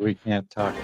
We can't talk.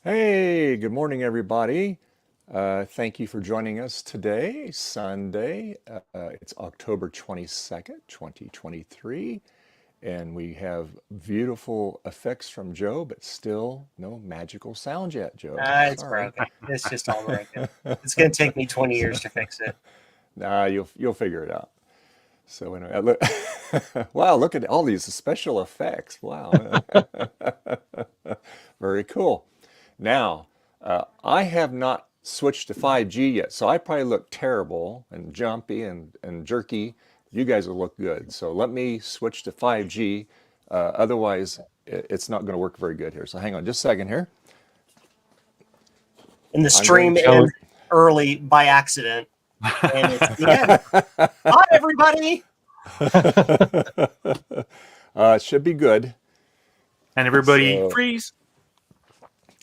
Hey, good morning, everybody. Thank you for joining us today, Sunday. It's October 22nd, 2023, and we have beautiful effects from Joe, but still no magical sound yet, Joe. It's broken. It's just all broken. It's going to take me 20 years to fix it. Nah, you'll figure it out. So anyway, look, wow, look at all these special effects. Wow. Very cool. Now, I have not switched to 5G yet, so I probably look terrible and jumpy and jerky. You guys will look good. So let me switch to 5G. Otherwise, it's not going to work very good here. So hang on just a second here. And the stream ends early by accident. And it's the end. Hi, everybody. It should be good. And everybody freeze.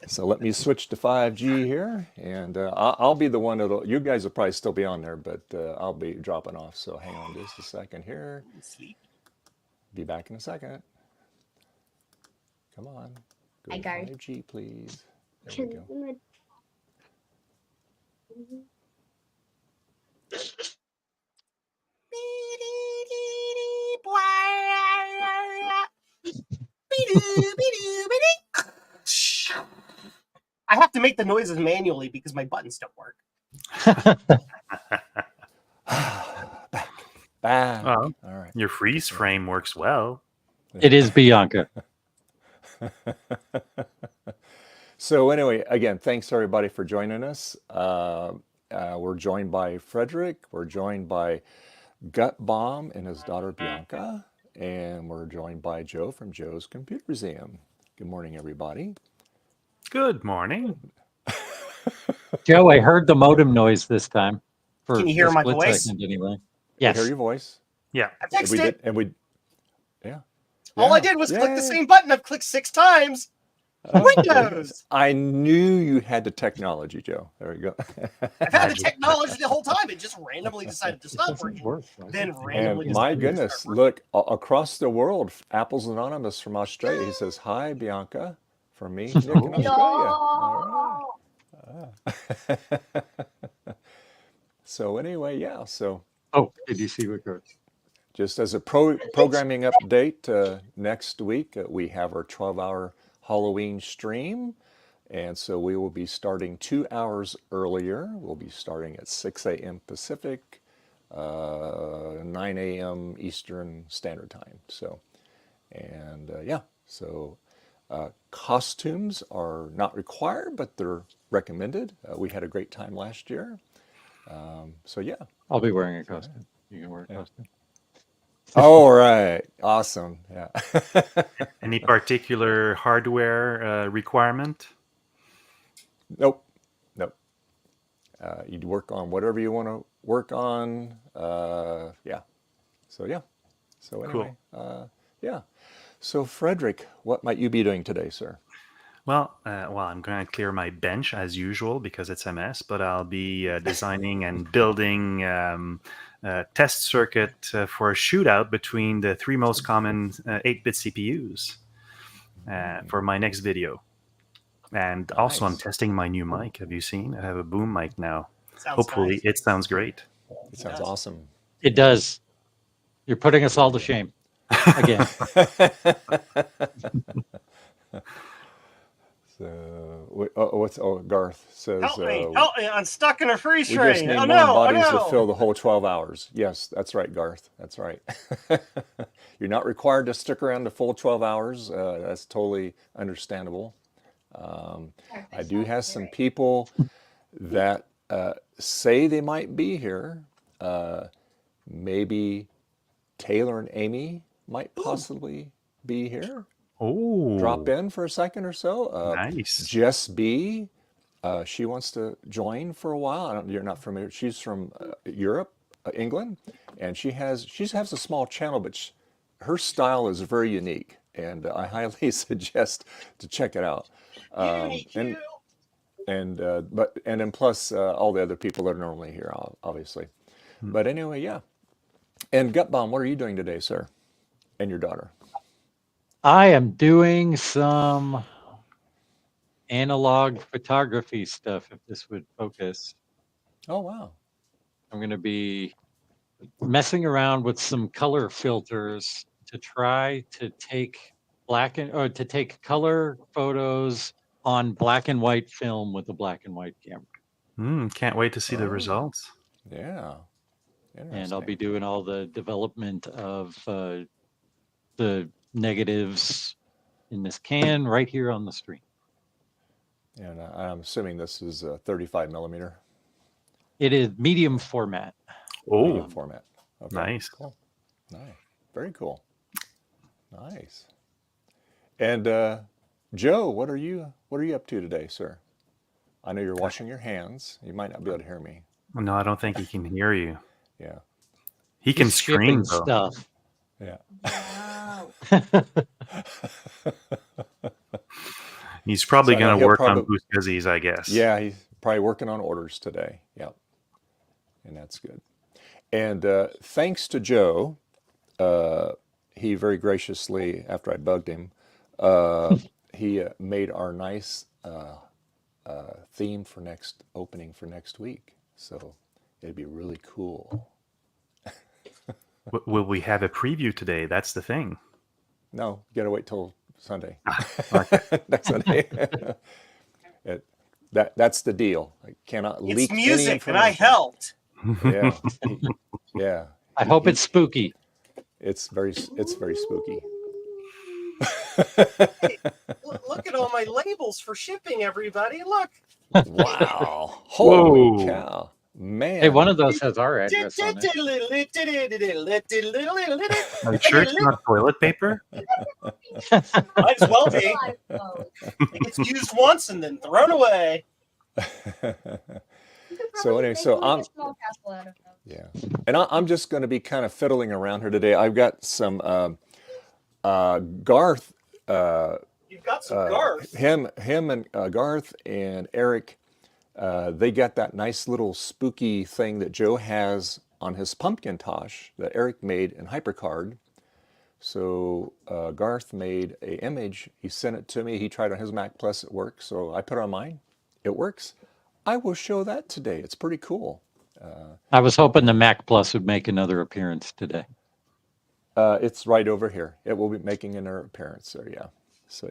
So let me switch to 5G here, and I'll be the one that'll, you guys will probably still be on there, but I'll be dropping off. So hang on just a second here. Be back in a second. Come on. Go to 5G, please. There we go. I have to make the noises manually because my buttons don't work. Back. Well, all right. Your freeze frame works well. It is Bianca. So anyway, again, thanks everybody for joining us. We're joined by Frederick. We're joined by Gut Bomb and his daughter Bianca. And we're joined by Joe from Joe's Computer Museum. Good morning, everybody. Good morning. Joe, I heard the modem noise this time. Can you hear my voice? Anyway. Yes. I hear your voice. Yeah. I fixed it. Yeah. All I did was click the same button. I've clicked 6 times. Windows. I knew you had the technology, Joe. There we go. I've had the technology the whole time. It just randomly decided to stop working. Then randomly. And my goodness, look, across the world, Apple's Anonymous from Australia. He says, "Hi, Bianca," from me, Nick in Australia. All right. So anyway, yeah. So. Oh, did you see what goes? Just as a programming update, next week we have our 12-hour Halloween stream, and so we will be starting 2 hours earlier. We'll be starting at 6 a.m. Pacific, 9 a.m. Eastern Standard Time. So, and yeah, so costumes are not required, but they're recommended. We had a great time last year. So yeah. I'll be wearing a costume. You can wear a costume. All right. Awesome. Yeah. Any particular hardware requirement? Nope. You'd work on whatever you want to work on. Yeah. So yeah. So anyway. Cool. Yeah. So Frederick, what might you be doing today, sir? Well, I'm going to clear my bench as usual because it's a mess, but I'll be designing and building test circuit for a shootout between the 3 most common 8-bit CPUs for my next video. And also, I'm Nice. testing my new mic. Have you seen? I have a boom mic now. Sounds Hopefully, nice. it sounds great. It sounds Yes. awesome. It does. You're putting us all to shame again. So, Garth says, Help me! I'm stuck in a freeze we frame. just need Oh more no! Oh bodies to no! fill the whole 12 hours. Yes, that's right, Garth. That's right. You're not required to stick around the full 12 hours. That's totally understandable. I do have some people that say they might be here. Maybe Taylor and Amy might possibly be here. Oh, Drop in for a second or so. nice. Jess B, she wants to join for a while. You're not familiar. She's from Europe, England, and she has a small channel, but her style is very unique, and I highly suggest to check it out. And then plus all the other people that are normally here, obviously. But anyway, yeah. And Gutbaum, what are you doing today, sir? And your daughter? I am doing some analog photography stuff, if this would focus. Oh, wow. I'm going to be messing around with some color filters to try to take color photos on black and white film with a black and white camera. Can't wait to see the Oh. results. Yeah. And I'll Interesting. be doing all the development of the negatives in this can right here on the screen. And I'm assuming this is 35 millimeter It is medium format. medium Oh, format. Okay. nice. Cool. Nice. Very cool. Nice. And Joe, what are you up to today, sir? I know you're washing your hands. You might not be able to hear me. No, I don't think he can hear you. Yeah. He can He's scream, shipping though. stuff. Yeah. He's probably So I know going to he'll work on probably- Boost Guzzies, I guess. Yeah, he's probably working on orders today. Yep. And that's good. And thanks to Joe, he very graciously, after I bugged him, he made our nice theme for opening for next week. So it'd be really cool. Will we have a preview today? That's the thing. No, you gotta wait till Sunday. Next Sunday. That's the deal. I cannot It's leak any music, and I information. helped. Yeah, yeah. I hope it's spooky. It's very spooky. Look at all my labels for shipping, everybody. Look. Wow! Holy Whoa. cow, man! Hey, one of those has our address on it. Are you sure it's not toilet paper? Might as well be. It gets used once and then thrown away. So anyway, so I'm just going to be kind of fiddling around here today. I've got some Garth. You've got some Garth. Him and Garth and Eric, they got that nice little spooky thing that Joe has on his pumpkin tosh that Eric made in HyperCard. So Garth made an image. He sent it to me. He tried on his Mac Plus. It works. So I put it on mine. It works. I will show that today. It's pretty cool. I was hoping the Mac Plus would make another appearance today. It's right over here. It will be making an appearance there. Yeah. So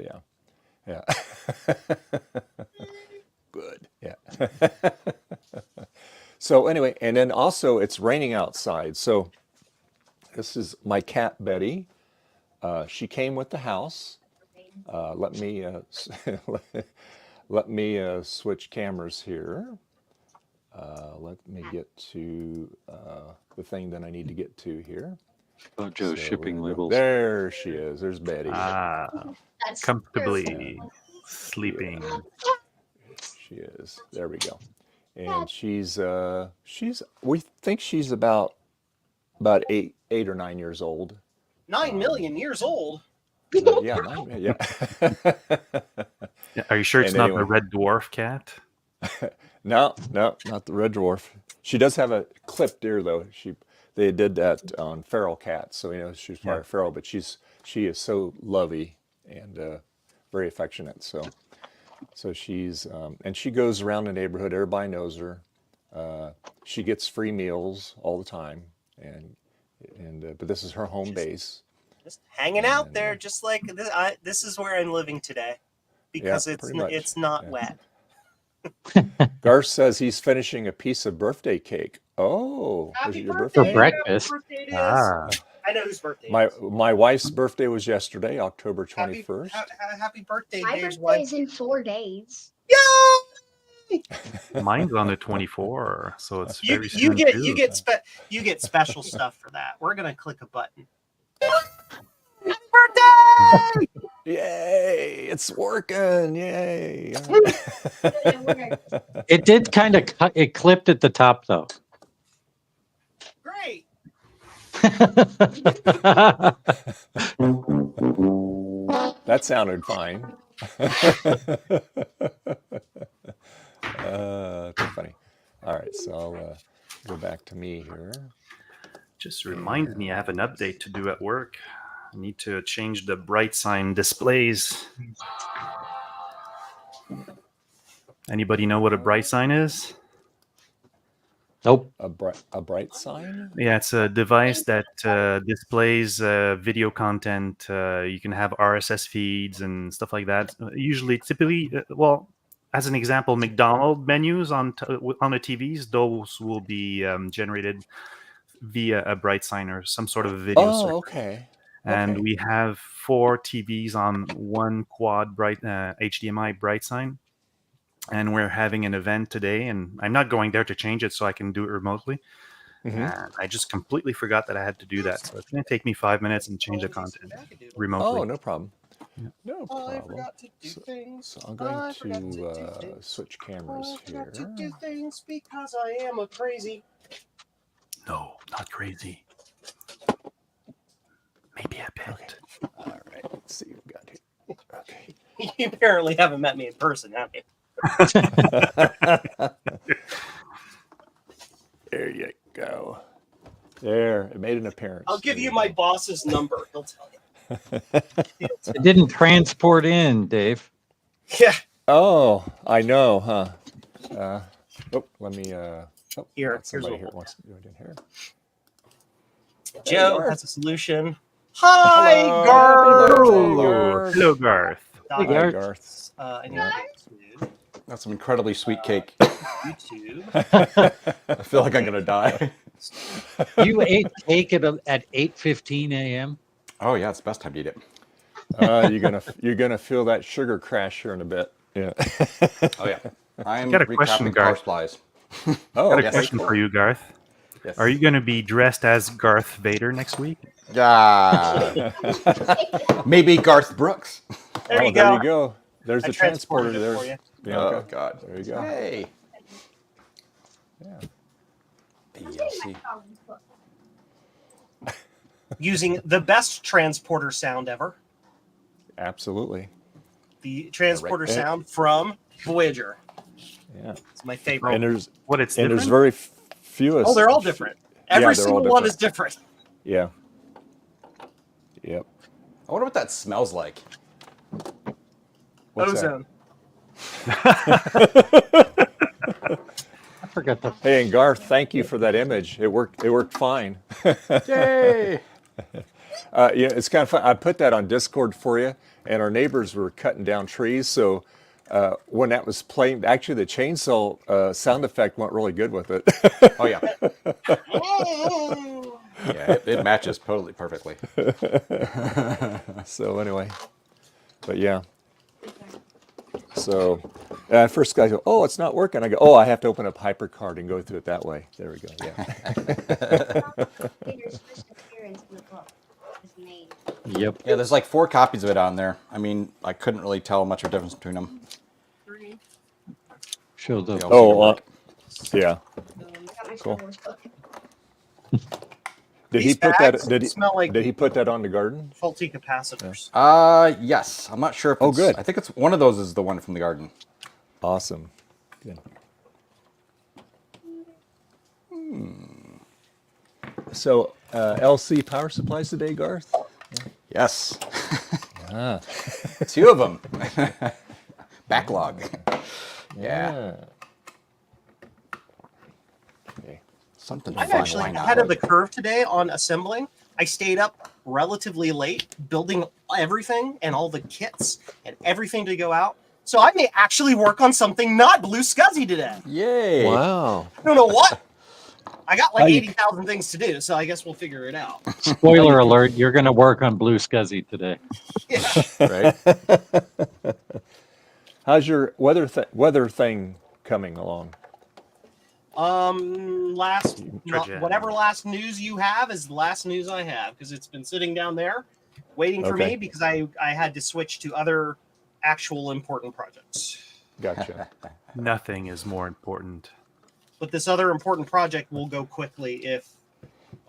yeah. Good. Yeah. So anyway, and then also it's raining outside. So this is my cat Betty. She came with the house. Let me switch cameras here. Let me get to the thing that I need to get to here. Oh, Joe's So shipping we'll go- labels. There she is. There's Betty. Comfortably sleeping. She is. There we go. And we think she's about 8 or 9 years old. 9 million years old. Yeah, Are you sure it's And not anyway. the red dwarf cat? No, not the red dwarf. She does have a clipped ear though. They did that on feral cats, so she's probably feral, but she is so lovey and very affectionate. So she's and she goes around the neighborhood. Everybody knows her. She gets free meals all the time, and but this is her home base. Just hanging out there, just like this. This is where I'm living today because it's not wet. Garth says he's finishing a piece of birthday cake. Oh, Happy is it your birthday! birthday? For breakfast. Happy birthday it is. Ah, I know whose birthday it is. My wife's birthday was yesterday, October 21st. Happy birthday, My Dave's birthday wife. is in 4 days. Yay! mine's on the 24, so it's You very soon get too. you get special stuff for that. We're gonna click a button. Happy birthday! Yay! It's working! Yay! It did kind of it clipped at the top though. Great. That sounded fine. Too funny. All right, so I'll go back to me here. Just reminds me I have an update to do at work. I need to change the bright sign displays. Anybody know what a bright sign is? Nope. A bright sign? Yeah, it's a device that displays video content. You can have RSS feeds and stuff like that. Typically, as an example, McDonald's menus on the TVs, those will be generated via a bright sign or some sort of a video Oh, circuit. okay. And Okay. we have 4 TVs on one quad HDMI bright sign. And we're having an event today, and I'm not going there to change it so I can do it remotely. And I just completely forgot that I had to do that. So it's going to take me 5 minutes and change the content remotely. Oh, no problem. Yeah. No I problem. forgot to do things. So I'm going to switch cameras I forgot to do here. things because I am a crazy. No, not crazy. Maybe a bit. Okay. All right. Let's see what we got here. Okay. You apparently haven't met me in person, have you? There you go. There, it made an appearance. I'll give There you go. my boss's number. He'll tell you. It didn't transport in, Dave. Yeah. Oh, I know, huh? Let me. Here, somebody here's here what wants to do it in here. Joe has a solution. Hi, Hello. Garth. Hello. Hello, Garth. Hey, Hi, Garth. Garth. I need to That's some incredibly sweet cake. YouTube. I feel like I'm gonna die. You ate cake at 8:15 a.m. Oh yeah, it's the best time to eat it. You're gonna feel that sugar crash here in a bit. Yeah. Oh yeah. I'm Got a question, recapping car Garth. supplies. Oh, Got a yes. question for you, Garth. Yes. Are you going to be dressed as Garth Vader next week? Yeah. Maybe Garth Brooks. There you There go. you go. There's I the transporter transported it there. for you. Yeah, Oh okay. God. There you go. Hey. Yeah. DLC. Using the best transporter sound ever. Absolutely. The transporter right. sound from Voyager. Yeah. It's my favorite. And there's What, it's and different? there's very few. Oh, they're all different. Yeah, Every they're all single one different. is different. Yeah. Yep. I wonder what that smells like. What's that? Ozone. I forgot the. Hey, and Garth, thank you for that image. It worked. It worked fine. Yay! It's kind of fun. I put that on Discord for you, and our neighbors were cutting down trees. So when that was playing, actually the chainsaw sound effect went really good with it. Oh yeah. Yeah, it matches totally perfectly. So anyway, but yeah. So at first guys go, oh, it's not working. I go, oh, I have to open up HyperCard and go through it that way. There we go. Yeah. Vader's first appearance in the book was made. Yep. Yeah, there's like 4 copies of it on there. I mean, I couldn't really tell much of a difference between them. Shows up. They all Oh, seem to work. Yeah. Got my Cool. Star Wars book. Did he These put bags that? smell like Did he put that on the garden? faulty capacitors. Yes. I'm not sure if Oh, it's, good. I think it's one of those is the one from the garden. Awesome. Good. So, LC power supplies today, Garth? Yes. Ah. 2 of them. Backlog. Yeah. Okay. Something I'm fun. actually Why not? ahead of the curve today on assembling. I stayed up relatively late building everything and all the kits and everything to go out. So I may actually work on something not blue scuzzy today. Yay. Wow. I don't know what. I got like How you- 80,000 things to do, so I guess we'll figure it out. Spoiler alert, you're going to work on Blue Scuzzy today. Right? How's your weather thing coming along? Whatever last news you have is the last news I have, because it's been sitting down there waiting for Okay. me because I had to switch to other actual important projects. Gotcha. Nothing is more important. But this other important project will go quickly if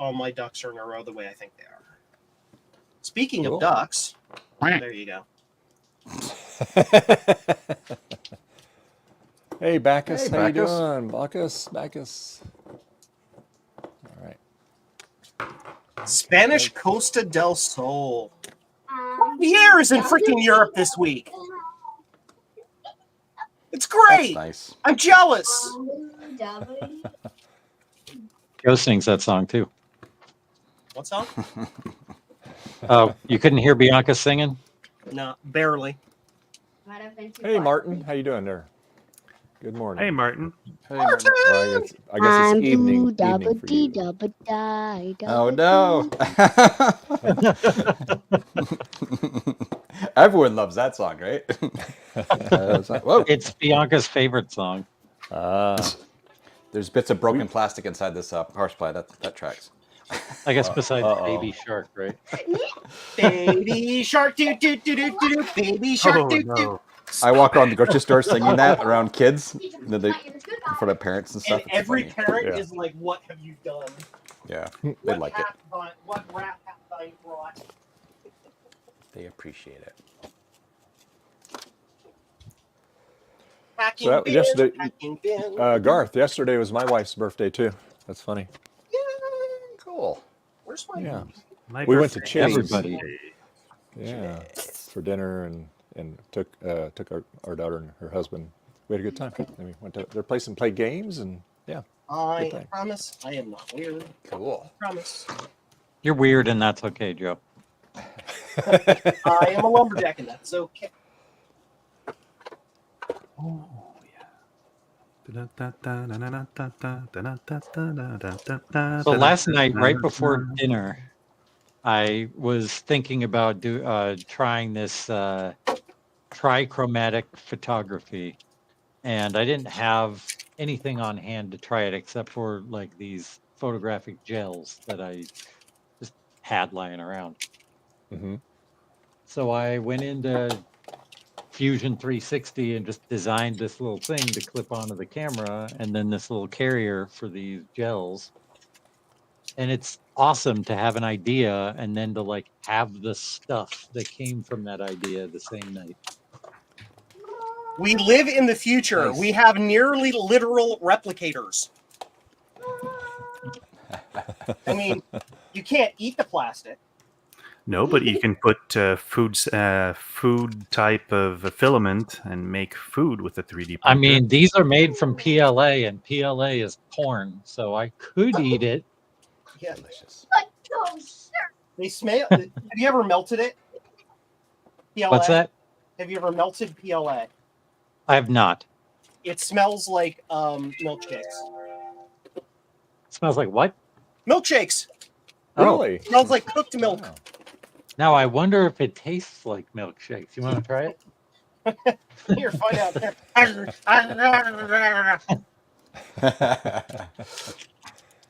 all my ducks are in a row the way I think they are. Speaking Cool. of ducks, there you go. Hey, Bacchus, Hey, how you Bacchus. doing? Bacchus. All right. Spanish Costa del Sol. Pierre is in freaking Europe this week. It's That's great. nice. I'm jealous. Joe sings that song too. What song? Oh, you couldn't hear Bianca singing? No, barely. Hey, Martin, how you doing there? Good morning. Hey, Martin. Hey, Martin! Well, I guess it's evening for you. Oh no. Everyone loves that song, right? Whoa. It's Bianca's favorite song. There's bits of broken plastic inside this power supply. That tracks. I guess besides Baby Shark, right? Baby shark, doo doo doo doo doo doo. Baby shark, Oh, doo doo. no. I walk around the grocery store singing that around kids, in front of parents and stuff. And It's every funny. parent Yeah. is like, "What have you done? Yeah, they like it. What rat have I brought?" They appreciate it. Packing So that- bin, yesterday- packing bin. Garth, yesterday was my wife's birthday too. That's funny. Yeah. Cool. Where's my? Yeah. My We went to birthday. Chili's. Everybody. Yeah. For dinner and took our daughter and her husband. We had a good time. And we went to their place and played games and yeah. I Good thing. promise I am not weird. Cool. Promise. You're weird, and that's okay, Joe. I am a lumberjack, and that's okay. Oh, yeah. So last night, right before dinner, I was thinking about trying this trichromatic photography, and I didn't have anything on hand to try it except for like these photographic gels that I just had lying around. Mm-hmm. So I went into Fusion 360 and just designed this little thing to clip onto the camera, and then this little carrier for these gels. And it's awesome to have an idea and then to like have the stuff that came from that idea the same night. We live in the future. Nice. We have nearly literal replicators. I mean, you can't eat the plastic. No, but you can put food type of filament and make food with a 3D printer. I mean, these are made from PLA, and PLA is corn, so I could eat it. Yeah, Delicious. they smell. Have you ever melted it? PLA. What's that? Have you ever melted PLA? I have not. It smells like milkshakes. It smells like what? Milkshakes. Oh. Really? It smells like cooked milk. Wow. Now I wonder if it tastes like milkshakes. You want to try it? Here, find out.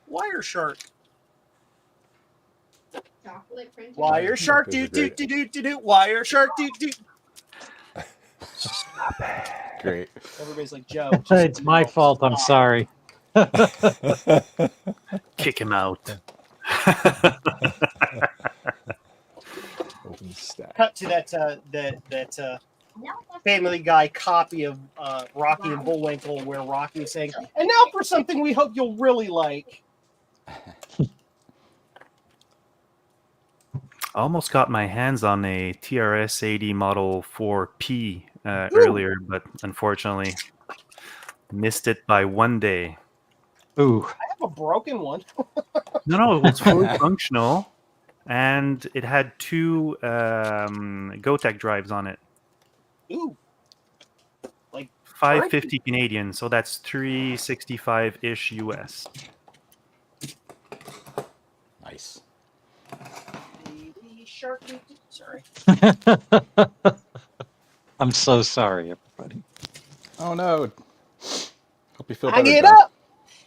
Wire shark. Chocolate printer. Wire shark. Those Do are do great. do do do do. Wire shark. Do do. Great. Everybody's like, Joe. It's my fault. I'm sorry. Kick him out. Open stack. Cut to that Family Guy copy of Rocky and Bullwinkle where Rocky is saying, "And now for something we hope you'll really like." I almost got my hands on a TRS-80 Model 4P earlier, but unfortunately missed it by 1 day. Ooh, I have a broken one. No, it was fully functional, and it had 2 GoTech drives on it. Ooh. 550 Canadian, so that's 365-ish US. Nice. Baby shark. Sorry. I'm so sorry, everybody. Oh no. Hope you feel I better. get John. up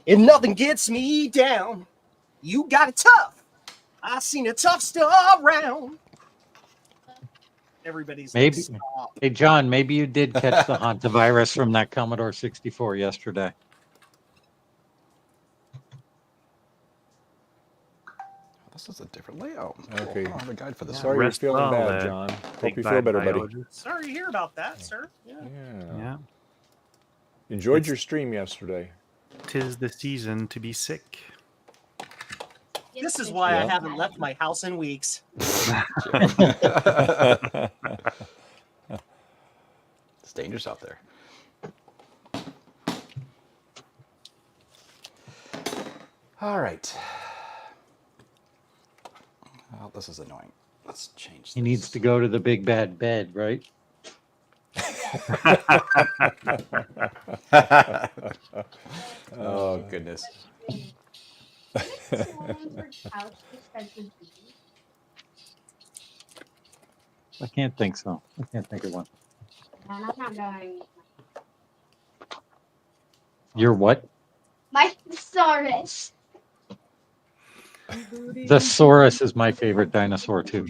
and nothing gets me down. You got it tough. I seen it tough stuff around. Everybody's Maybe. like, stop. Hey, John, maybe you did catch the hantavirus from that Commodore 64 yesterday. This is a different layout. Okay. I don't have a guide for this. Sorry you're Rest feeling well, bad, John. Hope big you feel bad better, buddy. biologist. Sorry to hear about that, sir. Yeah. Yeah. Yeah, Enjoyed your stream yesterday. 'tis the season to be sick. This is why I Yeah. haven't left my house in weeks. It's dangerous out there. All right. Oh, this is annoying. Let's change this. He needs to go to the big bad bed, right? Oh, goodness. I can't think so. I can't think of one. And I'm not going. You're what? My thesaurus. The Saurus is my favorite dinosaur, too.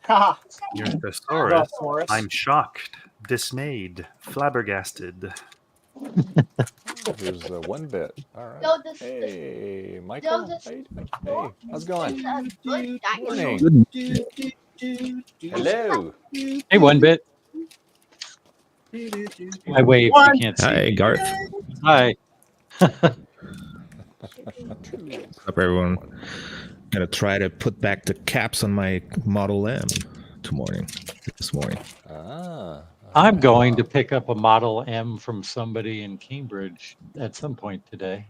Ha! You're a thesaurus. Thesaurus. I'm shocked, dismayed, flabbergasted. Here's 1 bit. All right. No, this Hey, Michael. this- How you doing? Hey, how's it going? is a good dinosaur. Morning. Hello. Hey, 1 bit. I wave. One. You can't see. Hi, Garth. Hi. What's up, everyone? Gonna try to put back the caps on my Model M this morning. Ah. I'm going to pick up a Model M from somebody in Cambridge at some point today.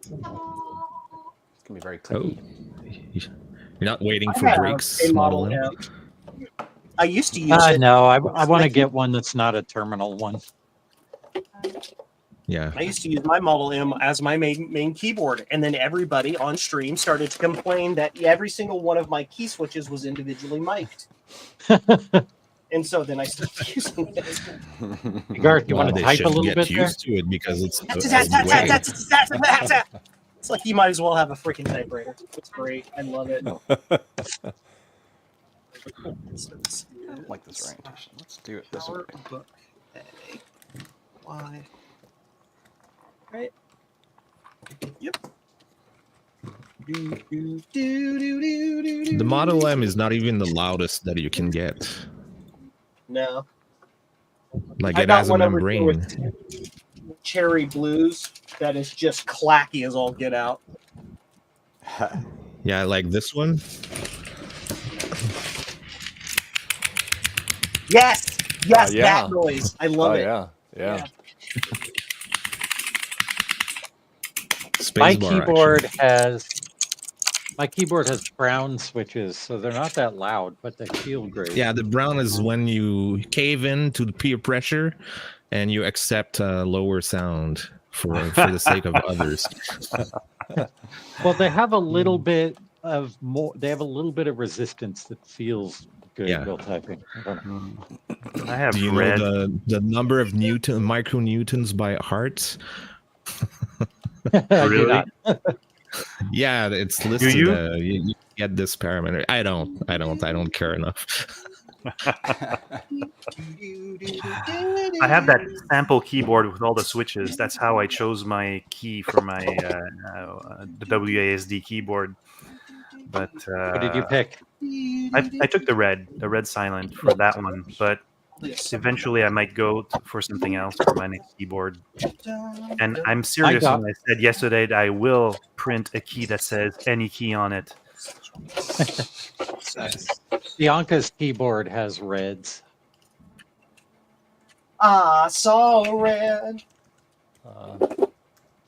It's gonna be very Oh, clicky. you're not waiting I for have Drake's a Model Model M? M. I used to use it. No, I want to get one that's not a terminal one. Yeah. I used to use my Model M as my main keyboard, and then everybody on stream started to complain that every single one of my key switches was individually mic'd. And so then I started using it. Garth, you Well, want to they type should a little get bit there? used to it because it's It's like you might as well have a freaking typewriter. It's great. I love it. I don't like this orientation. Let's do it this way. PowerBook A. Y. Right. Yep. the Model M is not even the loudest that you can get. No. Like I it got has a one over here membrane. with cherry blues that is just clacky as all get out. Yeah, like this one. Yes, yes, yeah. that noise. I love Oh, it. yeah. Yeah. My Spacebar keyboard has brown switches, so they're not that loud, but they feel great. Yeah, the brown is when you cave in to the peer pressure and you accept lower sound for the sake of others. Well, they have a little bit of more. They have a little bit of resistance that feels good Yeah. while typing. I don't know. I have Do you read. know the number of micronewtons by heart? I do Really? not. Yeah, it's listed. you? You get this parameter. I don't care enough. I have that sample keyboard with all the switches. That's how I chose my key for my the WASD keyboard. But What did you pick? I took the red silent for that one. But eventually I might go for something else for my next keyboard. And I'm serious when I said yesterday that I will print a key that says any key on it. Bianca's keyboard has reds. I saw red.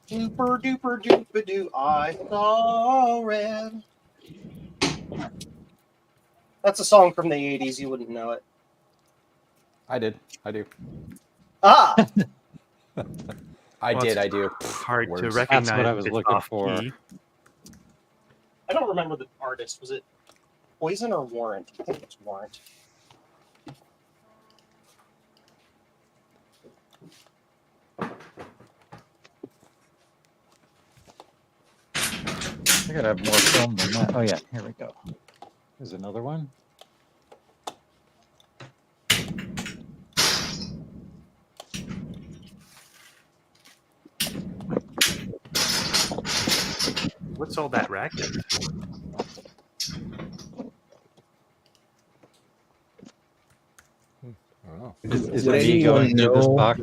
Duper duper duper doo. I saw red. That's a song from the 80s. You wouldn't know it. I did. I do. Ah! I do. Hard to Words. recognize. That's what I was if it's looking off for. key. I don't remember the artist. Was it Poison or Warrant? I think it's Warrant. I gotta have more film than that. Oh yeah, here we go. There's another one. What's all that racket? Is Would it me going anyone through this know- box?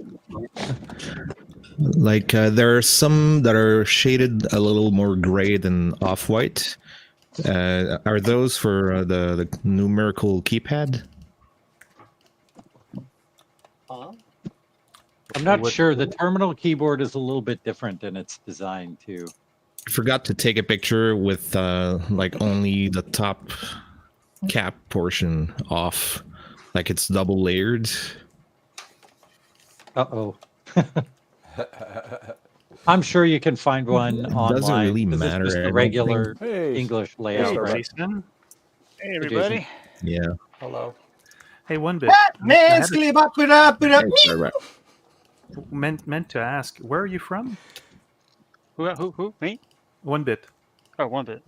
Like there are some that are shaded a little more gray than off-white. Are those for the numerical keypad? Huh? I'm not What- sure. The terminal keyboard is a little bit different in its design too. I forgot to take a picture with like only the top cap portion off, like it's double layered. Uh-oh. I'm sure you can find one online. Doesn't really 'cause it's matter, just I the don't regular Hey, English layout. Starbuck. right? Jason? Hey, everybody. Yeah. Hello. Hey, one bit. Batman's I clip up it up it up. meant to ask, where are you from? Who? Me? One bit. Oh, one bit.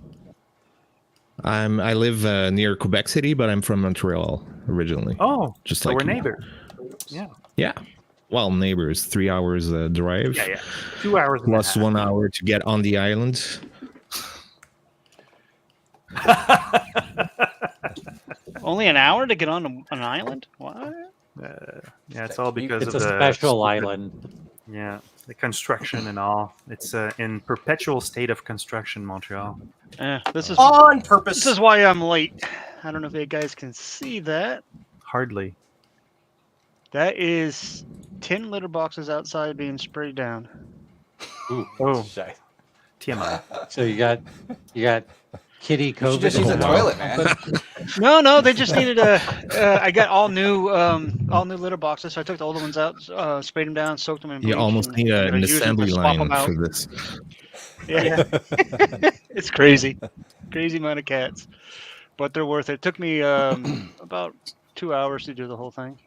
I live near Quebec City, but I'm from Montreal originally. Oh, Just so like we're you. neighbors. Yeah. Yeah. Well, neighbors, 3 hours drive. Yeah. 2 hours and a Plus half. 1 hour to get on the island. Only an hour to get on an island? What? Yeah, it's all because It's of a the special island. Yeah, the construction and all. It's in perpetual state of construction, Montreal. This is On purpose. this is why I'm late. I don't know if you guys can see that. Hardly. That is 10 litter boxes outside being sprayed down. Oh, Shy. TMI. So you got kitty You should COVID. just use a in the toilet, house. man. No, they just needed I got all new litter boxes, so I took the older ones out, sprayed them down, soaked them in bleach. You almost and need I'm an gonna use them to assembly swap 'em line out. for this. Yeah. It's crazy. Crazy amount of cats. But they're worth it. It took me about 2 hours to do the whole thing.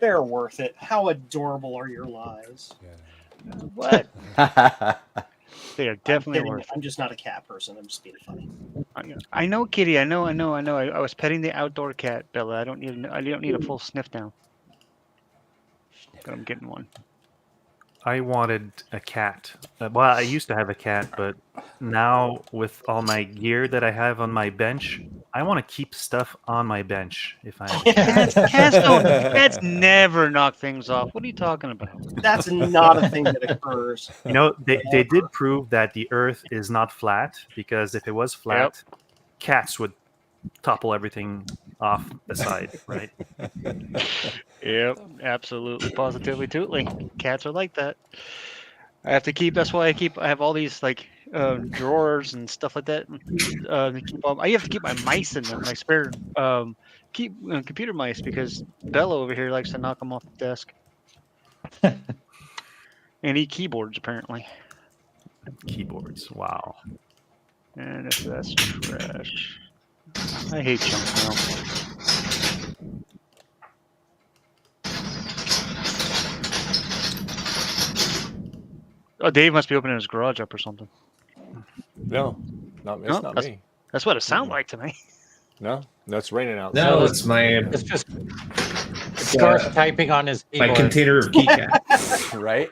They're worth it. How adorable are your lies? What? They are definitely Kidding. worth it. I'm just not a cat person. I'm just being funny. I know, Kitty. I know. I was petting the outdoor cat, Bella. I don't need a full sniff down. But I'm getting one. I wanted a cat. Well, I used to have a cat, but now with all my gear that I have on my bench, I want to keep stuff on my bench. If I Cats never knock things off. What are you talking about? That's not a thing that occurs. You know, they did prove that the Earth is not flat, because if it was flat, cats would topple everything off the side, right? Yep, absolutely, positively, totally. Cats are like that. I have to keep. That's why I have all these like drawers and stuff like that. To keep all, I have to keep my mice in them, my spare computer mice, because Bella over here likes to knock them off the desk. And eat keyboards apparently. Keyboards. Wow. And if that's trash, I hate junk mail. Oh, Dave must be opening his garage up or something. No, not, it's No, not that's- me. That's what it sounds like to me. No, it's raining out. No, it's my It's just Scar's typing on his my keyboard. container of keycaps. Right?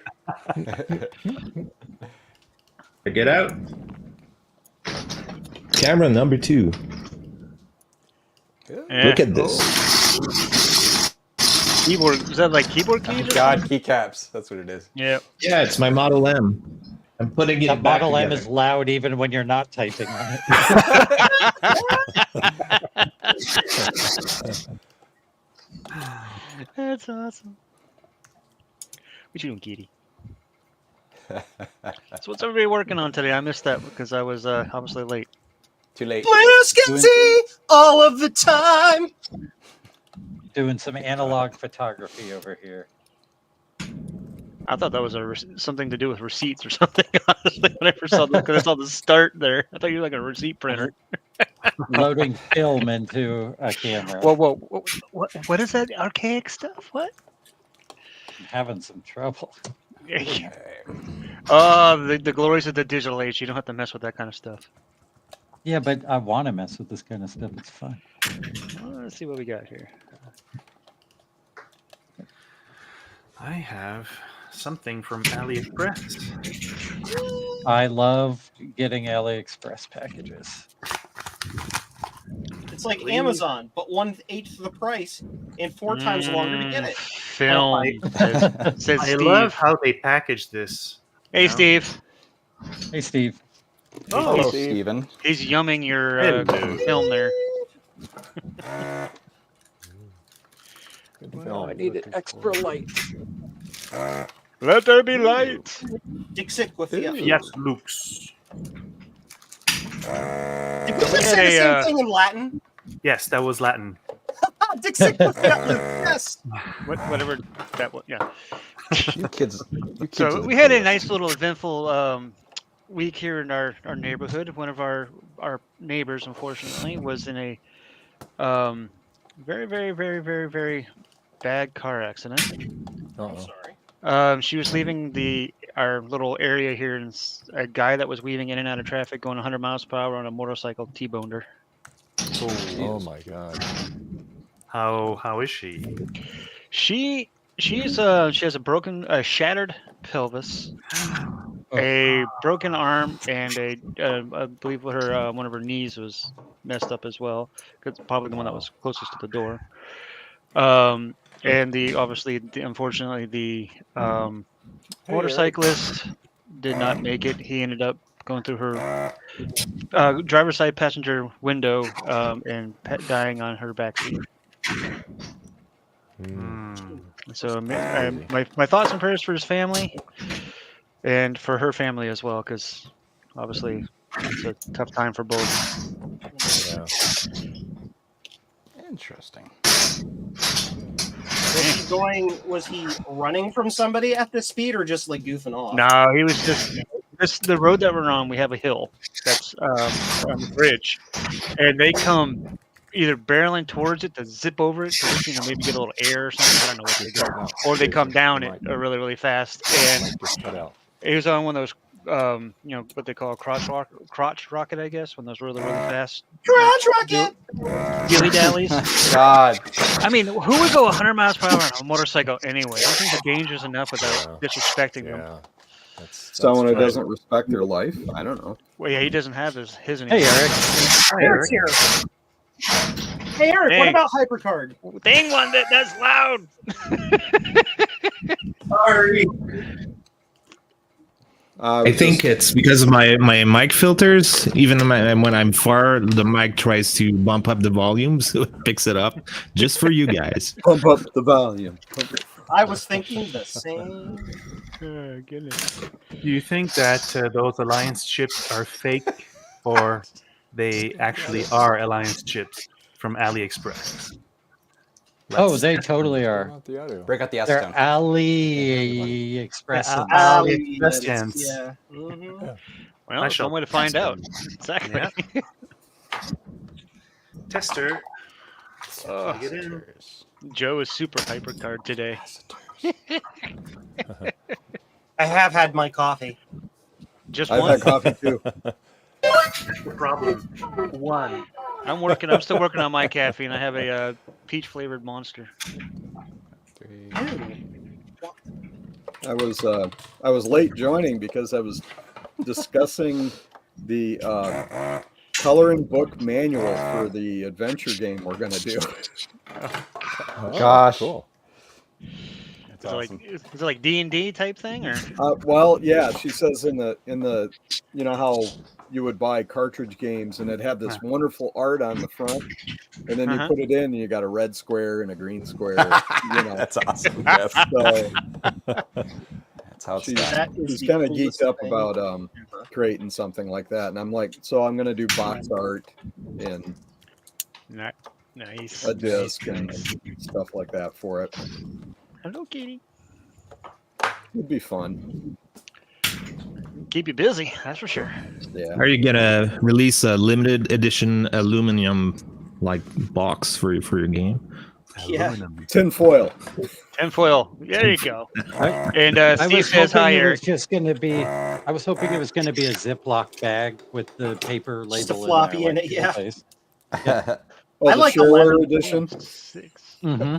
Get out. Camera number 2. Eh. Look at this. Keyboard, is that like keyboard Oh, keys? or God, something? keycaps. That's what it is. Yeah. Yeah, it's my Model M. I'm putting it That back Model M together. is loud even when you're not typing on it. That's awesome. What you doing, Kitty? So what's everybody working on today? I missed that because I was obviously late. Too late. Blue Scuzzy all of the time. Doing some analog photography over here. I thought that was something to do with receipts or something. Honestly, when I first saw that, because I saw the start there, I thought you were like a receipt printer. Loading film into a camera. Whoa! What is that archaic stuff? What? I'm having some trouble. Oh, the glories of the digital age. You don't have to mess with that kind of stuff. Yeah, but I want to mess with this kind of stuff. It's fun. Well, let's see what we got here. I have something from AliExpress. I love getting AliExpress packages. It's like Amazon, but 1/8 the price and 4 times longer to get it. Film. Says I Steve. love how they package this. Hey, you know? Steve. Hey, Steve. Hello, he's, Steven. he's yumming your Hello. film there. Well, I needed extra light. Let there be light. Dixit with the Yes, Lux. Did we just say the same thing in Latin? Yes, that was Latin. Dixit with the yes. Whatever that was. Yeah. You kids. You kids So are the we had a coolest. nice little eventful week here in our neighborhood. One of our neighbors, unfortunately, was in a very, very, very, very, very bad car accident. I'm sorry. She was leaving our little area here, and a guy that was weaving in and out of traffic going 100 miles per hour on a motorcycle T-boned her. Oh my God. How is she? She has a shattered pelvis, a broken arm, and I believe her one of her knees was messed up as well. Cause probably the one that was closest to the door. And unfortunately the motorcyclist did not make it. He ended up going through her driver's side passenger window and dying on her backseat. So my thoughts and prayers for his family and for her family as well, because obviously it's a tough time for both. Yeah. Interesting. Was he running from somebody at this speed or just like goofing off? No, he was just the road that we're on. We have a hill that's on the bridge, and they come either barreling towards it to zip over it, to maybe get a little air or something. I don't know what they do, or they come down it really, really fast. And Just cut out. it was on one of those, what they call a crotch rocket, I guess, when those really, really fast Crotch rocket. dilly dallies. God. I mean, who would go 100 miles per hour on a motorcycle anyway? I think they're dangerous enough without disrespecting them. Yeah. That's Someone who right. doesn't respect their life. I don't know. Well, yeah, he doesn't have his anymore. Hey, Eric. Eric's here. Hey, Eric, Hey. what about Hypercard? Thing one that's loud. Sorry. I think it's because of my mic filters. Even when I'm far, the mic tries to bump up the volume, so it picks it up just for you guys. Pump up the volume. I was thinking the same. Goodness. Do you think that those alliance chips are fake, or they actually are alliance chips from AliExpress? Oh, they totally are. Not the audio. Break out the They're acetone. AliExpress. AliExpress. Yeah. Mhm. Well, I that's shall one way to find test out. Exactly. Tester. Oh, Get in. Joe is super hypercard today. I have had my coffee. Just I've one. had coffee too. Problem one. I'm still working on my caffeine. I have a peach flavored monster. I was late joining because I was discussing the coloring book manual for the adventure game we're gonna do. Gosh. Cool. Is it like D&D type thing or? Well, yeah, she says in the you know how you would buy cartridge games and it had this wonderful art on the front, and then you put it in and you got a red square and a green square. You know, That's awesome. Yes. so That's how it's she's, done. she's kind of geeked up about creating something like that, and I'm like, so I'm gonna do box art and Nice. a disc and stuff like that for it. Hello, kitty. It'd be fun. Keep you busy, that's for sure. Yeah. Are you gonna release a limited edition aluminum like box for your game? Yeah. Tin foil. Tinfoil. There you go. And I Steve was says hi, hoping it Eric. was just going to be. I was hoping it was going to be a Ziploc bag with the paper label. Just a floppy in it, yeah. Oh, I the like shareware 11 edition. 6. Mm-hmm.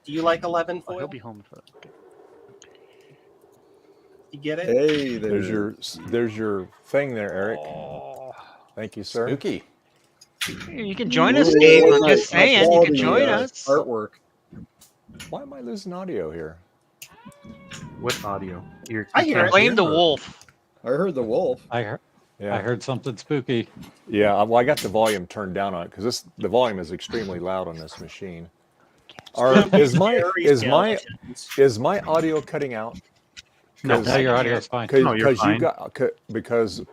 Do you like 11 Oh, he'll foil? be home for that. You get it? Hey, There's your thing there, Eric. Thank you, sir. Spooky. You can join us, Dave. I'm just saying, you can join us. Artwork. Why am I losing audio here? With audio. I hear it. Blame the wolf. I heard the wolf. I heard. Yeah. I heard something spooky. Yeah, well, I got the volume turned down on it because the volume is extremely loud on this machine. Is my audio cutting out? No, your audio is fine. No, you're Because fine. because Your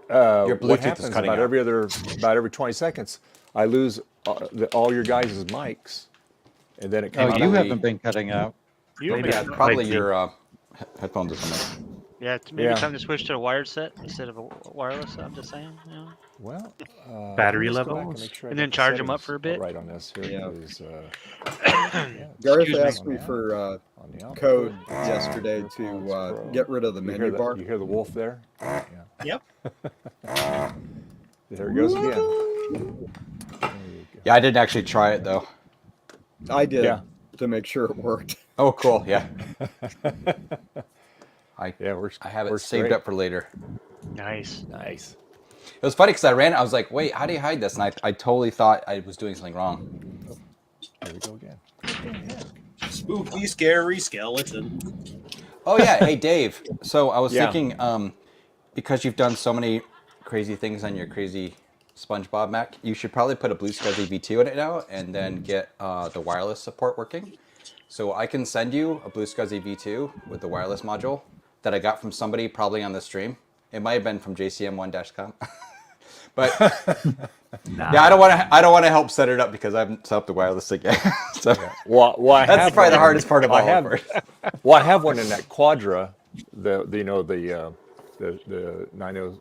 what Bluetooth is happens cutting about out. about every 20 seconds, I lose all your guys' mics, and then it Oh, comes you out. haven't been cutting out. Yeah, probably your headphones or something. Yeah, it's maybe time to switch to a wired set instead of a wireless. I'm just saying. You know? Well, Battery let's go back levels? make sure I And got then the charge 'em up settings for a bit? Right on this here. Yeah. Is, Gareth Excuse me. asked me for on the output, code AirPods yesterday to Pro. get rid of the You menu hear bar. You hear the wolf there? Yeah. Yep. There it goes again. There you go. Yeah, I didn't actually try it though. I did Yeah. to make sure it worked. Oh, cool. Yeah. Yeah, I have it works saved great. up for later. Nice. Nice. It was funny because I ran it. I was like, wait, how do you hide this? And I totally thought I was doing something wrong. There we go again. Spooky, scary skeleton. Oh, yeah. Hey, Dave. So I was Yeah. thinking, because you've done so many crazy things on your crazy SpongeBob Mac, you should probably put a Blue SCSI V2 in it now and then get the wireless support working. So I can send you a Blue SCSI V2 with the wireless module that I got from somebody probably on the stream. It might have been from JCM1-com. But yeah, I don't want to help set it up because I haven't set up the wireless again. So Well, I that's have probably the one- hardest part of all I have, of it. Well, I have one in that Quadra. The 90.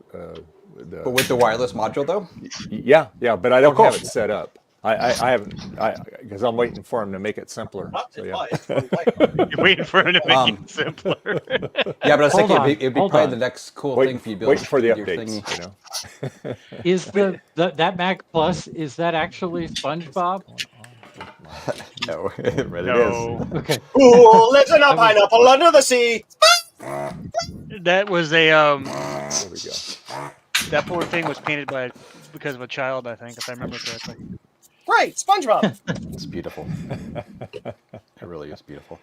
But with the wireless module though? Yeah, but I don't cool. have it set up. I haven't because I'm waiting for him to make it simpler. So yeah. You're waiting for it to make it simpler. Yeah, but I was Hold thinking on, it'd be hold probably on. the next cool thing for you to build. Waiting for the your updates. thingy. You know. Is that Mac Plus? Is that actually SpongeBob? No, but it is. No, Okay. Who lives in a pineapple under the sea? that was a There we go. that poor thing was painted because of a child, I think, if I remember correctly. Right, SpongeBob. It's beautiful. It really is beautiful.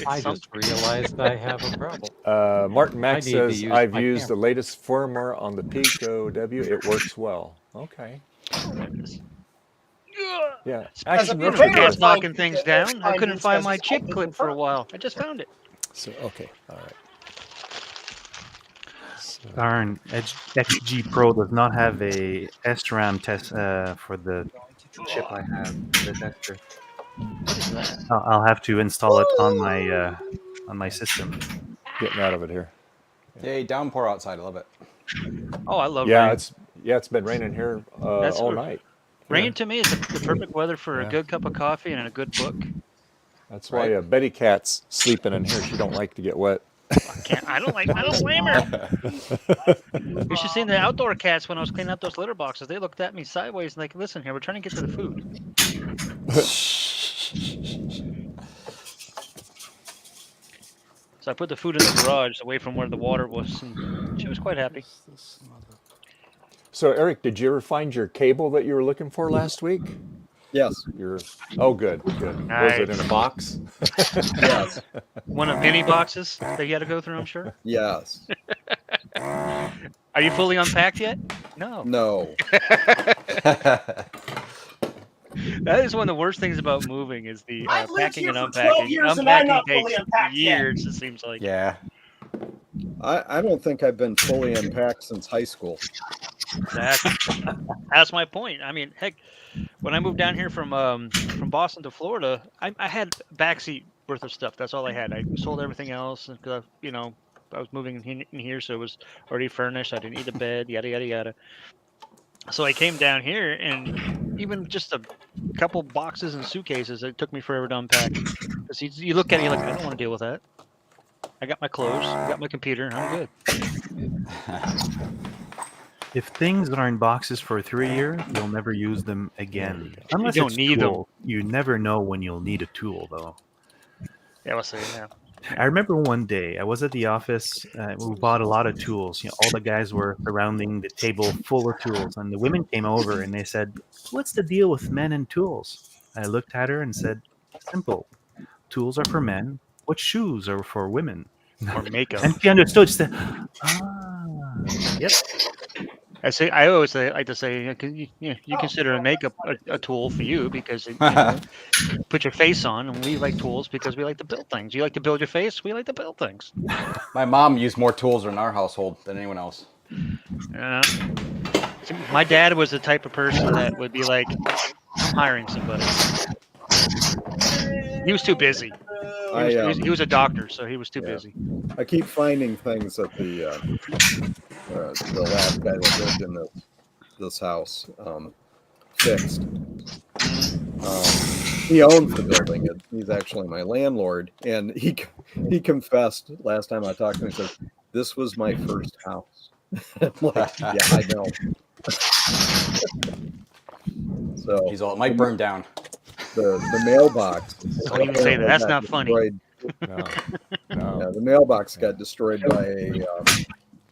I just realized I have a problem. Martin I Mack need to says, use I've my used the camera." latest firmware on the Pico W. It works well. Okay. Yeah. As a Action repair- Retro It's Guys. knocking things down. I couldn't find my It's chip clip for a while. I just found it. So, okay. All right. Darn, XG Pro does not have a SRAM test for the chip I have, the tester. I'll have to install it on my system. Getting out of it here. Yay, downpour outside. I love it. Oh, I love Yeah, rain. it's been raining here That's all what- night. Rain to me is the perfect weather for a good cup of coffee and a good book. That's why Betty Cat's sleeping in here. She don't like to get wet. I don't blame her. You should see the outdoor cats when I was cleaning up those litter boxes. They looked at me sideways and like, listen here, we're trying to get to the food. So I put the food in the garage away from where the water was, and she was quite happy. So, Eric, did you ever find your cable that you were looking for last week? Yes. Oh, good. Was it in a box? Yes. One of many boxes that you had to go through, I'm sure. Yes. Are you fully unpacked yet? No. No. That is one of the worst things about moving is the I've lived packing here and for 12 unpacking. years and I'm Unpacking not fully takes unpacked yet. years, it seems like. Yeah. I don't think I've been fully unpacked since high school. That's my point. I mean, heck, when I moved down here from Boston to Florida, I had a backseat worth of stuff. That's all I had. I sold everything else because I was moving in here, so it was already furnished. I didn't need a bed, yada yada yada. So I came down here, and even just a couple boxes and suitcases, it took me forever to unpack. Because you look at it, you're like, I don't want to deal with that. I got my clothes, I got my computer, I'm good. If things are in boxes for 3 years, you'll never use them again. Unless you don't it's need tool. You never know when you'll need a tool, though. Yeah, we'll see. Yeah. I remember one day I was at the office. We bought a lot of tools. All the guys were surrounding the table full of tools, and the women came over and they said, "What's the deal with men and tools?" I looked at her and said, "Simple. Tools are for men. What shoes are for women?" Or makeup. And she understood. She said, "Yep." I always like to say, you consider makeup a tool for you because put your face on, and we like tools because we like to build things. You like to build your face, we like to build things. My mom used more tools in our household than anyone else. My dad was the type of person that would be like, I'm hiring somebody. He was too busy. He was a doctor, so he was too busy. I keep finding things that the last guy that lived in this house fixed. He owns the building. He's actually my landlord, and he confessed last time I talked to him. He said, "This was my first house." I'm like, yeah, I know. So He's all, it might burn down. the mailbox. Don't even say that. That's not funny. No. Yeah, the mailbox got destroyed by a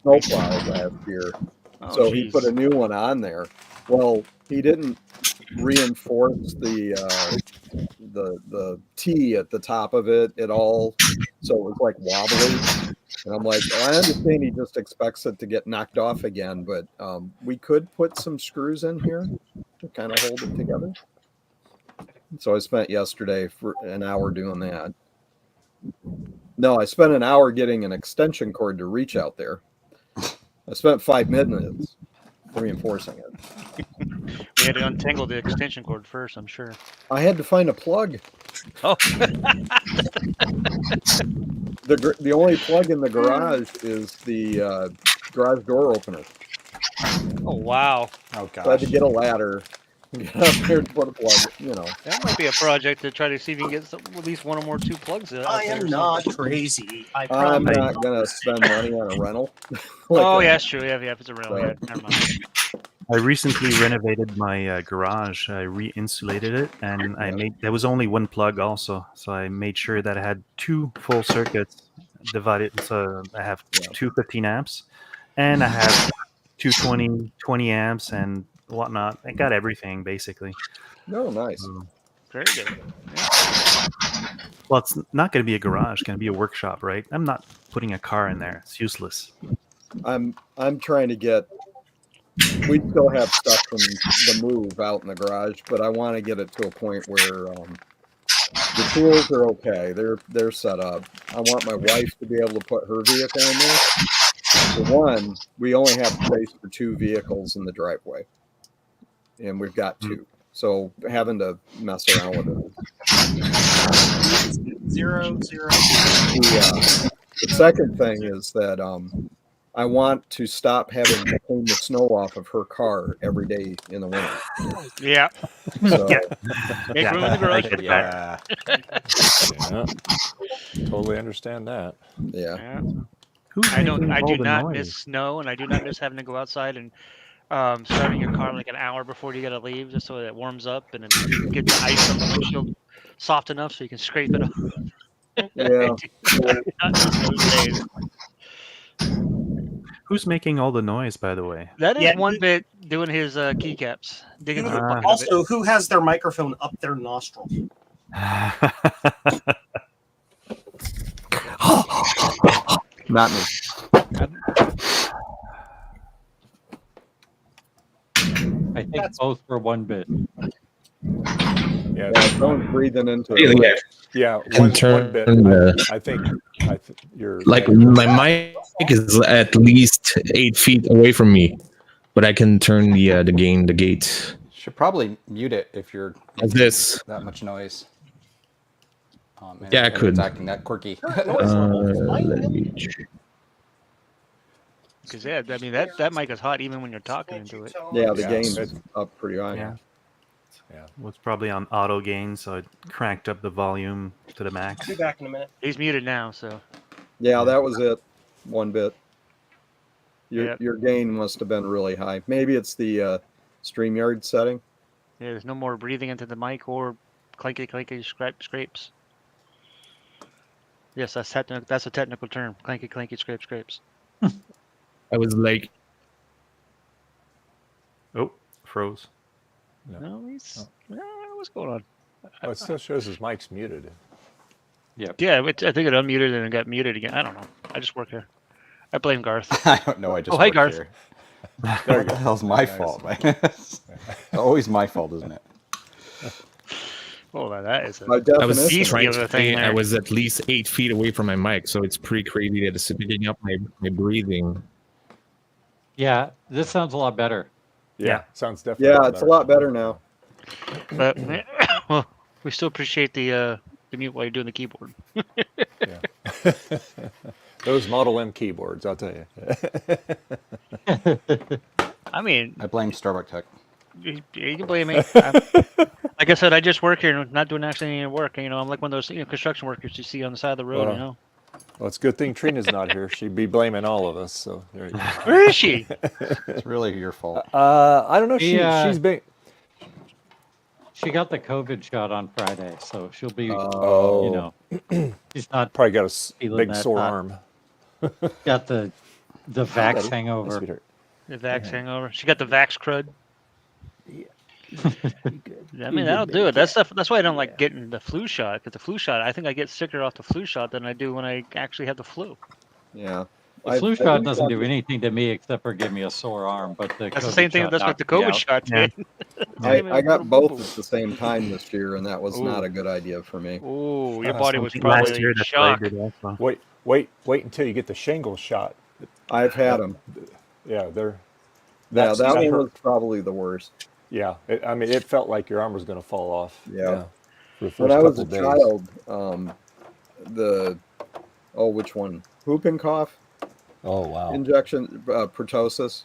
snowplow last year. So he put a new one on there. Well, he didn't reinforce the T at the top of it at all, so it was like wobbly. And I'm like, I understand he just expects it to get knocked off again, but we could put some screws in here to kind of hold it together. So I spent yesterday for an hour doing that. No, I spent an hour getting an extension cord to reach out there. I spent 5 minutes reinforcing it. We had to untangle the extension cord first, I'm sure. I had to find a plug. Oh. The only plug in the garage is the garage door opener. Oh, wow. Oh, gosh. So I had to get a ladder, get up there and put a plug, That might be a project to try to see if you can get at least one or more 2 plugs in. I am not crazy. I'm not going to spend money on a rental. Yeah, it's true. Yeah, if it's a rental. Yeah, never mind. I recently renovated my garage. I re-insulated it, and there was only one plug also, so I made sure that I had 2 full circuits divided. So I have 2 15 amps, and I have 2 20 amps and whatnot. I got everything basically. No, nice. Very good. Yeah. Well, it's not going to be a garage; it's going to be a workshop, right? I'm not putting a car in there; it's useless. I'm trying to get. We still have stuff from the move out in the garage, but I want to get it to a point where the tools are okay. They're set up. I want my wife to be able to put her vehicle in there. For one, we only have space for 2 vehicles in the driveway, and we've got 2. So having to mess around with it. 0. The second thing is that I want to stop having to clean the snow off of her car every day in the winter. Yeah. So, Make room in the garage. Yeah. Totally understand that. yeah. I do not miss snow, and I do not miss having to go outside and starting your car like an hour before you got to leave, just so that it warms up and then get the ice on the windshield soft enough so you can scrape it off. Yeah. Who's making all the noise, by the way? That is one bit doing his keycaps, digging through a bucket of it. Also, who has their microphone up their nostril? Not me. I think both for 1 bit. Yeah, Yeah, don't breathing into Yeah, it. yeah. And One turn bit. the- I think you're Like my mic is at least 8 feet away from me, but I can turn the gate. Should probably mute it if you're Like this. that much noise. Man, Yeah, I if could. It's acting that quirky. Let me Because yeah, I mean that mic is hot even when you're talking into it. Yeah, the Yeah, game's it's- up pretty high. Yeah. Yeah. Was probably on auto gain, so it cranked up the volume to the max. Be back in a minute. He's muted now, so Yeah, that was it. 1 bit. Your Yep. your gain must have been really high. Maybe it's the StreamYard setting. yeah, there's no more breathing into the mic or clanky scrapes. Yes, that's a technical term. Clanky scrapes. I was like, Oh, froze. No, he's what's going on? Oh, it still shows his mic's muted. Yeah, I think it unmuted and it got muted again. I don't know. I just work here. I blame Garth. I don't know. I just. Oh, hey, work Garth. here. There What the hell's my Nice. fault, man? Always my fault, isn't it? Oh, that is. By I was definition, Beast trying the other to thing say I there. was at least 8 feet away from my mic, so it's pretty crazy that it's picking up my breathing. Yeah, this sounds a lot better. Yeah, sounds definitely. yeah, it's a lot better now. But well, we still appreciate the mute while you're doing the keyboard. Yeah. Those Model M keyboards, I'll tell you. I mean, I blame Starbuck Tech. you can blame me. Like I said, I just work here, not doing actually any work. You know, I'm like one of those construction workers you see on the side of the road. Well, You know, Well, it's a good thing Trina's not here. She'd be blaming all of us. So there you go. where is she? It's really your fault. I don't know. Yeah. She's been. She got the COVID shot on Friday, so she'll be, Oh, you know, she's not probably got a Feeling big that sore hot. arm. got the vax hangover. Sweetheart. The Vax hangover. She got the Vax crud. I mean, that'll do it. That's why I don't like getting the flu shot. Because the flu shot, I think I get sicker off the flu shot than I do when I actually have the flu. Yeah. The flu shot doesn't do anything to me except for give me a sore arm. But the That's the COVID same thing. shot That's what knocked the me COVID out. shot Yeah. did. I got both at the same time this year, and that was Ooh. not a good idea for me. Oh, your body was Something last probably year in that's what I shock. did also. Wait until you get the shingles shot. I've had them. Yeah, they're. Yeah, that's- that that one hurt. was probably the worst. Yeah, I mean, it felt like your arm was going to fall off. Yeah. For the first When I was a couple days. child, which one? Whooping cough Oh wow. injection, pertussis,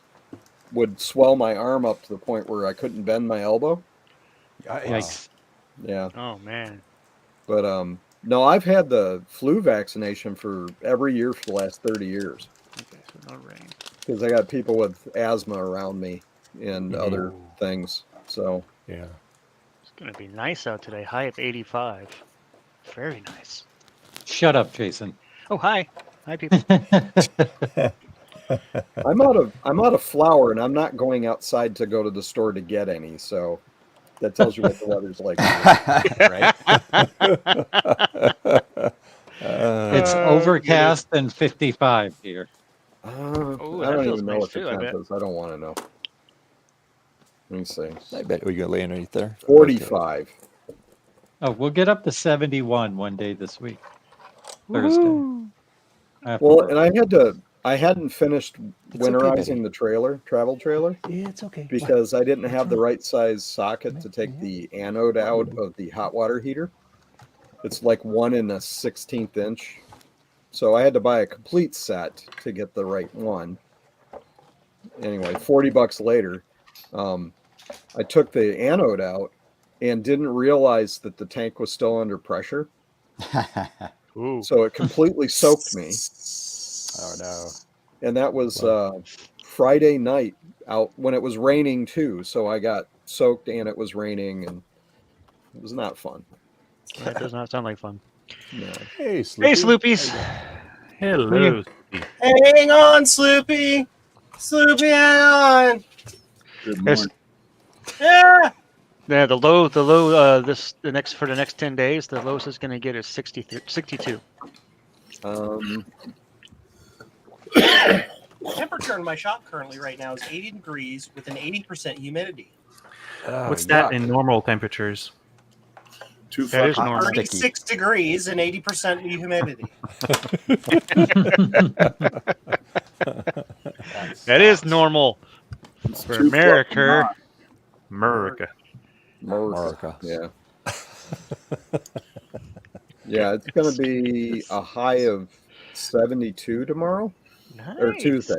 would swell my arm up to the point where I couldn't bend my elbow. Yikes. Yeah, Oh man. but no, I've had the flu vaccination for every year for the last 30 years Okay, so no rain. because I got people with asthma around me and other things. So Yeah. It's gonna be nice out today. High of 85. Very nice. Shut up, Jason. Oh, hi. Hi, people. I'm out of flour, and I'm not going outside to go to the store to get any. So that tells you what the weather's like. Right? It's overcast and 55 here. I that don't feels even know nice what the too, I temp bet. is. I don't want to know. Let me see. I bet we're going to lay underneath there. 45. Oh, we'll get up to 71 one day this week. Thursday. After Well, work. and I hadn't finished It's okay, winterizing Betty. the travel trailer, Yeah, it's okay. because I didn't have the right size socket to take the anode out of the hot water heater. It's like 1 1/16 inch. So I had to buy a complete set to get the right one. Anyway, $40 later, I took the anode out and didn't realize that the tank was still under pressure. Ooh. So it completely soaked me. Oh no. And that was Friday night out when it was raining too. So I got soaked and it was raining, and it was not fun. That does not sound like fun. No. Hey, Sloopy. Hey, Sloopies. Hello. Hang on, Sloopy. Sloopy, hang on. Good Yes. morning. Yeah. Yeah, the low, the next 10 days, the lowest is going to get is 62. Temperature in my shop currently right now is 80 degrees with an 80% humidity. What's that in normal temperatures? Too That is fucking normal. 36 degrees and 80% humidity. That is normal It's for too fucking America. hot. America. America. Yeah. Yeah, it's going to be a high of 72 tomorrow or Nice. Tuesday.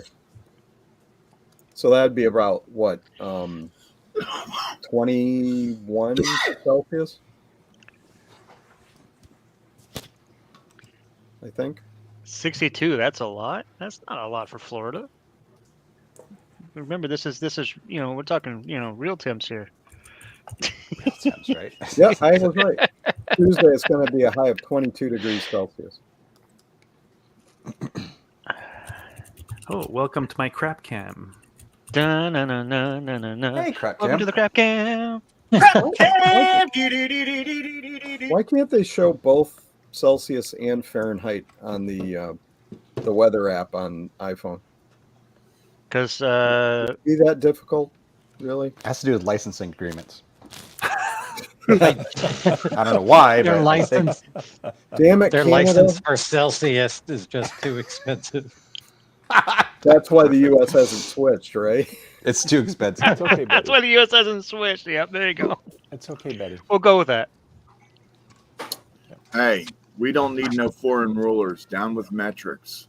So that'd be about what? 21 Celsius, I think. 62. That's a lot. That's not a lot for Florida. Remember, this is we're talking real temps here. Sounds right. Yeah, I was right. Tuesday it's going to be a high of 22 degrees Celsius. Oh, welcome to my crap cam. Dun, na, na, na, na, na, na. Hey, crap Welcome cam. to the crap cam. Why can't they show both Celsius and Fahrenheit on the weather app on iPhone? Because Be that difficult, really? Has to do with licensing agreements. I don't know why, Their but I think- license, Damn it, their Canada. license for Celsius is just too expensive. That's why the U.S. hasn't switched, right? it's too expensive. It's okay, that's Betty. why the U.S. hasn't switched. Yep, there you go. It's okay, Betty. We'll go with that. Hey, we don't need no foreign rulers. Down with metrics.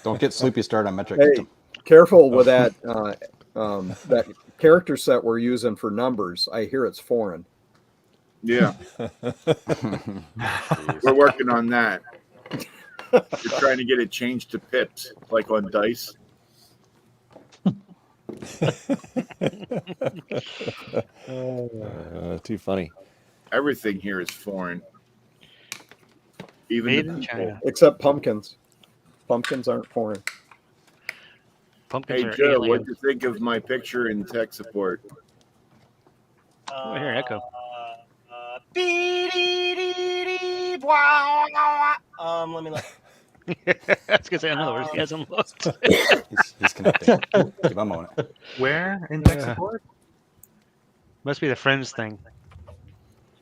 Don't get Sloopy started on metric Hey, system. careful with that that character set we're using for numbers. I hear it's foreign. Yeah, we're working on that. We're trying to get it changed to pips, like on dice. Too funny. Everything here is foreign. Even Made the in people. China. Except pumpkins. Pumpkins aren't foreign. Pumpkins Hey are Joe, alien. what'd you think of my picture in tech support? Oh, I hear an echo. Let me look. I was gonna say another word. He hasn't looked. He's connecting. Give him a moment. Where in tech support? Must be the friends thing.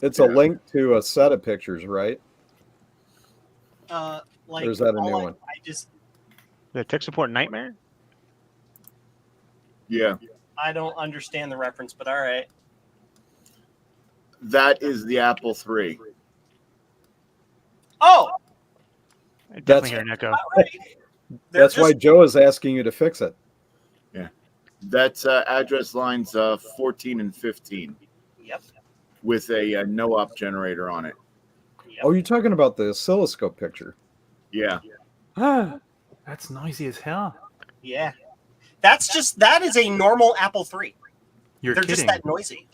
It's a link to a set of pictures, right? Like, Or is that a all new I- one? I just, The tech support nightmare. Yeah, I don't understand the reference, but all right. that is the Apple III. Oh, I definitely That's- hear an echo. all right. They're That's why just- Joe is asking you to fix it. That's address lines 14 and 15 Yep. with a no-op generator on it. Oh, you're talking about the oscilloscope picture. Yeah, Ah, that's noisy as hell. Yeah. That is a normal Apple III. You're They're kidding. just that noisy.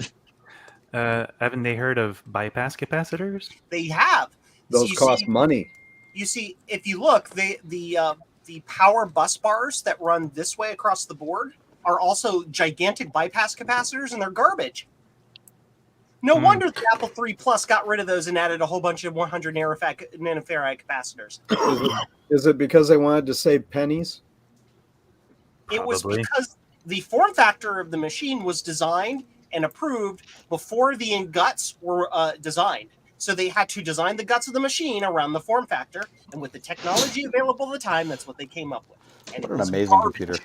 Haven't they heard of bypass capacitors? They have. Those you cost see, money. You see, if you look, the power bus bars that run this way across the board are also gigantic bypass capacitors, and they're garbage. No wonder the Apple III Plus got rid of those and added a whole bunch of 100 nanofarad capacitors. Is it because they wanted to save pennies? It was Probably. because the form factor of the machine was designed and approved before the guts were designed. So they had to design the guts of the machine around the form factor, and with the technology available at the time, that's what they came up with. And What it an was amazing garbage.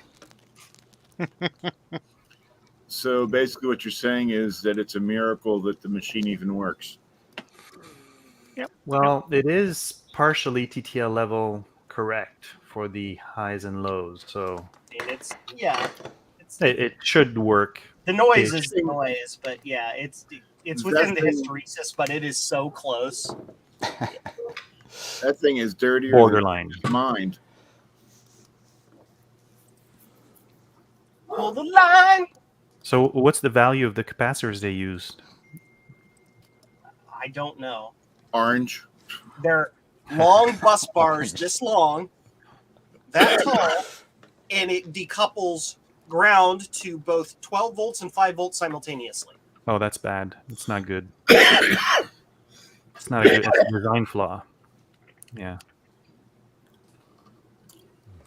computer. so basically what you're saying is that it's a miracle that the machine even works. Well, it is partially TTL level correct for the highs and lows, so And it's it's it should work. the noise is the noise, but yeah, it's within the hysteresis, but it is so close. That thing is dirtier Borderline. than mind. Pull the line. So, what's the value of the capacitors they used? I don't know. Orange. They're long bus bars, this long, that tall, and it decouples ground to both 12 volts and 5 volts simultaneously. Oh, that's bad. It's not good. It's not a good. It's a design flaw. Yeah.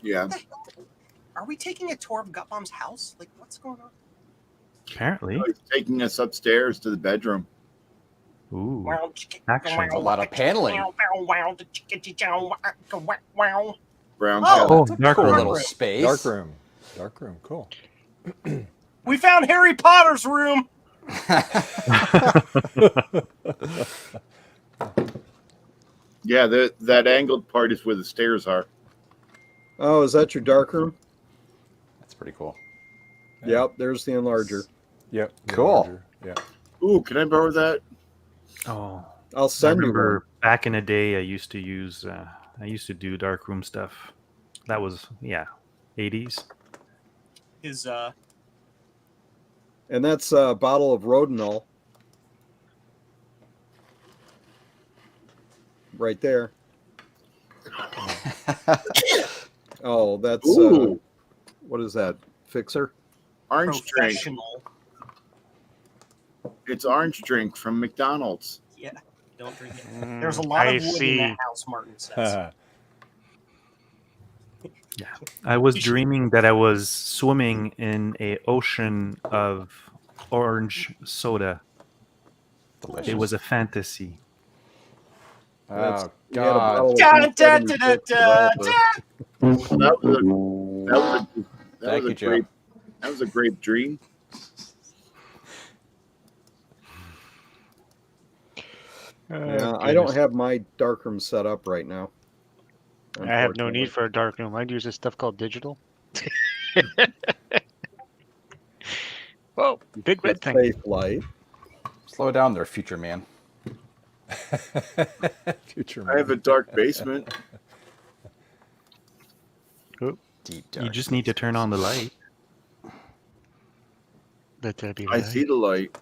Yeah. Are we taking a tour of Gutbomb's house? Like, what's going on? Apparently. He's taking us upstairs to the bedroom. Ooh. Wow, Action. A lot of paneling. Brown Oh, color. Dark Cool room. little space. Dark room, cool. we found Harry Potter's room. Yeah, that angled part is where the stairs are. Oh, is that your dark room? That's pretty cool. Yep, there's the enlarger. Yep. Cool. larger, Yeah. Ooh, can I borrow that? Oh, I'll I send you one. remember back in the day, I used to use. I used to do darkroom stuff. That was 80s. His And that's a bottle of Rodinol. Right there. Oh, that's Ooh, what is that? Fixer? orange drink. professional. It's orange drink from McDonald's. Yeah, don't drink it. There's a lot I of wood in see. that house, Martin says. I was dreaming that I was swimming in a ocean of orange soda. Delicious. It was a fantasy. Oh You had a God. bottle of Dun, dun, 276 dun, with dun, all the- Thank you, Joe. great. That was a great dream. Yeah, I don't have my darkroom set up right now. I have no unfortunately. need for a dark room. I'd use this stuff called digital. Whoa, big red thing. Safe light. Slow down there, future man. Future I have a dark basement. Deep You dark. just need to turn on the light. Let there be I light. see the light.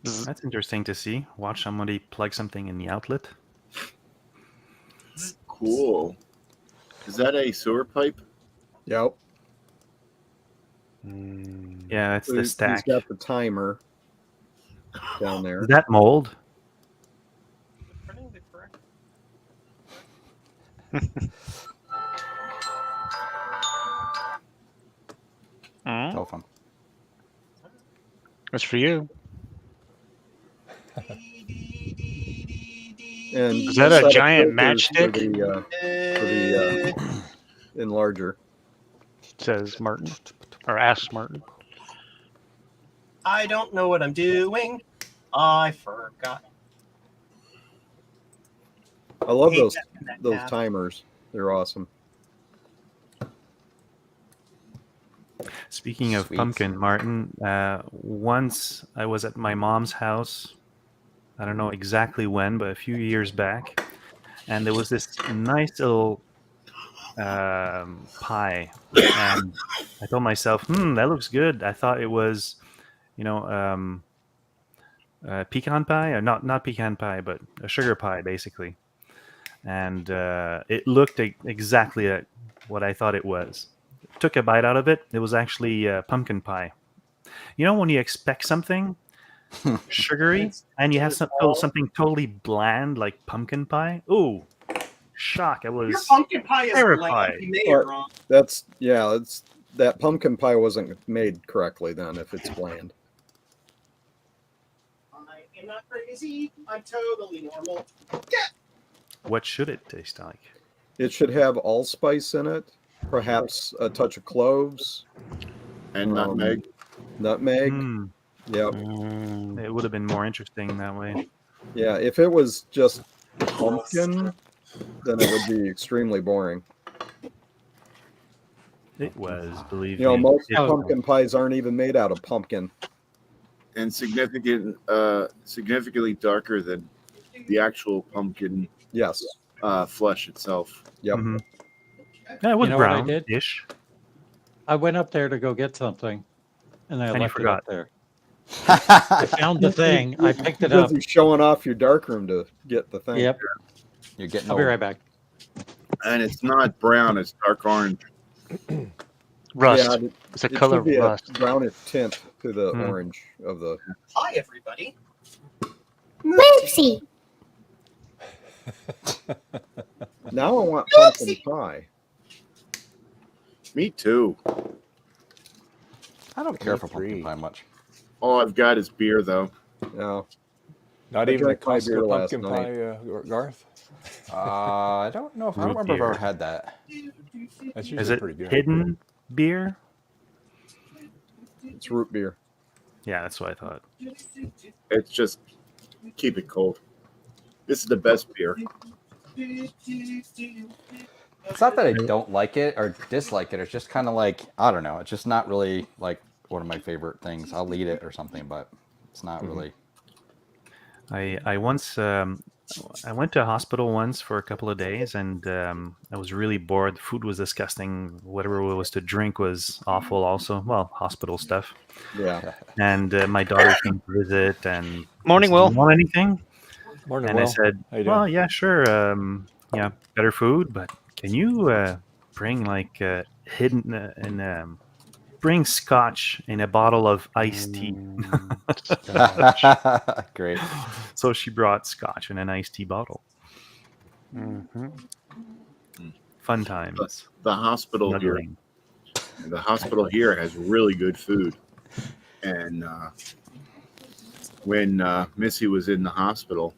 That's interesting to see. Watch somebody plug something in the outlet. Cool. Is that a sewer pipe? Yep. Yeah, it's So the he's stack. got the timer down there. Is that mold? Printing the correct- Hmm? Telephone. That's for you. And Is that a set of giant filters matchstick? For the enlarger. Says Martin. Or asks Martin. I don't know what I'm doing. I forgot. I love Hate those that those tab. timers. They're awesome. Speaking of Sweet. pumpkin, Martin, once I was at my mom's house. I don't know exactly when, but a few years back, and there was this nice little pie, and I told myself, that looks good. I thought it was, pecan pie, or not pecan pie, but a sugar pie, basically. And it looked exactly like what I thought it was. Took a bite out of it. It was actually pumpkin pie. You know when you expect something sugary and you have something totally bland like pumpkin pie? Ooh, shock! I Your was pumpkin pie is terrified. bland. You made it Or- wrong. That's that pumpkin pie wasn't made correctly then if it's bland. I am not crazy. I'm totally normal. What should it taste like? It should have allspice in it, perhaps a touch of cloves, And nutmeg. nutmeg. Mm, Yep. it would have been more interesting that way. Yeah, if it was just pumpkin, then it would be extremely boring. It was, believe You know, me. most It- pumpkin pies aren't even made out of pumpkin. And significantly darker than the actual pumpkin Yes. flesh itself. Yep. Mhm. Yeah, it was You know what I brown did? ish. I went up there to go get something, and I And you left it forgot. up there. I found the thing. I picked it up. Because he's showing off your darkroom to get the thing. Yep. You're getting I'll be old. right back. and it's not brown; it's dark orange. Rust. Yeah, It's a it color should be rust. a brownish tint to the Hmm. orange of the. Hi, everybody. Lucy. Now I want pumpkin pie. Me too. I don't care Me for pumpkin three. pie much. All I've got is beer, though. No, Not I even a drank my beer Costco last pumpkin night. pie, Garth? I don't know. I don't Root remember if I beer. ever had that. That's Is usually it pretty good. hidden beer? it's root beer. Yeah, that's what I thought. It's just keep it cold. This is the best beer. It's not that I don't like it or dislike it. It's just kind of like, I don't know. It's just not really like one of my favorite things. I'll eat it or something, but it's not really. I once I went to a hospital once for a couple of days, and I was really bored. The food was disgusting. Whatever was to drink was awful. Also, well, hospital stuff. Yeah. And my daughter came to visit, and Morning, said, Will. "Do you want anything?" Morning, And Will. I said, How you doing? "Well, yeah, sure. Yeah, better food, but can you bring like hidden and bring scotch in a bottle of iced tea?" Great. So she brought scotch in an iced tea bottle. Mm-hmm. Fun times. The hospital here. Snuggling. The hospital here has really good food, and when Missy was in the hospital,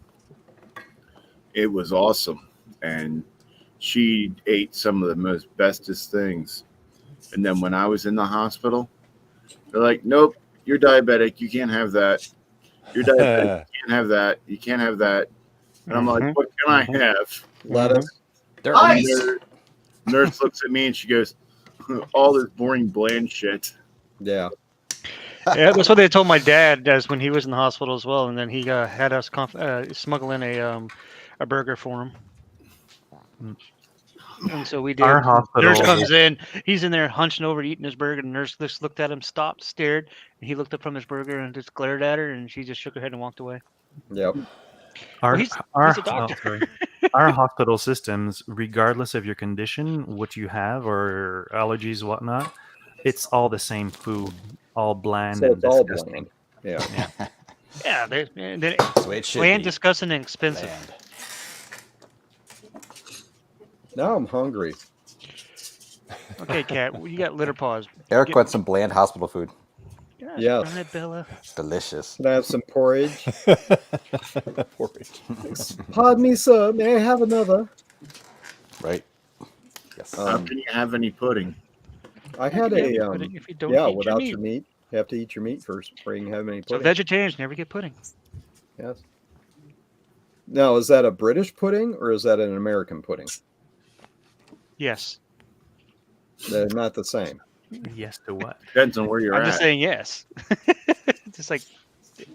it was awesome, and she ate some of the most bestest things. And then when I was in the hospital, they're like, "Nope, you're diabetic. You can't have that. You're diabetic. You can't have that. You can't have that." And I'm like, "What can I have?" Lettuce. There Hi. is- Nurse looks at me and she goes, "All this boring, bland shit." Yeah. Yeah, that's what they told my dad as when he was in the hospital as well, and then he had us smuggle in a burger for him. And so we did. Our hospital. Nurse comes in. He's in there hunching over, eating his burger. The nurse just looked at him, stopped, stared, and he looked up from his burger and just glared at her, and she just shook her head and walked away. Yep. Our, he's our, a doctor. sorry. Our hospital systems, regardless of your condition, what you have, or allergies, whatnot, it's all the same food, all bland So and it's all disgusting. bland. Yeah. Yeah, they're That's the way it should bland, be. disgusting, and expensive. Bland. Now I'm hungry. Okay, Kat, you got litter paws. Eric wants some bland hospital food. Gosh, Yes. darn it, Bella. Delicious. Can I have some porridge? Porridge. Pardon me, sir. May I have another? Right? Yes. How can you have any pudding? I had Yeah, a pudding if you don't yeah, eat without your your meat. meat. You have to eat your meat first before you can have any So pudding. vegetarians never get pudding. Yes. Now, is that a British pudding or is that an American pudding? Yes. They're not the same. Yes to what? Depends on where you're I'm at. just saying yes. Just like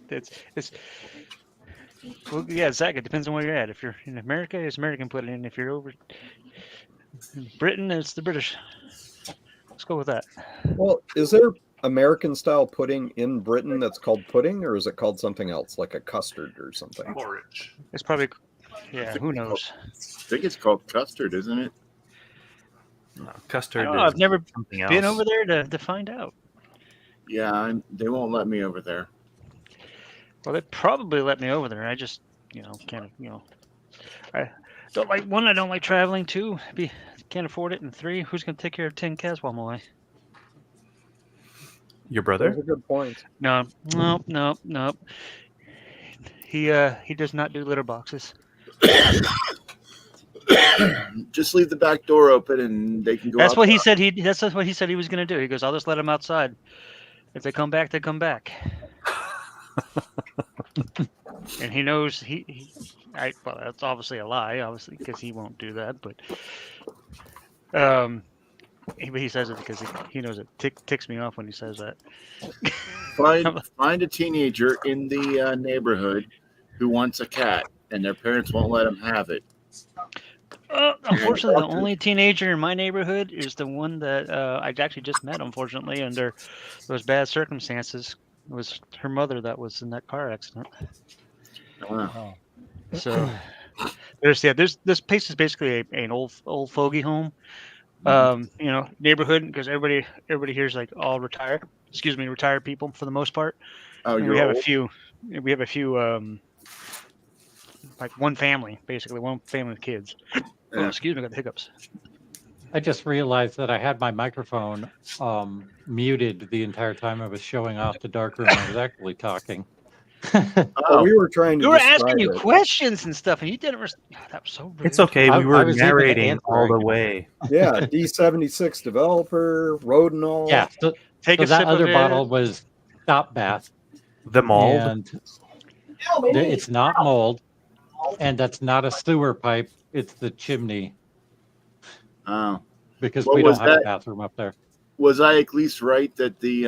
it's well, yeah, Zach, it depends on where you're at. If you're in America, it's American pudding. And if you're over in Britain, it's the British. Let's go with that. Well, is there American style pudding in Britain that's called pudding, or is it called something else, like a custard or something? Porridge. It's probably yeah, who knows? I think it's called custard, isn't it? No, I custard don't know, is I've never something else. been over there to find out. Yeah, they won't let me over there. Well, they probably let me over there. I just, can't, I don't like, one, I don't like traveling. Two, can't afford it. And three, who's going to take care of 10 cats while I'm away? Your Those brother? are good points. No. He does not do litter boxes. Just leave the back door open and they can go. That's what he outside. said. That's what he said he was going to do. He goes, I'll just let them outside. If they come back, they come back. And he knows well, that's obviously a lie, obviously, because he won't do that. But he says it because he knows it ticks me off when he says that. Find a teenager in the neighborhood who wants a cat, and their parents won't let them have it. Unfortunately, the only teenager in my neighborhood is the one that I actually just met, unfortunately, under those bad circumstances. It was her mother that was in that car accident. Wow. So There's this place is basically an old fogey home. Neighborhood, because everybody here's like all retired. Excuse me, retired people for the most part. Oh, And you're we have old? a few like one family with kids. Oh, Yeah. excuse me, I got the hiccups. I just realized that I had my microphone muted the entire time I was showing off the darkroom. I was actually talking. Well, we were trying to We were describe asking you it. questions and stuff, and you didn't. That was so rude. It's okay. I We were was even narrating all the answering. way. Yeah, D76 developer, Rodinal. Yeah, so Take a that sip other of it. bottle was Stop Bath, The mold. and it's not mold, and that's not a sewer pipe. It's the chimney, Oh. because What we was don't have a that? bathroom up there. Was I at least right that the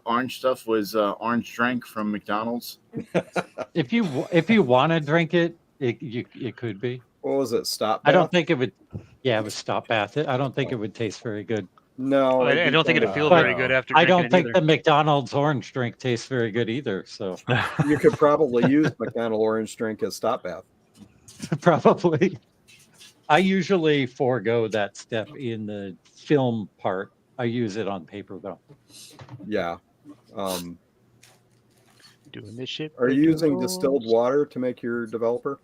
orange stuff was orange drink from McDonald's? If you want to drink it, it could be. What was it? Stop I don't Bath? think it would. Yeah, it was Stop Bath. I don't think it would taste very good. No. I it'd be don't think it'd kinda- feel But very good after I drinking don't it think either. the McDonald's orange drink tastes very good either. So You could probably use McDonald orange drink as Stop Bath. probably. I usually forego that step in the film part. I use it on paper though. Yeah. Doing this shit. Are you using distilled water to make your developer?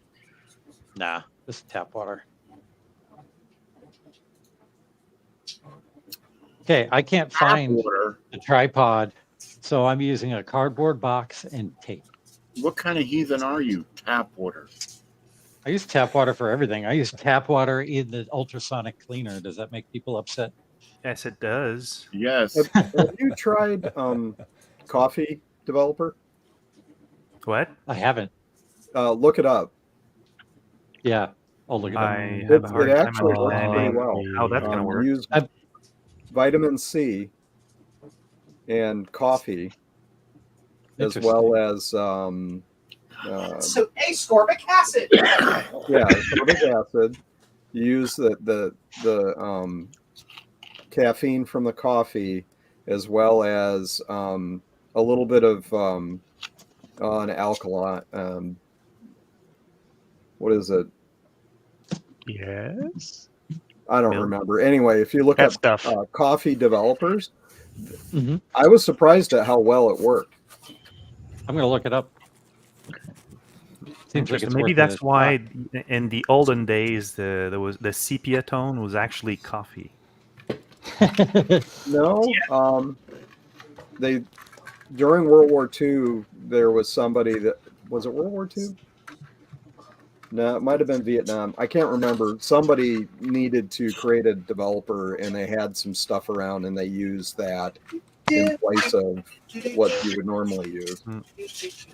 Nah, just tap water. Okay, I can't find Water. the tripod, so I'm using a cardboard box and tape. What kind of heathen are you? Tap water. I use tap water for everything. I use tap water in the ultrasonic cleaner. Does that make people upset? Yes, it does. Yes. Have you tried coffee developer? What? I haven't. Look it up. Yeah, I'll look at I it. have a hard It time actually works pretty understanding well. how that's going to work. Use vitamin C and coffee, as well as So ascorbic acid. yeah, ascorbic acid. You use the caffeine from the coffee, as well as a little bit of an alkaline. What is it? Yes. I don't Milk. remember. Anyway, if you look That up stuff. coffee developers, Mhm. I was surprised at how well it worked. I'm gonna look it up. Seems like Interesting. it's Maybe worth that's a why in the olden days there was the sepia tone was actually coffee. shot. No, they during World War II there was somebody that was it World War II? No, it might have been Vietnam. I can't remember. Somebody needed to create a developer, and they had some stuff around, and they used that in place of what you would normally use.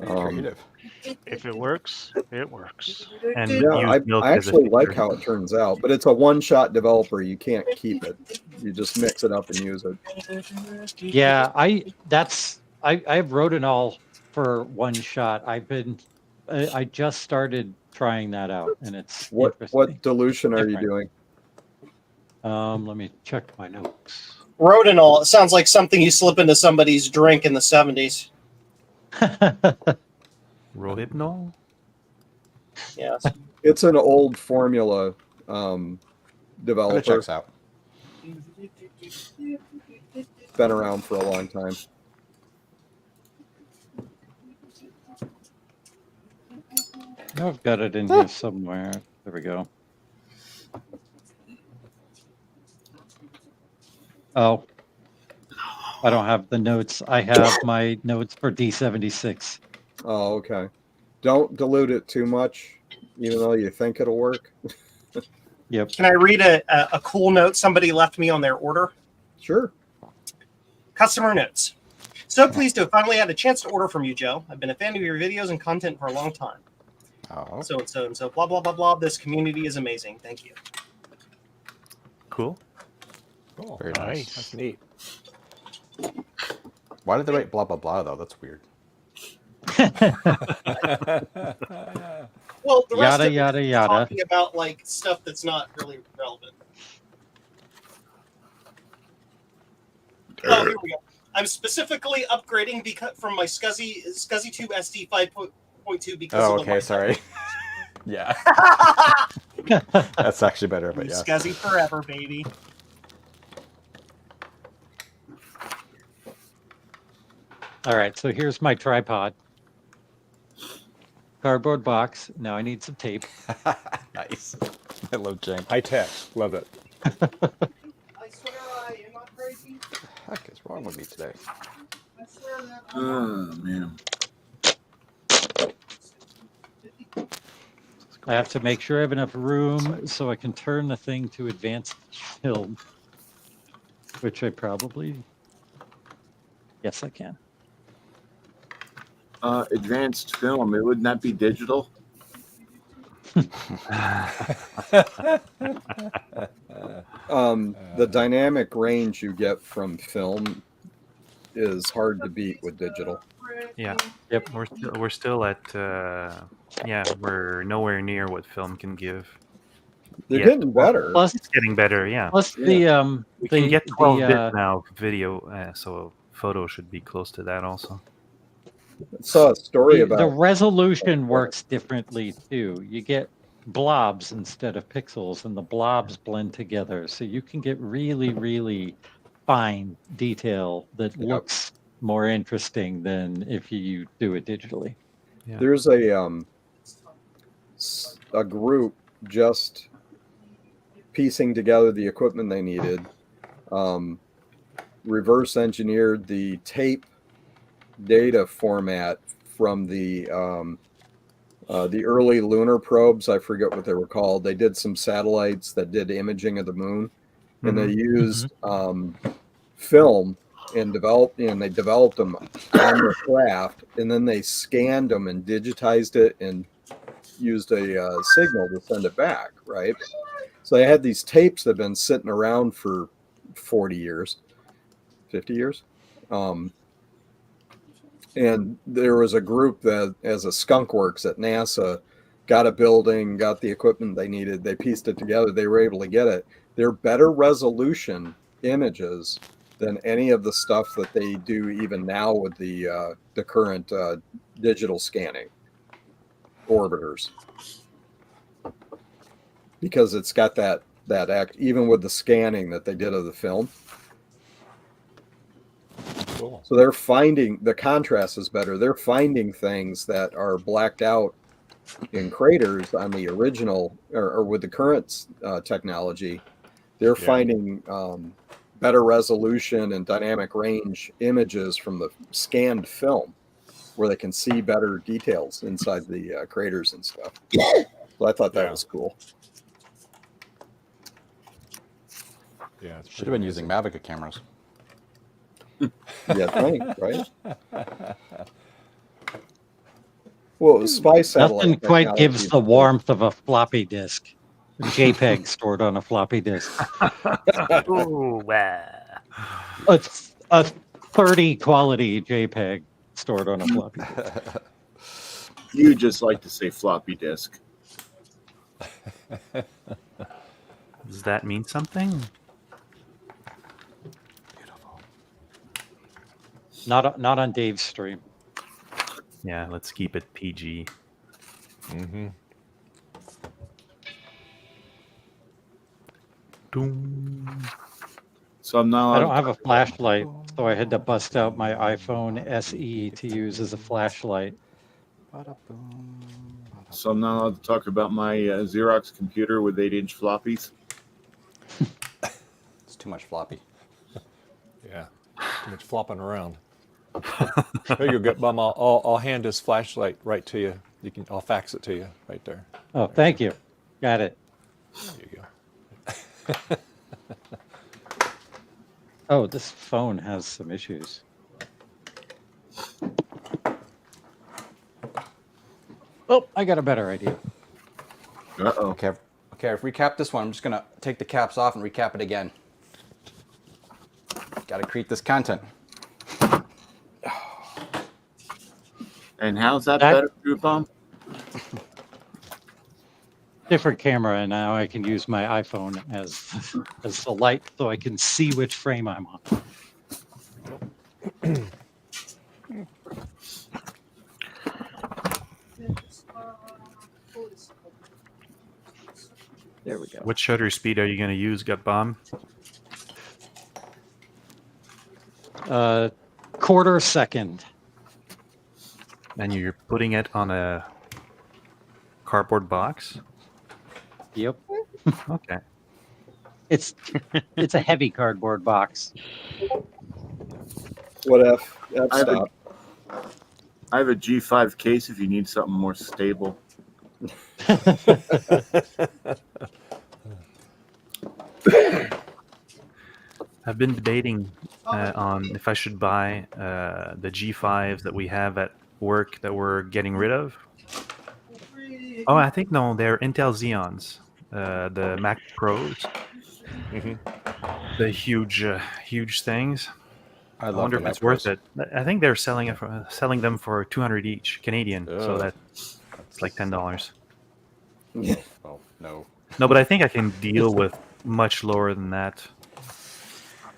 Creative. If it works, it works. And Yeah, use I milk as a actually like filter. how it turns out, but it's a one-shot developer. You can't keep it. You just mix it up and use it. Yeah, I have Rodinal for one shot. I just started trying that out, and it's What interesting. dilution are you Different. doing? Let me check my notes. Rodinal. It sounds like something you slip into somebody's drink in the 70s. Rohypnol? Yes. It's an old formula But developer. it checks out. It's been around for a long time. I've got it in here somewhere. There we go. Oh, I don't have the notes. I have my notes for D76. Oh, okay. Don't dilute it too much, even though you think it'll work. Yep. Can I read a cool note somebody left me on their order? Sure. Customer notes. So pleased to have finally had a chance to order from you, Joe. I've been a fan of your videos and content for a long time. Oh, So and so and so, blah, blah, blah, blah. This community is amazing. Thank you. Cool. Cool. very nice. Nice. That's neat. Why did they write blah blah blah though? That's weird. Well, the rest Yada, of it yada, is yada. talking about like stuff that's not really relevant. Oh, here we go. I'm specifically upgrading because from my SCSI Tube SD 4.2 because Oh, of the okay. white Sorry. Yeah, that's actually better. But Blue yeah. Scuzzy forever, baby. All right, so here's my tripod. Cardboard box. Now I need some tape. Nice. I love jank. High tech. Love it. I swear I am not crazy. What the heck is wrong with me today? I swear that Oh man. I have to make sure I have enough room so I can turn the thing to advanced film, which I probably, yes, I can. Advanced film. It wouldn't that be digital? The dynamic range you get from film is hard to beat with digital. Yeah. Yep. We're still at yeah, we're nowhere near what film can give. They're Yeah. getting better. Plus, It's getting better, yeah. plus Yeah. the We can get 12 the, bit now video, so photo should be close to that also. I saw a story the about resolution works differently too. You get blobs instead of pixels, and the blobs blend together, so you can get really, really fine detail that looks more interesting than if you do it digitally. Yeah. there's a group just piecing together the equipment they needed, reverse engineered the tape data format from the early lunar probes. I forget what they were called. They did some satellites that did imaging of the moon, and they used film and they developed them on the craft, and then they scanned them and digitized it and used a signal to send it back, right? So they had these tapes that have been sitting around for 40 years, 50 years. And there was a group that, as a skunk works at NASA, got a building, got the equipment they needed. They pieced it together. They were able to get it. They're better resolution images than any of the stuff that they do even now with the current digital scanning orbiters, because it's got that act, even with the scanning that they did of the film. Cool. So they're finding the contrast is better. They're finding things that are blacked out in craters on the original or with the current technology. They're finding better resolution and dynamic range images from the scanned film, where they can see better details inside the craters and stuff. So I thought that was cool. Yeah, it's Should have been using Mavic cameras. Yeah, think, right? Well, spy satellite. Nothing quite technology gives is the cool. warmth of a floppy disk, a JPEG stored on a floppy disk. Ooh, A 30 quality JPEG stored on a floppy disk. You just like to say floppy disk. Does that mean something? Not on Dave's stream. Yeah, let's keep it PG. Mm-hmm. Doom. So I'm now. I don't have a flashlight, so I had to bust out my iPhone SE to use as a flashlight. So I'm not allowed to talk about my Xerox computer with 8-inch floppies. It's too much floppy. Yeah, too much flopping around. There you go, Bum. I'll hand this flashlight right to you. I'll fax it to you right there. Oh, thank you. Got it. There you go. Oh, this phone has some issues. Oh, I got a better idea. Uh-oh. Okay, I've recapped this one. I'm just gonna take the caps off and recap it again. Got to create this content. And how's that That- better, Drew Bomb? Different camera, and now I can use my iPhone as the light, so I can see which frame I'm on. There we go. What shutter speed are you going to use, Gut Bomb? Quarter second. And you're putting it on a cardboard box? Yep. Okay. It's a heavy cardboard box. What F? I have, Stop. I have a G5 case if you need something more stable. I've been debating on if I should buy the G5s that we have at work that we're getting rid of. Oh, I think no, they're Intel Xeons, the Mac Pros, the huge things. I wonder the if it's Mac worth Pros. it. I think they're selling them for $200 each Canadian, so Ugh. that's like $10. Oh no. No, but I think I can deal with much lower than that.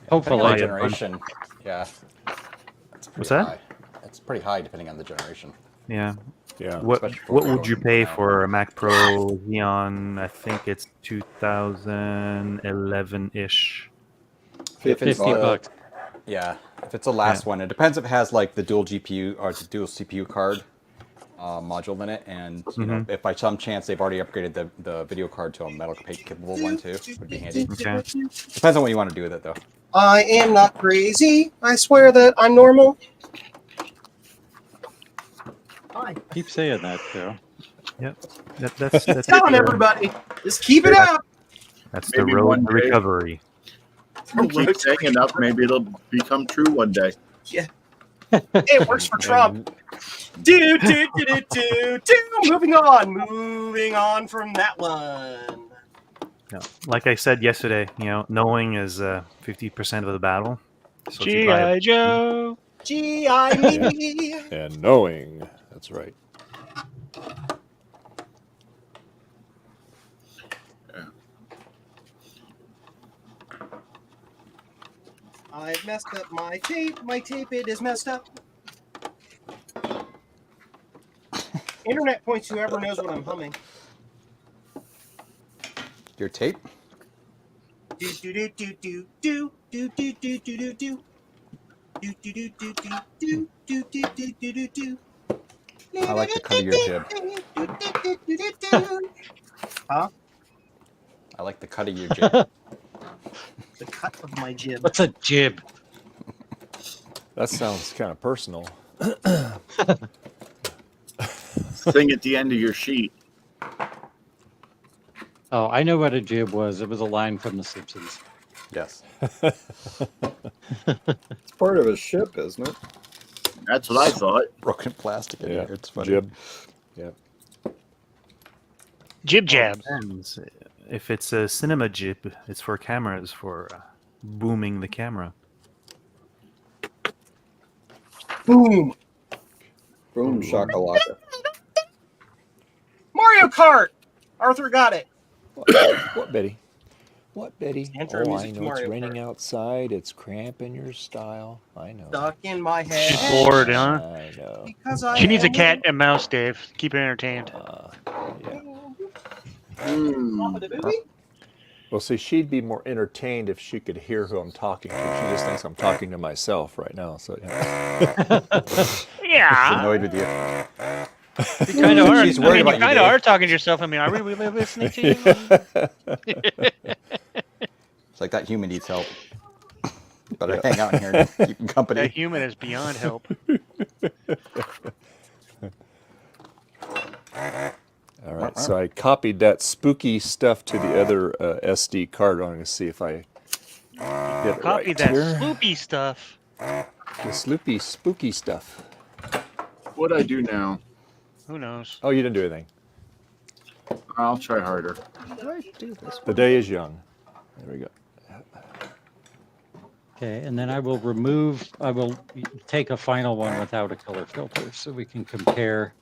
Depending on Hopefully. the generation. Yeah. That's What's pretty that? high. It's pretty high depending on the generation. Yeah. Yeah. What Especially for what would you pay now. for a Mac Pro Xeon? I think it's 2011-ish. If it's 50 bucks. Yeah, if it's the last one, it depends if it has like the dual GPU or the dual CPU card module in it, and you know, if by some chance they've already upgraded the video card to a metal capable one too, would be handy. Okay. Depends on what you want to do with it though. I am not crazy. I swear that I'm normal. Hi. Keep saying that, Phil. Yep. That's Come on, everybody. Just keep it up. That's the Maybe road one to day. recovery. You keep saying enough, maybe it'll become true one day. It works for Trump. Do. Moving on from that one. Yeah. Like I said yesterday, knowing is 50% of the battle. So if you G.I. Joe. G.I. me. And knowing. That's right. I've messed up my tape. My tape, it is messed up. Internet points whoever knows what I'm humming. Your tape? Do do do do do do do do do do do do. Do do do do do do do do do do do do. I like the cut of your jib. Huh? I like the cut of your jib. The cut of my jib. What's a jib? That sounds kind of personal. Thing at the end of your sheet. Oh, I know what a jib was. It was a line from The Simpsons. Yes. It's part of a ship, isn't it? That's what I thought. Broken plastic in here. It's funny. Jib. Yeah. Jib jab. Depends. If it's a cinema jib, it's for cameras, for booming the camera. Boom. Boom shakalaka. Mario Kart. Arthur got it. What, Betty? What, Betty? Enter Oh, I music to know it's Mario raining Kart. outside. It's cramping your style. I know. Stuck in my head. She's bored, huh? I know. Because I She needs a am- cat and mouse, Dave. Keep her entertained. Yeah. Mama the baby? Well, see, she'd be more entertained if she could hear who I'm talking to. She just thinks I'm talking to myself right now. So, yeah. She's Yeah. annoyed with you. You kind of are. She's worried about you, kind of Dave. are talking to yourself. I mean, are we really listening to you? It's like that human needs help. Better hang out in here and keep him company. That human is beyond help. All right. So I copied that spooky stuff to the other SD card. I'm going to see if I get it Copy right that here. sloopy stuff. The sloopy, spooky stuff. What'd I do now? Who knows? Oh, you didn't do anything. I'll try harder. The day is young. There we go. Okay, and then I will take a final one without a color filter so we can compare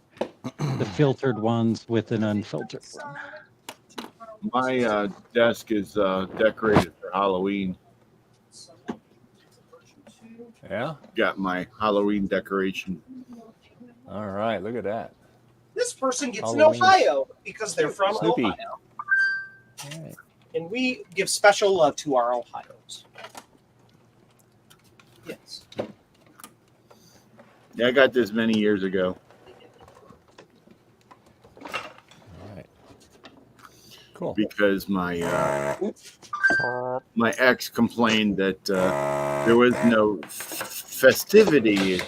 the filtered ones with an unfiltered one. My desk is decorated for Halloween. Yeah? Got my Halloween decoration. All right. Look at that. This person gets Halloween. in Ohio because they're from Snoopy. Ohio. right. And we give special love to our Ohios. Yes. Yeah, I got this many years ago. All right. Cool. Because my ex complained that there was no festivity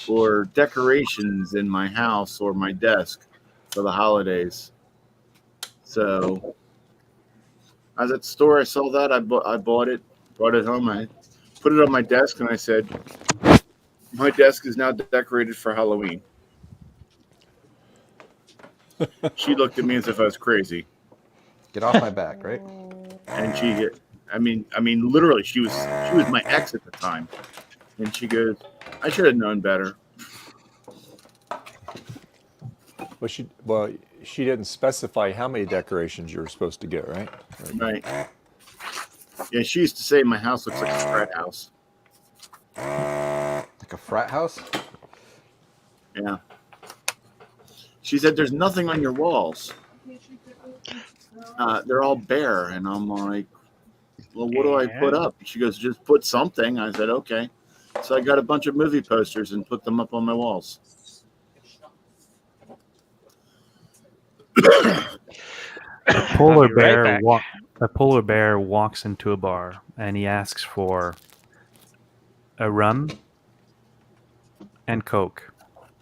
or decorations in my house or my desk for the holidays. So I was at the store. I saw that. I bought it, brought it home. I put it on my desk, and I said, "My desk is now decorated for Halloween." She looked at me as if I was crazy. Get off my back, right? And I mean, literally, she was my ex at the time, and she goes, "I should have known better." Well, she didn't specify how many decorations you were supposed to get, right? Right. Yeah, she used to say my house looks like a frat house. Like a frat house? Yeah. She said, "There's nothing on your walls. They're all bare." And I'm like, "Well, what do I put up?" She goes, "Just put something." I said, "Okay." So I got a bunch of movie posters and put them up on my walls. A polar I'll be right bear back. a polar bear walks into a bar and he asks for a rum and Coke.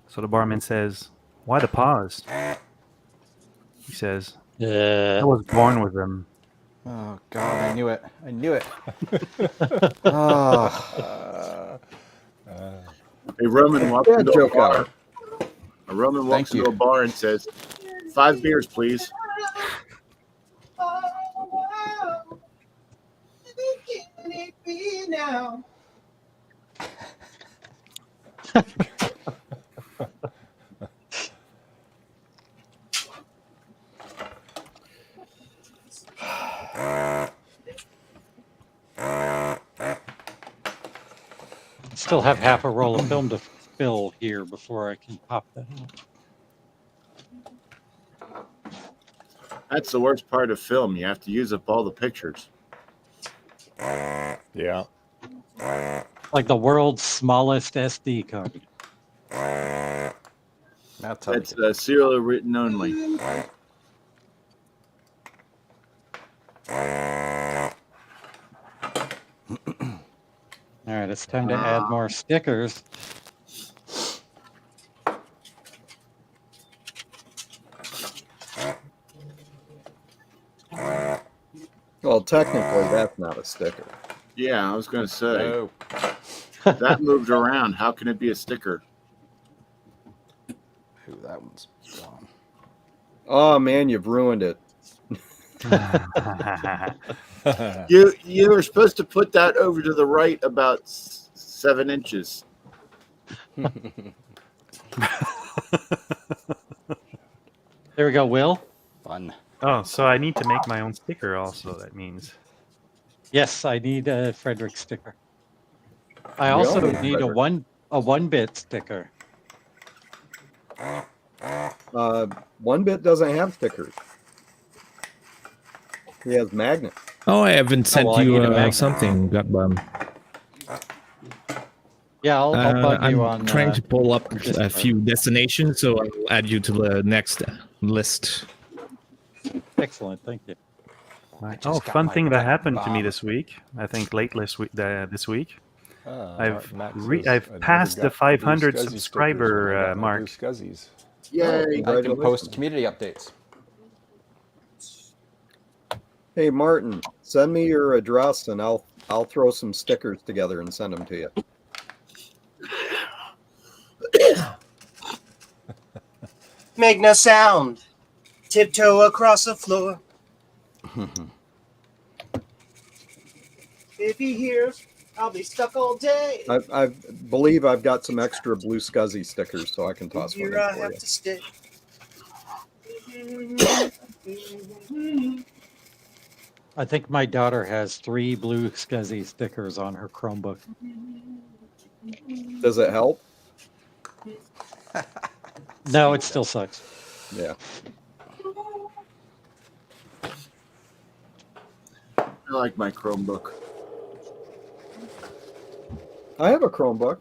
So the barman says, "Why the pause?" He says, "I was born with them." Oh, God, I knew it. I knew it. Oh. A Roman walks Yeah, into a joke bar. out. A Roman walks Thank into you. a bar and says, "5 beers, please." Still have half a roll of film to fill here before I can pop that out. That's the worst part of film. You have to use up all the pictures. Yeah. Like the world's smallest SD card. Now tell me. That's serial written only. All right, it's time to add more stickers. Well, technically, that's not a sticker. Yeah, I was going to say. Oh. That moved around. How can it be a sticker? Ooh, that one's gone. Oh man, you've ruined it. You were supposed to put that over to the right about 7 inches. There we go, Will. Fun. Oh, so I need to make my own sticker also, that means. Yes, I need a Frederick sticker. I We all also need need a Frederick. 1-bit sticker. 1-bit doesn't have stickers. He has magnets. Oh, I haven't sent well, I you need a magnet. something, Gutbum. Yeah, I'll bug I'm you on. trying to pull up a Discord. few destinations, so I'll add you to the next list. Excellent, thank you. Oh, fun thing that happened to me this week. I think late this week. I've passed the 500 subscriber mark. Yay! I can post community updates. Hey Martin, send me your address and I'll throw some stickers together and send them to you. Make no sound. Tiptoe across the floor. If he hears, I'll be stuck all day. I believe I've got some extra blue scuzzy stickers, so I can toss one in Here I for have you. to stay. I think my daughter has 3 blue SCSI stickers on her Chromebook. Does it help? No, it still sucks. Yeah. I like my Chromebook. I have a Chromebook.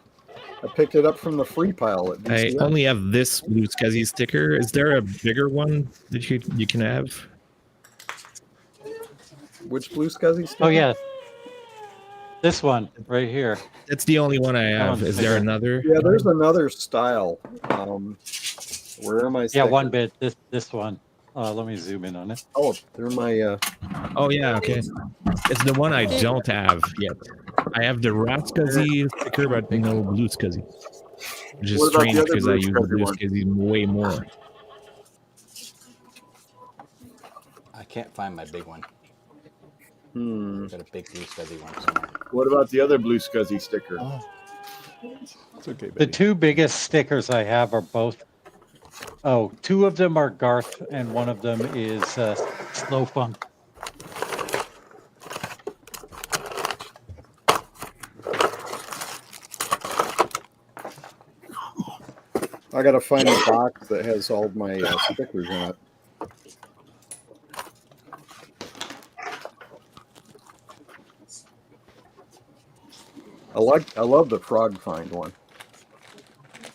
I picked it up from the free pile at I VCF. only have this Blue Scuzzy sticker. Is there a bigger one that you can have? Which Blue Scuzzy sticker? Oh yeah, this one right here. That's the only one I have. one's Is there bigger. another? Yeah, there's another style. Where am I? Yeah, one bit. This one. Let me zoom in on it. Oh, they're my. Oh yeah, okay. It's the one I don't have yet. I have the Rat Scuzzy sticker, but no Blue Scuzzy. Which is What about the strange other because I Blue use the Scuzzy Blue one? Scuzzy way more. I can't find my big one. Hmm. I've got a big blue scuzzy one somewhere. What about the other Blue Scuzzy sticker? It's okay, The baby. two biggest stickers I have are both. Oh, two of them are Garth, and one of them is Slow Funk. I gotta find the box that has all my stickers in it. I love the frog find one.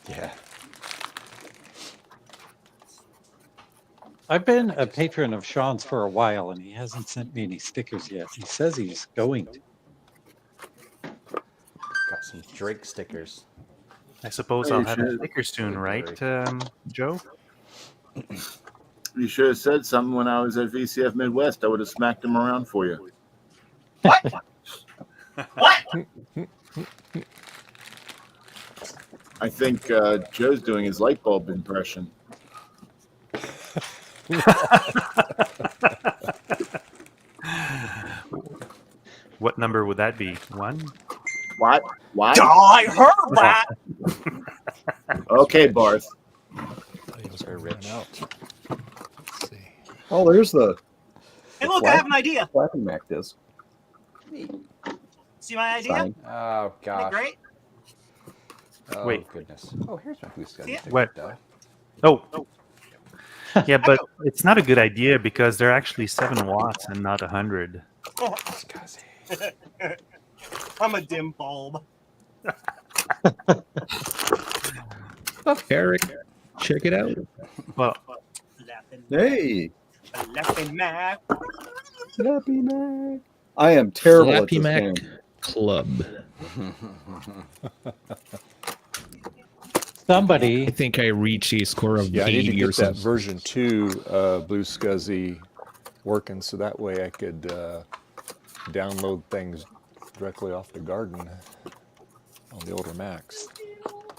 Yeah. I've been a patron of Sean's for a while, and he hasn't sent me any stickers yet. He says he's going to. Got some Drake stickers. I suppose Oh, I'll you have a should. sticker soon, right, Joe? You should have said something when I was at VCF Midwest. I would have smacked him around for you. What? What? I think Joe's doing his light bulb impression. What number would that be? 1? What? What? Oh, I heard that. Okay, Barth. Very rich. Let's see. Oh, there's the Hey, look, I have an idea. Flappy Mac disc. See my idea? Sign. Oh, Isn't it gosh. great? Oh, Wait. goodness. Oh, here's my blue scuzzy See it? sticker. What? Duh. Oh. Yeah, but it's not a good idea because they're actually 7 watts and not 100. Scuzzy. I'm a dim bulb. Eric, check it out. Well, Hey, Flappy Mac. Flappy Mac. I am terrible Flappy at this Mac game. Club. Somebody. I think I reached a score of Yeah, I need to 80 or get that something. version 2 Blue Scuzzy working so that way I could download things directly off the garden on the older Macs.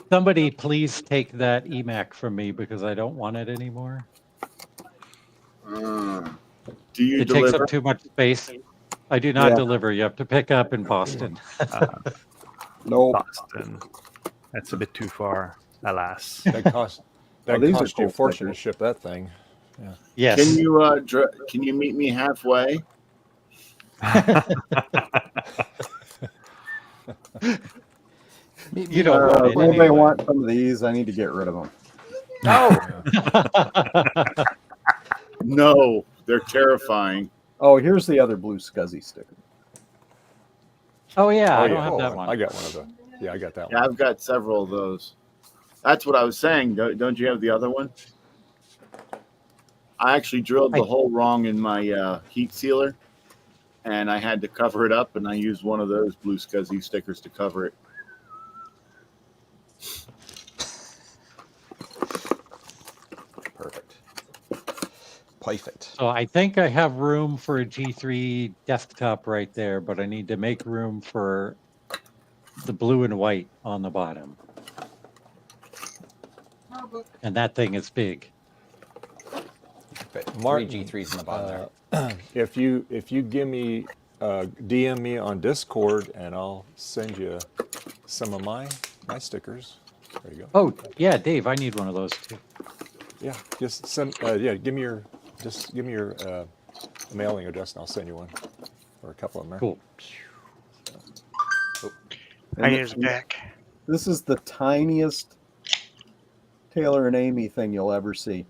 Somebody please take that eMac from me because I don't want it anymore. Do you It takes deliver? up too much space. I do not Yeah. deliver. You have to pick up in Boston. Nope. Boston. That's a bit too far, alas. That cost Oh, these are cost you a cool fortune to stickers. ship that thing. Yes. Can you meet me halfway? You don't want If it anybody anyway. want some of these, I need to get rid of them. No, they're terrifying. Oh, here's the other Blue Scuzzy sticker. Oh yeah, Oh, I don't yeah. have that one. I got one of the. Yeah, I got that Yeah, one. I've got several of those. That's what I was saying. Don't you have the other one? I actually drilled the hole wrong in my heat sealer, and I had to cover it up, and I used one of those Blue Scuzzy stickers to cover it. Perfect. Perfect. So I think I have room for a G3 desktop right there, but I need to make room for the blue and white on the bottom. And that thing is big. Fit Martin, 3 G3s in the bottom there. If you give me DM me on Discord and I'll send you some of my stickers. There you go. Oh yeah, Dave, I need one of those too. Yeah, just send. Give me your mailing address and I'll send you one or a couple of them. There. Cool. I is back. This is the tiniest Taylor and Amy thing you'll ever see.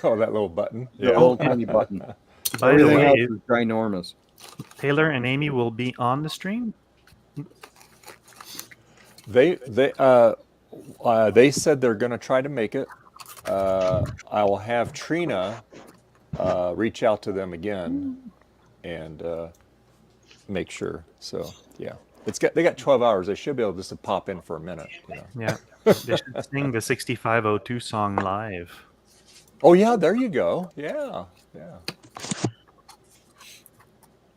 Oh, that little button. The little tiny button. By the Everything else way, is ginormous. Taylor and Amy will be on the stream. They said they're going to try to make it. I will have Trina reach out to them again and make sure. So yeah, they got 12 hours. They should be able just to pop in for a minute. You know. Yeah, they should sing the 6502 song live. Oh yeah, there you go. Yeah.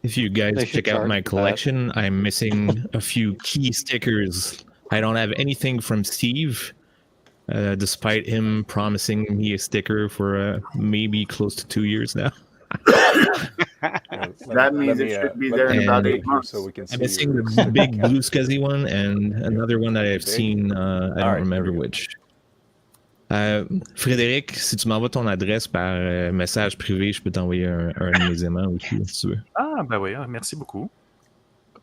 If you guys They should check out charge my for that. collection, I'm missing a few key stickers. I don't have anything from Steve, despite him promising me a sticker for maybe close to 2 years now. That means it should be there in about 8 months. So we can see I'm missing your the sticker big count. blue scuzzy one and another one that I've Big? seen. I All don't right, remember there we go. which. Frédéric, si tu m'envoies ton adresse par message privé, je peux t'envoyer un de mes aimants aussi, si tu veux. Ah, ben oui, merci beaucoup.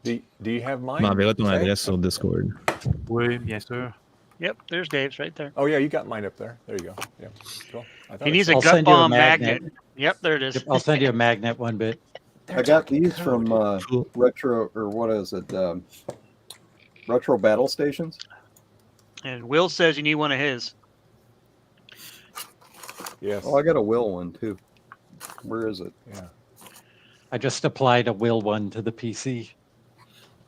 Do you have Tu mine? m'enverras ton Zach? adresse sur Discord. Oui, bien sûr. Yep, there's Dave's right there. Oh yeah, you got mine up there. There you go. Yeah. Cool. I thought He I needs saw a I'll it. gut send you a bomb magnet. magnet. Yep, there it is. Yep, I'll send you a magnet one bit. I got these from Cool. Retro, or what is it? Retro Battle Stations. And Will says you need one of his. Yes. Oh, I got a Will one too. Where is it? Yeah. I just applied a Will one to the PC.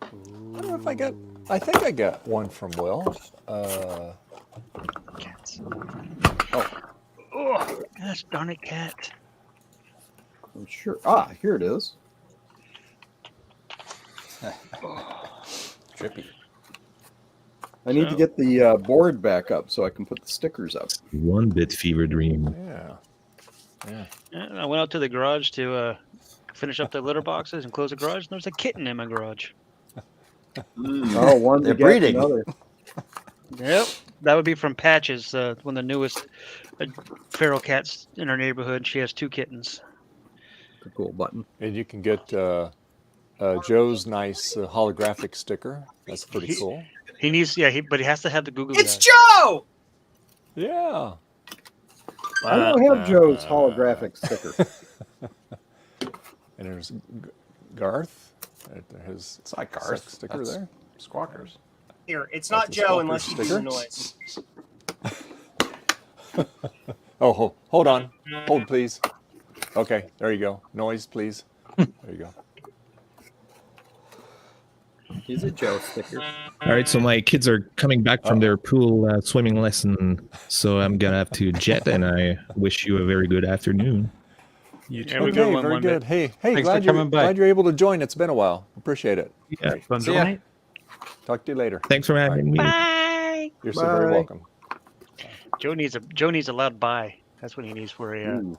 I don't know if I got. I think I got one from Will. Cats. Oh, gosh darn it, cat. I'm sure. Ah, here it is. Trippy. I need to get the board back up so I can put the stickers up. 1-bit fever dream. Yeah. Yeah. Yeah, I went out to the garage to finish up the litter boxes and close the garage, and there's a kitten in my garage. Oh, one They're to get breeding. another. Yep, that would be from Patches, one of the newest feral cats in our neighborhood. She has 2 kittens. The cool button. And you can get Joe's nice holographic sticker. That's pretty cool. He needs, but he has to have the Google. It's Joe. Yeah. I don't have Joe's holographic sticker. And there's Garth. His It's not Garth. sex sticker That's there. Squawkers. Here, it's not That's a Joe stalker unless you do sticker. the noise. Oh, hold on. Hold, please. Okay, there you go. Noise, please. There you go. He's a Joe sticker. All right, so my kids are coming back from their pool swimming lesson, so I'm gonna have to jet, and I wish you a very good afternoon. You Okay, very good. Hey, Thanks for glad you're coming by. glad you're able to join. It's been a while. Appreciate it. Yeah, Bonne See ya. journée. Talk to you later. thanks for having me. Bye. You're so very Bye. welcome. Joe needs a loud bye. That's what he needs for a Ooh.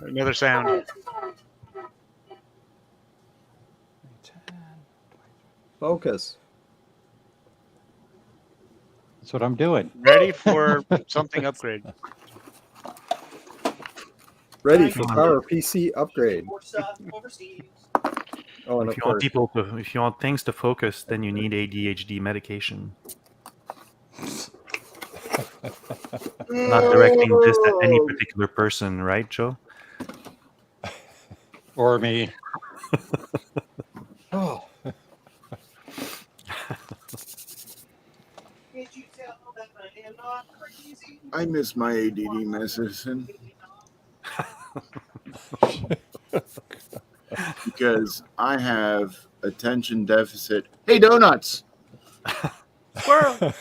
another sound. Focus. That's what I'm doing. Ready for something upgrade. Ready for Power PC upgrade. Oh, and of If you want course, if you want things to focus, then you need ADHD medication. Not directing this at any particular person, right, Joe? Or me. oh, I miss my ADD medicine because I have attention deficit. Hey, donuts! Squirrel.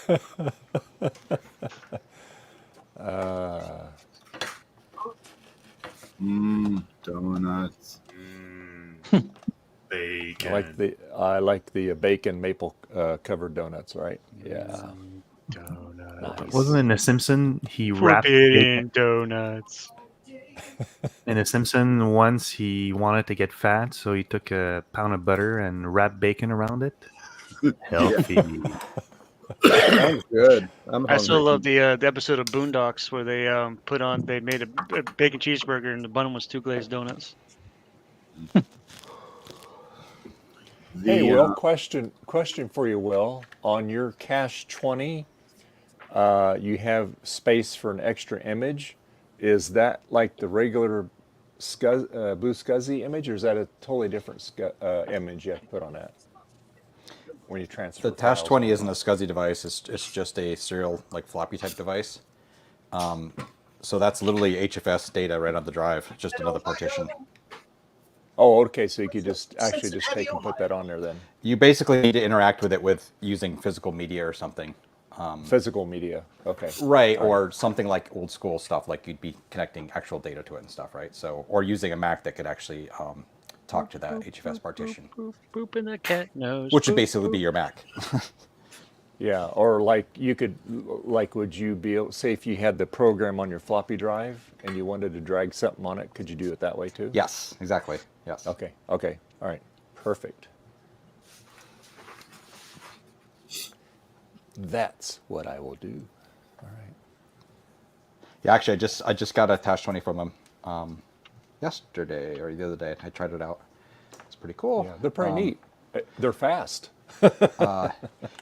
Donuts. Bacon. I like the bacon maple covered donuts, right? Yeah. Nice. Wasn't in The Simpson he wrapped Forbidden donuts. in The Simpson once he wanted to get fat, so he took a pound of butter and wrapped bacon around it. Healthy. sounds good. I'm I still hungry. love the episode of Boondocks where they made a bacon cheeseburger and the bun was 2 glazed donuts. Hey, Will, question for you, Will. On your Cache 20, you have space for an extra image. Is that like the regular Blue SCSI image, or is that a totally different image you have to put on that when you transfer? The Tash files 20 on? isn't a SCSI device. It's just a serial like floppy type device. So that's literally HFS data right on the drive, just another partition. Oh, okay. So you could just actually just take and put that on there then. You basically need to interact with it with using physical media or something. Physical media. Okay. Right, All or something like old school stuff, like you'd be connecting actual data to it and stuff, right? So, or using a Mac that could actually talk to that HFS partition, Boop, boop in the cat nose. which would boop, basically boop. be your Mac. Yeah, or like you could, like, would you be able, say if you had the program on your floppy drive and you wanted to drag something on it, could you do it that way too? Yes, exactly. Yes. Okay, okay, all right, perfect. That's what I will do. All right. Yeah, actually, I just got a Tash 20 from him yesterday or the other day. I tried it out. It's pretty cool. Yeah, they're pretty neat. They're fast. Yeah,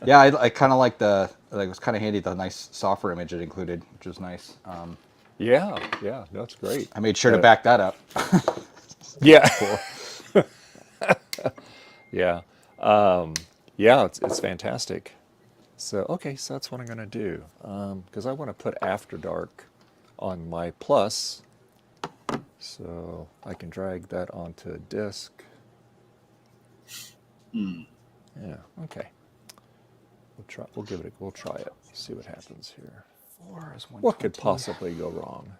I kind of like it was kind of handy, the nice software image it included, which was nice. Yeah, yeah, that's great. I made sure to back that up. Yeah. Cool. Yeah. Yeah, it's fantastic. So, okay, so that's what I'm going to do. Because I want to put After Dark on my Plus. So I can drag that onto a disk. Yeah, okay. We'll give it we'll try it. See what happens here. What could possibly go wrong?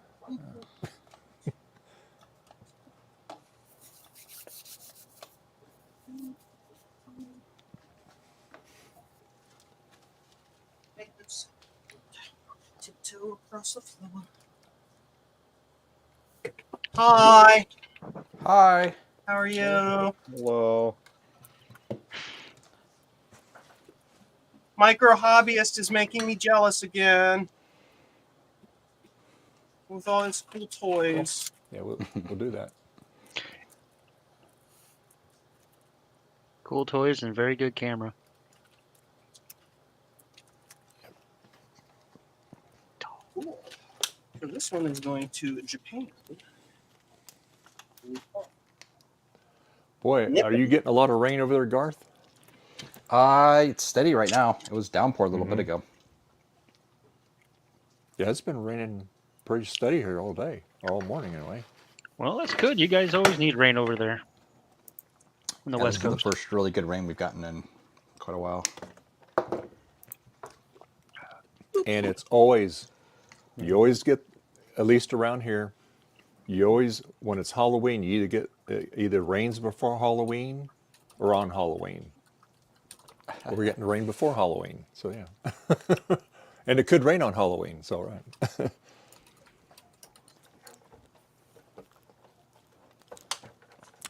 Tiptoe across the floor. Hi. Hi. How are you? Hello. Micro hobbyist is making me jealous again. With all his cool toys. Yeah, we'll do that. Cool toys and very good camera. Cool. So this one is going to Japan. Boy, are you getting a lot of rain over there, Garth? It's steady right now. It was downpour a little bit ago. Yeah, it's been raining pretty steady here all day, or all morning anyway. Well, that's good. You guys always need rain over there on the Yeah, West this is Coast. the first really good rain we've gotten in quite a while. And it's always, you always get, at least around here, you always, when it's Halloween, you either get, either rains before Halloween or on Halloween. Well, we're getting the rain before Halloween, so yeah. And it could rain on Halloween, so right.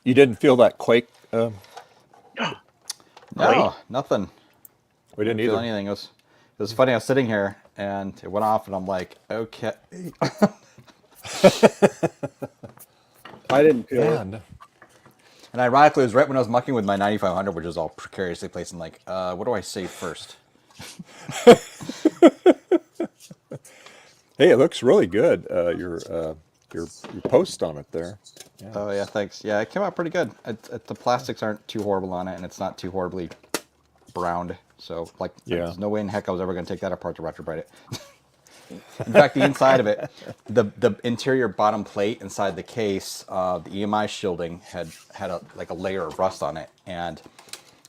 You didn't feel that quake? No, nothing. We didn't Feel either. anything. It was funny. I was sitting here and it went off, and I'm like, okay. I didn't feel Yeah, it. no. And ironically, it was right when I was mucking with my 9500, which was all precariously placed. I'm like, what do I save first? Hey, it looks really good. Your post on it there. Yeah. Oh yeah, thanks. Yeah, it came out pretty good. The plastics aren't too horrible on it, and it's not too horribly browned. So like, Yeah. there's no way in heck I was ever going to take that apart to retrobrite it. In fact, the inside of it, the interior bottom plate inside the case, the EMI shielding had a layer of rust on it, and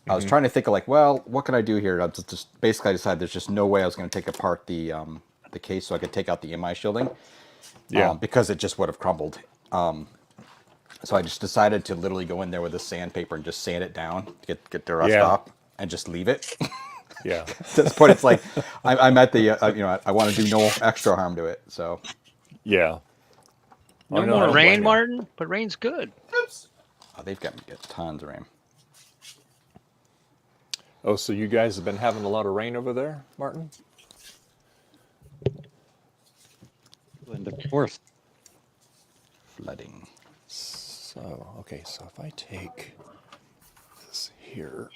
I was trying to think of like, well, what can I do here? I just basically decided there's just no way I was going to take apart the case so I could take out the EMI shielding, because it just would have crumbled. So I just decided to literally go in there with a sandpaper and just sand it down to get the rust off, and just leave it. Yeah. At this point, it's like I'm at the I want to do no extra harm to it. So Yeah. No I more don't rain, blame you. Martin, but rain's good. they've got me tons of rain. Oh, so you guys have been having a lot of rain over there, Martin? And of course, Flooding. So, okay, so if I take this here.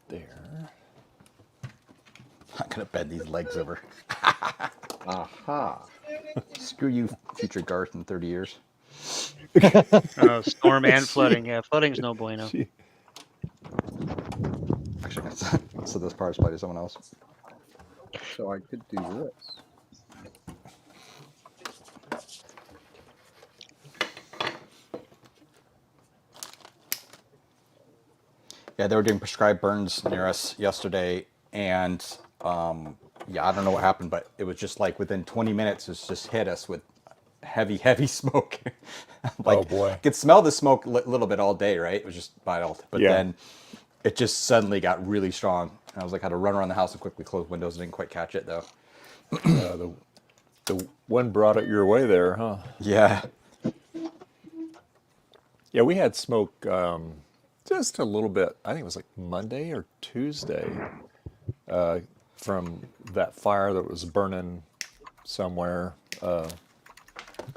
There. gonna bend these legs over. Aha. Screw you, future Garth in 30 years. Storm and flooding. Yeah, flooding's no bueno. Actually, I said this part to someone else. So I could do this. Yeah, they were doing prescribed burns near us yesterday, and yeah, I don't know what happened, but it was just like within 20 minutes, it just hit us with heavy smoke. Like, Oh, boy. could smell the smoke a little bit all day, right? It was just mild, but Yeah. then it just suddenly got really strong. And I was like, had to run around the house and quickly close windows. Didn't quite catch it though. The wind brought it your way there, huh? Yeah. Yeah, we had smoke just a little bit. I think it was like Monday or Tuesday from that fire that was burning somewhere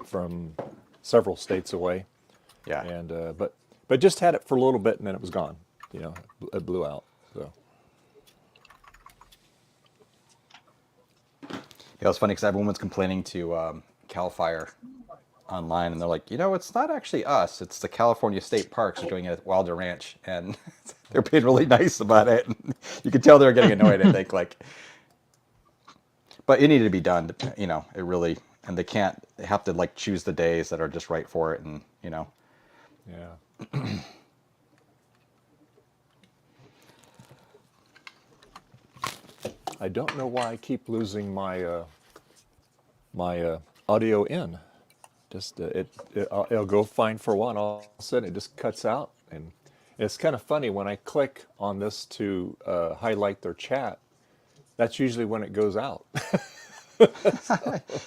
from several states away. Yeah. And but just had it for a little bit and then it was gone. You know, it blew out. So Yeah, it was funny because everyone was complaining to Cal Fire online, and they're like, you know, it's not actually us; it's the California State Parks are doing it at Wilder Ranch, and they're being really nice about it. And you could tell they were getting annoyed. I think, like, but it needed to be done. You know, it really, and they have to like choose the days that are just right for it, and you know. yeah. I don't know why I keep losing my my audio in. Just it'll go fine for a while, and all of a sudden it just cuts out. And it's kind of funny when I click on this to highlight their chat. That's usually when it goes out.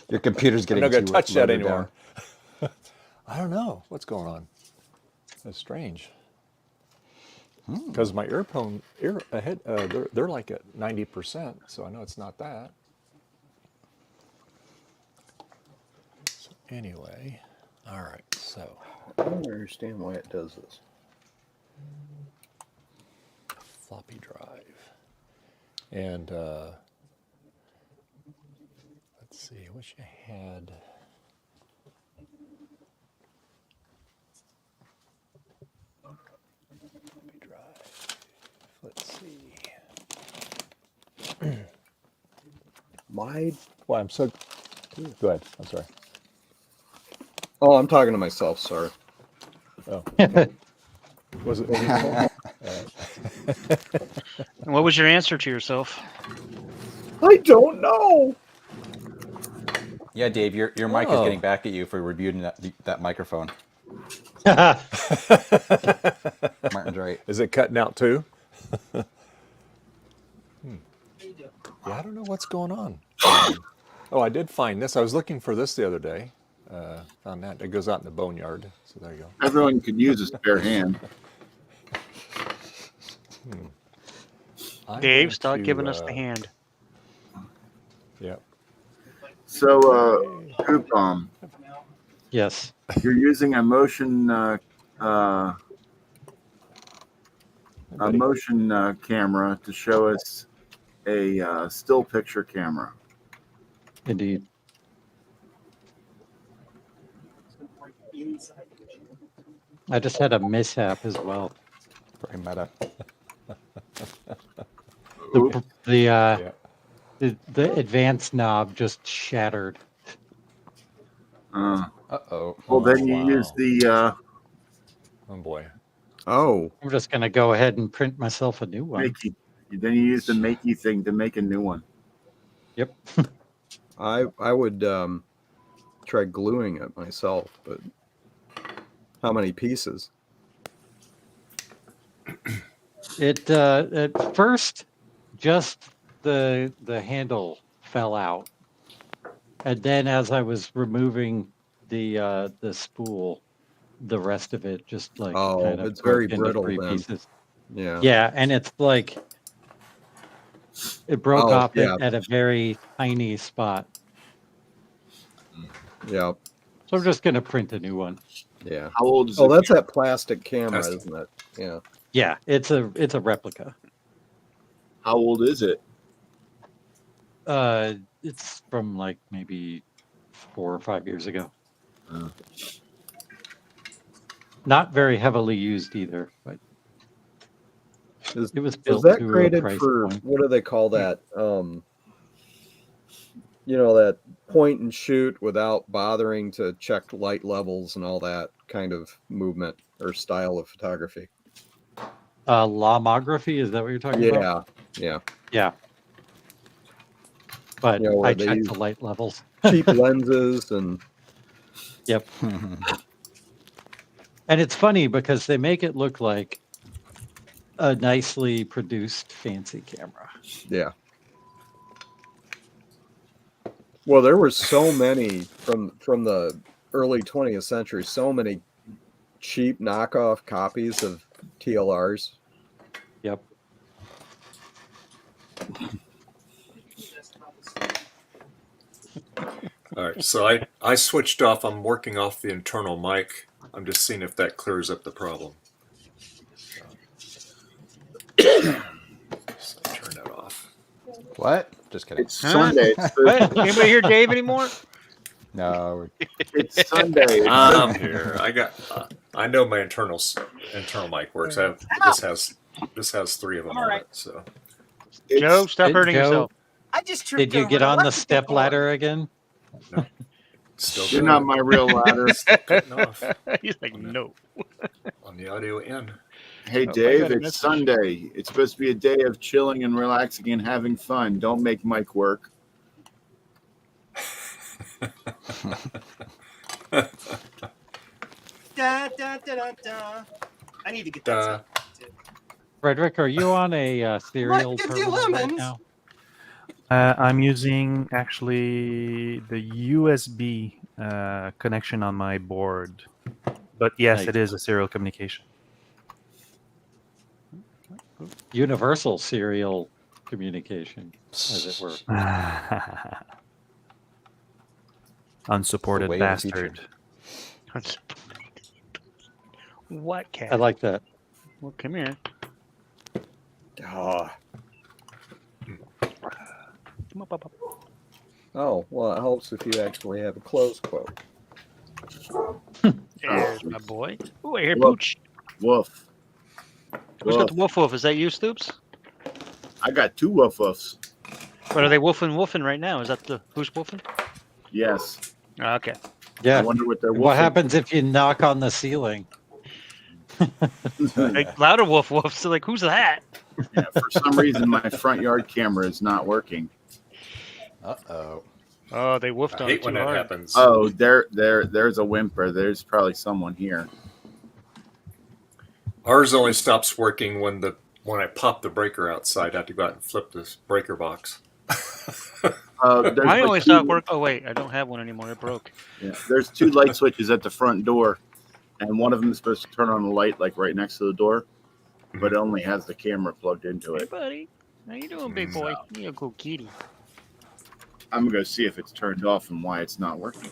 Your computer's getting I'm not going too to touch that loaded anymore. down. I don't know what's going on. That's strange. Because my they're like at 90%, so I know it's not that. So anyway, all right. So I don't understand why it does this. floppy drive, and let's see, I wish I had. Let's see. My Well, I'm so. Go ahead. I'm sorry. Oh, I'm talking to myself. Sorry. Oh. Was it? And what was your answer to yourself? I don't know. Yeah, Dave, your mic is Oh. getting back at you for reviewing that microphone. Martin's right. Is it cutting out too? Yeah, I don't know what's going on. Oh, I did find this. I was looking for this the other day. Found that. It goes out in the boneyard. So there you go. Everyone could use a spare hand. I'm Dave, going stop to, giving us the hand. Yep. So, Coupon, Yes. you're using a motion camera to show us a still picture camera. Indeed. I just had a mishap as well. Very meta. The advanced knob just shattered. Uh-oh. Well, then you wow. use the Oh boy. Oh, I'm just gonna go ahead and print myself a new one. makey. Then you use the makey thing to make a new one. Yep. I would try gluing it myself, but how many pieces? It at first just the handle fell out, and then as I was removing the spool, the rest of it just like Oh, kind of it's very broke into brittle three then. pieces. Yeah. Yeah, and it's like it broke Oh, off yeah. at a very tiny spot. Yeah. So I'm just gonna print a new one. Yeah. How old is Oh, it? that's that plastic camera, Plastic. isn't it? Yeah. Yeah, it's a replica. How old is it? It's from like maybe 4 or 5 years ago. Not very heavily used either, but it was built that to a created price for point. what do they call that? That point and shoot without bothering to check light levels and all that kind of movement or style of photography. Lomography, is that what you're talking about? Yeah. Yeah. But Where I they checked use the light levels. cheap lenses and Yep. And it's funny because they make it look like a nicely produced fancy camera. yeah. Well, there were so many from the early 20th century, so many cheap knockoff copies of TLRs. Yep. All right, so I switched off. I'm working off the internal mic. I'm just seeing if that clears up the problem. So turn that off. What? Just kidding. It's Sunday. It's What? Anybody hear Dave anymore? No. It's Sunday. I'm here. I know my internal mic works. This has 3 of them All on right. it. So Joe, stop hurting Joe, yourself. I just tripped Did you over get an on the electrical step cord. ladder again? still You're going. not my real ladder. Cutting off He's like, no. on the audio end. Hey, Oh, I Dave, got a it's message. Sunday. It's supposed to be a day of chilling and relaxing and having fun. Don't make Mike work. Da, da, da, da, da. I need to get that. Da. set too. Frederick, are you on a serial What? Give you terminal right lemons. now? I'm using actually the USB connection on my board. But yes, Nice. it is a serial communication. Universal serial communication, as it were. Unsupported The way of the future. bastard. What cat? I like that. Well, come here. Ah. Come up, up, up. Oh, well, it helps if you actually have a close quote. There's my boy. Oh, I hear Look. Pooch. Woof. Who's got Woof. the woof woof? Is that you, Stoops? I got 2 woof woofs. But are they woofing right now? Is that the who's woofing? Yes. Okay. I Yeah. wonder what they're woofing. What happens if you knock on the ceiling? Like louder woof woofs. So like, who's that? Yeah, for some reason, my front yard camera is not working. Uh-oh. Oh, they woofed I on it hate too when that hard. happens. Oh, there's a whimper. There's probably someone here. Ours only stops working when I pop the breaker outside. I have to go out and flip this breaker box. There's I like only 2 stopped work. Oh wait, I don't have one anymore. It broke. Yeah, there's 2 light switches at the front door, and one of them is supposed to turn on the light like right next to the door, but it only has the camera plugged into Hey it. buddy, how you doing, big boy? You a cool kitty. I'm gonna go see if it's turned off and why it's not working.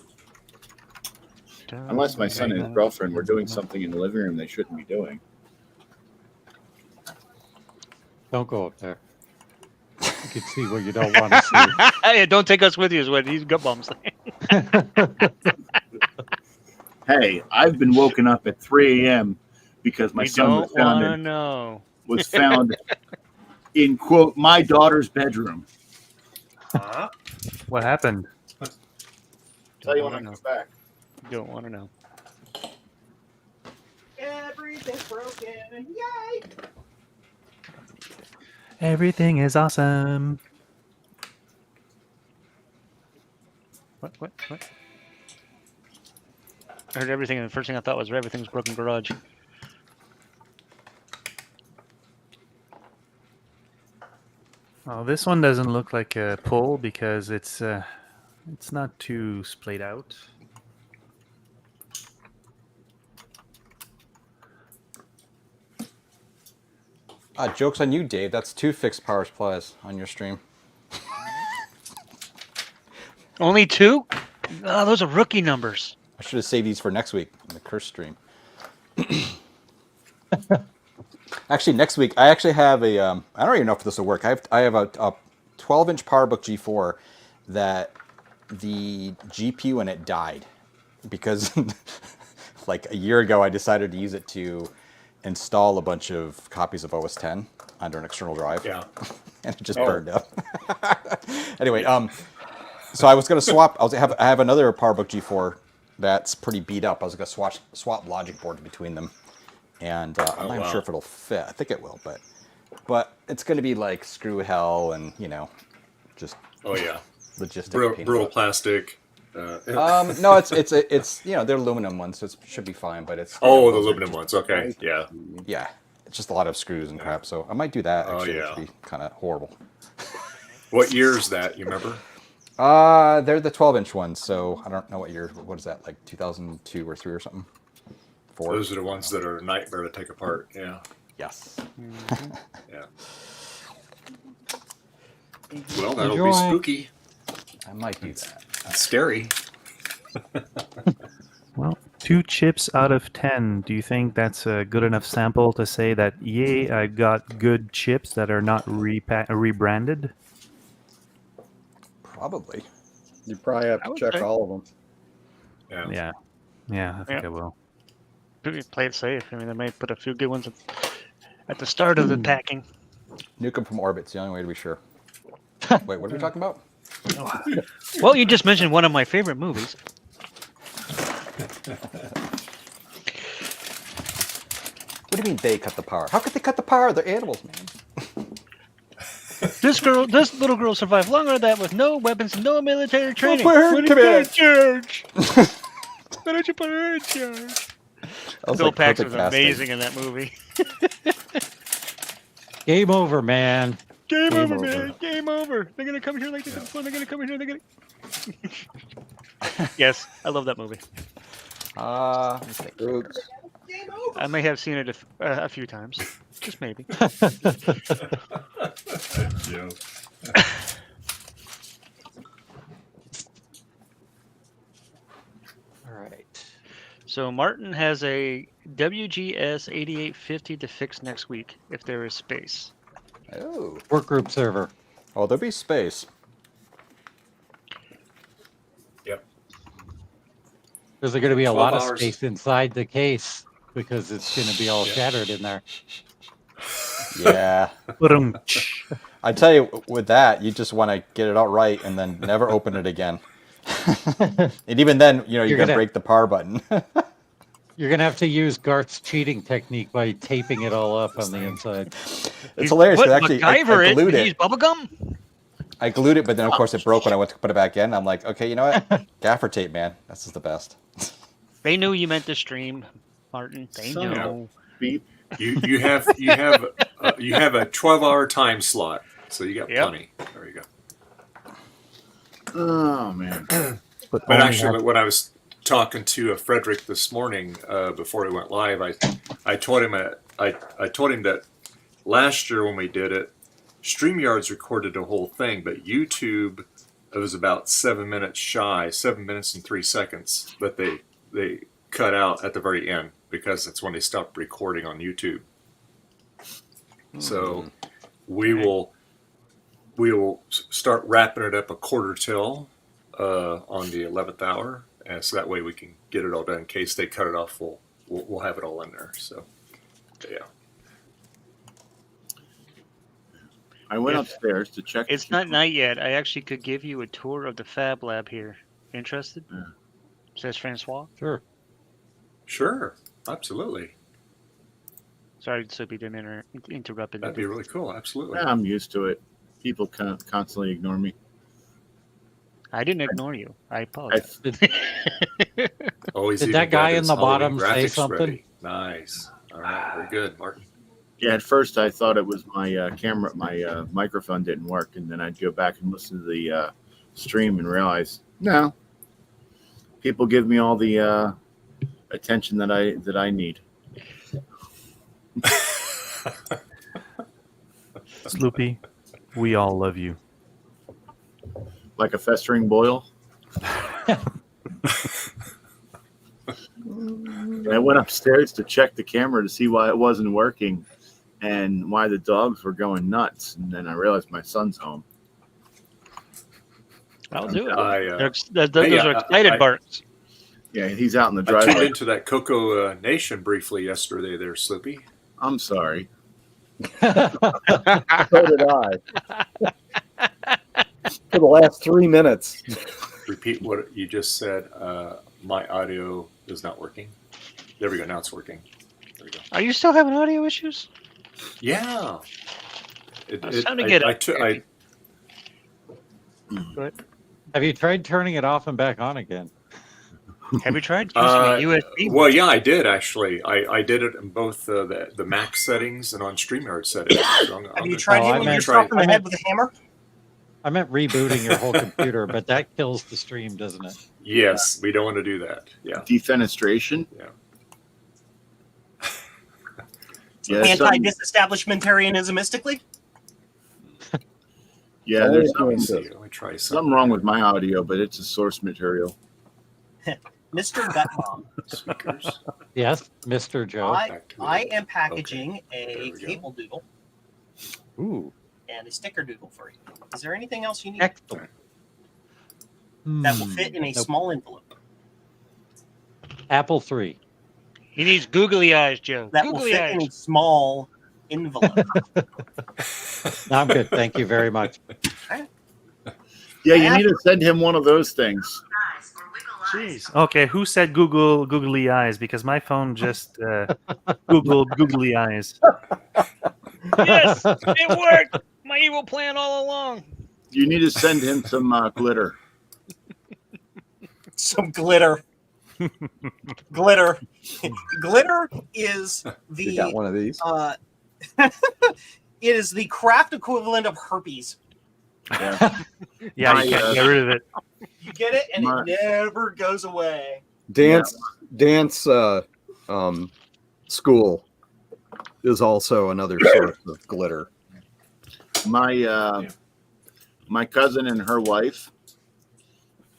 Unless my son and his girlfriend were doing something in the living room they shouldn't be doing. Don't go up there. You can see what you don't want to see. Hey, don't take us with you, is what these gut bums. Hey, I've been woken up at 3 a.m. because my We son don't want to know. was found in quote my daughter's bedroom. What happened? Tell you when I Don't come wanna back. know. Don't want to know. Everything's broken. Yay! Everything is awesome. What? I heard everything, and the first thing I thought was everything's broken garage. Oh, this one doesn't look like a pull because it's not too splayed out. Joke's on you, Dave. That's 2 fixed power supplies on your stream. Only 2? Oh, those are rookie numbers. I should have saved these for next week in the curse stream. Actually, next week I actually have a. I don't even know if this will work. I have a 12-inch PowerBook G4 that the GPU in it died because like a year ago I decided to use it to install a bunch of copies of OS 10 under an external drive. Yeah. And it just burned up. Anyway, so I was going to swap. I have another PowerBook G4 that's pretty beat up. I was going to swap logic boards between them, and I'm not sure if it'll fit. I think it will, but it's going to be like screw hell and just logistic. Brittle plastic. No, it's they're aluminum ones, so it should be fine. But it's the aluminum ones. Okay, yeah. It's just a lot of screws and crap, so I might do that. Actually, which would be kind of horrible. What year is that? You remember? They're the 12-inch ones, so I don't know what year. What is that? Like 2002 or 3 or something? 4. Those are the ones that are a nightmare to take apart. Yeah. Yes. Yeah. Well, that'll be spooky. I might do that. That's scary. Well, 2 chips out of 10. Do you think that's a good enough sample to say that, yay, I got good chips that are not rebranded? Probably. You probably have to check all of them. Yeah, I think I will. Play it safe. I mean, they might put a few good ones at the start of the packing. Nuke them from orbit's the only way to be sure. Wait, what are we talking about? Well, you just mentioned one of my favorite movies. What do you mean they cut the power? How could they cut the power? They're animals, man. This little girl survived longer than that with no weapons, no military training. Put her in charge. Why don't you put her in charge? Bill Paxton was amazing in that movie. Game over, man. Game over, man. Game over. They're gonna come here like this before. They're gonna come here. They're gonna. Yes, I love that movie. Oops. I may have seen it a few times, just maybe. Yeah. All right. So Martin has a WGS 8850 to fix next week if there is space. Oh. Workgroup server. Oh, there'll be space. Yep. There's going to be a 12 lot of hours. space inside the case because it's going to be all shattered in there. Yeah. I tell you, with that, you just want to get it out right and then never open it again. And even then, you're going to break the power button. You're going to have to use Garth's cheating technique by taping it all up on the inside. It's hilarious. What, Actually, I glued Use it. bubblegum? I glued it, but then, of course, it broke when I went to put it back in. I'm like, okay, you know what? Gaffer tape, man. This is the best. They knew you meant to stream, Martin. They Son of know. Beep. You have a 12-hour time slot, so you got plenty. There you go. Oh man. But actually, when I was talking to Frederick this morning before he went live, I told him that last year when we did it, StreamYard's recorded the whole thing, but YouTube, it was about 7 minutes shy, 7 minutes and 3 seconds, but they cut out at the very end because that's when they stopped recording on YouTube. So we will start wrapping it up a quarter till on the 11th hour, and so that way we can get it all done. In case they cut it off, we'll have it all in there. So yeah. I went upstairs to check. It's not night yet. I actually could give you a tour of the Fab Lab here. Interested? Yeah. Says Francois. Sure, absolutely. Sorry, Soapy didn't interrupt. That'd be really cool. Absolutely. I'm used to it. People constantly ignore me. I didn't ignore you. I apologize. Always Did that guy in the bottom say something? Ready. Nice. All right, very good, Martin. Yeah, at first I thought it was my camera, my microphone didn't work, and then I'd go back and listen to the stream and realize, no, people give me all the attention that I need. Sloopy, we all love you. Like a festering boil. I went upstairs to check the camera to see why it wasn't working and why the dogs were going nuts. And then I realized my son's home. I'll do it. I, Those are excited barks. yeah, he's out in the I tuned driveway. into that Coco Nation briefly yesterday there, Slippy. I'm sorry. So did I. For the last 3 minutes. Repeat what you just said. My audio is not working. There we go. Now it's working. There we go. Are you still having audio issues? Yeah. It's time to get it. Have you tried turning it off and back on again? Have you tried using a USB? Well, yeah, I did actually. I did it in both the Mac settings and on StreamYard settings. So Have you tried I hitting meant yourself in the try- head with a hammer? I meant rebooting your whole computer, but that kills the stream, doesn't it? Yes, we don't want to do that. Yeah. Defenestration. Yeah. Yeah, there's some- Anti-disestablishmentarianismistically? yeah, there's Only something, doing Let me try something wrong with my audio, but it's a source material. Mr. Gutbaum, speakers. Yes, Mr. Joe. I am packaging There a we go. cable doodle Ooh, and a sticker doodle for you. Is there anything else you need excellent. that will fit in a Nope. small envelope? Apple 3. He needs googly eyes, Joe. That will Googly fit in a eyes. small envelope. No, I'm good. Thank you very much. Yeah, you need to send him one of those things. Jeez. Okay, who said googly eyes? Because my phone just Googled googly eyes. Yes, it worked. My evil plan all along. You need to send him some glitter. Some glitter. Glitter. Glitter is You got the one of these? it is the craft equivalent of herpes. Yeah. Yeah, My, you can't get rid of it. You get it and My- it never goes away. Dance school is also another source of glitter. My my cousin and her wife,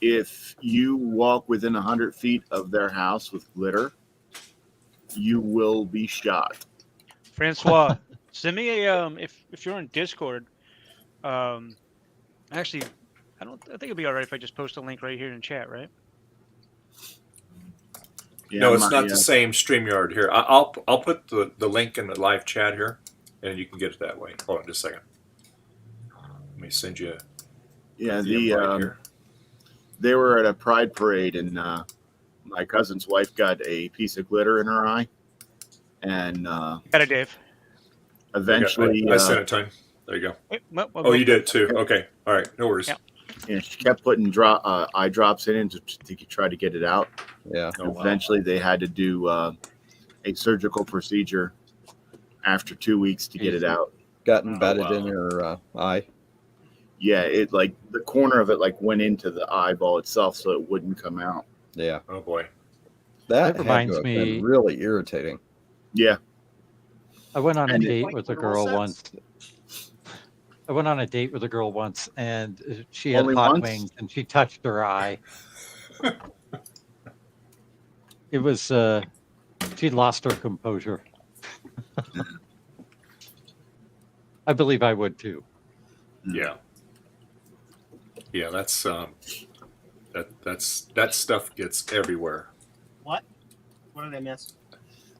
if you walk within 100 feet of their house with glitter, you will be shot. Francois, send me a if you're on Discord. Actually, I think it'd be all right if I just post a link right here in chat, right? Yeah, No, it's my- not the same StreamYard here. I'll put the link in the live chat here, and you can get it that way. Hold on just a second. Let me send you. Yeah, the invite here. they were at a pride parade, and my cousin's wife got a piece of glitter in her eye, and Got it, Dave. eventually, I sent it to him. There you go. Wait, Oh, you did too. Okay. All right. No worries. Yeah. and she kept putting eye drops in to try to get it out. Yeah. Oh, wow. Eventually, they had to do a surgical procedure after 2 weeks to get it out. Got embedded wow. in her eye. Yeah, it like the corner of it like went into the eyeball itself, so it wouldn't come out. Yeah. Oh boy. That That had to reminds have me- been really irritating. Yeah, I went on a And date like with a oral girl sex? once. I went on a date with a girl once, and she had Only hot once? wings, and she touched her eye. It was she lost her composure. I believe I would too. Yeah. Yeah. That's that stuff gets everywhere. What? What did I miss?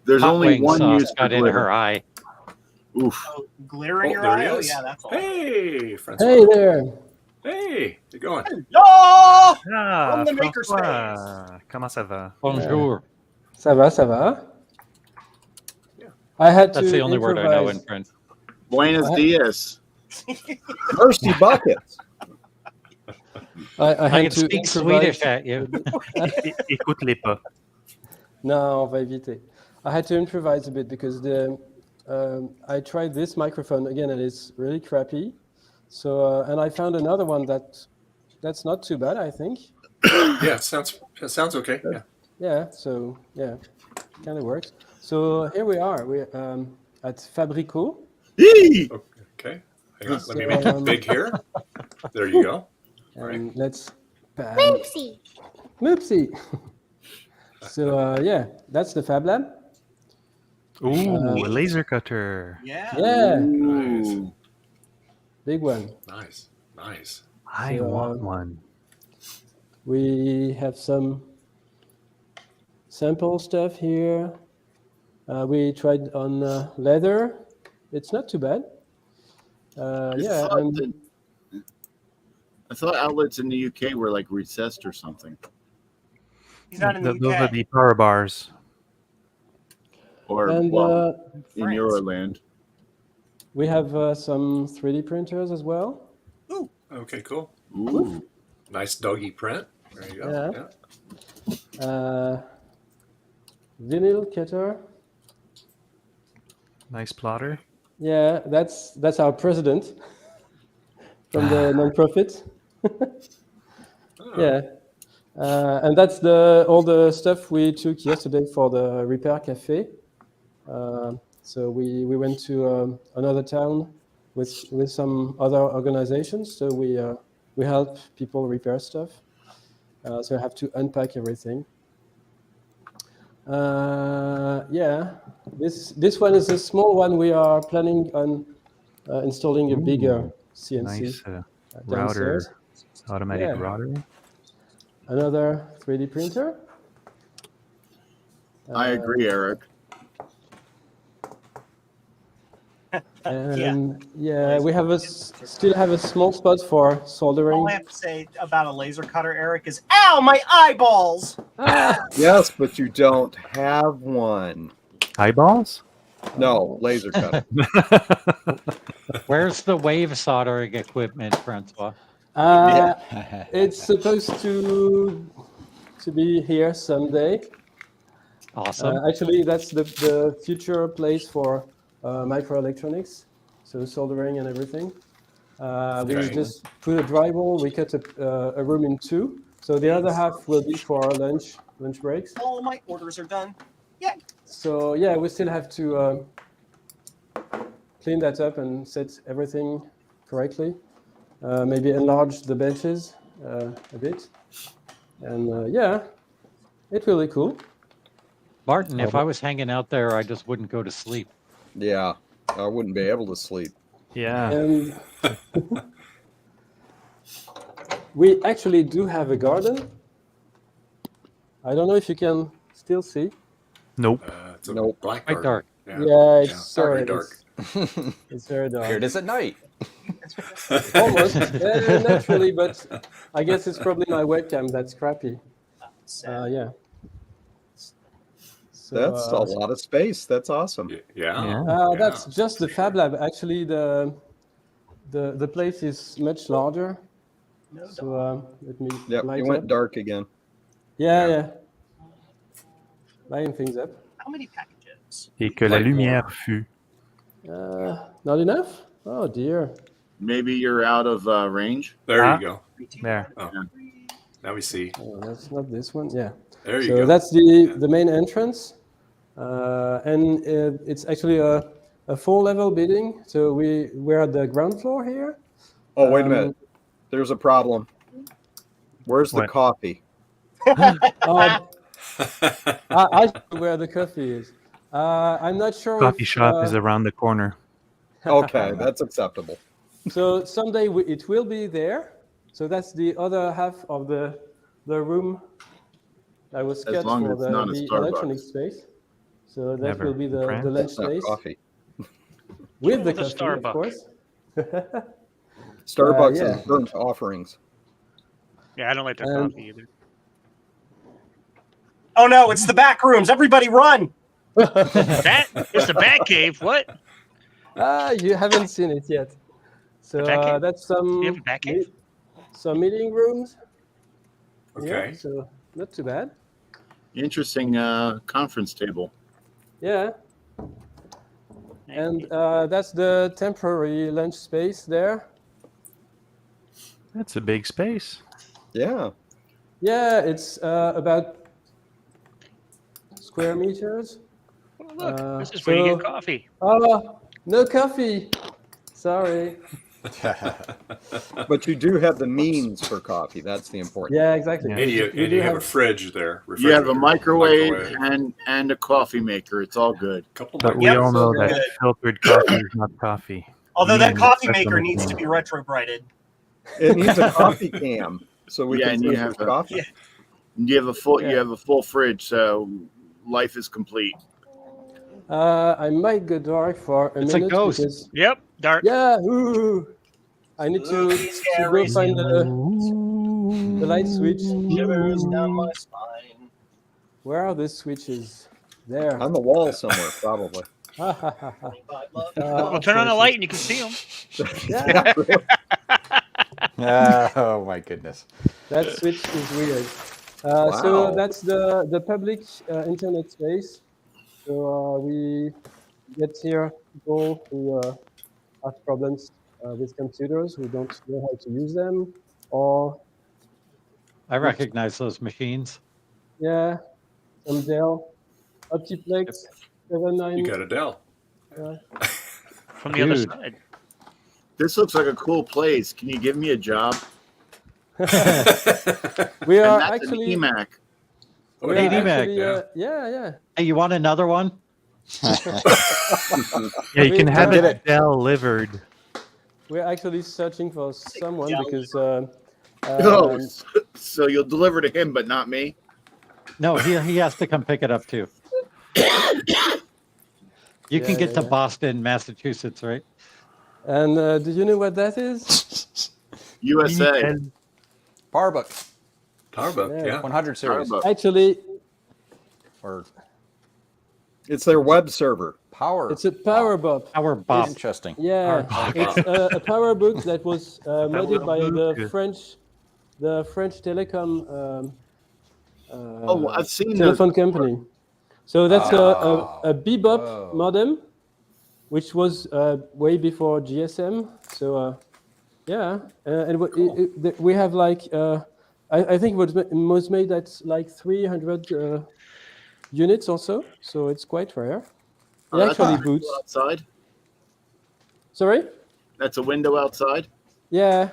there's Hot only wing one sauce use for got into her glitter. eye. Oof. Oh, glitter in Oh, your there eye? he Oh, is. yeah, that's all. Hey, Francois. Hey there. Hey, you going? Oh! Ah, From the makerspace. François. Comment ça va? Bonjour. Ça va, ça va. I had That's to the only word I know in improvise. French. Buenos dias. Mercy buckets. I I had can to speak improvise. Swedish at you. Écoute-les pas. No, on va éviter. I had to improvise a bit because I tried this microphone again and it's really crappy. So and I found another one that's not too bad, I think. Yeah, it sounds okay. Yeah. Yeah, so yeah, kind of works. So here we are. We're at Fabrico. Yee! Okay. Hang on. Let me So, make it big here. There you go. And let's Oopsie. Moopsie. So yeah, that's the Fab Lab. Ooh, a laser cutter. Yeah. Yeah, Ooh. big one. Nice. I So, want one. We have some sample stuff here. We tried on leather. It's not too bad. Yeah, and I thought outlets in the UK were like recessed or something. He's not in the Those are UK. the power bars. Or And, well, in France. Euroland. we have some 3D printers as well. Okay, cool. Ooh. Nice doggy print. There you go. Yeah. Vinyl cutter. Nice plotter. Yeah, that's our president from the non-profit. Yeah, and that's all the stuff we took yesterday for the Repair Cafe. So we went to another town with some other organizations. So we help people repair stuff. So I have to unpack everything. Yeah, this one is a small one. We are planning on installing a bigger CNC Nice downstairs. router, automatic Yeah. router. Another 3D printer. I agree, Eric. And yeah, we have still have a small spot for soldering. All I have to say about a laser cutter, Eric, is ow, my eyeballs! Yes, but you don't have one. Eyeballs? No, laser cutter. Where's the wave soldering equipment, Francois? It's supposed to be here someday. Awesome. Actually, that's the future place for microelectronics, so soldering and everything. We just put a drywall. We cut a room in two, so the other half will be for our lunch breaks. All my orders are done. Yeah. So yeah, we still have to clean that up and set everything correctly. Maybe enlarge the benches a bit, and yeah, it will be cool. Martin, if I was hanging out there, I just wouldn't go to sleep. Yeah, I wouldn't be able to sleep. Yeah. And we actually do have a garden. I don't know if you can still see. Nope. It's a Nope. black Quite dark. Yeah, it's very sorry, dark. It's very dark. Here it is at night. Almost. Not really, but I guess it's probably my webcam that's crappy. Yeah. So, That's a lot of space. That's awesome. Yeah. That's just the Fab Lab. Actually, the place is much larger. So let me. Yep, light you went up. dark again. Yeah. Lighting things up. How many packages? Et que la lumière fut. Not enough? Oh dear. Maybe you're out of range. There you go. There. Oh. Now we see. Oh, that's not this one. Yeah. There you So go. that's the main entrance, and it's actually a 4-level building. So we're at the ground floor here. Oh, wait a minute. There's a problem. Where's the What? coffee? I know where the coffee is. I'm not sure. Coffee if, shop is around the corner. Okay, that's acceptable. So someday it will be there. So that's the other half of the room that was As cut long for as it's not a the Starbucks. electronic space. So that Never. will be the France? lunch That's not space coffee. with the the coffee, Starbuck. of course. Starbucks yeah. is burnt offerings. Yeah, I don't like their Um, coffee either. Oh no, it's the back rooms. Everybody run! It's the Bat Cave. What? You haven't seen it yet. So Bat cave? that's some You have a Bat Cave? some meeting rooms. Okay. Yeah, so not too bad. Interesting conference table. Yeah. And that's the temporary lunch space there. That's a big space. Yeah. Yeah, it's about square meters. Oh, look, this is where you get coffee. Oh, no coffee. Sorry. But you do have the means for coffee. That's the important. Yeah, exactly. And you, We and do you have a fridge there. You have a refrigerator, microwave and a coffee maker. It's all good. Couple But we Yep, all so know good. that filtered coffee is not coffee. Although that Mm, coffee that's maker what needs I'm to be retrobrighted. It needs a coffee cam. So we Yeah, can and you drink have your a- coffee. Yeah. You have a full Yeah. you have a full fridge, so life is complete. I might go dark for a It's a minute ghost. because Yep, dark. yeah, ooh, I need to Spooky, go scary find the light switch. shivers down my spine. Where are the switches? There. On the wall somewhere, probably. Ha, ha, ha, ha. 25 love. Well, Of turn on the course light and you can see them. Yeah, Oh my goodness. that switch is weird. Wow. So that's the public internet space. So we get here people who have problems with computers, who don't know how to use them, or I recognize those machines. yeah, some Dell Optiplex 79. You got a Dell. From the other Dude. side. This looks like a cool place. Can you give me a job? We And are that's actually an EMAC. Oh, we an are ADMAC, actually, yeah. yeah. Hey, you want another one? Yeah, you can We- have Get it delivered. We're actually searching for someone Yeah. because Oh, so you'll deliver to him, but not me? No, he has to come pick it up too. You can Yeah, get yeah, to yeah. Boston, Massachusetts, right? and do you know what that is? USA. Powerbook Starbuck, Yeah. yeah. 100 series. Starbuck. Actually, Or It's their web server. Power. it's a power bop. Our Bob. Interesting. Yeah, it's a power book that was modded by the French telecom Oh, I've seen those. telephone company. So that's a bebop Whoa. modem, which was way before GSM. So yeah, and we have like I think it was made at like 300 units or so. So it's quite rare. It that's actually a window boots. outside. Sorry. That's a window outside. Yeah.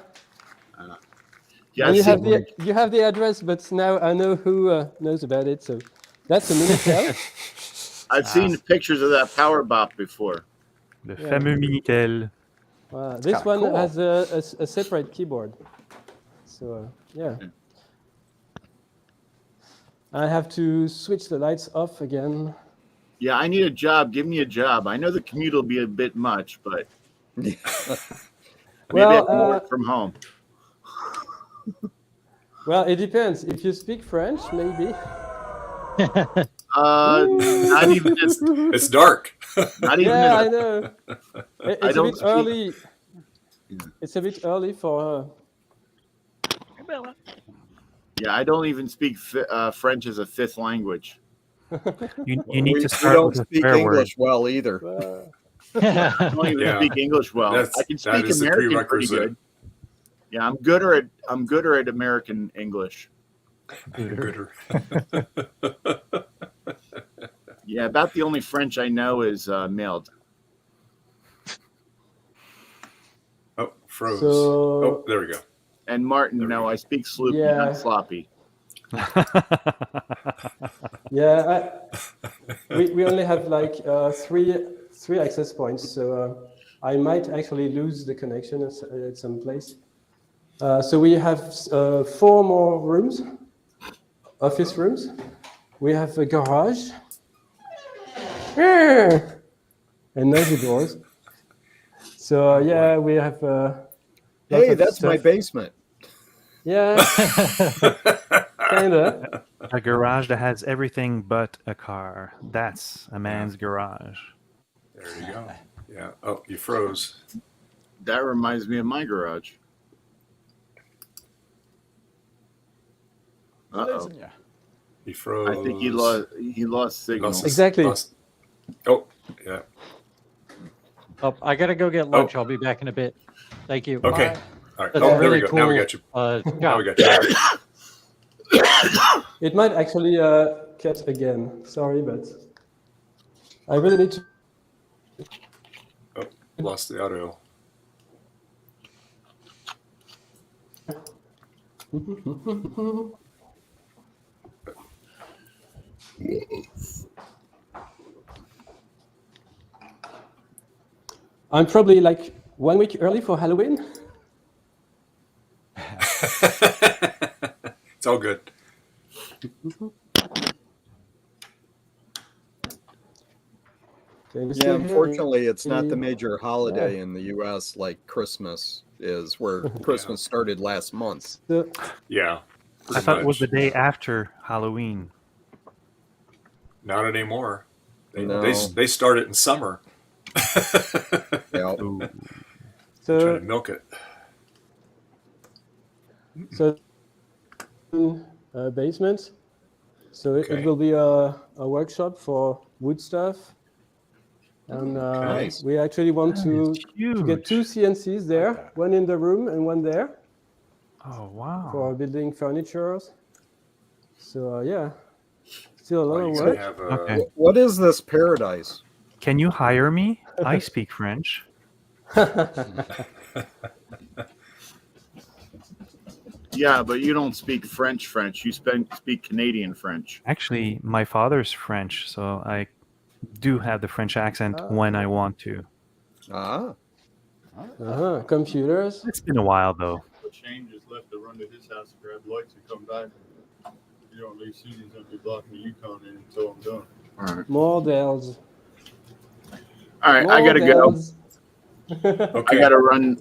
Yeah, And I've you have seen- the address, but now I know who knows about it. So that's a Minitel. I've seen pictures of that power bop before. Le Yeah. fameux Minitel. This kinda one cool. has a separate keyboard. So yeah. I have to switch the lights off again. Yeah, I need a job. Give me a job. I know the commute will be a bit much, but maybe Well, I can work from home. Well, it depends. If you speak French, maybe. Not even as, It's dark. not even Yeah, I as, know. It's a don't bit speak- early. It's a bit early for. yeah, I don't even speak French as a fifth language. You need we to start don't with a speak swear word. English well either. I don't even Yeah. speak English well. That's- I can that speak is the American pretty prerequisite. good. Yeah, I'm gooder at American English. Gooder. Yeah, about the only French I know is mailed. Oh, froze. So- Oh, there we go. And Martin, There we no, go. I speak sloopy, Yeah. not sloppy. Yeah, we only have like three access points, so I might actually lose the connection at some place. So we have 4 more rooms, office rooms. We have a garage, and noisy doors. So yeah, we have. lots Hey, of that's my stuff. basement. Yeah, kinda. A garage that has everything but a car. That's a man's garage. There you go. Yeah. Oh, you froze. That reminds me of my garage. Uh-oh. Yeah. You froze. I think he lost signal. Lost- Exactly. lost- Oh, yeah. Oh, I gotta go get lunch. I'll be back in a bit. Thank you. Okay. Bye. All right. That's Oh, a there we really go. cool. Now we got you. Now we got you. It might actually cut again. Sorry, but I really need to. Oh, lost the audio. I'm probably like 1 week early for Halloween. so good. Can you Yeah, still hear me? unfortunately, it's not the major holiday in the U.S. like Christmas is, where Christmas started last month. So, Yeah. I thought it was the day after Halloween. Not anymore. No. They start it in summer. Yeah. Ooh. Trying so, to milk it. so basement. So Okay. it will be a workshop for wood stuff. And Nice. we actually want to get 2 CNCs there, that. one in the room and one there Oh, wow. for building furniture. So yeah, still a lot Oh, of you work. have Okay. What is this paradise? Can you hire me? I speak French. Yeah, but you don't speak French. You speak Canadian French. Actually, my father's French, so I do have the French accent when I want to. Computers. It's been a while, though. Shane just left to run to his house and grab lights and come back. You don't leave CDs and be blocking the Yukon in until I'm done. All right. Models. All right, I gotta go. Okay.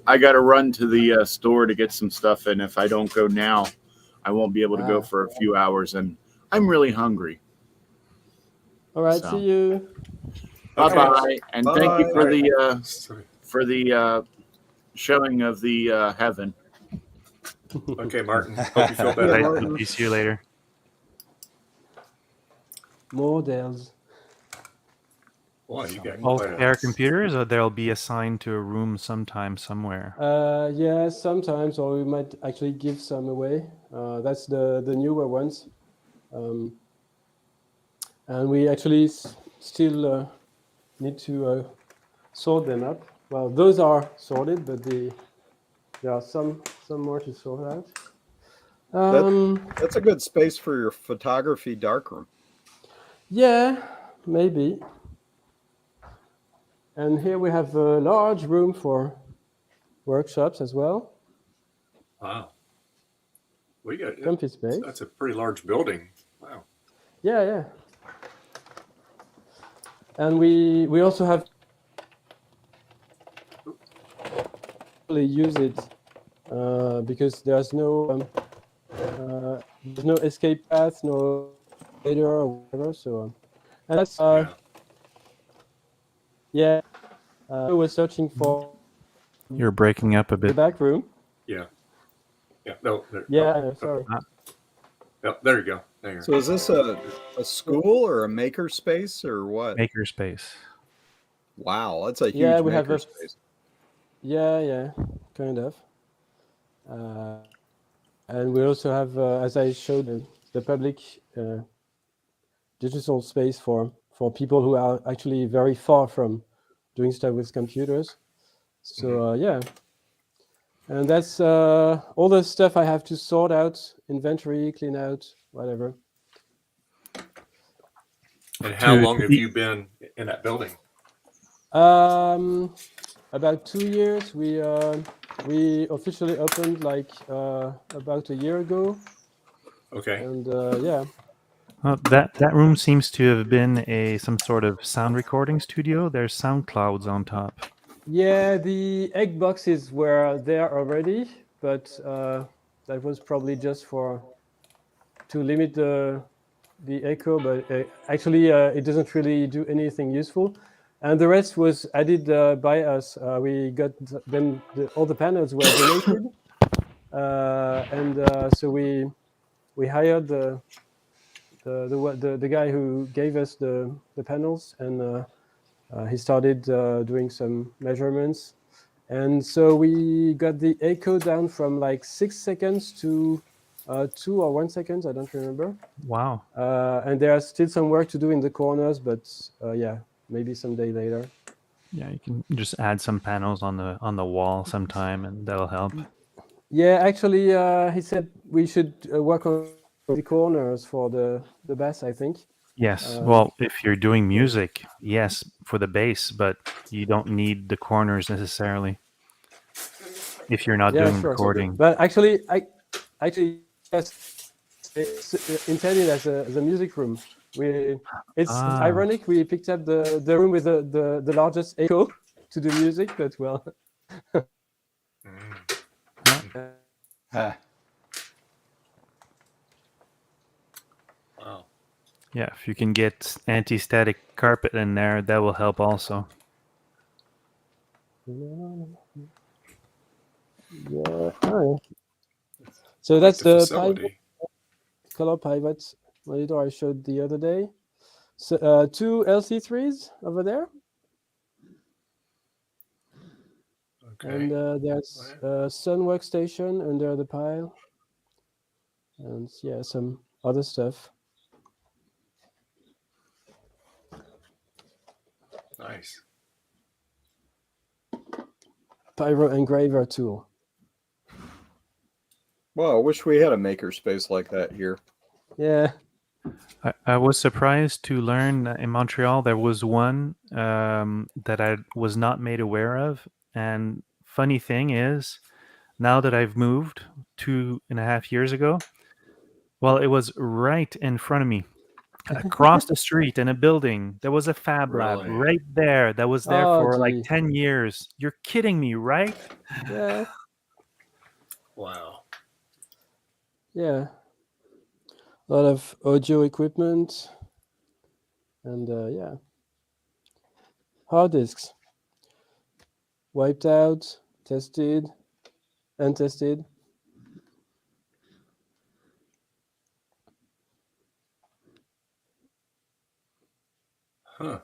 I gotta run to the store to get some stuff, and if I don't go now, I won't be able to go for a few hours, and I'm really hungry. All right, So. see you. Bye bye, and thank you for Sorry. the showing of the heaven. Okay, Martin. Hope you feel better. I'll see you later. Models. Boy, you got All quite a- spare computers, or they'll be assigned to a room sometime somewhere? Yeah, sometimes, or we might actually give some away. That's the newer ones. And we actually still need to sort them up. Well, those are sorted, but there are some more to sort out. That's a good space for your photography darkroom. Yeah, maybe. And here we have a large room for workshops as well. Wow. We got Comfy space. That's a pretty large building. Wow. Yeah. And we also have use it because there's no escape path, no later or whatever. So and that's I was searching for. You're breaking up a the bit. back room. Yeah. No. There, Sorry. Oh, there you go. There. So is this a school or a maker space or what? Makerspace. Wow, that's a huge Yeah, we have maker a- space. Yeah, kind of. And we also have, as I showed, the public digital space for people who are actually very far from doing stuff with computers. So yeah, and that's all the stuff I have to sort out, inventory, clean out, whatever. And how long have you been in that building? About 2 years. We officially opened like about a year ago. Okay. And yeah. That room seems to have been some sort of sound recording studio. There's sound clouds on top. Yeah, the egg boxes were there already, but that was probably just to limit the echo. But actually, it doesn't really do anything useful. And the rest was added by us. We got them. All the panels were donated, and so we hired the guy who gave us the panels, and he started doing some measurements, and so we got the echo down from like 6 seconds to 2 or 1 second. I don't remember. Wow. And there's still some work to do in the corners, but yeah, maybe someday later. Yeah, you can just add some panels on the wall sometime, and that'll help. Yeah, actually, he said we should work on the corners for the bass, I think. Yes. Well, if you're doing music, yes, for the bass, but you don't need the corners necessarily if you're not doing sure. recording. But actually, yes, it's intended as a music room. It's Ah. ironic. We picked up the room with the largest echo to the music, but well. Ah, Wow. Yeah, if you can get anti-static carpet in there, that will help also. Yeah. Oh, yeah. So that's the facility. color pivot monitor I showed the other day. So 2 LC3s over there. Okay. And there's a sun workstation under the pile. And yeah, some other stuff. Nice. Pyro engraver tool. Well, I wish we had a makerspace like that here. Yeah. I was surprised to learn that in Montreal there was one that I was not made aware of. And funny thing is, now that I've moved 2.5 years ago, well, it was right in front of me. Across the street in a building, there was a fab lab Really? right there that was there Oh, for like gee. 10 years. You're kidding me, right? Yeah. Wow. Yeah. A lot of audio equipment. And yeah. Hard disks. Wiped out, tested, untested. Huh.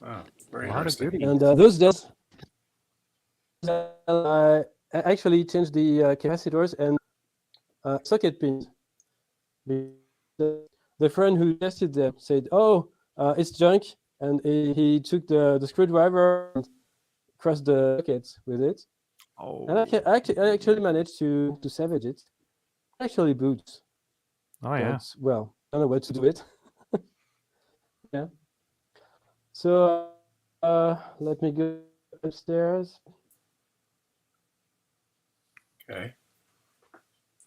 Wow. Very A lot of interesting. goodies. And those desks, I actually changed the capacitors and socket pins. The friend who tested them said, "Oh, it's junk," and he took the screwdriver and crossed the sockets with it. Oh, And I actually managed to salvage it. Actually boots. oh yeah. But, well, I don't know what to do with it. Yeah. So let me go upstairs Okay.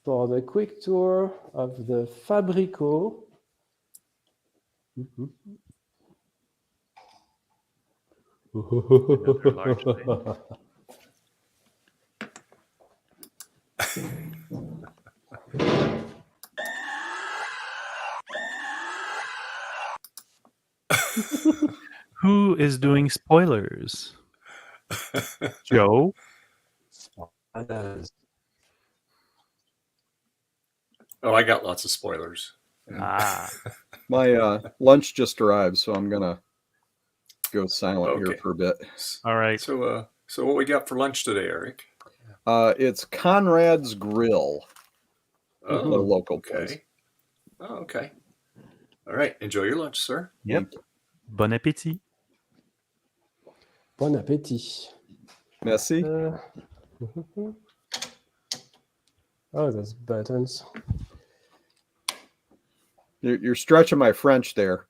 for the quick tour of the Fabrico. Another large thing. Who is doing spoilers? Joe? Oh, I got lots of spoilers. Ah. My lunch just arrived, so I'm gonna go silent here Okay. for a bit. All right. So what we got for lunch today, Eric? It's Conrad's Grill, Oh, the local place. okay. Oh, okay. All right. Enjoy your lunch, sir. Yep. Bon appétit. Bon appétit. Merci. Oh, those buttons. You're stretching my French there.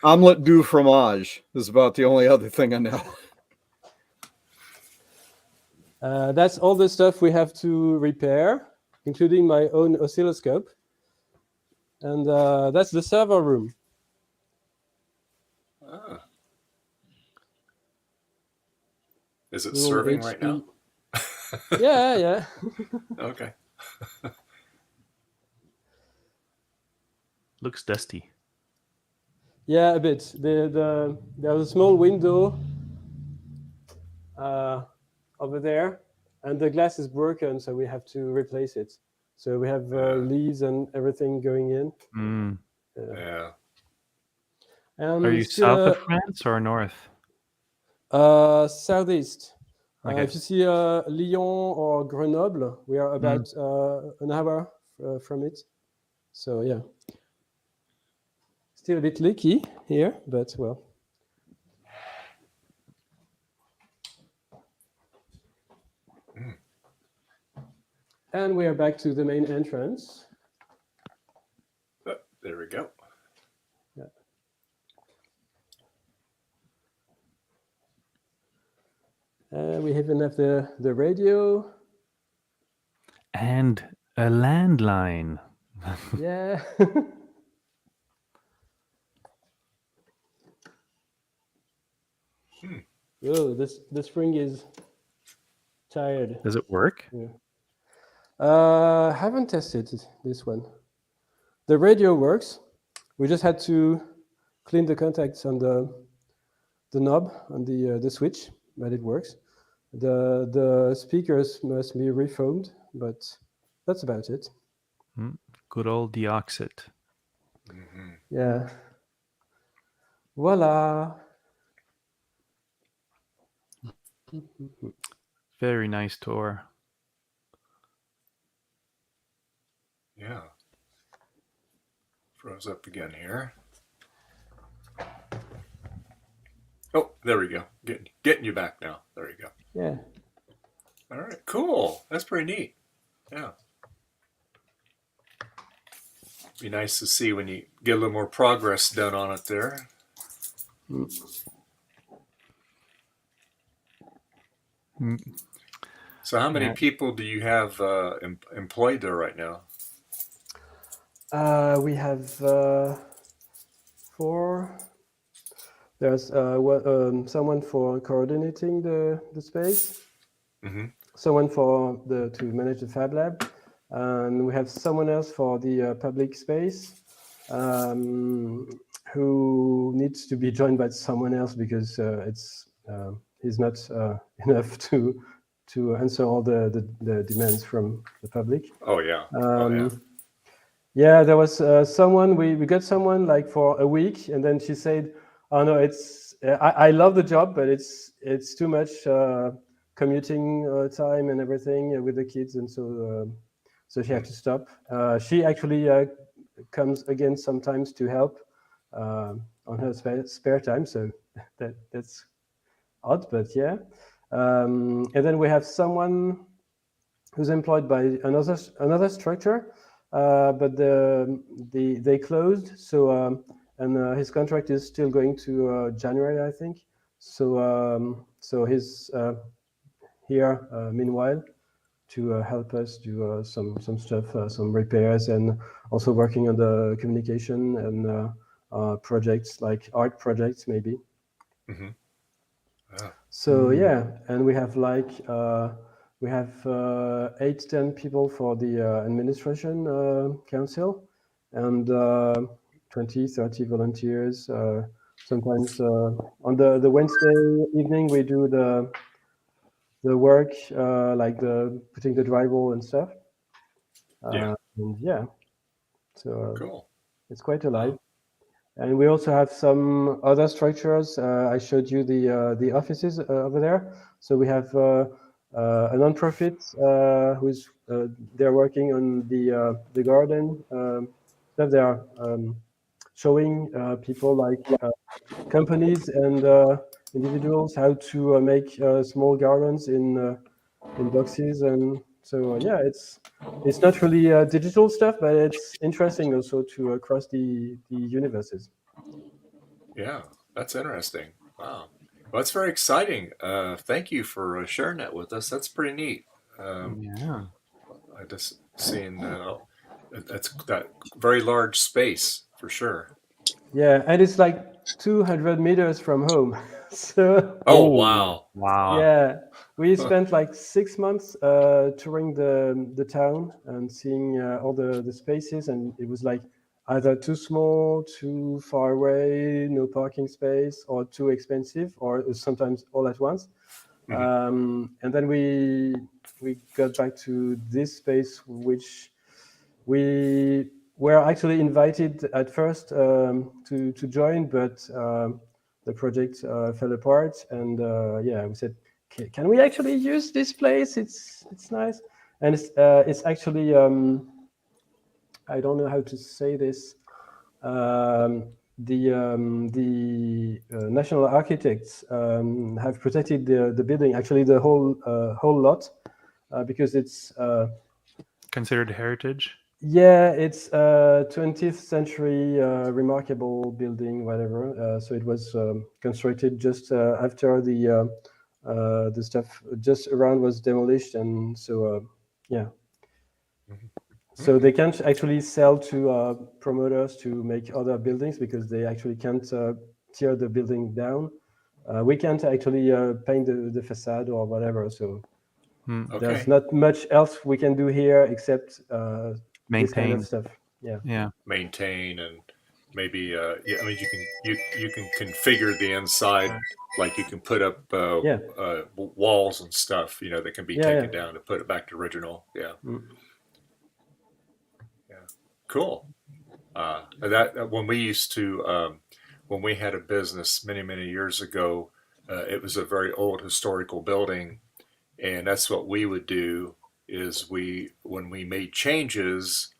Omelette du fromage is about the only other thing I know. That's all the stuff we have to repair, including my own oscilloscope. And that's the server room. Ah. Is it Little serving HP. right now? Yeah. Okay. Looks dusty. Yeah, a bit. There's a small window over there, and the glass is broken, so we have to replace it. So we have leaves and everything going in. Mm. Yeah. And Are you south of France or north? Southeast. Okay. If you see Lyon or Grenoble, we are about an hour from it. So yeah. Still a bit leaky here, but well. And we are back to the main entrance. Oh, there we go. Yeah. We even have the radio. And a landline. Yeah. Oh, the spring is tired. Does it work? Yeah. Haven't tested this one. The radio works. We just had to clean the contacts on the knob on the switch, but it works. The speakers must be refoamed, but that's about it. Good old deoxit. Yeah. Voila. Very nice tour. Yeah. Froze up again here. Oh, there we go. Getting you back now. There you go. Yeah. All right, cool. That's pretty neat. Yeah. Be nice to see when you get a little more progress done on it there. So how many people do you have employed there right now? We have 4. There's someone for coordinating the space, someone for to manage the Fab Lab, and we have someone else for the public space, who needs to be joined by someone else because he's not enough to answer all the demands from the public. Oh yeah. Yeah, there was someone, we got someone like for a week, and then she said, oh no, I love the job, but it's too much commuting time and everything with the kids, and so she had to stop. She actually comes again sometimes to help on her spare time, so that's odd, but yeah. And then we have someone who's employed by another structure, but they closed. So and his contract is still going to January, I think. So so he's here meanwhile to help us do some stuff, some repairs, and also working on the communication and projects like art projects maybe. So yeah, and we have like 8-10 people for the administration council, and 20-30 volunteers. Sometimes on the Wednesday evening we do the work, like the putting the drywall and stuff. And yeah, so cool. It's quite alive. And we also have some other structures. I showed you the offices over there. So we have a non-profit who's they're working on the garden stuff. They are showing people like companies and individuals how to make small gardens in boxes, and so yeah, it's not really digital stuff, but it's interesting also to cross the universes. Yeah, that's interesting. Wow, well, that's very exciting. Thank you for sharing that with us. That's pretty neat. Yeah, I just seen that's that very large space for sure. Yeah, and it's like 200 meters from home. So oh wow, yeah, we spent like 6 months touring the town and seeing all the spaces, and it was like either too small, too far away, no parking space, or too expensive, or sometimes all at once. And then we got back to this space, which we were actually invited at first to join, but the project fell apart, and yeah, we said, can we actually use this place? It's nice, and it's actually I don't know how to say this. The national architects have protected the building, actually the whole lot, because it's considered heritage. Yeah, it's a 20th century remarkable building, whatever. So it was constructed just after the stuff just around was demolished, and so yeah, So they can't actually sell to promoters to make other buildings because they actually can't tear the building down. We can't actually paint the facade or whatever. So there's not much else we can do here except this kind of stuff. Yeah. Yeah. Maintain and maybe yeah. I mean, you can configure the inside, like you can put up walls and stuff. You know, that can be taken down and put it back to original. Yeah. Yeah. Cool. That when we used to when we had a business many years ago, it was a very old historical building, and that's what we would do is when we made changes,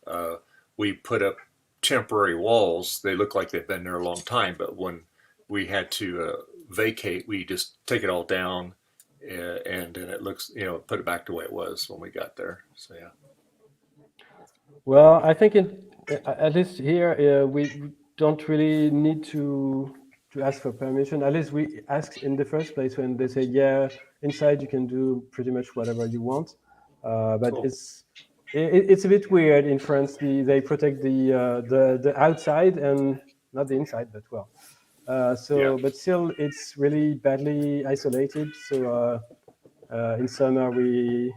we put up temporary walls. They look like they've been there a long time, but when we had to vacate, we just take it all down, and then it looks, put it back the way it was when we got there. So yeah. Well, I think at least here we don't really need to ask for permission. At least we ask in the first place when they say, yeah, inside you can do pretty much whatever you want. But cool. It's a bit weird in France. They protect the outside and not the inside, but well. But still, it's really badly isolated. So in summer we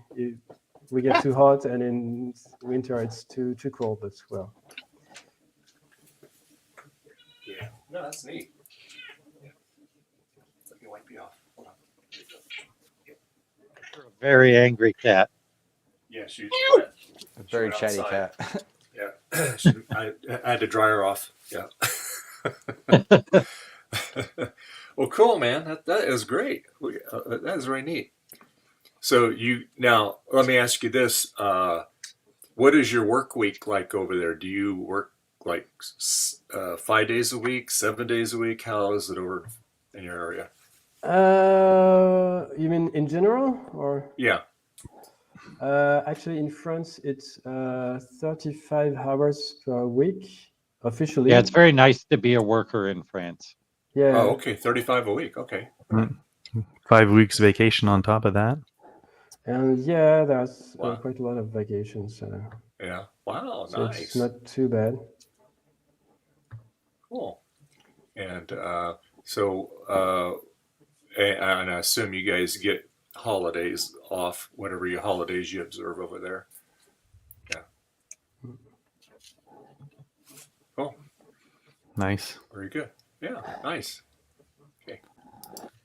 get too hot, and in winter it's too cold as well. Yeah, no, that's neat. Yeah. Let me wipe you off. Hold on. You're a very angry cat. Yeah, she's a very chatty cat. Yeah, I had to dry her off. Yeah. Well, cool, man. That is great. That is very neat. So now let me ask you this: what is your work week like over there? Do you work like 5 days a week, 7 days a week? How is it over in your area? You mean in general, or? Yeah. Actually, in France, it's 35 hours per week officially. Yeah, it's very nice to be a worker in France. Yeah. Oh, okay. 35 a week. Okay. 5 weeks vacation on top of that. And yeah, there's quite a lot of vacations. Yeah. Wow. So nice. It's not too bad. Cool. And and I assume you guys get holidays off, whatever your holidays you observe over there. Yeah. Cool. Nice. Very good. Yeah, nice. Okay.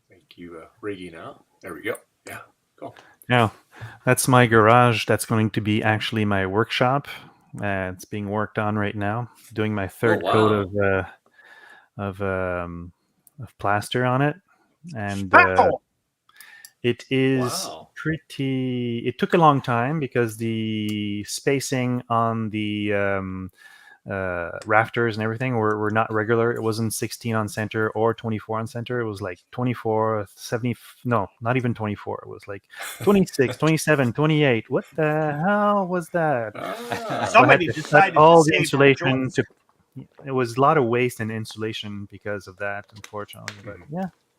Make you ready now. There we go. Yeah, cool. Yeah, that's my garage. That's going to be actually my workshop. It's being worked on right now. Doing my third coat of plaster on it, and it is pretty. It took a long time because the spacing on the rafters and everything were not regular. It wasn't 16 on center or 24 on center. It was like 24, 70, no, not even 24. It was like 26, 27, 28. What the hell was that? Somebody decided all to the save insulation it was a lot of waste in insulation because of that, unfortunately. But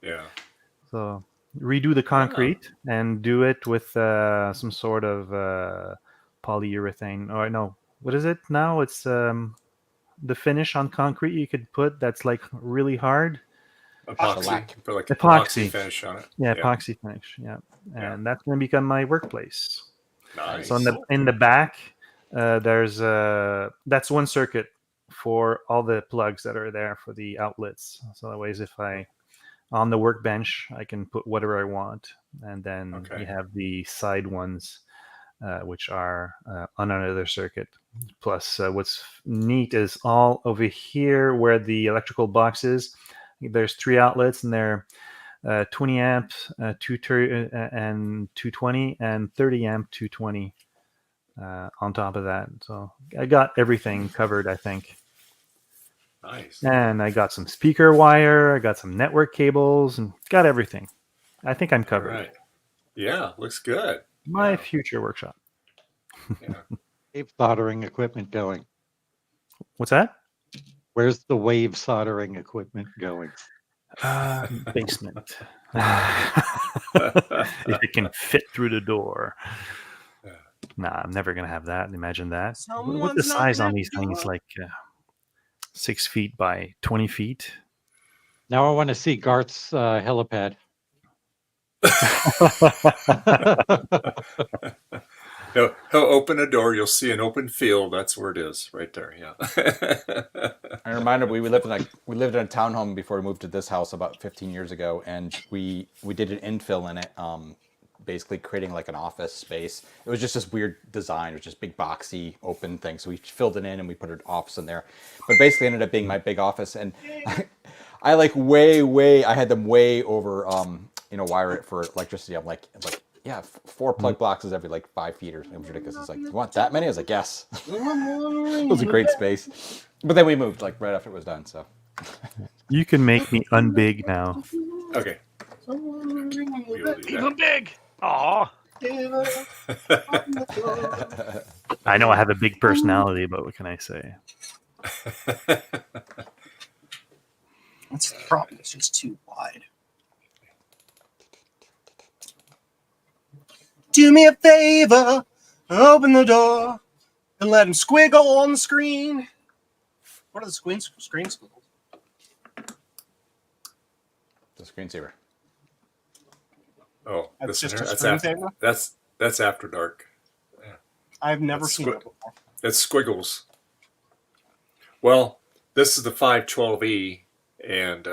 yeah. So redo the concrete and do it with some sort of polyurethane. Or no, what is it now? It's the finish on concrete you could put that's like really hard. Epoxy. Put like epoxy finish on it. Yeah, epoxy finish. Yeah, and that's going to become my workplace. Nice. So in the back, there's that's one circuit for all the plugs that are there for the outlets. So that ways, if on the workbench, I can put whatever I want, and then you have the side ones, which are on another circuit. Plus, what's neat is all over here where the electrical box is. There's 3 outlets, and they're 20 amps, 230 and 220, and 30 amp 220 on top of that. So I got everything covered, I think. Nice. And I got some speaker wire, I got some network cables, and got everything. I think I'm covered. All right. Yeah, looks good. My future workshop. Yeah. Wave soldering equipment going. What's that? Where's the wave soldering equipment going? Basement. If it can fit through the door. Nah, I'm never gonna have that. Imagine that. What the Someone's size knocking on at these the things? door. Like 6 feet by 20 feet. Now I want to see Garth's helipad. He'll open a door. You'll see an open field. That's where it is, right there. Yeah. I reminder we lived in a townhome before we moved to this house about 15 years ago, and we did an infill in it, basically creating like an office space. It was just this weird design. It was just big boxy open thing. So we filled it in and we put an office in there, but basically ended up being my big office. And I like I had them way over wire it for electricity. I'm like yeah, 4 plug boxes every like 5 feet, or it was ridiculous. It's like, you want that many? I was like, yes. It was a great space. But then we moved like right after it was done. So You can make me unbig now. Okay. Even big. Aw. I know I have a big personality, but what can I say? That's the problem. It's just too wide. Do me a favor, open the door, and let him squiggle on the screen. What are the screen squiggles? the screensaver. Oh, That's listen just here. a screensaver? That's After Dark. Yeah. I've never That's seen it before. It's squiggles. Well, this is the 512E, and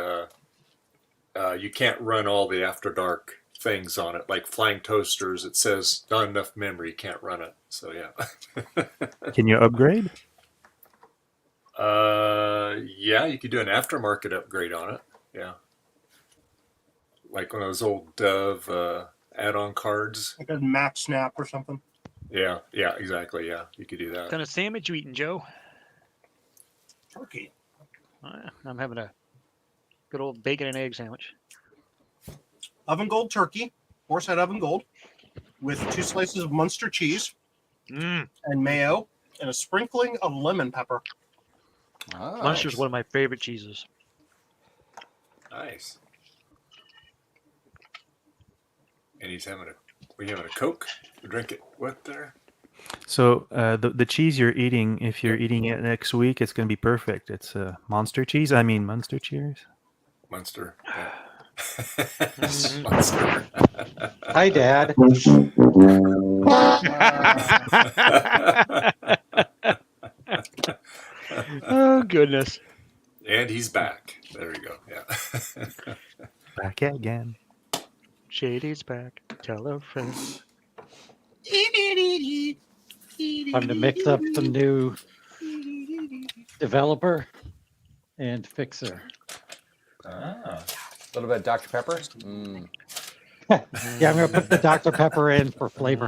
you can't run all the After Dark things on it, like flying toasters. It says not enough memory, you can't run it. So yeah. Can you upgrade? Yeah, you could do an aftermarket upgrade on it. Yeah, like one of those old Dove add-on cards. Like a Mac Snap or something. Yeah, exactly. Yeah, you could do that. What kind of sandwich you eating, Joe? Turkey. I'm having a good old bacon and egg sandwich. Oven gold turkey, horse-head oven gold, with 2 slices of Munster cheese and mayo, and a sprinkling of lemon pepper. Oh. Munster's one of my favorite cheeses. Nice. And he's having a Coke to drink it with there. So the cheese you're eating, if you're eating it next week, it's going to be perfect. It's Munster cheese. I mean Munster cheers. Munster. Yeah. Munster. Hi, Dad. Oh goodness. And he's back. There we go. Yeah. Back again. Shady's back. Tell a friend. Time to mix up some new developer and fixer. A little bit of Dr. Pepper. Yeah, I'm going to put the Dr. Pepper in for flavor.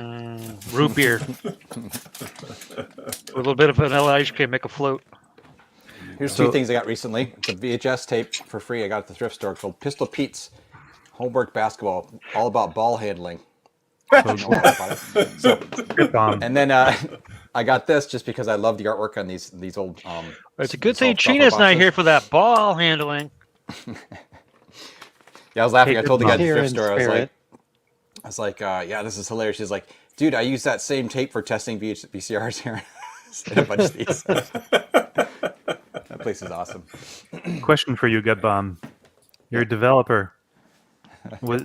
Root beer. With a little bit of vanilla ice cream, make a float. Here's 2 things I got recently. It's a VHS tape for free I got at the thrift store called Pistol Pete's Homework Basketball, all about ball handling. So, and then I got this just because I love the artwork on these old. It's a good thing Trina's not here for that ball handling. Yeah, I was laughing. I told the guy at the Here thrift in store, spirit. I was like, yeah, this is hilarious. She's like, dude, I use that same tape for testing VCRs here. And a bunch of these. That place is awesome. Question for you, Gutbomb. You're a developer.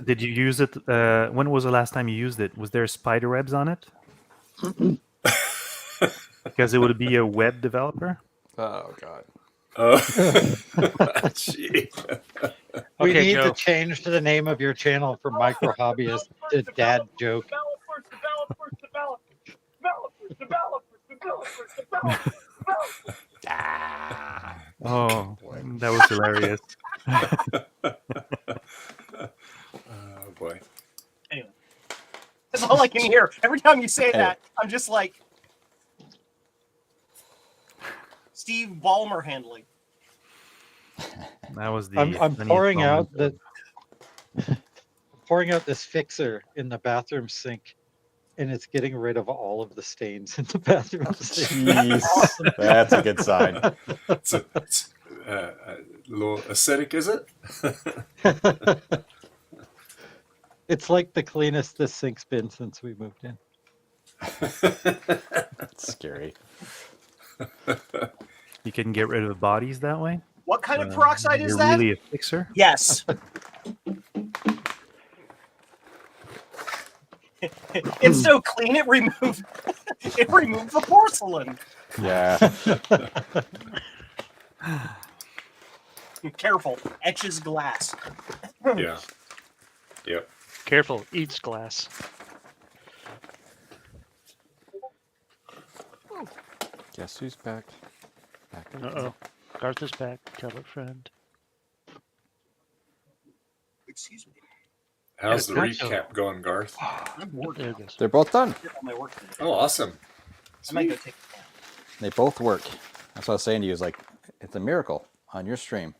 Did you use it? When was the last time you used it? Was there spider webs on it? Because it would be a web developer. Oh God. Gee. We Okay, need Joe. to change the name of your channel from Micro Hobbyist to Dad Joke. Oh, that was hilarious. Oh boy. Anyway, that's all I can hear. Every time you say that, I'm just like Steve Ballmer handling. That was the. I'm funniest pouring out moment. pouring out this fixer in the bathroom sink, and it's getting rid of all of the stains in the bathroom sink. Jeez, that's a good sign. It's a little acidic, is it? It's like the cleanest this sink's been since we moved in. That's scary. You can get rid of bodies that way. What kind of peroxide is You're that? really a fixer. Yes. It's so clean it removed the porcelain. Yeah. Careful, etches glass. Yeah. Yep. Careful, eats glass. Guess who's back? Uh-oh. Garth is back. Tell a friend. Excuse me. How's the Yeah, it's not recap going, Garth? I'm bored. There it goes. They're both done. My work today. Oh, awesome. I might go take a nap. They both work. That's what I was saying to you. Is like, it's a miracle on your stream.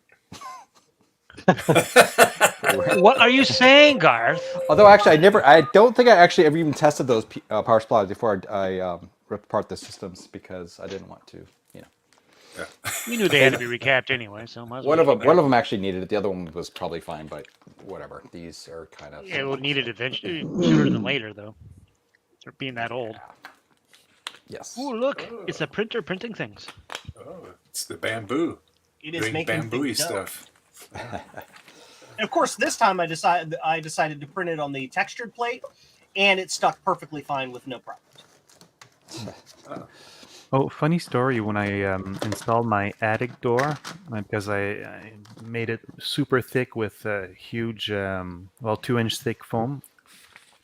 What are you saying, Garth? Although actually, I don't think I actually ever even tested those power supplies before I ripped apart the systems because I didn't want to, you know. Yeah. You knew they had to be recapped anyway, so might as One well of them actually needed it. The other one was probably fine, but whatever. These are kind of. It will need it eventually, sooner than later, though. They're being that old. Yes. Oh, look! It's a printer printing things. Oh, it's the bamboo. It is Doing making bamboo-y things go. stuff. And of course, this time I decided to print it on the textured plate, and it stuck perfectly fine with no problems. Oh, funny story. When I installed my attic door, because I made it super thick with huge, 2-inch thick foam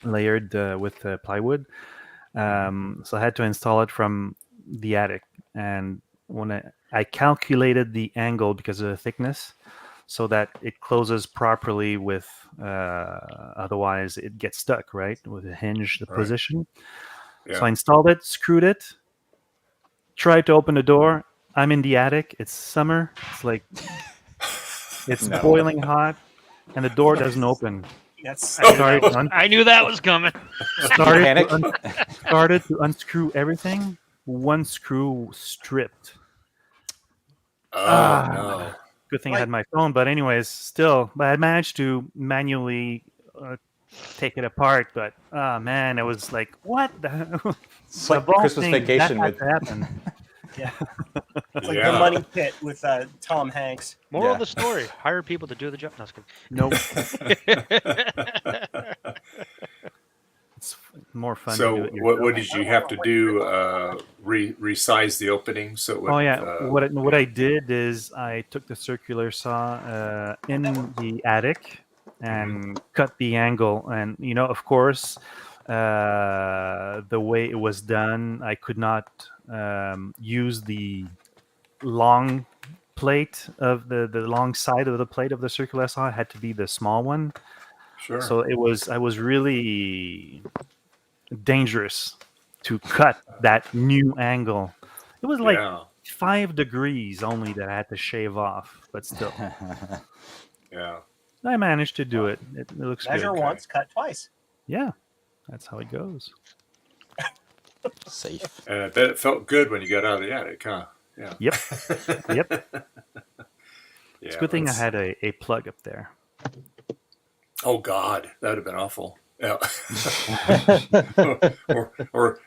layered with plywood. So I had to install it from the attic. And when I calculated the angle because of the thickness so that it closes properly with, otherwise it gets stuck, right? With a hinge, the position. Yeah. So I installed it, screwed it, tried to open the door. I'm in the attic. It's summer. It's like it's boiling hot, and the door doesn't open. Yes. I knew that was coming. Started to unscrew everything. One screw stripped. Oh, no. Good thing I had my phone, but anyways, still, but I managed to manually take it apart. But man, it was like, what the? It's like Christmas Vacation with. Yeah. It's like the Money Pit with Tom Hanks. Moral of the story: hire people to do the job. No, nope. It's more fun. So to do it what did you have to do? Resize the opening so it would, Oh yeah, what I did is I took the circular saw in the attic and cut the angle, and of course, the way it was done, I could not use the long plate of the long side of the plate of the circular saw. It had to be the small one. Sure. So I was really dangerous to cut that new angle. It was like 5 degrees only that I had to shave off, but still. Yeah. I managed to do it. It looks Measure good. once, cut twice. Yeah, that's how it goes. Safe. And I bet it felt good when you got out of the attic, huh? Yeah. Yep. Yep. It's a good thing I that's- had a plug up there. Oh God, that would have been awful. Yeah. or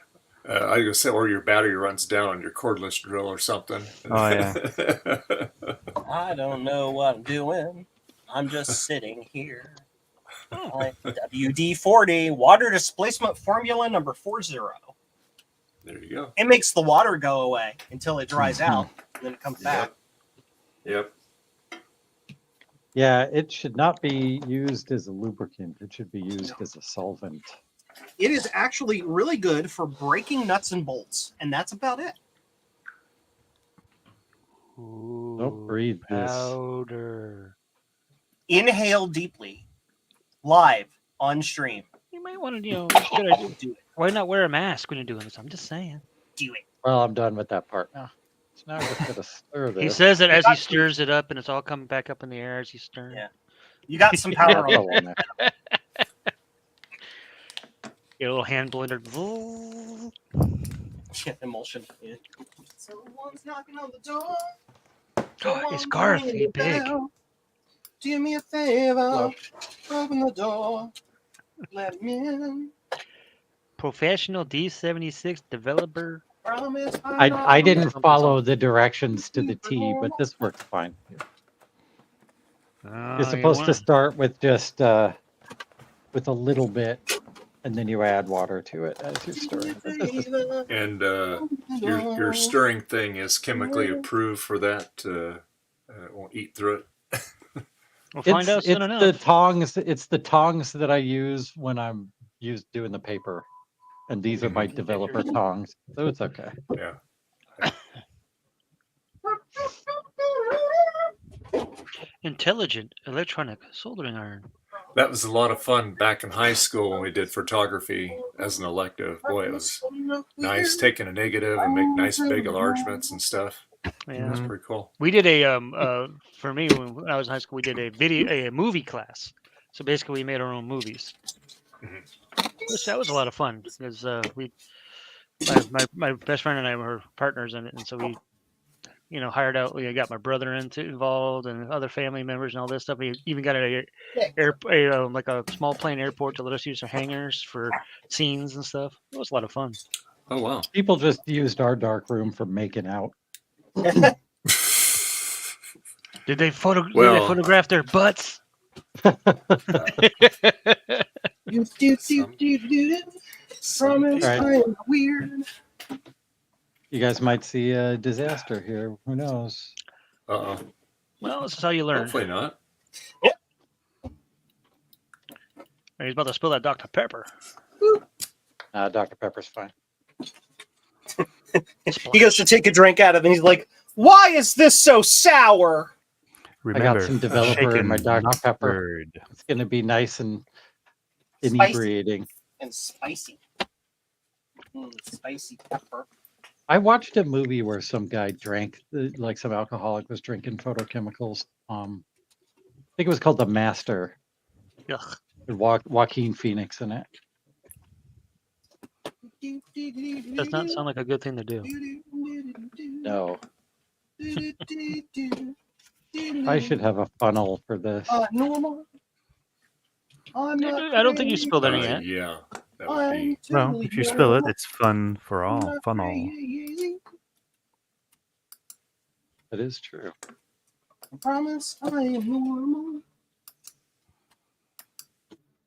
I was gonna say, or your battery runs down on your cordless drill or something. Oh yeah. I don't know what I'm doing. I'm just sitting here. Like WD-40 water displacement formula number 40. There you go. It makes the water go away until it dries out, and then it comes back. Yep. Yeah, it should not be used as a lubricant. It should be used as a solvent. It is actually really good for breaking nuts and bolts, and that's about it. Don't breathe this. Powder. Inhale deeply, live on stream. You might want to, Do it. Why not wear a mask when you're doing this? I'm just saying. Do it. Well, I'm done with that part now. So now we're just gonna stir this. He says that as he stirs it up, and it's all coming back up in the air as he's stirring. Yeah. You got some power on it. Get a little hand blender. Emulsion. Yeah. Someone's knocking on the door. It's Garth. He's big. Do me a favor. Open the door. Let me in. Professional D76 developer. I didn't follow the directions to the T, but this works fine. You're supposed to start with just with a little bit, and then you add water to it as you're stirring. And your stirring thing is chemically approved for that. It won't eat through it. We'll find out soon enough. It's the tongs that I use when I'm doing the paper, and these are my developer tongs, so it's okay. Yeah. Intelligent electronic soldering iron. That was a lot of fun back in high school when we did photography as an elective. Boy, it was nice taking a negative and make nice big enlargements and stuff. Yeah, that's pretty cool. We did for me when I was in high school, we did a movie class. So basically, we made our own movies. Which that was a lot of fun because my best friend and I were partners in it, and so we, hired out. We got my brother involved and other family members and all this stuff. We even got like a small plane airport to let us use their hangars for scenes and stuff. It was a lot of fun. Oh wow! People just used our dark room for making out. Did they photograph their butts? Weird. You guys might see a disaster here. Who knows? Uh-oh. Well, this is how you learn. Hopefully not. He's about to spill that Dr. Pepper. Dr. Pepper's fine. He goes to take a drink out of it, and he's like, "Why is this so sour?" I got some developer in my Dr. Pepper. It's going to be nice and inebriating. And spicy. Spicy pepper. I watched a movie where some guy drank, like some alcoholic was drinking photochemicals. I think it was called The Master. Ugh. With Joaquin Phoenix in it. Does not sound like a good thing to do. No. I should have a funnel for this. Normal. I don't think you spilled any yet. Yeah. That would be... Well, if you spill it, it's fun for all. Fun all. That is true. I promise I am normal.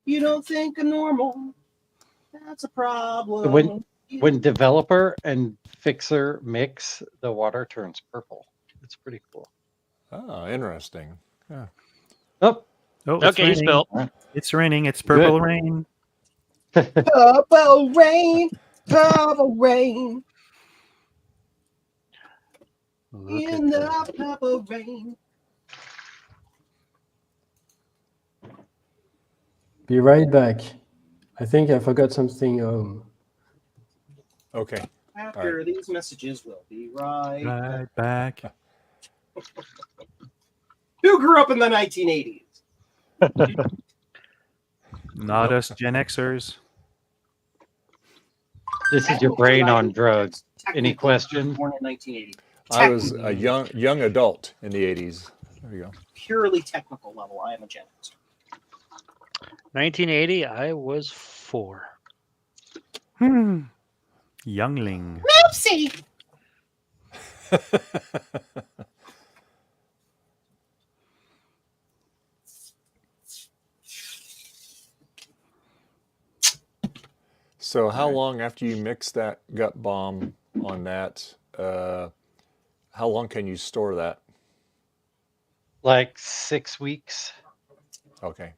You don't think I'm normal. That's a problem. When developer and fixer mix, the water turns purple. It's pretty cool. Oh, interesting. Yeah. Oh, okay, you spilled. It's raining. It's purple rain. Purple rain. Purple rain. In the purple rain. Be right back. I think I forgot something. Okay. After these messages, we'll be right back. Who grew up in the 1980s? Not us Gen Xers. This is your brain on drugs. Any questions? Born in 1980. I was a young adult in the 80s. There you go. Purely technical level. I am a Gen Xer. 1980, I was 4. Youngling. Oopsie. So how long after you mix that gut bomb on that, how long can you store that? Like 6 weeks. Okay.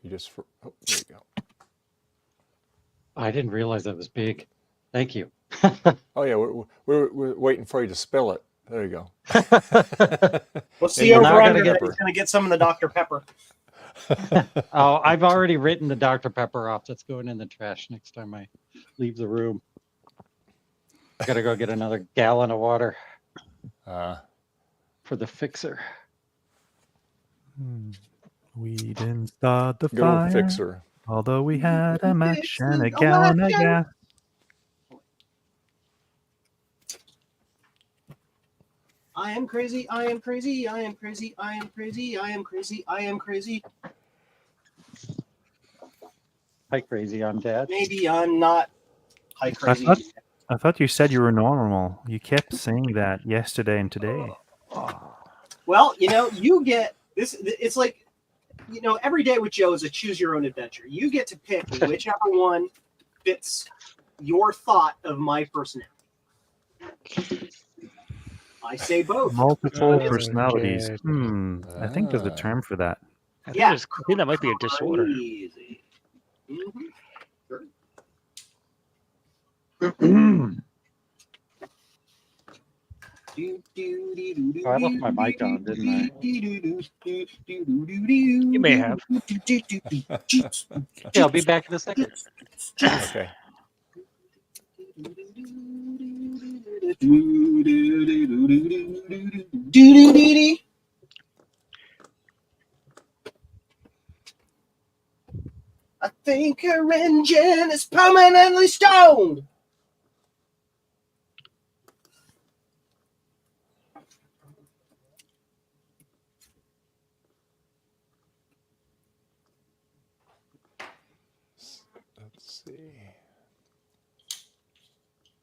You just, oh, there you go. I didn't realize that was big. Thank you. Oh yeah, we're waiting for you to spill it. There you go. What's the over-under that he's going to get some of the Dr. Pepper? Oh, I've already written the Dr. Pepper off. That's going in the trash next time I leave the room. I got to go get another gallon of water for the fixer. We didn't start the Good old fire, fixer. although we had a match and a gallon of gas. I am crazy. I am crazy. I am crazy. I am crazy. I am crazy. I am crazy. Hi, crazy. I'm Dad. Maybe I'm not high crazy. I thought you said you were normal. You kept saying that yesterday and today. Well, you get this. It's like, every day with Joe is a choose your own adventure. You get to pick whichever one fits your thought of my personality. I say both. Multiple personalities. I think there's a term for that. I think that might be a disorder. Crazy. Mm-hmm. Sure. Oh, I left my mic on, didn't I? You may have. Yeah, I'll be back in a second. Okay. I think her engine is permanently stoned. Let's see.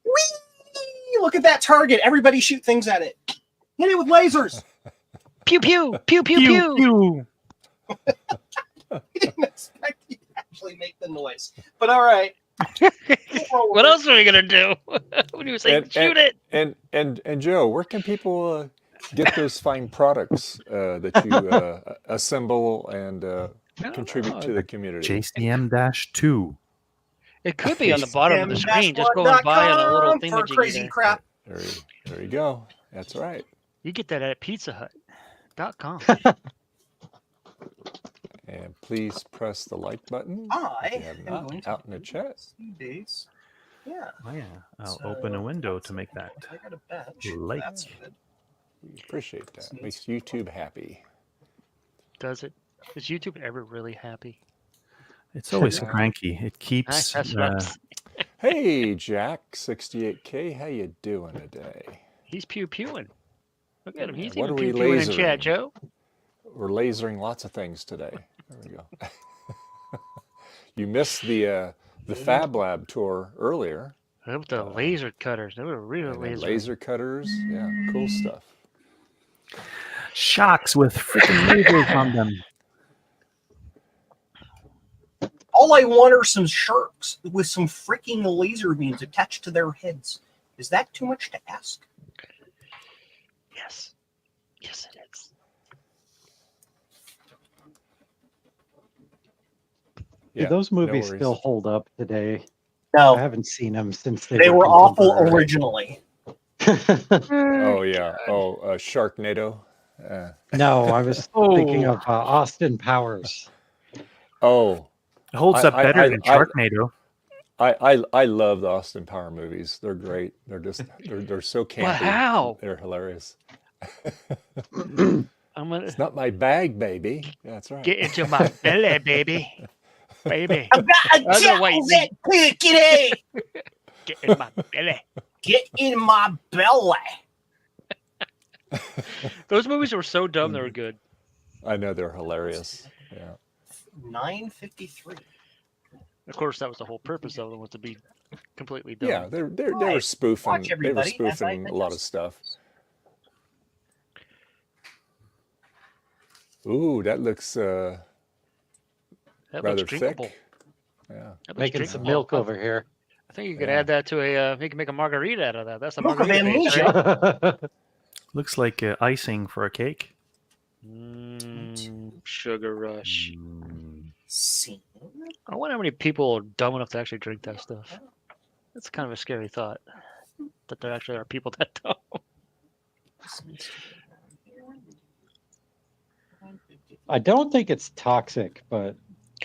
Whee! Look at that target. Everybody shoot things at it. Hit it with lasers. Pew pew pew pew pew. Pew. I didn't expect you to actually make the noise. But all right. What else are we gonna do? When you say shoot it. And Joe, where can people get those fine products that you assemble and contribute to the community? JCM-2. It could be on the bottom of the screen. Just go and buy on a little thing for crazy crap. There you go. That's right. You get that at PizzaHut.com. And please press the like button. I if you have am not going to out in the chat. days. Yeah. Oh yeah, I'll So, open a window to make that I got a bench. light. That's good. We appreciate that. Makes YouTube happy. Does it? Is YouTube ever really happy? It's always cranky. It keeps. That's what Hey, Jack, 68K, how you doing today? he's pew pewing. Look at him. He's What even are we pew pewing in lasering? chat, Joe. We're lasering lots of things today. There we go. You missed the Fab Lab tour earlier. With the laser cutters. They were real And then laser. laser cutters. Yeah, cool stuff. Shocks with freaking lasers on them. All I want are some sharks with some freaking laser beams attached to their heads. Is that too much to ask? Yes. Yes, it is. Do those movies still hold up today? No. I haven't seen them since They were awful contemporary. originally. Oh, yeah. Oh, Sharknado. No, I was thinking of Austin Powers. Oh. It holds up better than Sharknado. I love the Austin Power movies. They're great. They're just they're so campy. But how? They're hilarious. It's not my bag, baby. That's right. Get into my belly, baby. Baby. I've got a jacket, pickety. Get in my belly. Get in my belly. Those movies were so dumb they were good. I know, they're hilarious. Yeah. 9:53. Of course, that was the whole purpose of them, was to be completely dumb. Yeah, they were spoofing. Watch They were everybody as I spoofing a lot of stuff. Ooh, that looks That rather looks drinkable. thick. Yeah. That looks Making some drinkable. milk over here. I think you could add that to a. You can make a margarita out of that. That's a Look at margarita base, right? Looks like icing for a cake. Sugar rush. See? I wonder how many people are dumb enough to actually drink that stuff. That's kind of a scary thought. That there actually are people that don't. I don't think it's toxic, but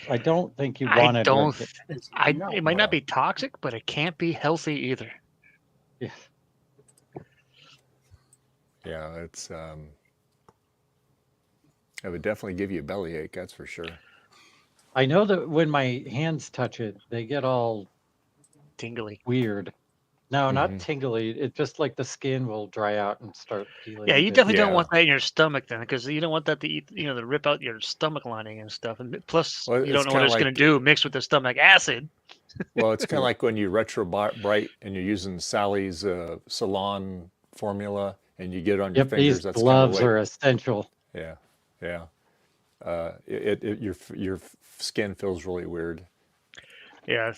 I don't think you want to drink it. It might not be toxic, but it can't be healthy either. Yeah. Yeah, it's it would definitely give you a bellyache, that's for sure. I know that when my hands touch it, they get all tingly, weird. No, Mhm. not tingly. It's just like the skin will dry out and start peeling. Yeah, a you bit. definitely don't Yeah. want that in your stomach then, because you don't want that to eat, to rip out your stomach lining and stuff. And plus, Well, you it's don't know what kinda it's going like to do mixed with the stomach acid. well, it's kind of like when you retrobrite and you're using Sally's salon formula and you get it on your Yep, these fingers. That's kind of gloves the way. are essential. Yeah, yeah. Your skin feels really weird. Yeah.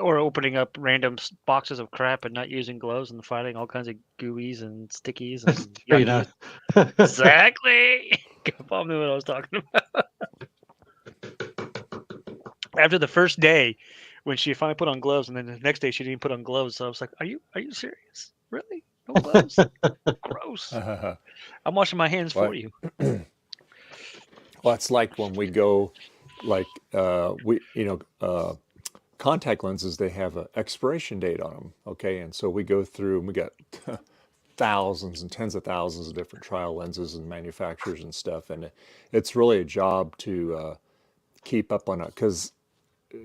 Or opening up random boxes of crap and not using gloves and finding all kinds of gooeys and stickies and Trina. yuckies. Exactly. Bob knew what I was talking about. After the first day, when she finally put on gloves, and then the next day she didn't put on gloves, so I was like, "Are you serious? Really? No gloves? Gross. I'm washing my hands for What? you." Well, it's like when we go, like contact lenses. They have an expiration date on them. Okay, and so we go through and we got thousands and tens of thousands of different trial lenses and manufacturers and stuff, and it's really a job to keep up on it because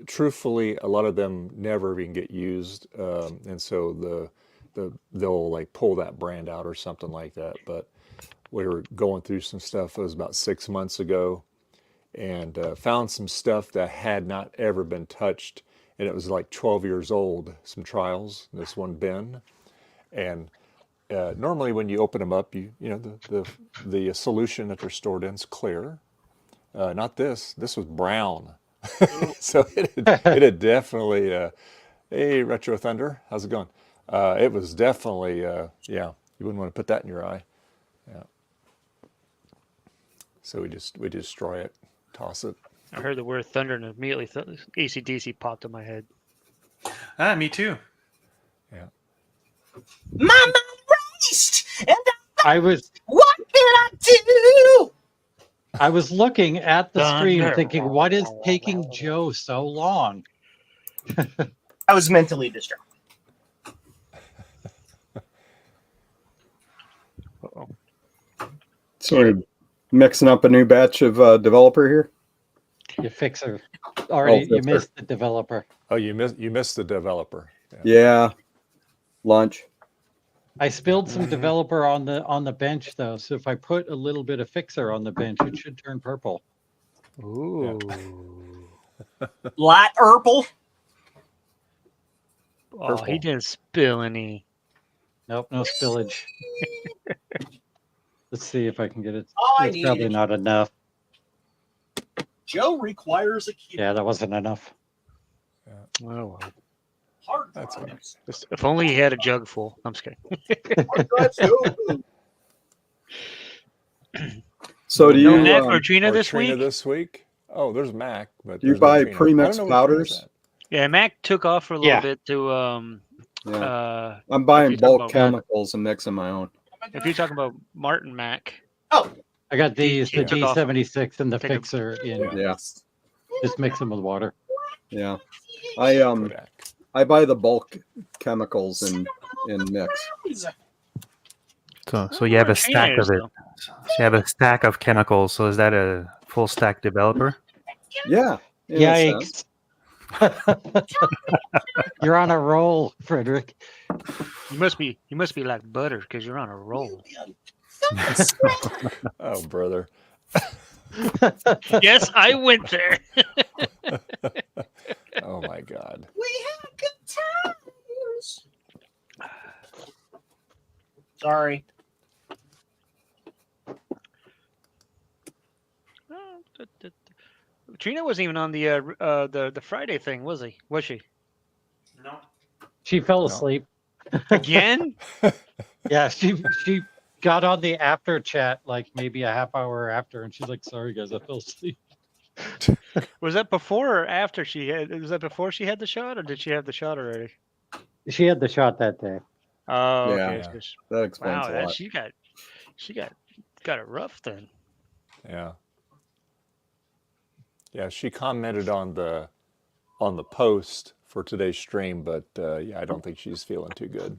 truthfully, a lot of them never even get used, and so they'll like pull that brand out or something like that. But we were going through some stuff. It was about 6 months ago, and found some stuff that had not ever been touched, and it was like 12 years old. Some trials. This one bin, and normally when you open them up, the solution that they're stored in is clear. Not this. This was brown. So it had definitely, hey, Retro Thunder, how's it going? It was definitely, yeah, you wouldn't want to put that in your eye. Yeah. So we destroy it, toss it. I heard the word thunder and immediately AC/DC popped in my head. Ah, me too. Yeah. Mama raced, and I was what can I do? I was looking at the stream Thunder. thinking, what is taking Joe so long? I was mentally distracted. So we're mixing up a new batch of developer here. You fixer. Already, you fixer. missed the developer. Oh, you missed the developer. Yeah, lunch. I spilled some developer on the bench though, so if I put a little bit of fixer on the bench, it should turn purple. Ooh. Light purple. Oh, he didn't spill any. Nope, no spillage. Let's see if I can get it. All I It's need probably is- not enough. Joe requires a key. Yeah, that wasn't enough. Oh, well. Hard That's all drives. If only he had a jug full. I'm just kidding. Hard drives go. So do No you Mac or Trina Or this Trina week? this week? Oh, there's Mac, but do you there's no buy Trina. I premix don't know where's powders? that. Yeah, Mac took off for a little Yeah. bit to Yeah. I'm buying if you're talking bulk about- chemicals and mixing my own. if you're talking about Martin Mac. Oh, I got these, the Yeah. Took off. D76 and the Take a- fixer in. Yeah, Just mix them with water. yeah. I buy the bulk chemicals and mix. So you have a stack of it. So you have a stack of chemicals. So is that a full stack developer? Yeah. in a sense. Yikes. You're on a roll, Frederick. You must be like butter because you're on a roll. Oh, brother. Yes, I went there. Oh my God. we had good times. Sorry. Trina wasn't even on the Friday thing, was he? Was she? No. She fell No. asleep. Again? Yeah, she got on the after chat like maybe a half hour after, and she's like, "Sorry guys, I fell asleep." Was that before or after she had? Was that before she had the shot, or did she have the shot already? She had the shot that day. Oh, Yeah. okay. Yeah. So That explains wow, a that lot. she got it rough then. Yeah. Yeah, she commented on the post for today's stream, but yeah, I don't think she's feeling too good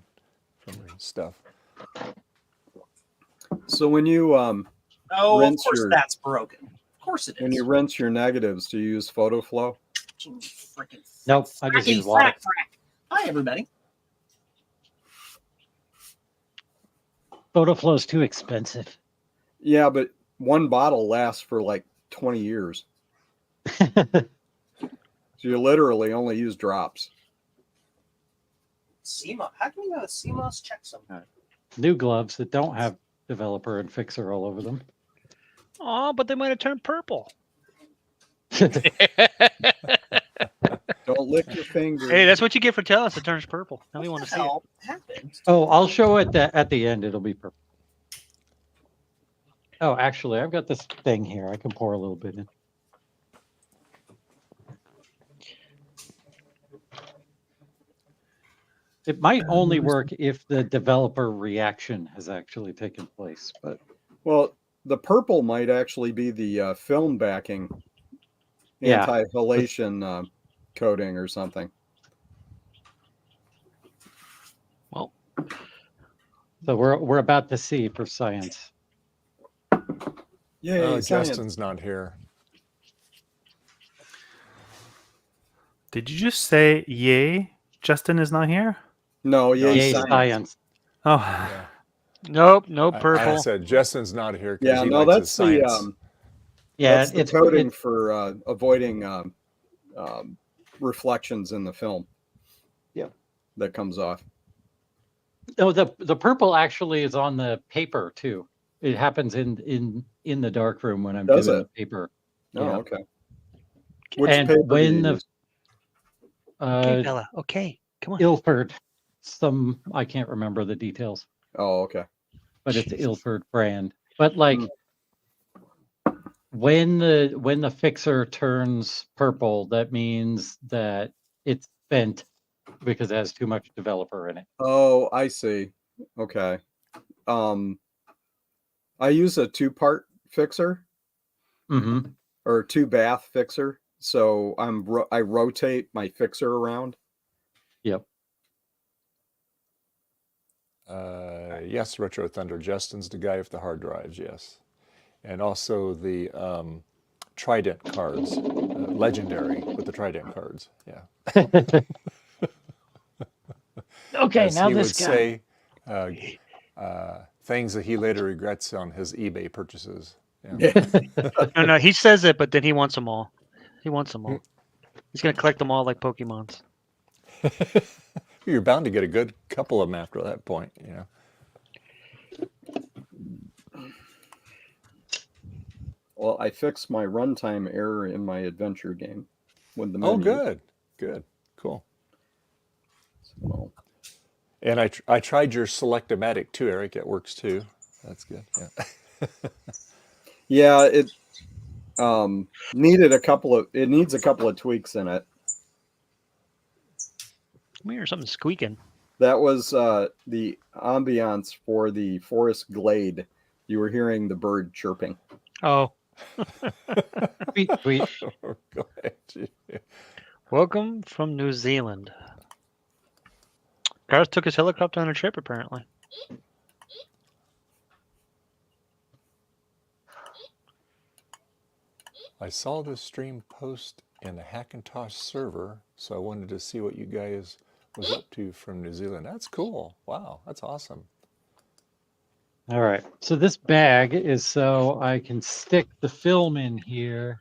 from her stuff. So when you Oh, of Rinse course your- that's broken. Of course it is. when you rinse your negatives, do you use photo flow? Freaking Nope, I just fracky use water. frack. Hi, everybody. Photoflow's too expensive. Yeah, but one bottle lasts for like 20 years. So you literally only use drops. CMOS. How can you have a CMOS checksum? New gloves that don't have developer and fixer all over them. Oh, but they might have turned purple. Don't lick your finger. Hey, that's what you get for telling us it turns purple. Now we want to see it. Hell happened. Oh, I'll show it at the end. It'll be purple. Oh, actually, I've got this thing here. I can pour a little bit in. It might only work if the developer reaction has actually taken place, but Well, the purple might actually be the film backing Yeah. anti-halation coating or something. Well, so we're about to see for science. Yay, Oh, science. Justin's not here. Did you just say yay? Justin is not here? No, yay, Yay, science. science. Oh, Yeah. Nope, no I purple. said Justin's not here because Yeah, he no, likes that's his the science. Yeah, that's the it's coating for avoiding reflections in the film. Yeah. That comes off. Oh, the purple actually is on the paper too. It happens in the dark room when I'm Does doing it? the paper. Oh, Yeah. okay. Which And paper do when you the use? Okay, Bella. Okay, come on. Ilford, I can't remember the details, Oh, okay. but it's Ilford brand. But like when the fixer turns purple, that means that it's spent because it has too much developer in it. Oh, I see. Okay. I use a 2-part fixer Mm-hmm. or 2-bath fixer. So I rotate my fixer around. Yep. Yes, Retro Thunder. Justin's the guy with the hard drives, yes. And also the Trident cards. Legendary with the Trident cards. Yeah. Okay, As now he this would guy. say, things that he later regrets on his eBay purchases. Yeah. No, he says it, but then he wants them all. He wants them all. He's gonna collect them all like Pokemons. You're bound to get a good couple of them after that point, you know. Well, I fixed my runtime error in my adventure game with the Oh, menu. good, cool. So, And I tried your Select-O-Matic too, Eric. It works too. That's good. Yeah. yeah, it needs a couple of tweaks in it. We hear something squeaking. That was the ambiance for the forest glade. You were hearing the bird chirping. Oh. Tweet. Go ahead. Welcome from New Zealand. Garth took his helicopter on a trip, apparently. I saw this stream post in a Hackintosh server, so I wanted to see what you guys was up to from New Zealand. That's cool. Wow, that's awesome. All right. So this bag is so I can stick the film in here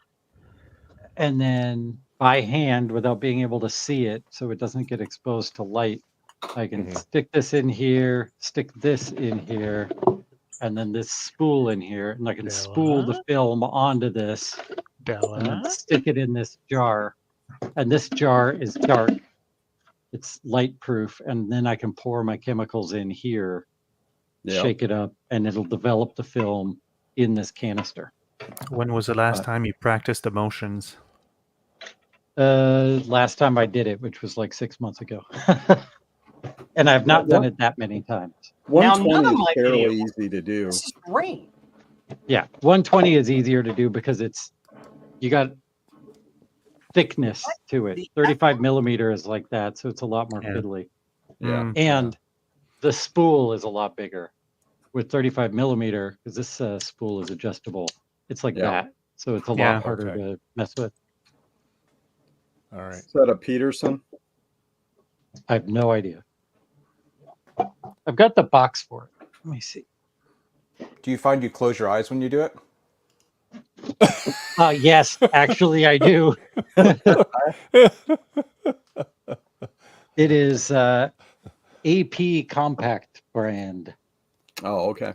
and then by hand without being able to see it so it doesn't get exposed to light. I can stick this in here, stick this in here, and then this spool in here, and I can spool the film onto this and then stick it in this jar. And this jar is dark. It's light proof, and then I can pour my chemicals in here, shake it up, and it'll develop the film in this canister. When was the last time you practiced emotions? Last time I did it, which was like 6 months ago. And I've not done it that many times. 120 is fairly easy to do. This is great. Yeah, 120 is easier to do because you got thickness to it. 35 millimeter is like that, so it's a lot more fiddly. Yeah. And the spool is a lot bigger with 35 millimeter because this spool is adjustable. It's like that, so it's a lot harder to mess with. All right. Is that a Peterson? I have no idea. I've got the box for it. Let me see. Do you find you close your eyes when you do it? Yes, actually, I do. It is AP Compact brand. Oh, okay.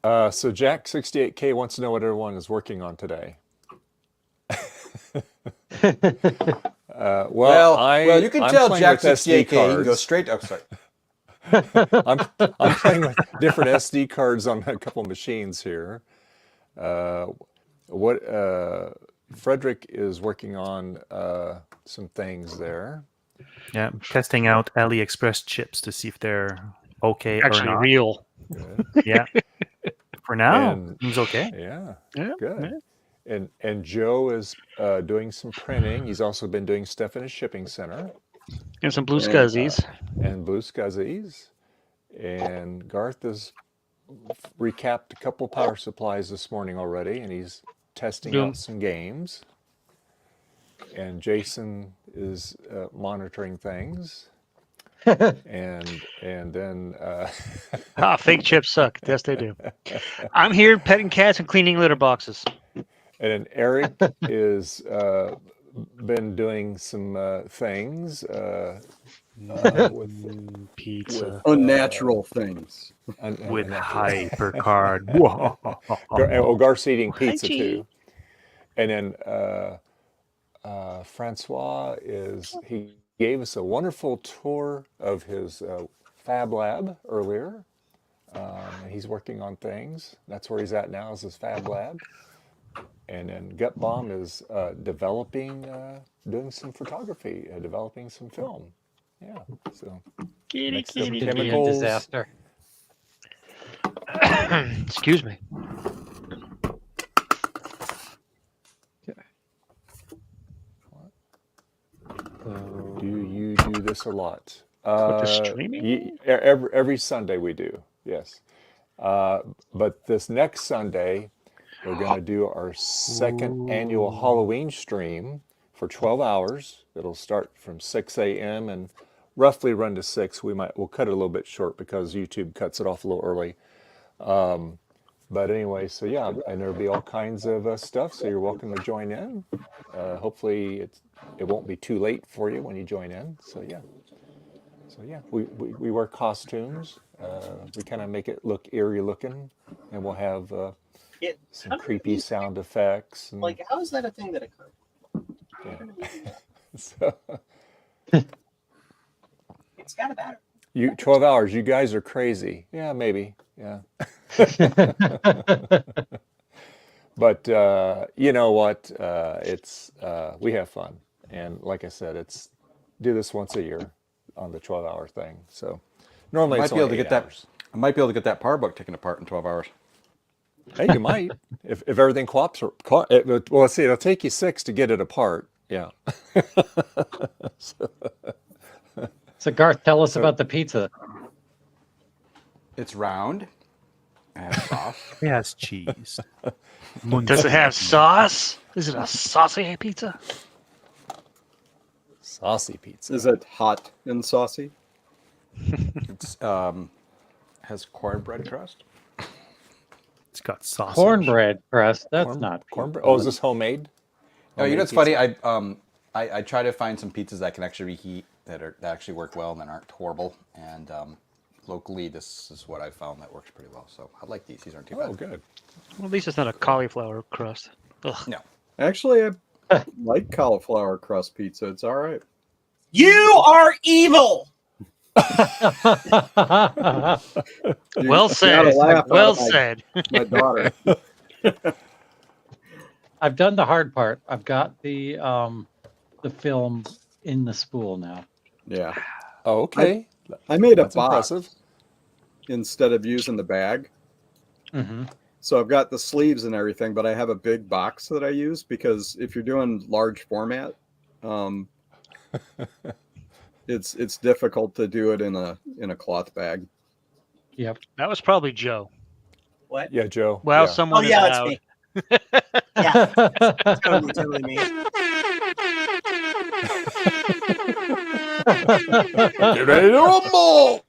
So Jack 68K wants to know what everyone is working on today. Well, you can I'm tell playing Jack with SD 68K. He can go cards. straight. Oh, sorry. I'm playing with different SD cards on a couple machines here. Frederick is working on some things there. Yeah, I'm testing out AliExpress chips to see if they're okay Actually, or not. real. Good. Yeah. For now, And- seems okay. Yeah, Yeah, good. And Joe is doing some printing. He's also been doing stuff in a shipping center. And some blue scuzzies. And blue scuzzies. And Garth has recapped a couple power supplies this morning already, and he's testing out some games. And Jason is monitoring things. and then Fake chips suck. Yes, they do. I'm here petting cats and cleaning litter boxes. and then Eric is been doing some things with pizza, Unnatural things. With HyperCard. Garth's eating pizza Hi, too. And then Francois he gave us a wonderful tour of his Fab Lab earlier. He's working on things. That's where he's at now, is his Fab Lab. And then Gut Bomb is developing, doing some photography, developing some film. Yeah, so mixed up Could be a chemicals. disaster. Excuse me. Do you do this a lot? With the streaming? Every Sunday we do, yes. But this next Sunday, we're going to do our second annual Halloween stream for 12 hours. It'll start from 6 a.m. and roughly run to 6. We'll cut it a little bit short because YouTube cuts it off a little early. But anyway, so yeah, and there'll be all kinds of stuff, so you're welcome to join in. Hopefully it won't be too late for you when you join in. So yeah, we wear costumes. We kind of make it look eerie looking, and we'll have some creepy sound effects. And, Like, how is that a thing that occurred? yeah. So, It's got a battery. 12 hours. You guys are crazy. Yeah, maybe. Yeah. But you know what? We have fun, and like I said, do this once a year on the 12-hour thing. So normally I it's might be able only to 8 get hours. that. I might be able to get that power book taken apart in 12 hours. Hey, you might if everything cooperates. Well, let's see. It'll take you 6 to get it apart. Yeah. So Garth, tell us about the pizza. It's round. It has sauce. It has cheese. Does it have sauce? Is it a saucy pizza? Saucy pizza. Is it hot and saucy? It's has cornbread crust. It's got sausage. Cornbread crust. That's not cornbread. Oh, is this homemade? Oh, you know what's Homemade funny? I try to find some pizzas that can actually reheat that actually work well and that aren't horrible. And locally, this is what I found that works pretty well. So I like these. These aren't too bad. Oh, good. Well, at least it's not a cauliflower crust. Ugh. No. Actually, I like cauliflower crust pizza. It's all right. You are evil. Well said. gotta laugh Well out of said. My daughter. I've done the hard part. I've got the film in the spool now. Yeah. Oh, okay. I made a That's box impressive. instead of using the bag. Mm-hmm. So I've got the sleeves and everything, but I have a big box that I use because if you're doing large format, it's difficult to do it in a cloth bag. Yep. That was probably Joe. What? Yeah, Joe. Wow, Yeah. someone Oh, yeah, is that's loud. me. Yeah, totally me. Get ready to rumble.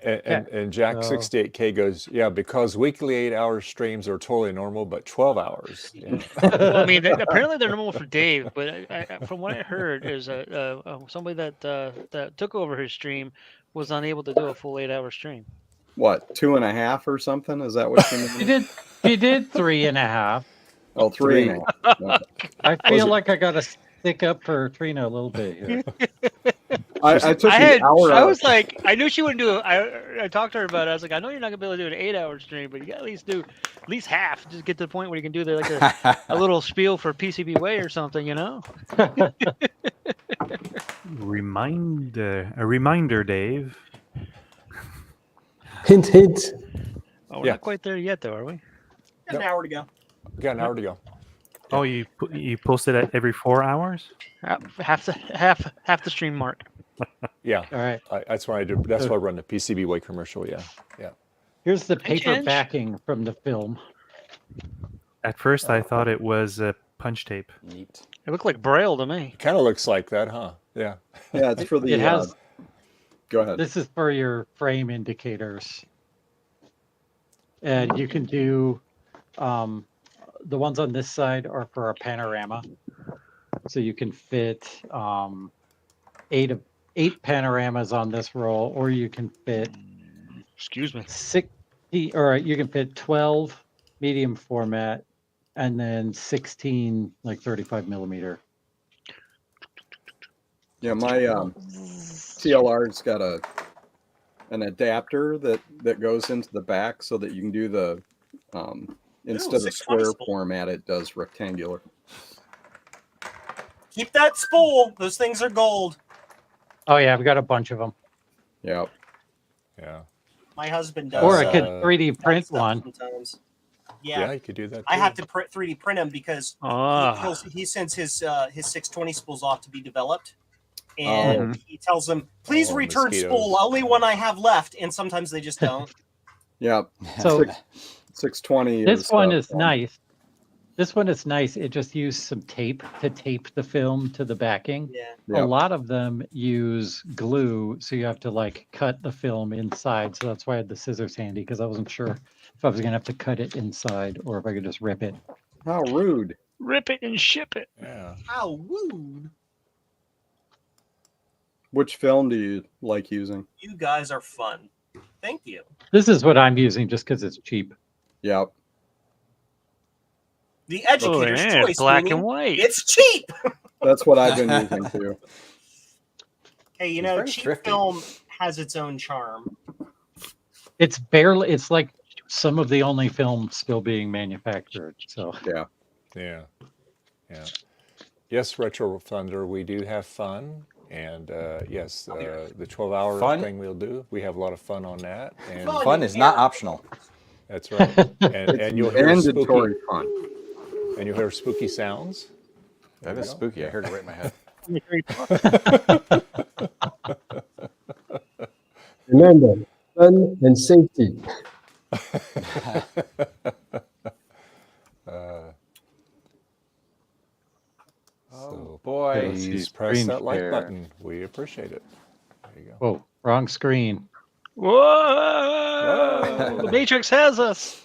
And Jack 68K goes, yeah, because weekly 8-hour streams are totally normal, but 12 hours. Yeah. Well, I mean, apparently they're normal for Dave, but from what I heard, is somebody that took over his stream was unable to do a full 8-hour stream. What, 2.5 or something? Is that what you mean? He did 3.5. Oh, 3.5. I feel like I got to stick up for Trina a little bit here. I took an hour. I was like, I knew she wouldn't do it. I talked to her about it. I was like, I know you're not gonna be able to do an 8-hour stream, but you got to at least do at least half. Just get to the point where you can do like a little spiel for PCB Way or something, you know. A reminder, Dave. Hint, hint. Oh, we're not quite there yet, though, are we? Got an hour to go. Got an hour to go. Oh, you post it at every 4 hours? Half the stream mark. Yeah. All right. That's why I do. That's why I run the PCB Way commercial. Yeah. Yeah. Here's the paper backing from the film. At first, I thought it was punch tape. Neat. It looked like Braille to me. Kind of looks like that, huh? Yeah. Yeah, it's for the. It has. Go ahead. This is for your frame indicators, and you can do. The ones on this side are for a panorama, so you can fit 8 panoramas on this roll, or you can fit. Excuse me. 60, or you can fit 12 medium format, and then 16 like 35 millimeter. Yeah, my TLR's got an adapter that goes into the back so that you can do the instead of square format, it does rectangular. Keep that spool. Those things are gold. Oh yeah, I've got a bunch of them. Yep. Yeah. My husband does. Or I could 3D print stuff one. sometimes. Yeah, you could do that. I too. have to 3D print them because he sends his 620 spools off to be developed, and he tells them, "Please return mosquitoes. spool, only one I have left," and sometimes they just don't. Yep. So 620. this one is nice. This one is nice. It just used some tape to tape the film to the backing. Yeah. A lot of them use glue, so you have to like cut the film inside. So that's why I had the scissors handy, because I wasn't sure if I was gonna have to cut it inside or if I could just rip it. How rude. Rip it and ship it. Yeah. How rude. Which film do you like using? You guys are fun. Thank you. This is what I'm using just because it's cheap. Yep. The educator's choice. Black meaning and white. It's cheap. That's what I've been using too. Hey, you know, cheap film has its own charm. It's barely. It's like some of the only film still being manufactured. So yeah. Yeah. Yeah. Yes, Retro Thunder, we do have fun. And yes, the 12-hour thing we'll do. We have a lot of fun on that. And fun is not optional. That's right. And you'll hear mandatory spooky, fun. and you'll hear spooky sounds. That is spooky. I heard it right in my head. Remember, fun and safety. Oh boy! Please press that like button. We appreciate it. There you go. Whoa, wrong screen. Whoa! The Matrix has us.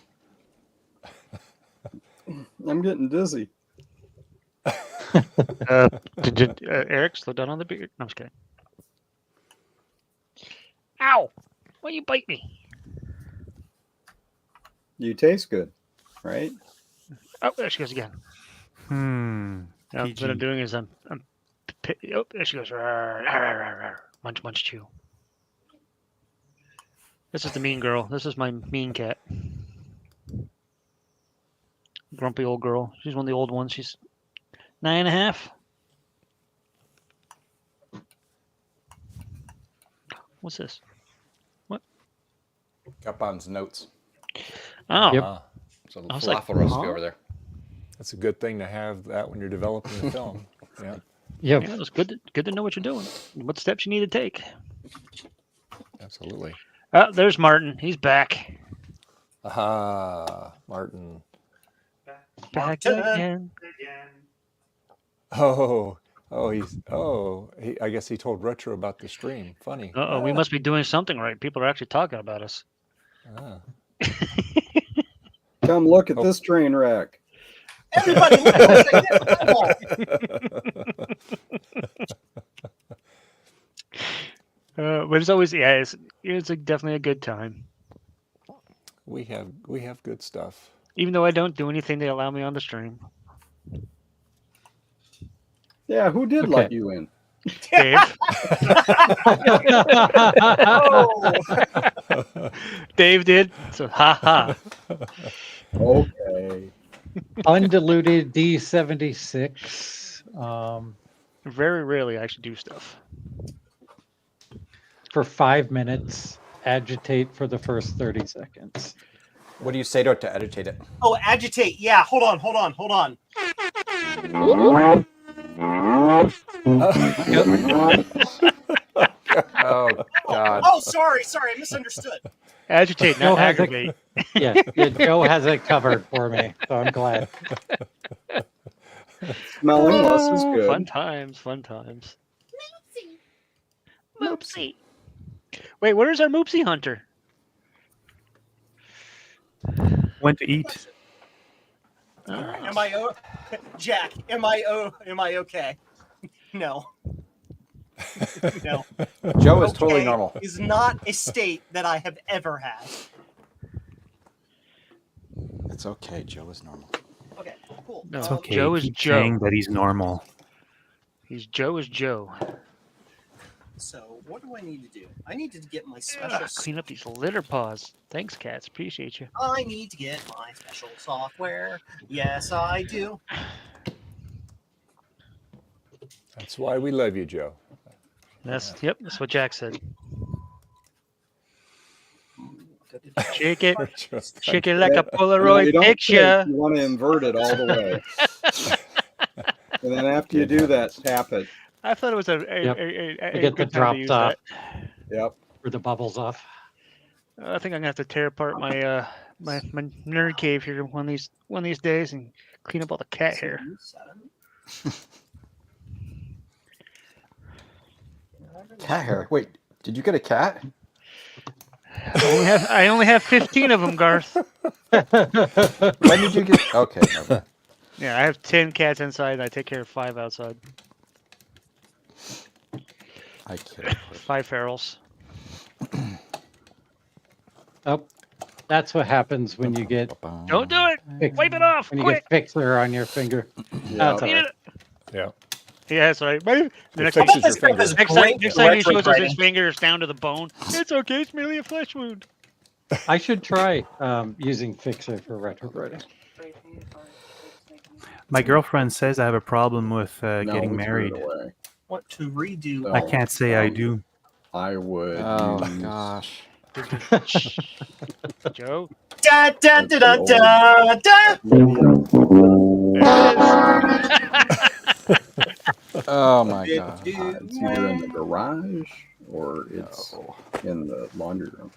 I'm getting dizzy. Eric, slow down on the beard. No, I'm just kidding. Ow! Why you bite me? You taste good, right? Oh, there she goes again. What I'm doing is I'm oh, there she goes. Munch, munch, chew. This is the mean girl. This is my mean cat. Grumpy old girl. She's one of the old ones. She's 9.5. What's this? What? Gutbon's notes. Oh. Yep. It's a I was falafel like, recipe over there. That's a good thing to have that when you're developing the film. Yeah. Yep. Yeah, it's good to know what you're doing. What steps you need to take. Absolutely. Oh, there's Martin. He's back. Aha, Martin. Back again. Oh, I guess he told Retro about the stream. Funny. Uh-oh, we must be doing something right. People are actually talking about us. Ah. Come look at this train wreck. Everybody, look at this thing. But it's always it's definitely a good time. We have good stuff. Even though I don't do anything, they allow me on the stream. Yeah, who did let you in? Dave. Dave did. So ha. Okay. Undiluted D76. Very rarely I actually do stuff. For 5 minutes, agitate for the first 30 seconds. What do you say to it to agitate it? Oh, agitate. Yeah, hold on. Oh God. Oh, sorry, I misunderstood. Agitate, not aggravate. Yeah, Joe has it covered for me, so I'm glad. Smelling less is good. Fun times. Moopsie. Wait, where's our Moopsie hunter? Went to eat. Am I Jack? Am I okay? No. No. Joe is totally normal. Is not a state that I have ever had. It's okay. Joe is normal. Okay, cool. No, It's okay. Joe is Keep Joe. saying that he's normal. Joe is Joe. So what do I need to do? I need to get my special. Clean up these litter paws. Thanks, cats. Appreciate you. I need to get my special software. Yes, I do. That's why we love you, Joe. That's what Jack said. Shake it like a Polaroid picture. You want to invert it all the way, and then after you do that, tap it. I thought it was a get the good time to use drops off. that. Yep. For the bubbles off. I think I'm gonna have to tear apart my my nerd cave here one of these days and clean up all the cat hair. Cat hair. Wait, did you get a cat? I only have 15 of them, Garth. When did you get? Okay. No. Yeah, I have 10 cats inside, and I take care of 5 outside. I kid. 5 ferals. Oh, that's what happens when you get Don't do it. Wipe it off. when you Quick. get fixer on your finger. That's all right. Yeah. Yeah, that's right. The next fixes your finger. next time he shows us his fingers down to the bone. It's okay. It's merely a flesh wound. I should try using fixer for retrograding. My girlfriend says I have a problem with No, getting we threw married. it away. Want to redo? I can't say I do. I would. Oh use- gosh. Joe. Da da da da da da. Oh my It god. do It's either in the garage or it's in the laundry room.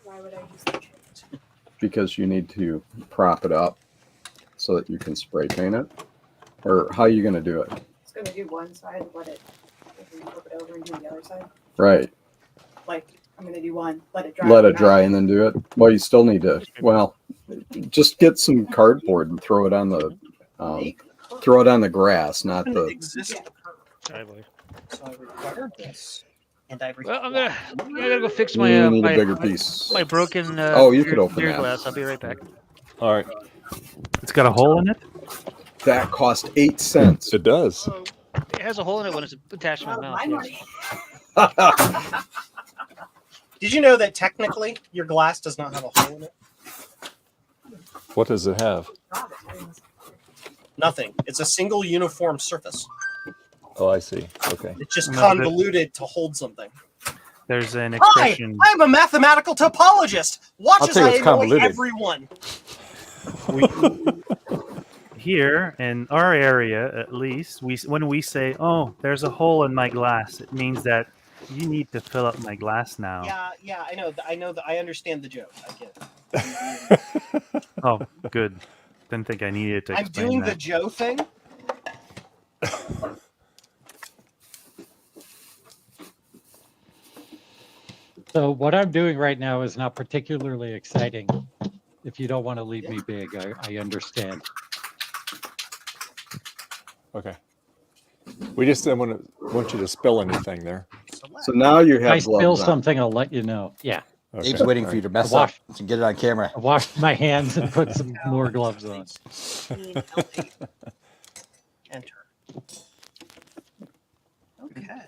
Why would I use the chips? Because you need to prop it up so that you can spray paint it. Or how are you going to do it? It's gonna do one side, let it flip it over and do the other side. Right. Like I'm gonna do one, let it dry. Let it dry and then do it. Well, you still need to. Well, just get some cardboard and throw it on the grass, not the. Exist Sorry, boy. So I required this, and I Well, I required. gotta go fix You my need a bigger piece. my broken Oh, you could open beer that. glass. I'll be right back. All right. It's got a hole in it. That cost 8 cents. It does. It has a hole in it when it's attached to my mouth. Mine yes. Did you know that technically your glass does not have a hole in it? What does it have? Nothing. It's a single uniform surface. Oh, I see. Okay. It's just No, convoluted to hold something. There's an Hi, expression. I'm a mathematical topologist. Watch I'll as tell you I it's annoy convoluted. everyone. Here in our area, at least, when we say, "Oh, there's a hole in my glass," it means that you need to fill up my glass now. Yeah, I know. I understand the joke. I get it. Oh, good. Didn't think I needed to I'm explain doing that. the Joe thing. So what I'm doing right now is not particularly exciting. If you don't want to leave me big, I understand. Okay. We just didn't want you to spill anything there. So now you If I have spill gloves on. something, I'll let you know. Yeah. Okay. Dave's waiting for you to mess up and get it on camera. I washed my hands and put some more gloves on. Enter. Okay.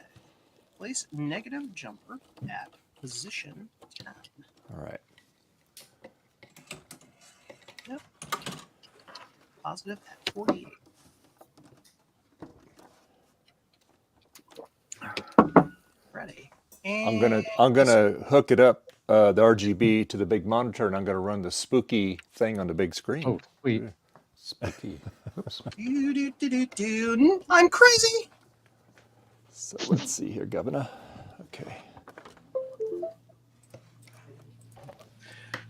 Place negative jumper at position 10. All right. Yep. Positive at 48. Ready. I'm gonna hook it up the RGB to the big monitor, and I'm gonna run the spooky thing on the big screen. Oh, sweet. Spooky. Oops. I'm crazy. So let's see here, Governor. Okay.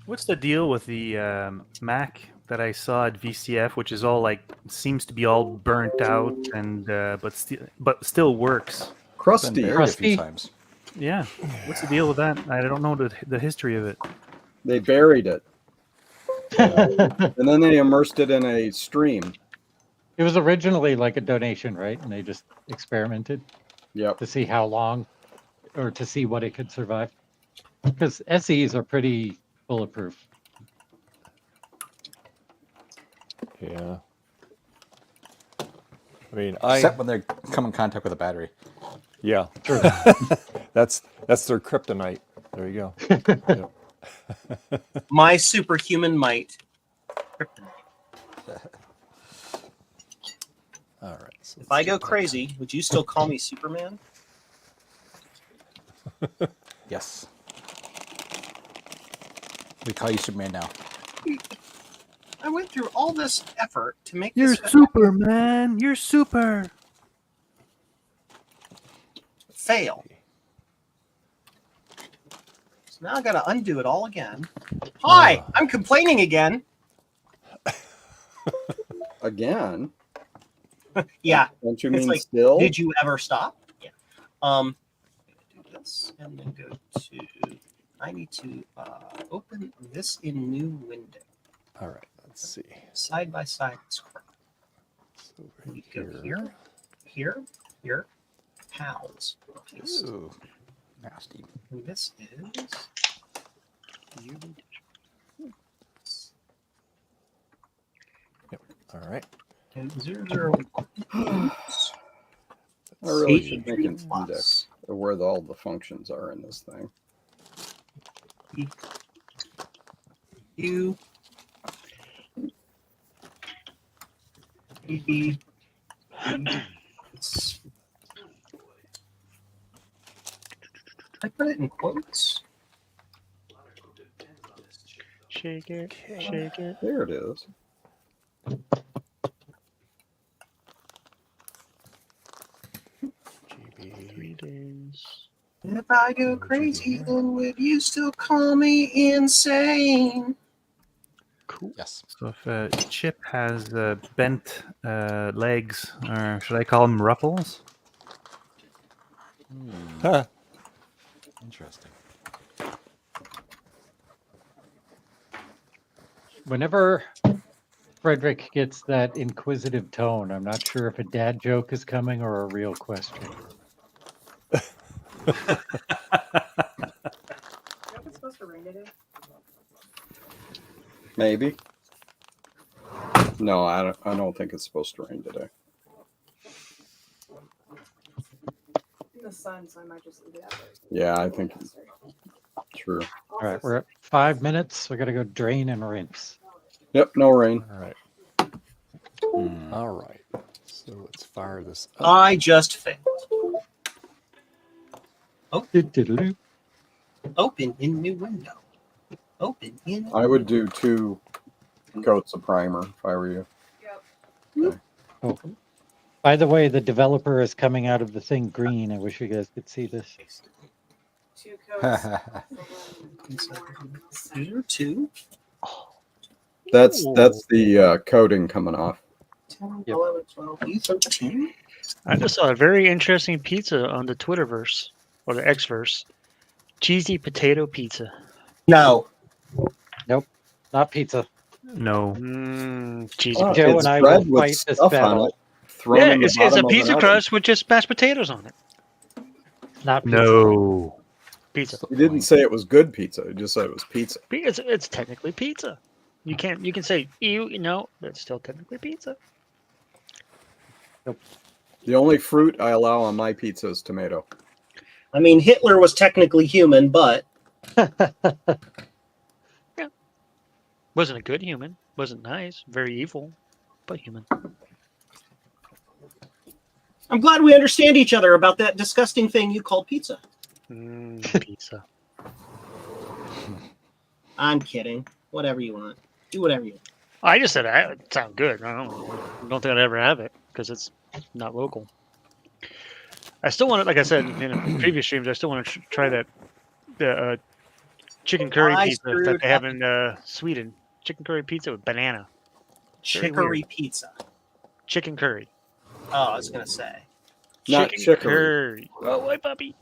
What's the deal with the Mac that I saw at VCF, which is all like seems to be all burnt out and but still works? Crusty. Been buried a few times. Yeah. What's the deal with that? I don't know the history of it. They buried it. And then they immersed it in a stream. It was originally like a donation, right? And they just experimented to see how long or to see what it could survive. Because SEs are pretty bulletproof. Yeah. I mean, Except when they come in contact with a battery. Yeah. True. that's their kryptonite. There you go. My superhuman might. All right. So If I go crazy, would you still call me Superman? Yes. We call you Superman now. I went through all this effort to make You're this Superman. You're super. fail. So now I got to undo it all again. Hi, I'm complaining again. Again? Yeah. Don't you It's mean like, still? did you ever stop? Yeah. Do this and then go to. I need to open this in new window. All right. Let's see. Side by side scroll. So We go here, here, pals. Paste. Ooh, nasty. And this is. Yep. All right. And 001. I really H should make an plus. index of where all the functions are in this thing. U. E. I put it in quotes. Shake it, shake it. There it is. GB. 3 days. If I go crazy, then would you still call me insane? Cool. Yes. So if a chip has bent legs, or should I call them ruffles? Huh. Interesting. Whenever Frederick gets that inquisitive tone, I'm not sure if a dad joke is coming or a real question. You know if it's supposed to rain today? Maybe. No, I don't think it's supposed to rain today. In the sun, so I might just leave it out there. Yeah, I think true. All right, we're at 5 minutes. We got to go drain and rinse. Yep, no rain. All right. All right. So let's fire this up. I just failed. Diddle-doo. Open in new window. Open in. I would do 2 coats of primer if I were you. Yep. Oh. By the way, the developer is coming out of the thing green. I wish you guys could see this. 2 coats. 2. That's the coating coming off. 10, Yep. 11, 12, 13. I just saw a very interesting pizza on the Twitterverse or the Xverse. Cheesy potato pizza. No. Nope, not pizza. No. Cheesy Oh, potato. Joe it's and I bread will with fight this stuff on battle. it. Thrown Yeah, in the it's a bottom of an pizza oven. crust with just mashed potatoes on it. Not pizza. No. Pizza. You didn't say it was good pizza. You just said it was pizza. It's technically pizza. You can say ew, no, but it's still technically pizza. The only fruit I allow on my pizza is tomato. I mean, Hitler was technically human, but Wasn't a good human. Wasn't nice. Very evil, but human. I'm glad we understand each other about that disgusting thing you called pizza. Pizza. I'm kidding. Whatever you want. Do whatever you want. I just said it sounds good. I don't think I'd ever have it because it's not local. I still want to, like I said in previous streams, I still want to try that the chicken curry I pizza that screwed they have in Sweden. Chicken curry pizza with banana. Very Chicory weird. pizza. Chicken curry. Oh, I was gonna say. Not Chicken chicory. curry. Oh, white puppy.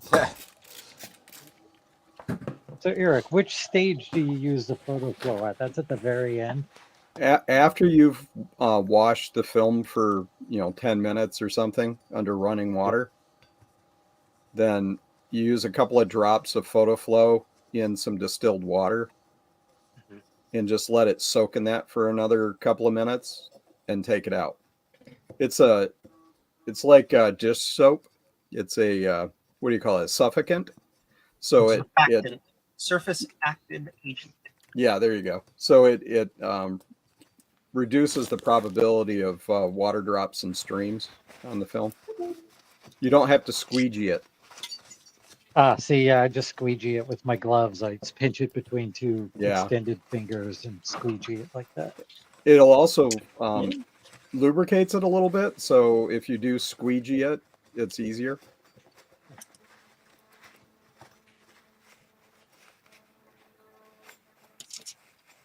So Eric, which stage do you use the photo flow at? That's at the very end. After you've washed the film for 10 minutes or something under running water, then you use a couple of drops of photo flow in some distilled water and just let it soak in that for another couple of minutes and take it out. It's like dish soap. It's a what do you call it? Suffocant. So it surface active agent. Yeah, there you go. So it reduces the probability of water drops and streams on the film. You don't have to squeegee it. See, I just squeegee it with my gloves. I pinch it between two Yeah. extended fingers and squeegee it like that. It'll also lubricates it a little bit. So if you do squeegee it, it's easier.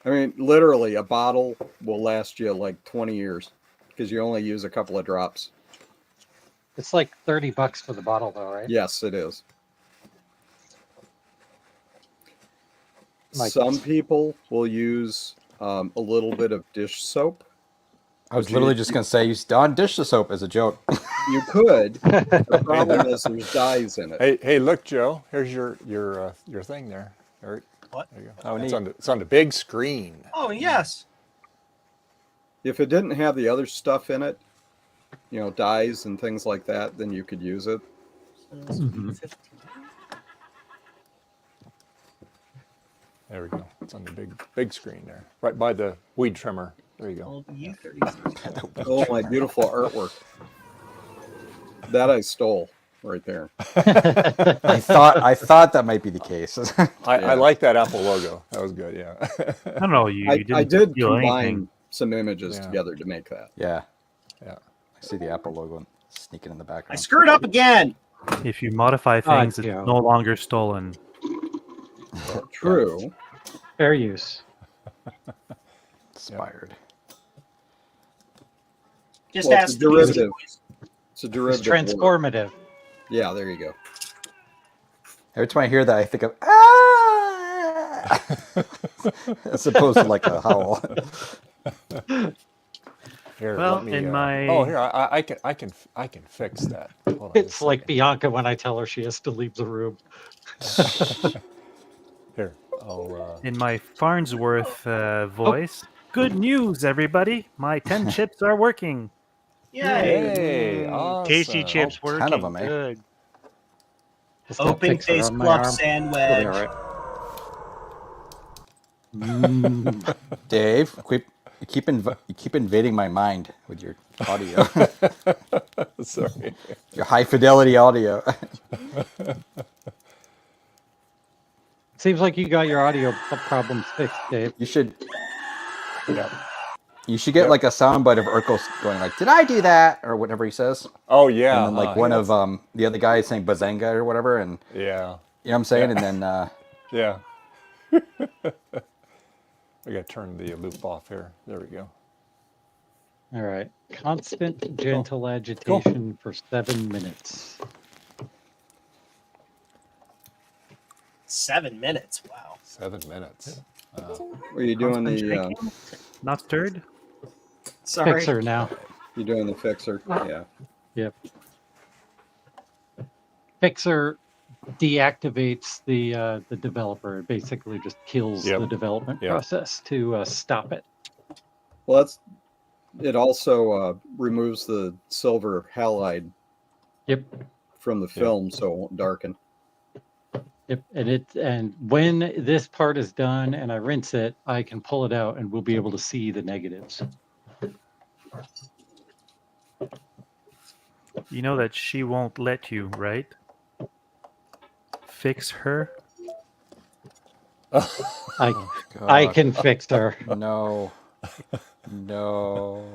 I mean, literally, a bottle will last you like 20 years because you only use a couple of drops. It's like $30 for the bottle, though, right? Yes, it is. Like Some people will use a little bit of dish soap. I was literally just going to say, use Dawn dish soap as a joke. You could. The problem is there's dyes in it. Hey, look, Joe. Here's your thing there. Eric. What? There you go. Oh, neat. It's on the big screen. Oh yes. If it didn't have the other stuff in it, dyes and things like that, then you could use it. There we go. It's on the big screen there, right by the weed trimmer. There you go. Oh, my beautiful artwork. That I stole right there. I thought that might be the case. I like that Apple logo. That was good. Yeah. I don't know. You I didn't did steal combine anything. some images Yeah. together to make that. Yeah. Yeah. I see the Apple logo sneaking in the I background. screwed up again. If you modify things, it's Joe. no longer stolen. True. Fair use. Expired. Just Well, ask it's a derivative. It's a It's derivative. word. transformative. Yeah, there you go. Every time I hear that, I think of as opposed to like a howl. Here, Well, let me, in my- Oh, here I can fix that. Hold on It's just a like second. Bianca when I tell her she has to leave the room. Here. I'll, In my Farnsworth voice, good news, everybody! My 10 chips are working. Yay. Hey, awesome. Tasty chips Oh, 10 working. of 'em, eh? Good. Just gotta Open fix her face on my club arm. sandwich. It'll be all right. Dave, you keep invading my mind with your audio, Sorry. your high fidelity audio. Seems like you got your audio problems fixed, Dave. You should Yeah. get like a soundbite of Urkel going like, "Did I do that?" or whatever he says. Oh yeah. And then like one of the other guys saying "bazanga" or whatever, and Yeah. you know what I'm saying, and then Yeah. I got to turn the loop off here. There we go. All right. Constant gentle agitation for 7 minutes. 7 minutes. Wow. 7 minutes. Wow. Were you doing Constant the? shaking? Not stirred? Sorry. Fixer now. You doing the fixer? Yeah. Yep. Fixer deactivates the developer. It basically just kills Yep. the development Yep. process to stop it. Well, it also removes the silver halide Yep. from the film, so it won't darken. Yep. And when this part is done and I rinse it, I can pull it out and we'll be able to see the negatives. You know that she won't let you, right? Fix her. I God. can fix her. No. No.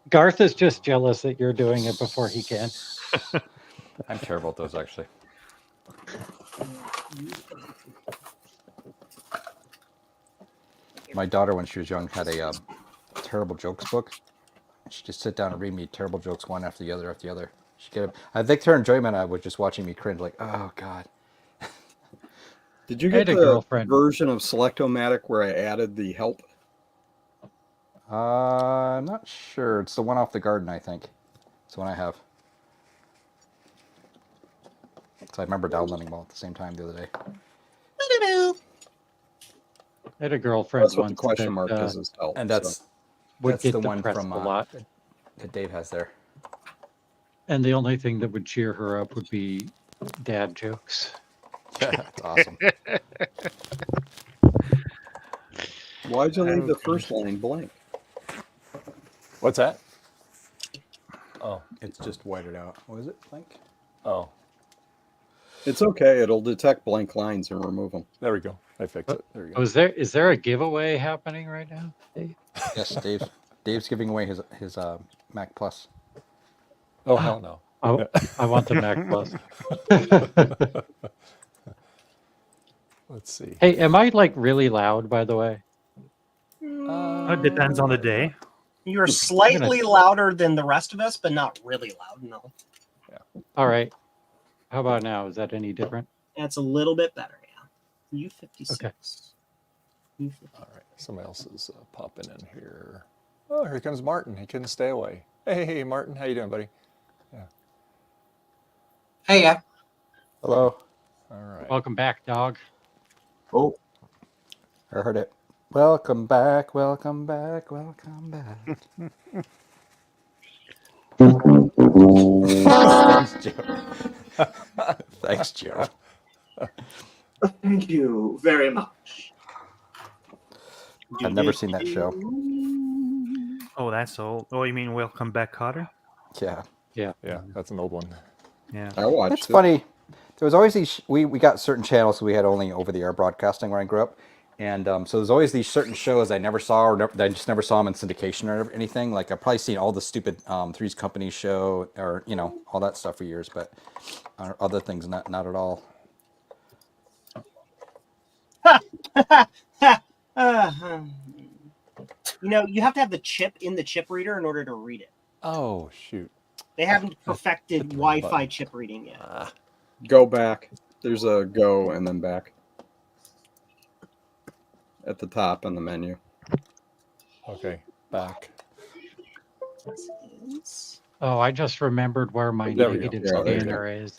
Garth is just jealous that you're doing it before he can. I'm terrible at those, actually. My daughter, when she was young, had a terrible jokes book. She'd just sit down and read me terrible jokes one after the other after the other. I think her enjoyment was just watching me cringe, like, oh God. Did you I get had a the girlfriend. version of Selectomatic where I added the help? I'm not sure. It's the one off the garden, I think. It's the one I have. So I remember downloading them all at the same time the other day. I had a girlfriend That's what the once question that, mark is help. And that's would that's get the one depressed from a lot. that Dave has there. And the only thing that would cheer her up would be dad jokes. That's awesome. Why'd you leave the first line blank? What's that? Oh. It's just whited out. What is it, Blank? Oh. It's okay. It'll detect blank lines and remove them. There we go. I fixed it. There we go. Oh, is there a giveaway happening right now? Dave? Yes, Dave's giving away his Mac Plus. Oh, hell no. I want the Mac Plus. Let's see. Hey, am I like really loud, by the way? It depends on the day. You're slightly louder than the rest of us, but not really loud. No. All right. How about now? Is that any different? That's a little bit better. Yeah. U56. Okay. U56. All right. Somebody else is popping in here. Oh, here comes Martin. He couldn't stay away. Hey, Martin. How you doing, buddy? Yeah. Hey, yeah. Hello. All right. Welcome back, dog. Oh, I heard it. Welcome back, welcome back, welcome back. Thanks, Joe. Thanks, Joe. thank you very much. I've never seen that show. Oh, that's old. Oh, you mean Welcome Back, Cotter? Yeah. Yeah, that's an old one. Yeah. I watched It's it. funny. There was always these. We got certain channels. So we had only over-the-air broadcasting when I grew up, and so there's always these certain shows I never saw, or I just never saw them in syndication or anything. Like I've probably seen all the stupid Three's Company show, or all that stuff for years, but other things not at all. You have to have the chip in the chip reader in order to read it. Oh, shoot. They haven't perfected Wi-Fi chip reading yet. Go back. There's a go and then back. At the top on the menu. Okay, back. Oh, I just remembered where my There we go. negative Yeah, there you scanner is.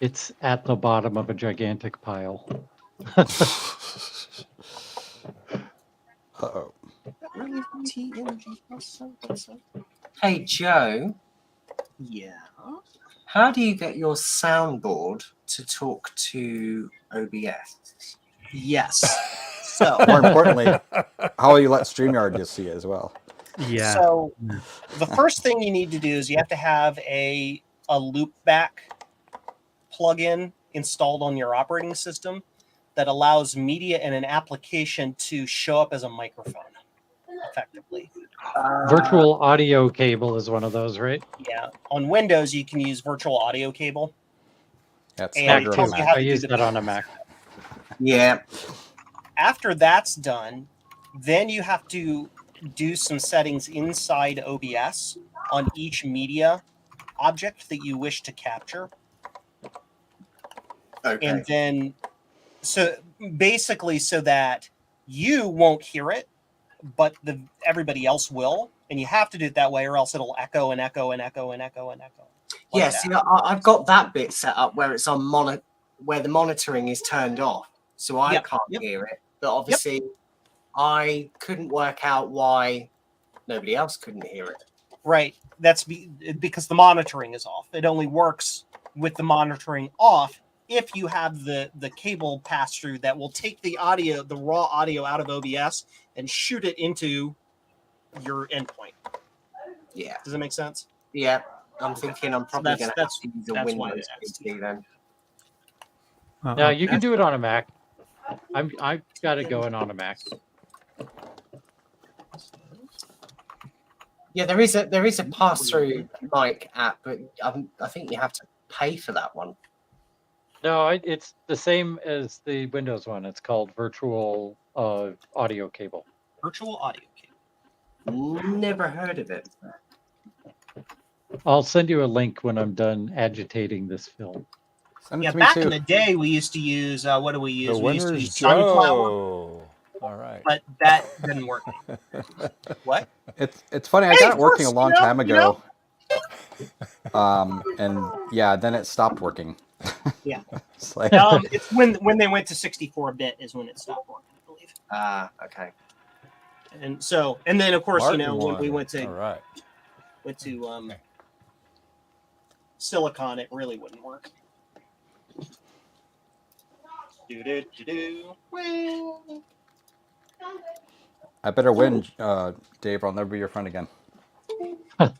It's at the bottom of a gigantic pile. Uh-oh. Hey, Joe, Yeah. how do you get your soundboard to talk to OBS? Yes. So, More importantly, how will you let StreamYard just see it as well? Yeah. so the first thing you need to do is you have to have a loopback plugin installed on your operating system that allows media and an application to show up as a microphone effectively. Virtual audio cable is one of those, right? Yeah. On Windows, you can use virtual audio cable. That's And harder it on tells the you Mac. how I to do use the that on a Mac. Yeah. After that's done, then you have to do some settings inside OBS on each media object that you wish to capture. Okay. And then, so basically, so that you won't hear it, but everybody else will, and you have to do it that way, or else it'll echo and echo and echo and echo and echo. Like Yes, I've got that bit set up where it's on where the monitoring is turned off, so I can't hear it. But obviously, I couldn't work out why nobody else couldn't hear it. Right. That's because the monitoring is off. It only works with the monitoring off if you have the cable pass through that will take the audio, the raw audio out of OBS and shoot it into your endpoint. Yeah. Does that make sense? Yeah. I'm thinking I'm probably going to have to use a that's why Windows PC then. No, you can do it on a Mac. I've got it going on a Mac. Yeah, there is a pass-through mic app, but I think you have to pay for that one. No, it's the same as the Windows one. It's called Virtual Audio Cable. Virtual Audio Cable. Never heard of it. I'll send you a link when I'm done agitating this film. Yeah, back in the day, we used to use what do we use? We used to use Sunflower. All right. But that didn't work. What? It's funny. I got it working a long time ago. And yeah, then it stopped working. Yeah. It's like it's when they went to 64-bit is when it stopped working, I believe. Okay. And so, and then of course, when we went to Silicon, it really wouldn't work. I better win, Dave. I'll never be your friend again. I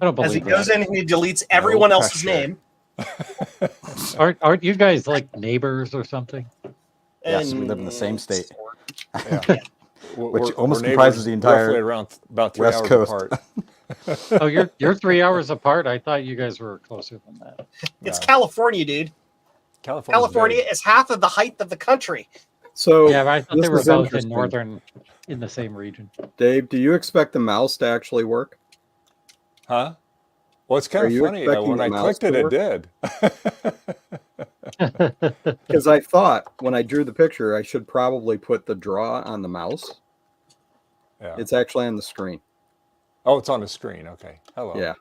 don't believe As he goes in and he deletes everyone else's name. Aren't you guys like neighbors or something? Yes, we live in the same state. Yeah. Which almost we're comprises the entire roughly around about 3 West hours Coast. apart. Oh, you're 3 hours apart. I thought you guys were closer than that. It's California, dude. California California is half of the height of the country. So Yeah, but I thought this they were is both interesting. in the same region. Dave, do you expect the mouse to actually work? Huh? Well, it's kind Are of you funny. expecting When the I mouse clicked it, to it did. Because I thought when I drew the picture, I should probably put the draw on the mouse. Yeah. It's actually on the screen. Oh, it's on the screen. Okay. Hello. Yeah.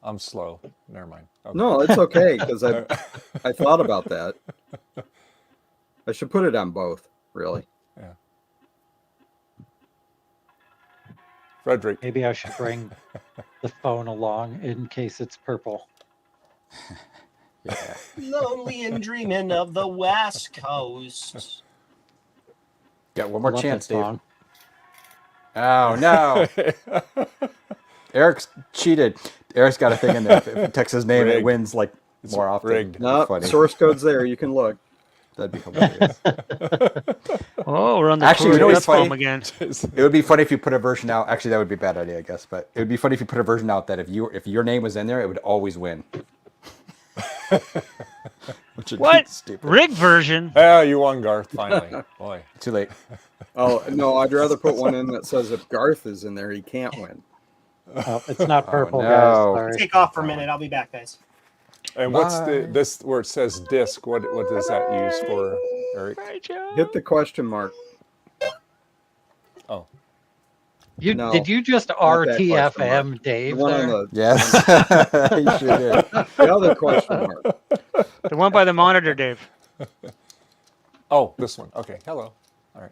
I'm slow. Never mind. Okay. No, it's okay because I thought about that. I should put it on both, really. Yeah. Frederick. Maybe I should bring the phone along in case it's purple. Yeah. Lonely and dreaming of the West Coast. Got one more Love chance, that Dave. song. Oh no! Eric's cheated. Eric's got a thing in there. If it texts his name, it Rigged. wins like more often. rigged. No, Funny. source code's there. You can look. That'd be hilarious. Oh, we're on the Actually, you know what's True-RMS funny? again. It would be funny if you put a version out. Actually, that would be a bad idea, I guess. But it would be funny if you put a version out that if your name was in there, it would always win. Which would be What? stupid. Rig version? Oh, you won, Garth. Finally. Boy. Too late. Oh no, I'd rather put one in that says if Garth is in there, he can't win. Oh, it's not purple, no. guys. Sorry. Take off for a minute. I'll be back, guys. And what's this where it says disc? What does that use for, Eric? Hit the question mark. Oh. No, Did you just that question RTFM mark. Dave The one there? on the Yes, you sure did. the other question mark. The one by the monitor, Dave. Oh, this one. Okay. Hello. All right.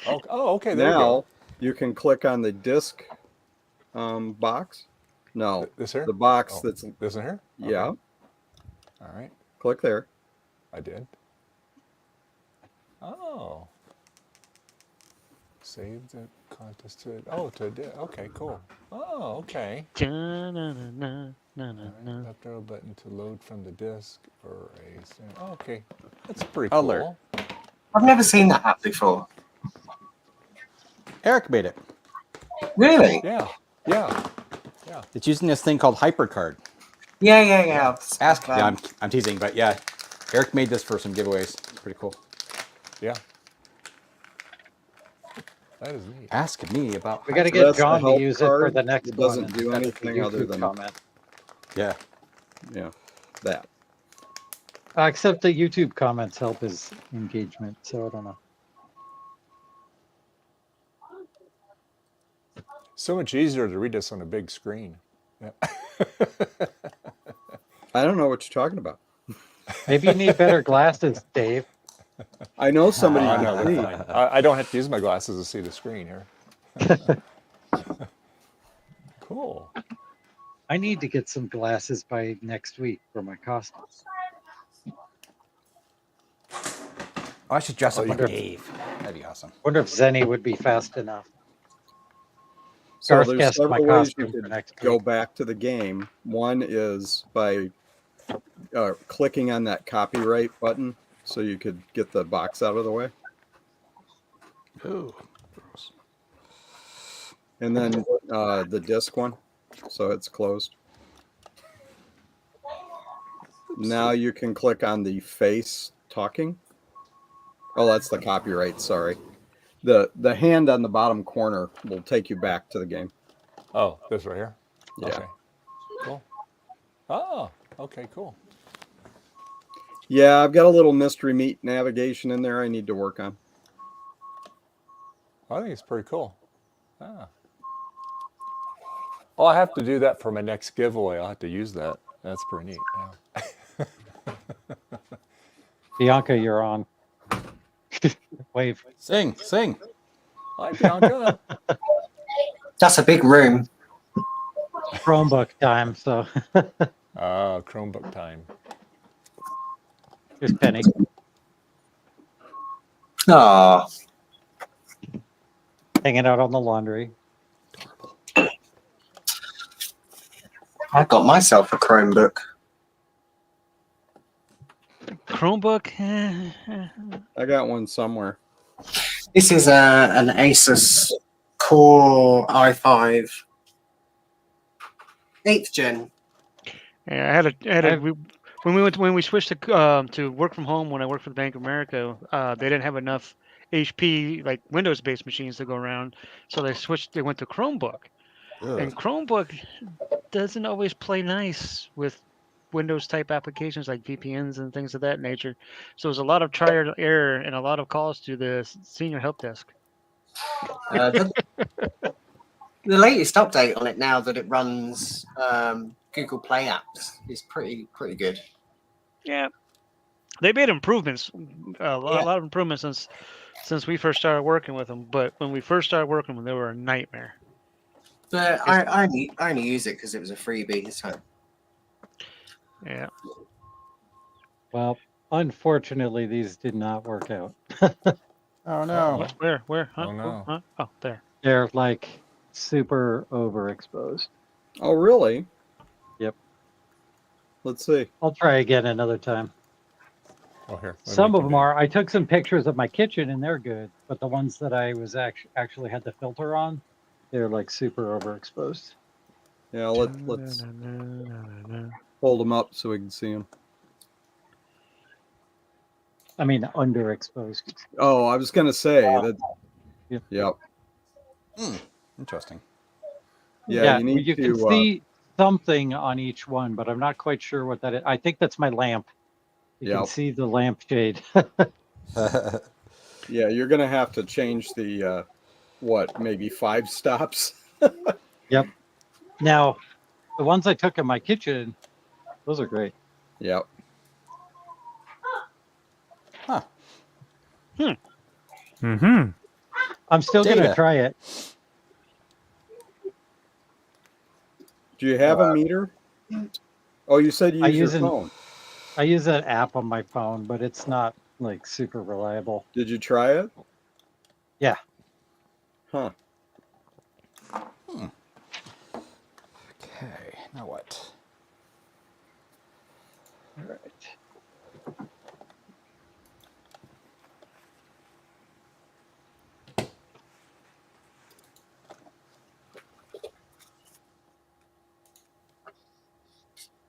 Oh, okay. There you Now go. you can click on the disc box. No, This here? the box Oh, that's this in here? Okay. yeah. All right. Click there. I did. Oh. Save the contest to it. Oh, okay, cool. Oh, okay. Left arrow button to load from the disk or a. Oh, okay, that's pretty cool. Alert. I've never seen that app before. Eric made it. Really? Yeah. It's using this thing called HyperCard. Yeah. Ask. Yeah, I'm teasing, but yeah, Eric made this for some giveaways. It's pretty cool. Yeah. That is neat. Ask me about. We got to So get that's the John to help use it for card. the next It one. doesn't do instead of the anything other YouTube than- comment. Yeah. Yeah. that. Except the YouTube comments help his engagement, so I don't know. So much easier to read this on a big screen. Yeah. I don't know what you're talking about. Maybe you need better glasses, Dave. I know somebody. I can know, see. they're fine. I don't have to use my glasses to see the screen here. Cool. I need to get some glasses by next week for my costumes. I should dress up like wonder- Dave. That'd be awesome. Wonder if Zenny would be fast enough. So Garth there's guessed my several ways you costume for could next go week. back to the game. One is by clicking on that copyright button, so you could get the box out of the way. Ooh. And then the disc one, so it's closed. Now you can click on the face talking. Oh, that's the copyright, sorry. The hand on the bottom corner will take you back to the game. Oh, this right here? Yeah. Okay. Cool. Oh, okay, cool. Yeah, I've got a little mystery meat navigation in there I need to work on. I think it's pretty cool. Ah. Oh, I have to do that for my next giveaway. I'll have to use that. That's pretty neat. Yeah. Bianca, you're on. Wave. Sing. Hi, Bianca. That's a big room. Chromebook time, so Chromebook time. here's Penny. Ah, Hanging out on the laundry. I got myself a Chromebook. Chromebook. I got one somewhere. This is an Asus Core i5 8th gen. Yeah, when we switched to work from home when I worked for the Bank of America, they didn't have enough HP like Windows-based machines to go around, so they went to Chromebook. Ugh. And Chromebook doesn't always play nice with Windows type applications like VPNs and things of that nature. So there's a lot of trial and error and a lot of calls to the senior help desk. The latest update on it now that it runs Google Play apps is pretty good. Yeah, they made improvements, a lot of improvements since we first started working with them. But when we first started working with them, they were a nightmare. But I only use it because it was a freebie. So Yeah. Well, unfortunately, these did not work out. Oh no. Where? Huh? Oh, no. Huh? Oh, there. They're like super overexposed. Oh, really? Yep. Let's see. I'll try again another time. Oh, here. Some of them are. I took some pictures of my kitchen and they're good, but the ones that I was actually had the filter on, they're like super overexposed. Yeah, let's hold them up so we can see them. I mean, underexposed. Oh, I was gonna say that. Yep. Yep. Interesting. Yeah, you need you to can see something on each one, but I'm not quite sure what that is. I think that's my lamp. You can Yep. see the lamp shade. Yeah, you're gonna have to change the maybe 5 stops. Yep. Now, the ones I took in my kitchen, those are great. Yep. Huh. Mm-hmm. I'm still going Data. to try it. Do you have a meter? Oh, you said you I use use your an- phone. I use an app on my phone, but it's not like super reliable. Did you try it? Yeah. Huh. Okay. Now what? All right.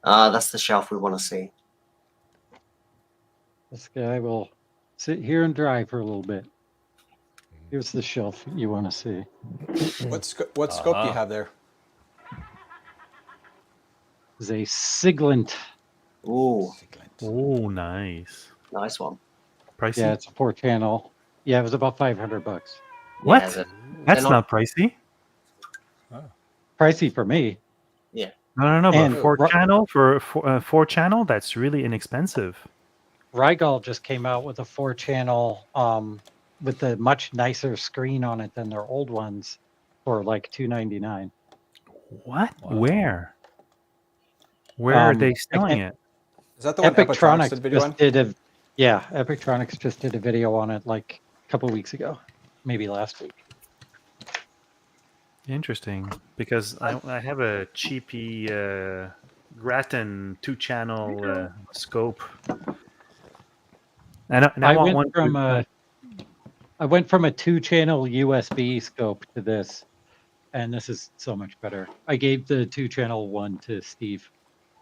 that's the shelf we want to see. This guy will sit here and dry for a little bit. Here's the shelf you want to see. What scope do you have there? This is a Siglent Ooh, Oh, nice. nice one. Pricey? Yeah, it's a 4-channel. Yeah, it was about $500. What? Yeah, That's they're not pricey. Pricey for me. Yeah. No, but And 4-channel for 4-channel, that's really inexpensive. Rygal just came out with a 4-channel with a much nicer screen on it than their old ones for like $299. What? Where? Where are they selling it? Is that the one Epictronics Epictronics did video on? just did a Epictronics just did a video on it like a couple weeks ago, maybe last week. Interesting, because I have a cheapy Grattan 2-channel scope, and I want one from I went from a 2-channel USB scope to this, and this is so much better. I gave the 2-channel one to Steve,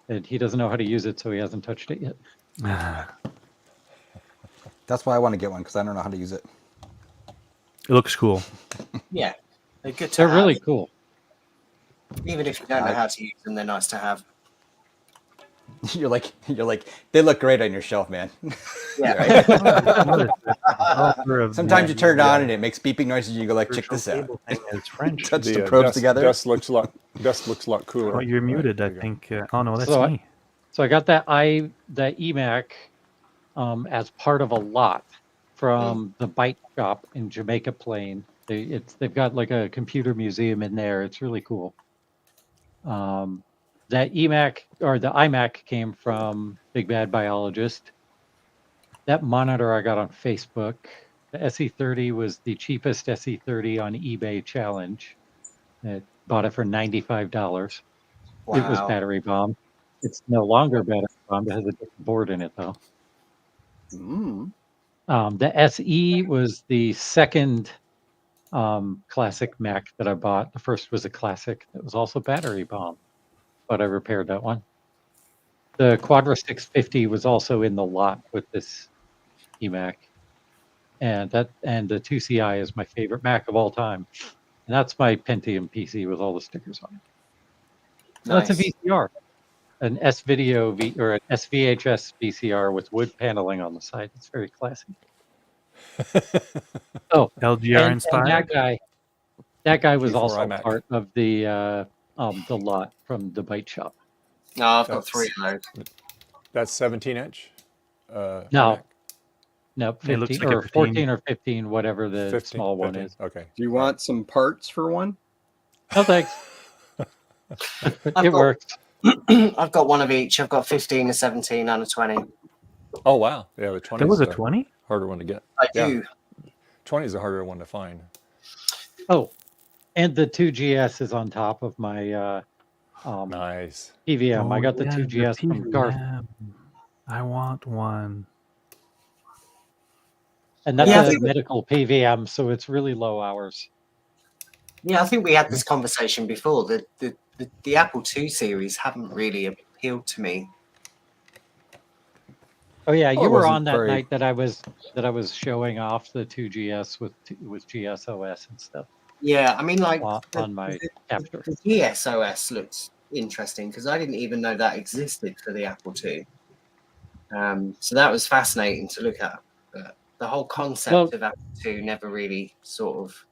and he doesn't know how to use it, so he hasn't touched it yet. That's why I want to get one, because I don't know how to use it. It looks cool. Yeah, they're good to They're have. really cool. Even if you don't know how to use them, they're nice to have. You're like, they look great on your shelf, man. Yeah. Sometimes you turn it on and it makes beeping noises. And you go like, check this out. It's French. Touch the probes together. Dust looks a lot cooler. Oh, you're muted, I think. Oh no, that's So me. So I got that eMac as part of a lot from the Byte Shop in Jamaica Plain. They've got like a computer museum in there. It's really cool. That eMac or the iMac came from Big Bad Biologist. That monitor I got on Facebook. The SE30 was the cheapest SE30 on eBay challenge. I bought it for $95. Wow. It was battery bomb. It's no longer battery bomb. It has a different board in it though. The SE was the second classic Mac that I bought. The first was a classic that was also battery bomb, but I repaired that one. The Quadra 650 was also in the lot with this eMac, and the 2CI is my favorite Mac of all time, and that's my Pentium PC with all the stickers on it. Nice. That's a VCR, an S-Video or an SVHS VCR with wood paneling on the side. It's very classy. Oh, LGR inspired. And that guy was Before also iMac. part of the lot from the Byte Shop. No, I've got 3 of those. That's 17-inch. No, no, It looks 15 like a or 15. 14 or 15, whatever the 15, small one 15. is. Okay. Do you want some parts for one? No thanks. It works. I've got one of each. I've got 15, a 17, and a 20. Oh wow, yeah, the 20. There was a 20. Harder one to get. I do. 20 is a harder one to find. Oh, and the 2GS is on top of my Nice. PVM. I Oh, got the yeah, 2GS from Garth, PVM. I want one. and that's Yeah, I a think- medical PVM, so it's really low hours. Yeah, I think we had this conversation before. The Apple II series haven't really appealed to me. Oh yeah, Oh, you it were wasn't on that very- night that I was showing off the 2GS with GSOS and stuff Yeah, I mean, like on my capture. the GSOS looks interesting because I didn't even know that existed for the Apple II. So that was fascinating to look at. But the whole concept of Apple II never really sort of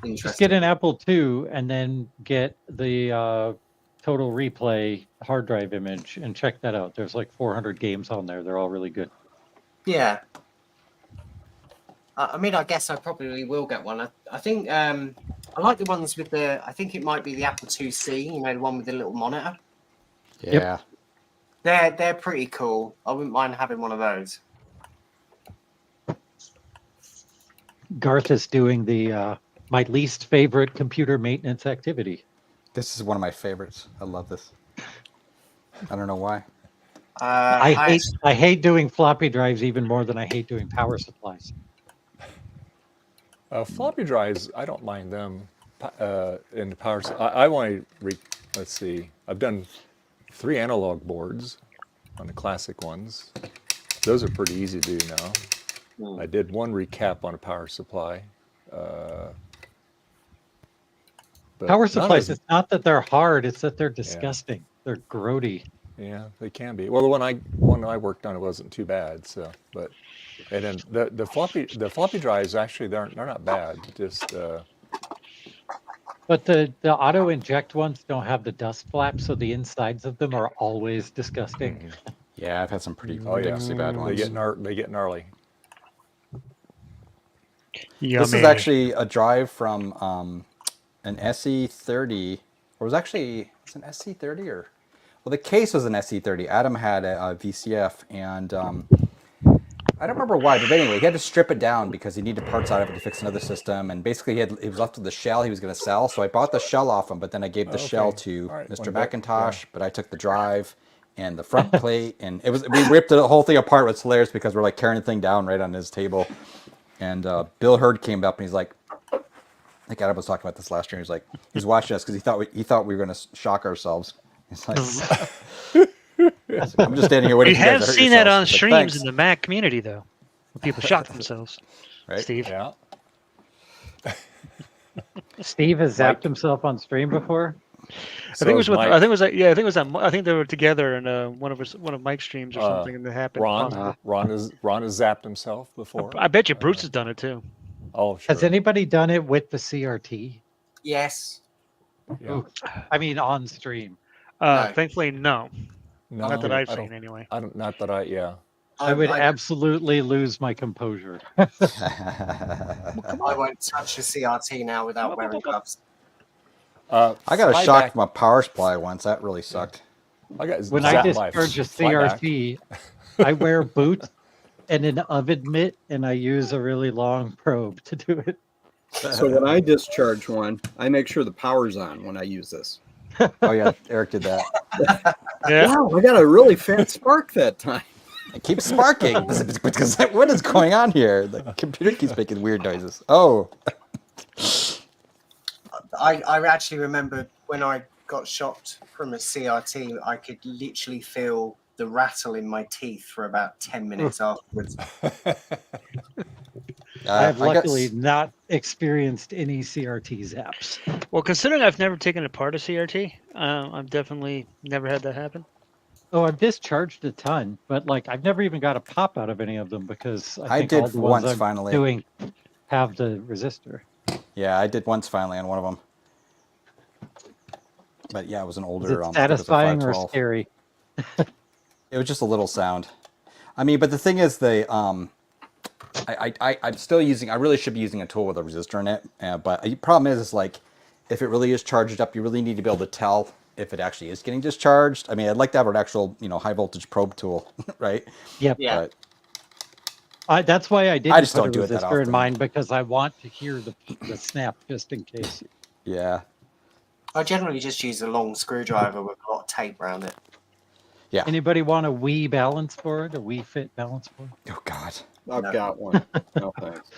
interested. Just get an Apple II and then get the Total Replay hard drive image and check that out. There's like 400 games on there. They're all really good. Yeah. I mean, I guess I probably will get one. I think I like the ones with I think it might be the Apple IIc, you know, the one with the little monitor. Yeah. They're pretty cool. I wouldn't mind having one of those. Garth is doing the my least favorite computer maintenance activity. This is one of my favorites. I love this. I don't know why. I hate doing floppy drives even more than I hate doing power supplies. Floppy drives, I don't mind them. In the power, I want to. Let's see. I've done 3 analog boards on the classic ones. Those are pretty easy to do now. I did 1 recap on a power supply. But Power none of supplies, them- it's not that they're hard, it's that they're disgusting. They're grody. Yeah, they can be. Well, the one I worked on, it wasn't too bad. So, but and then the floppy drives actually they're not bad. Just But the auto inject ones don't have the dust flaps, so the insides of them are always disgusting. Yeah, I've had some pretty oh yeah, ridiculously bad they ones. get gnarly. Yummy. This is actually a drive from an SE30, or was actually it's an SC30 or well, the case was an SC30. Adam had a VCF, and I don't remember why, but anyway, he had to strip it down because he needed parts out of it to fix another system, and basically he was left with the shell he was going to sell. So I bought the shell off him, but then I gave the shell to All right, Mr. one bit, McIntosh, but I took the drive and the front plate, and we ripped the whole thing apart. It was hilarious because we're like carrying the thing down right on his table, and Bill Hurd came up and he's like, I think Adam was talking about this last year. He's like, he's watching us because he thought we were going to shock ourselves. He's like, I'm just standing here waiting. We for you guys have to hurt seen that on yourselves, but streams thanks. in the Mac community, though, when people shock themselves. Right? Steve. Yeah. Steve has zapped himself on stream before. I think it was with. I think it was. Yeah, I think it was. I think they were together in one of Mike's streams or something, and it happened. Ron has zapped himself before. I bet you Bruce has done it too. Oh, sure. Has anybody done it with the CRT? Yes. Yeah. Ooh, I mean, on stream. No. Thankfully, no. No, Not that I've I seen, don't- anyway. I don't. Not that I. Yeah. I would absolutely lose my composure. I won't touch a CRT now without wearing gloves. I got a Flyback- shock from a power supply once. That really sucked. I got When zapped I by discharge a flyback. CRT, I wear boots and an oven mitt, and I use a really long probe to do it. So when I discharge one, I make sure the power's on when I use this. Oh yeah, Eric did that. Yeah. Wow, I got a really fat spark that time. It keeps sparking. Because what is going on here? The computer keeps making weird noises. Oh. I actually remember when I got shocked from a CRT, I could literally feel the rattle in my teeth for about 10 minutes afterwards. I have luckily not experienced any CRT zaps. Well, considering I've never taken apart a CRT, I've definitely never had that happen. Oh, I've discharged a ton, but like I've never even got a pop out of any of them because I think did all the ones once I'm finally. doing have the resistor. Yeah, I did once finally on one of them. But yeah, it was an Is older. it satisfying or scary? It was just a little sound. I mean, but the thing is, I'm still using. I really should be using a tool with a resistor in it. But the problem is like, if it really is charged up, you really need to be able to tell if it actually is getting discharged. I mean, I'd like to have an actual, high voltage probe tool, right? Yep. Yeah. But That's why I didn't I just put don't a do it that resistor in often. mine because I want to hear the snap just in case. yeah, I generally just use a long screwdriver with a lot of tape around it. yeah. Anybody want a Wii balance board? A Wii Fit balance board? Oh God. I've got one. No thanks.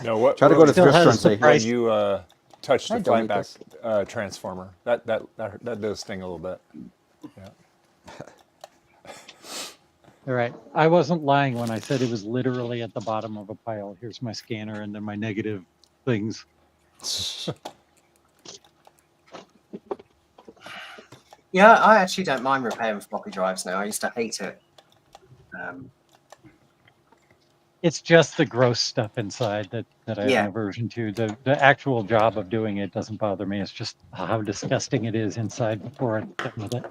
No, what? Try to go to Still thrift store has and the say, price. When you touch the I donate flyback transformer, that does sting a little bit. Yeah. All right. I wasn't lying when I said it was literally at the bottom of a pile. Here's my scanner and then my negative things. Yeah, I actually don't mind repairing floppy drives now. I used to hate it. It's just the gross stuff inside that I have Yeah. an aversion to. The actual job of doing it doesn't bother me. It's just how disgusting it is inside before I'm done with it.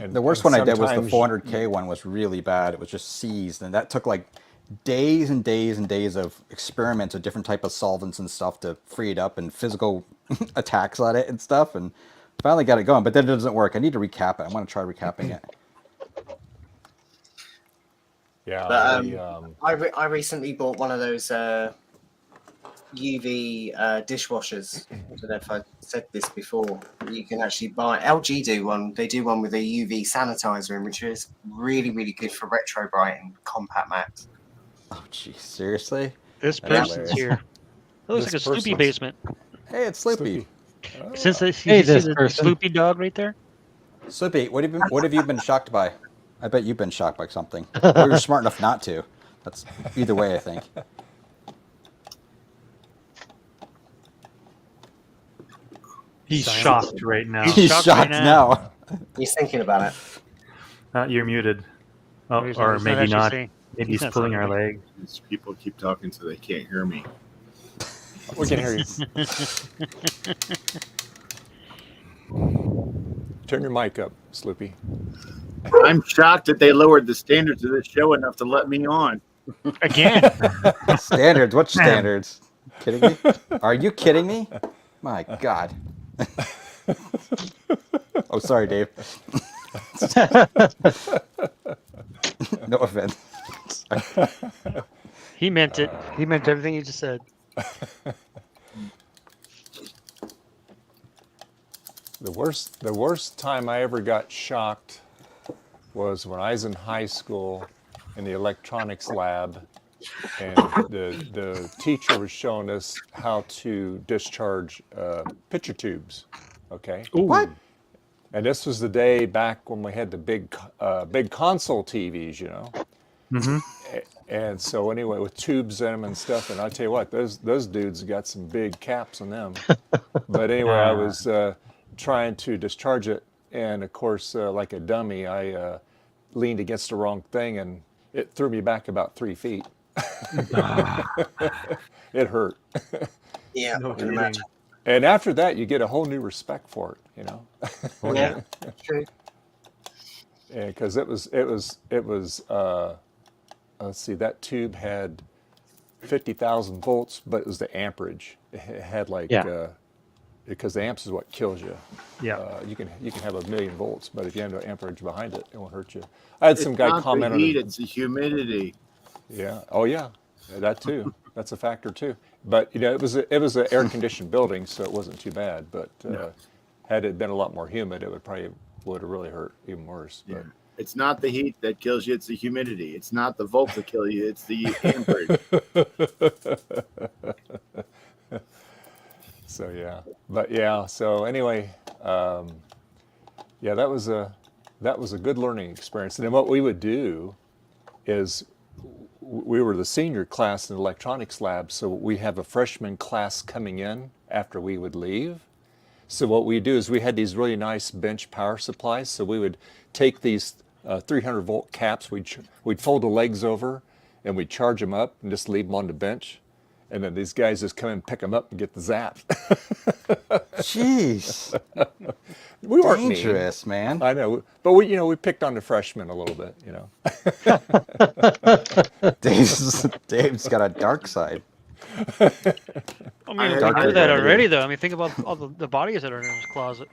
And The worst one I did was the sometimes- 400K one. Was really bad. It was just seized, and that took like days and days and days of experiments with different type of solvents and stuff to free it up and physical attacks on it and stuff. And finally got it going, but then it doesn't work. I need to recap it. I want to try recapping it. Yeah. But, I recently bought one of those UV dishwashers. I don't know if I said this before. You can actually buy. LG do one. They do one with a UV sanitizer in, which is really, really good for retro bright and compact Macs. Oh, geez, seriously? This That's person's hilarious. here. It looks This like a Sloopy person's- basement. Hey, it's Sloopy. Since you Hey, see this the person. Sloopy dog right there? Sloopy, what have you been shocked by? I bet you've been shocked by something. Or you're smart enough not to. That's either way, I think. He's shocked right now. He's shocked now. He's thinking about it. You're muted. Oh, He's or he's maybe actually not. saying- Maybe he's he's not pulling saying our anything. leg. These people keep talking so they can't hear me. We can hear you. Turn your mic up, Sloopy. I'm shocked that they lowered the standards of this show enough to let me on. Again. Standards? What standards? Kidding me? Are you kidding me? My God. Oh, sorry, Dave. No offense. He meant it. He meant everything he just said. The worst time I ever got shocked was when I was in high school in the electronics lab, and the teacher was showing us how to discharge picture tubes. Okay. What? And this was the day back when we had the big console TVs, you know. Mm-hmm. And so anyway, with tubes in them and stuff, and I tell you what, those dudes got some big caps on them. But anyway, I was trying to discharge it, and of course, like a dummy, I leaned against the wrong thing, and it threw me back about 3 feet. It hurt. Yeah, No I can imagine. And after that, you get a whole new respect for it, you know. Yeah, true. Because it was let's see, that tube had 50,000 volts, but it was the amperage. It had like because the amps is what kills you. Yeah. You can have 1,000,000 volts, but if you have no amperage behind it, it won't hurt you. I had some guy comment on the heat, it. it's the humidity. Yeah. Oh yeah, that too. That's a factor too. But you know, it was an air conditioned building, so it wasn't too bad. But had it been a lot more humid, it would have really hurt even worse. Yeah. But It's not the heat that kills you, it's the humidity. It's not the volts that kill you, it's the amperage. So yeah, but yeah. So anyway, yeah, that was a good learning experience. And then what we would do is we were the senior class in the electronics lab, so we have a freshman class coming in after we would leave. So what we do is we had these really nice bench power supplies. So we would take these 300 volt caps, we'd fold the legs over, and we'd charge them up and just leave them on the bench. And then these guys just come and pick them up and get the zap. Jeez. We weren't dangerous, man. I know, but we picked on the freshmen a little bit, you know. Dave's got a dark side. I mean, we Darker did that than already, you. though. I mean, think about all the bodies that are in his closet.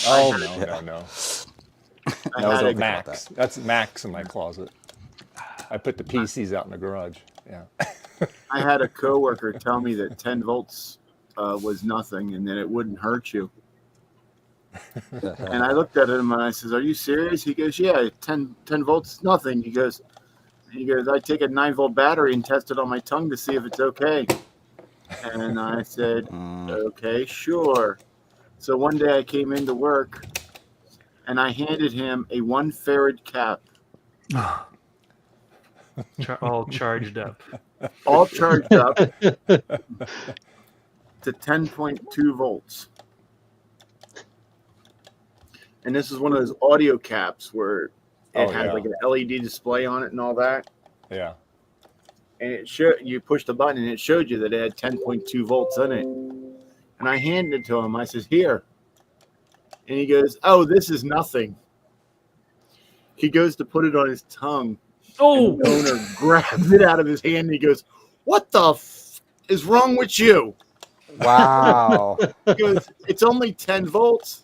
Oh no. I That was had a a- Max. That's Max in my closet. I put the PCs out in the garage. Yeah. I had a coworker tell me that 10 volts was nothing and that it wouldn't hurt you. And I looked at him and I says, "Are you serious?" He goes, "Yeah, 10 volts is nothing." He goes, "I take a 9-volt battery and test it on my tongue to see if it's okay." And I said, "Okay, sure." So one day I came into work and I handed him a 1 farad cap. All charged up. All charged up to 10.2 volts. And this is one of those audio caps where it had like an LED display on it and all that. Yeah. And it you push the button and it showed you that it had 10.2 volts in it. And I handed it to him. I says, "Here." And he goes, "Oh, this is nothing." He goes to put it on his tongue. Oh, the owner grabs it out of his hand and he goes, "What the is wrong with you?" Wow. He goes, "It's only 10 volts."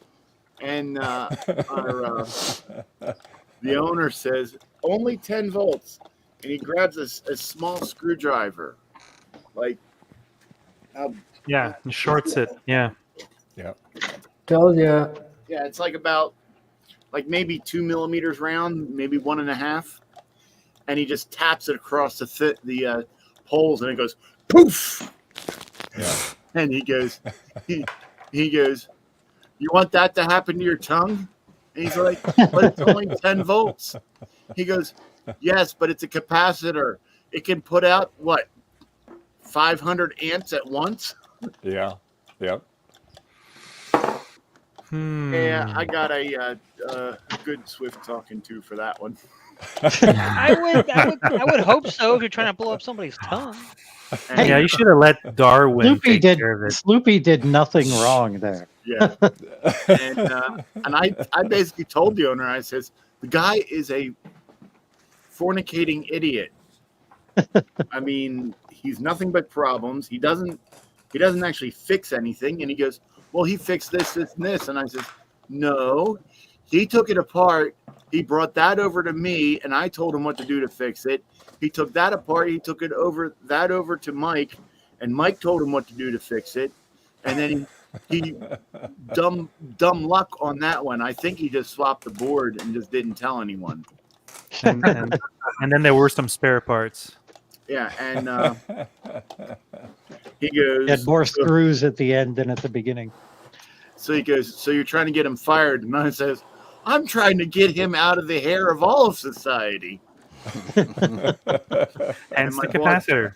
And the owner says, "Only 10 volts." And he grabs a small screwdriver. Like, Yeah, and shorts it. Yeah. Yeah. Tell ya. yeah, it's like about maybe 2 millimeters round, maybe 1.5. And he just taps it across the poles and it goes poof. Yeah. And he goes, he goes, "You want that to happen to your tongue?" And he's like, "But it's only 10 volts." He goes, "Yes, but it's a capacitor. It can put out, 500 amps at once?" Yeah. Yep. Yeah, I got a good swift talking to for that one. I would hope so if you're trying to blow up somebody's tongue. And, Yeah, you should have let Darwin Sloopy take did care of it. Sloopy did nothing wrong there. Yeah. And I basically told the owner, I says, the guy is a fornicating idiot. I mean, he's nothing but problems. He doesn't actually fix anything. And he goes, well, he fixed this, this, and this. And I says, no, he took it apart. He brought that over to me, and I told him what to do to fix it. He took that apart. He took it over to Mike, and Mike told him what to do to fix it. And then he dumb luck on that one. I think he just swapped the board and just didn't tell anyone. And then there were some spare parts. Yeah, and he goes. Had more screws at the end than at the beginning. So he goes, so you're trying to get him fired? And I says, I'm trying to get him out of the hair of all of society. And the capacitor.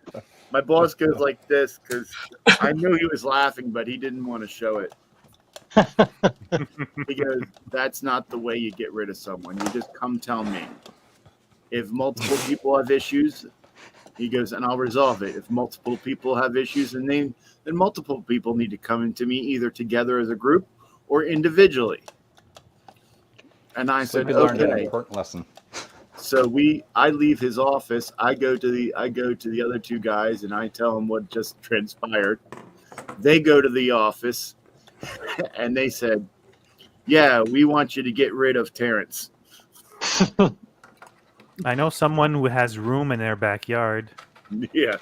My boss goes like this because I knew he was laughing, but he didn't want to show it. He goes, that's not the way you get rid of someone. You just come tell me. If multiple people have issues, he goes, and I'll resolve it. If multiple people have issues, and then multiple people need to come into me either together as a group or individually. And I said, we learned an okay. important lesson. So I leave his office. I go to the other two guys, and I tell them what just transpired. They go to the office, and they said, "Yeah, we want you to get rid of Terrence." I know someone who has room in their backyard. Yeah.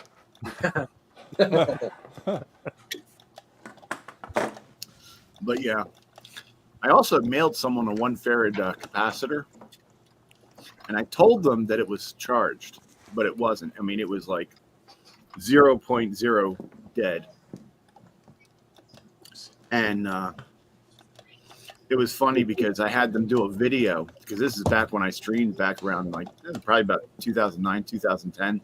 But yeah, I also mailed someone a 1 farad capacitor, and I told them that it was charged, but it wasn't. I mean, it was like 0.0 dead. And it was funny because I had them do a video, because this is back when I streamed back around like probably about 2009, 2010.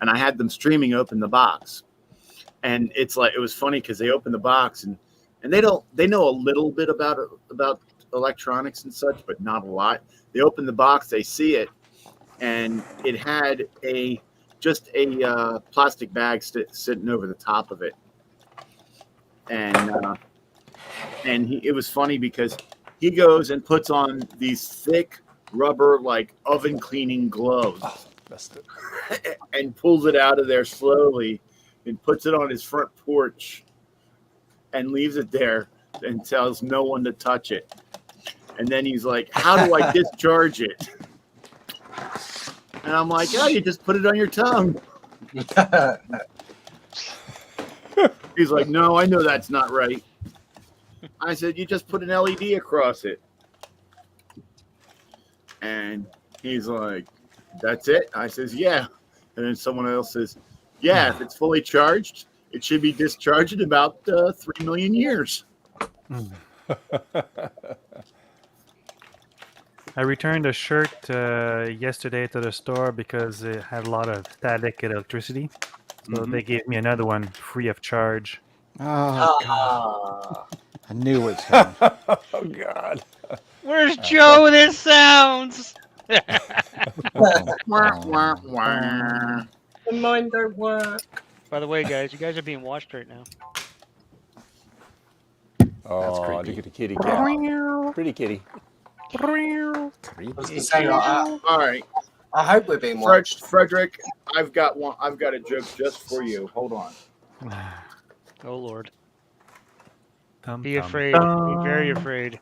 And I had them streaming open the box. And it's like, it was funny because they opened the box and they know a little bit about electronics and such, but not a lot. They open the box, they see it, and it had just a plastic bag sitting over the top of it. And it was funny because he goes and puts on these thick rubber like oven cleaning gloves and pulls it out of there slowly and puts it on his front porch and leaves it there and tells no one to touch it. And then he's like, how do I discharge it? And I'm like, oh, you just put it on your tongue. He's like, no, I know that's not right. I said, you just put an LED across it. And he's like, that's it? I says, yeah. And then someone else says, yeah, if it's fully charged, it should be discharged in about 3 million years. I returned a shirt yesterday to the store because it had a lot of static electricity. So they gave me another one free of charge. Oh, God. I knew it was coming. Oh, God. Where's Joe with his sounds? Wah, wah, wah. Mine don't work. By the way, guys, you guys are being watched right now. Oh, creepy. look at the kitty cat. Pretty kitty. I was gonna say, All right, I hope we're being watched. Frederick, I've got a joke just for you. Hold on. Oh Lord. Tum, Be tum, afraid. tum. Be very afraid.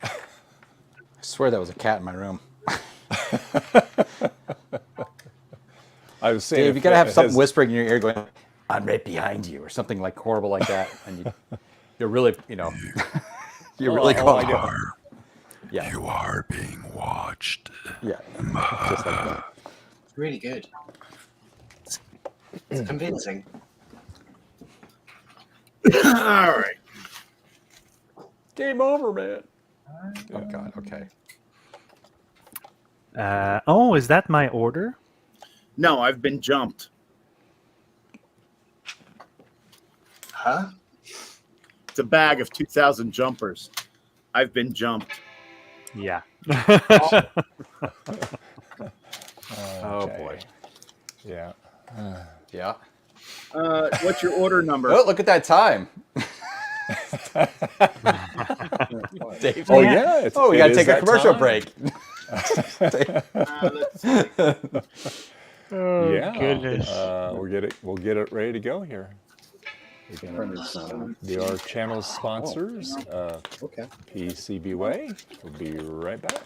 I swear that was a cat in my room. I was saying, Dave, you gotta have something whispering in your ear going, I'm right behind you, or something like horrible like that. And you're really, you're really going. Yeah. You are being watched. Yeah. Just like that. It's really good. It's convincing. All right. Game over, man. Oh, God. Okay. Is that my order? No, I've been jumped. Huh? It's a bag of 2,000 jumpers. I've been jumped. Yeah. Oh boy. Yeah. Yeah. What's your order number? Oh, look at that time. Dave. Oh yeah. Oh, we got to take a commercial break. Let's see. Oh, Yeah. goodness. We'll get it ready to go here. They are channel sponsors. Okay. PCBWay. We'll be right back.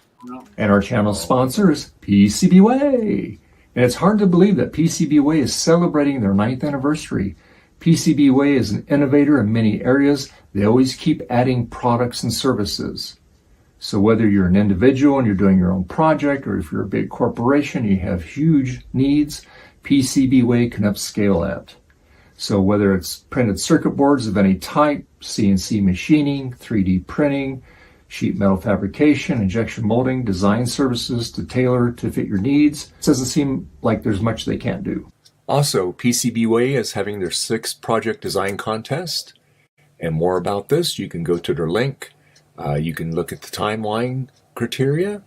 And our channel sponsor is PCBWay. And it's hard to believe that PCBWay is celebrating their 9th anniversary. PCBWay is an innovator in many areas. They always keep adding products and services. So whether you're an individual and you're doing your own project, or if you're a big corporation, you have huge needs, PCBWay can upscale that. So whether it's printed circuit boards of any type, CNC machining, 3D printing, sheet metal fabrication, injection molding, design services to tailor to fit your needs, it doesn't seem like there's much they can't do. Also, PCBWay is having their 6th project design contest. And more about this, you can go to their link. You can look at the timeline criteria.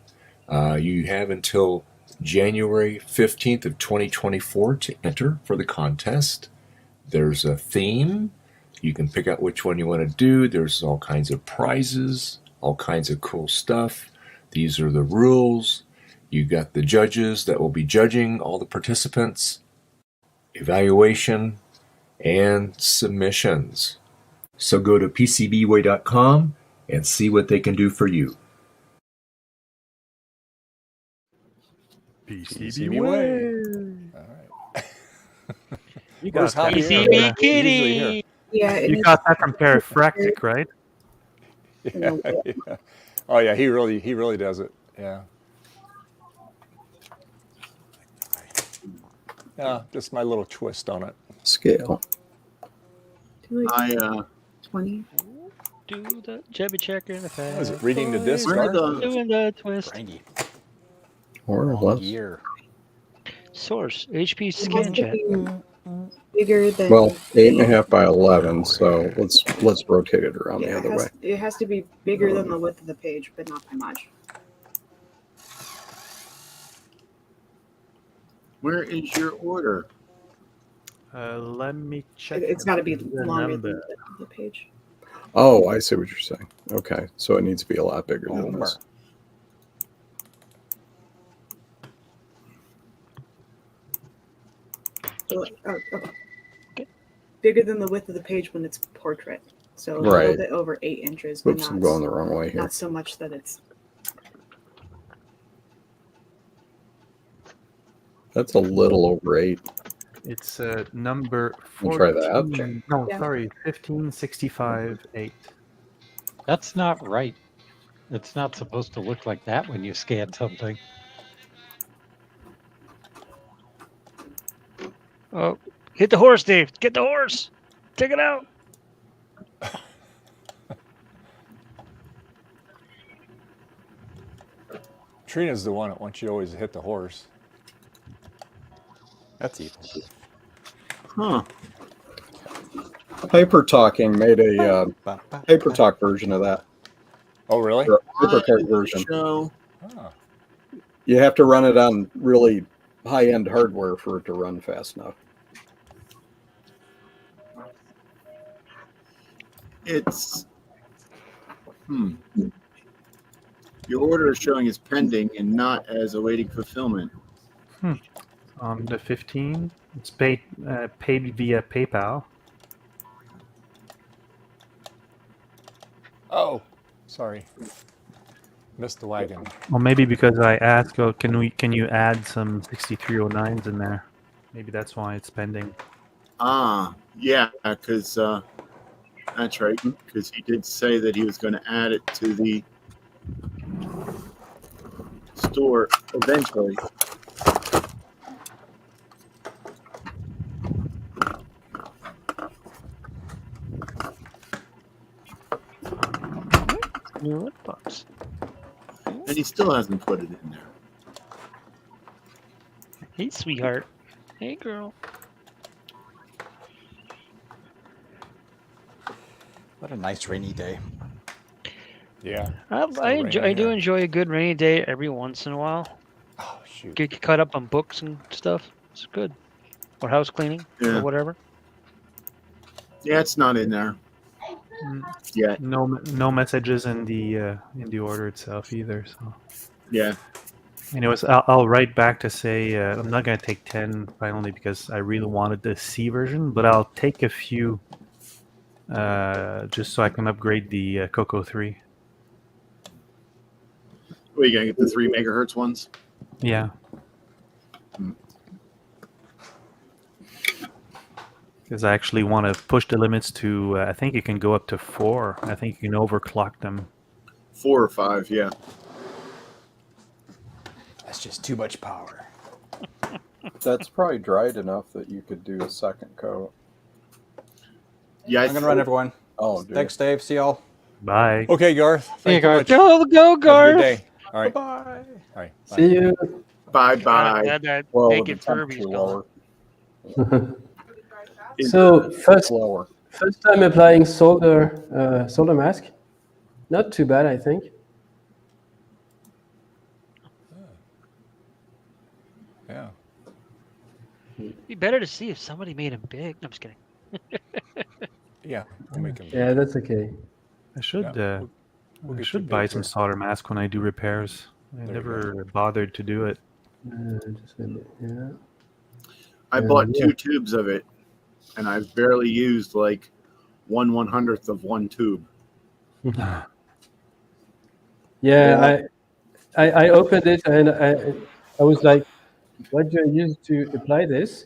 You have until January 15th of 2024 to enter for the contest. There's a theme. You can pick out which one you want to do. There's all kinds of prizes, all kinds of cool stuff. These are the rules. You got the judges that will be judging all the participants, evaluation, and submissions. So go to PCBWay.com and see what they can do for you. PCBWay. All right. You Where's got Javier? PCB Usually Kitty. here. Yeah, You got that from Perifractic, right? Yeah, yeah. Oh yeah, he really does it. Yeah. Yeah, just my little twist on it. Scale. I 20. Do the jabby checker in the face. What is it, reading the disc? Where Art? the- Doing the twist. Grindy. Or All less. year. Source HP It has scan to chat. be bigger than. Well, 8.5 by 11. So let's rotate it around Yeah, the other way. it has to be bigger than the width of the page, but not by much. Where is your order? Let me check. It's got to be the longer than number. the page. Oh, I see what you're saying. Okay, so it needs to be a lot bigger than this. Okay. Bigger than the width of the page when it's portrait. So a Right. little bit over 8 inches. But Oops, I'm going the wrong way here. Not so much that it's. That's a little over 8. It's number We'll 14. try that. No, Yeah. sorry, 1565-8. That's not right. It's not supposed to look like that when you scan something. Oh, hit the horse, Dave. Get the horse. Take it out. Trina's the one that wants you to always hit the horse. That's evil. Huh. Paper Talking made a Paper Talk version of that. Oh, really? Or a Papercart version. Show. Oh. You have to run it on really high-end hardware for it to run fast enough. It's your order is showing as pending and not as awaiting fulfillment. On the 15, it's paid via PayPal. Oh, sorry. Missed the wagon. Well, maybe because I asked, oh, can you add some 6309s in there? Maybe that's why it's pending. Ah, yeah, because that's right. Because he did say that he was going to add it to the store eventually. New look box. And he still hasn't put it in there. Hey, sweetheart. Hey, girl. What a nice rainy day. Yeah. I do enjoy a good rainy day every once in a while. Oh shoot. Get caught up on books and stuff. It's good. Or house cleaning Yeah. or whatever. Yeah, it's not in there yet. No messages in the order itself either. So. Yeah. Anyways, I'll write back to say I'm not going to take 10 finally because I really wanted the C version, but I'll take a few just so I can upgrade the Coco 3. What, are you going to get the 3 megahertz ones? Yeah. Because I actually want to push the limits to, I think you can go up to 4. I think you can overclock them. 4 or 5, yeah. That's just too much power. That's probably dried enough that you could do a second coat. Yeah, I'm going to run, everyone. Oh, dude. Thanks, Dave. See y'all. Bye. Okay, Garth. Hey, Thank you Garth. much. Go, Have a Garth. good day. All right. Bye. All right. Bye. See you. Bye-bye. Well, Make with it the Furby's temperature gone. lower. So first Lower. time applying solder mask. Not too bad, I think. Yeah. It'd be better to see if somebody made him big. No, I'm just kidding. Yeah. We'll make him. Yeah, that's okay. I should Yeah, we'll I get should you buy big some here. solder mask when I do repairs. I There you never bothered to do it. Just a bit, yeah. I bought yeah. 2 tubes of it, and I've barely used like 1/100th of one tube. Yeah, I opened it and I was like, what do I use to apply this?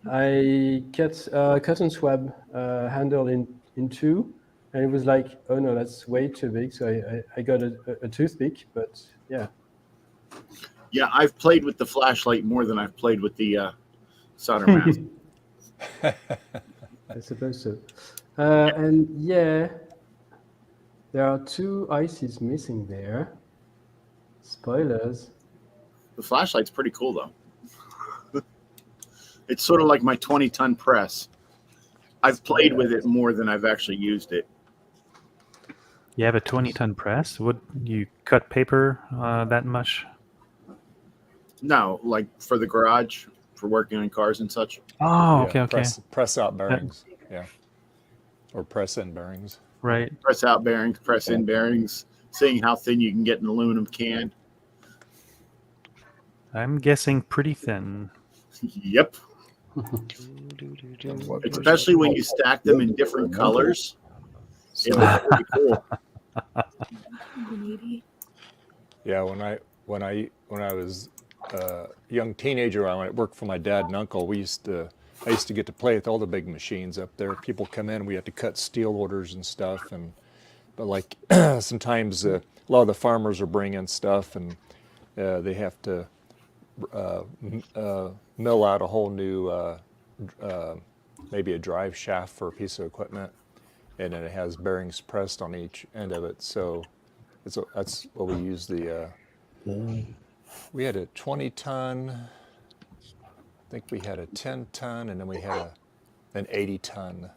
I cut cotton swab handle in 2, and it was like, oh no, that's way too big. So I got a toothpick, but yeah. Yeah, I've played with the flashlight more than I've played with the solder mask. I suppose so. And yeah, there are 2 ICs missing there. Spoilers. The flashlight's pretty cool, though. It's sort of like my 20-ton press. I've played with it more than I've actually used it. You have a 20-ton press? Would you cut paper that much? No, like for the garage, for working on cars and such. Oh, Yeah, okay. Press out bearings. Yeah. Or press in bearings. Right. Press out bearings, press in bearings, seeing how thin you can get an aluminum can. I'm guessing pretty thin. Yep. Especially when you stack them in different colors. It looks pretty cool. Yeah, when I was a young teenager, when I worked for my dad and uncle, I used to get to play with all the big machines up there. People come in, we had to cut steel orders and stuff, but like sometimes a lot of the farmers are bringing stuff, and they have to mill out a whole new maybe a drive shaft for a piece of equipment, and then it has bearings pressed on each end of it. So that's what we use the. We had a 20-ton. I think we had a 10-ton, and then we had an 80-ton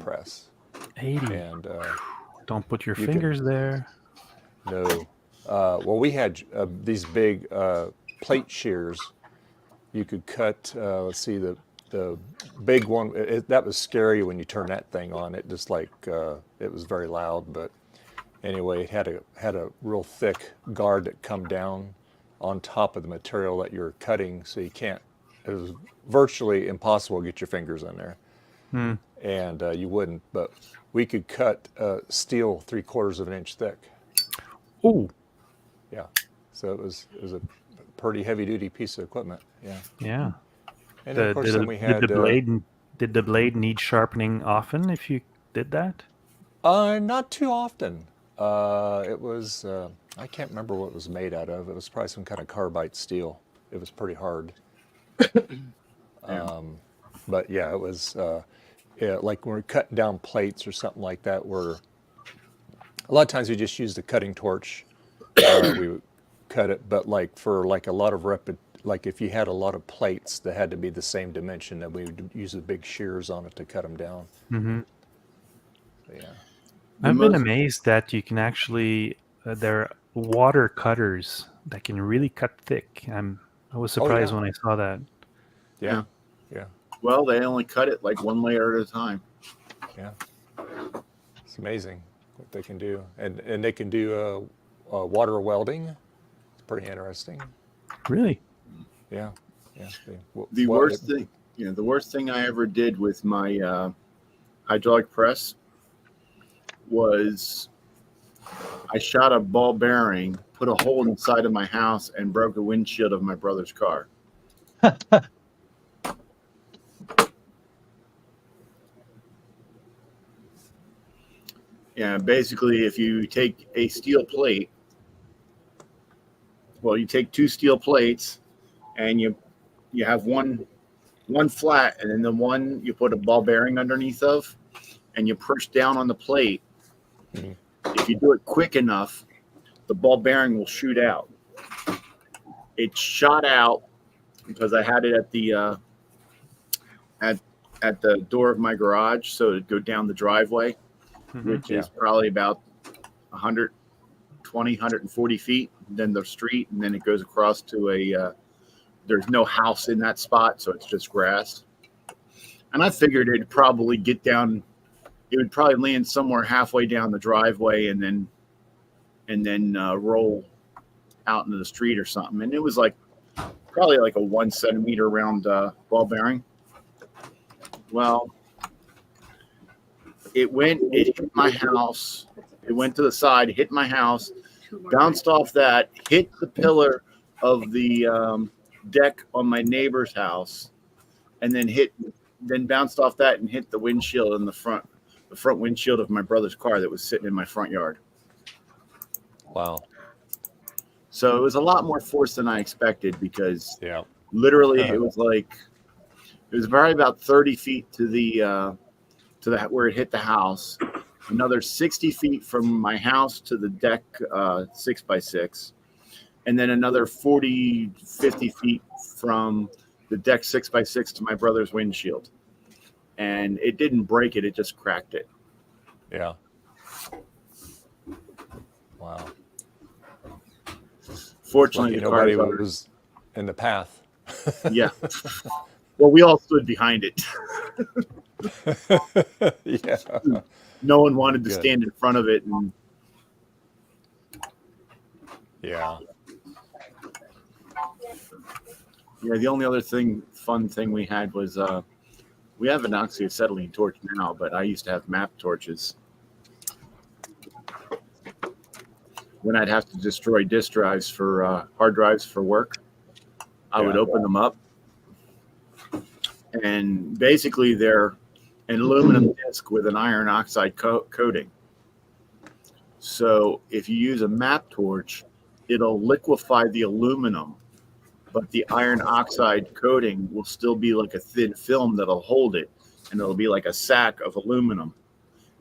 press. 80. And don't put your you fingers there. No. Well, we had these big plate shears. You could cut. Let's see, the big one. That was scary when you turn that thing on. It just like it was very loud. But anyway, it had a real thick guard that come down on top of the material that you're cutting, so you can't. It was virtually impossible to get your fingers in there, and you wouldn't. But we could cut steel 3/4 of an inch thick. Ooh. Yeah. So it was a pretty heavy duty piece of equipment. Yeah. Yeah. And of course, then we had did the blade need sharpening often if you did that? Not too often. It was I can't remember what it was made out of. It was probably some kind of carbide steel. It was pretty hard. But yeah, it was like when we're cutting down plates or something like that, where a lot of times we just use the cutting torch. We would cut it, but like for like a lot of like if you had a lot of plates that had to be the same dimension, then we would use the big shears on it to cut them down. Mm-hmm. Yeah. I've been amazed that you can actually there are water cutters that can really cut thick. I was surprised when I saw that. Yeah. Yeah. Well, they only cut it like one layer at a time. Yeah. It's amazing what they can do, and they can do water welding. It's pretty interesting. Really? Yeah. Yeah. The worst thing, the worst thing I ever did with my hydraulic press was I shot a ball bearing, put a hole inside of my house, and broke the windshield of my brother's car. Yeah, basically, if you take a steel plate, well, you take two steel plates, and you have one flat, and then the one you put a ball bearing underneath of, and you push down on the plate. Mm-hmm. If you do it quick enough, the ball bearing will shoot out. It shot out because I had it at the at the door of my garage, so it'd go down the driveway, which is probably about 120, 140 feet, then the street, and then it goes across to there's no house in that spot, so it's just grass. And I figured it'd probably get down, it would probably land somewhere halfway down the driveway and then roll out into the street or something. And it was like probably like a 1 centimeter round ball bearing. Well, it hit my house. It went to the side, hit my house, bounced off that, hit the pillar of the deck on my neighbor's house, and then bounced off that and hit the windshield in the front windshield of my brother's car that was sitting in my front yard. Wow. So it was a lot more force than I expected, because literally it was probably about 30 feet to the where it hit the house, another 60 feet from my house to the deck 6x6, and then another 40, 50 feet from the deck 6x6 to my brother's windshield. And it didn't break it, it just cracked it. Yeah. Wow. Fortunately, nobody was in the path. Yeah. Well, we all stood behind it. Yeah. No one wanted to stand in front of it. And yeah. Yeah, the only other fun thing we had was we have an oxyacetylene torch now, but I used to have map torches. When I'd have to destroy disk drives for hard drives for work, I would open them up, and basically they're an aluminum disc with an iron oxide coating. So if you use a map torch, it'll liquefy the aluminum, but the iron oxide coating will still be like a thin film that'll hold it, and it'll be like a sack of aluminum.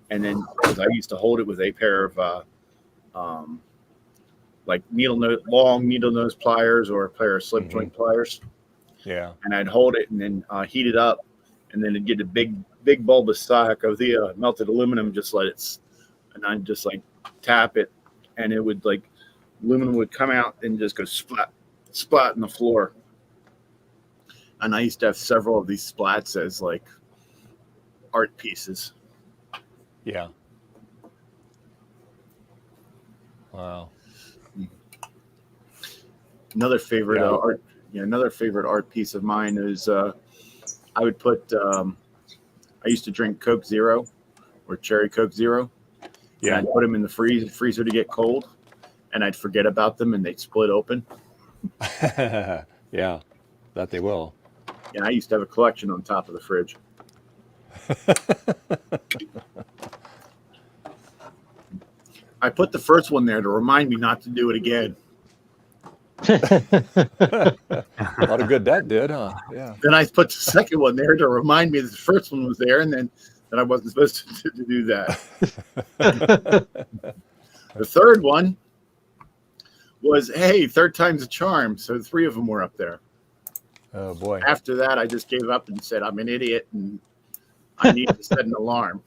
And then, because I used to hold it with a pair of like long needle nose pliers or a pair of slip joint pliers. Yeah. And I'd hold it and then heat it up, and then it'd get a big bulbous sack of the melted aluminum. Just let it, and I'd just like tap it, and it would aluminum would come out and just go splat in the floor. And I used to have several of these splats as like art pieces. Yeah. Wow. Another favorite art piece of mine is I would put I used to drink Coke Zero or Cherry Coke Zero. Yeah. And I'd put them in the freezer to get cold, and I'd forget about them and they'd split open. Yeah, that they will. Yeah, I used to have a collection on top of the fridge. I put the first one there to remind me not to do it again. A lot of good that did, huh? Yeah. Then I put the second one there to remind me that the first one was there, and then that I wasn't supposed to do that. The third one was, hey, third time's a charm. So 3 of them were up there. Oh, boy. After that, I just gave up and said, I'm an idiot, and I need to set an alarm.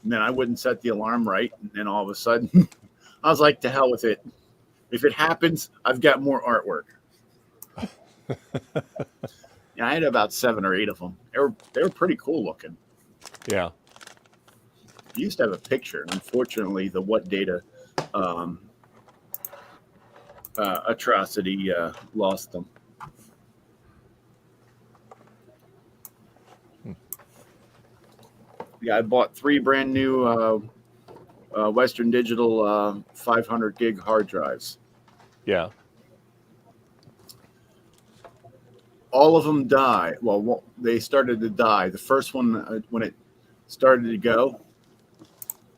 And then I wouldn't set the alarm right. And then all of a sudden, I was like, to hell with it. If it happens, I've got more artwork. Yeah, I had about 7 or 8 of them. They were pretty cool looking. Yeah. I used to have a picture. Unfortunately, the What Data atrocity lost them. Yeah, I bought 3 brand new Western Digital 500 gig hard drives. Yeah. All of them die. Well, they started to die. The first one, when it started to go,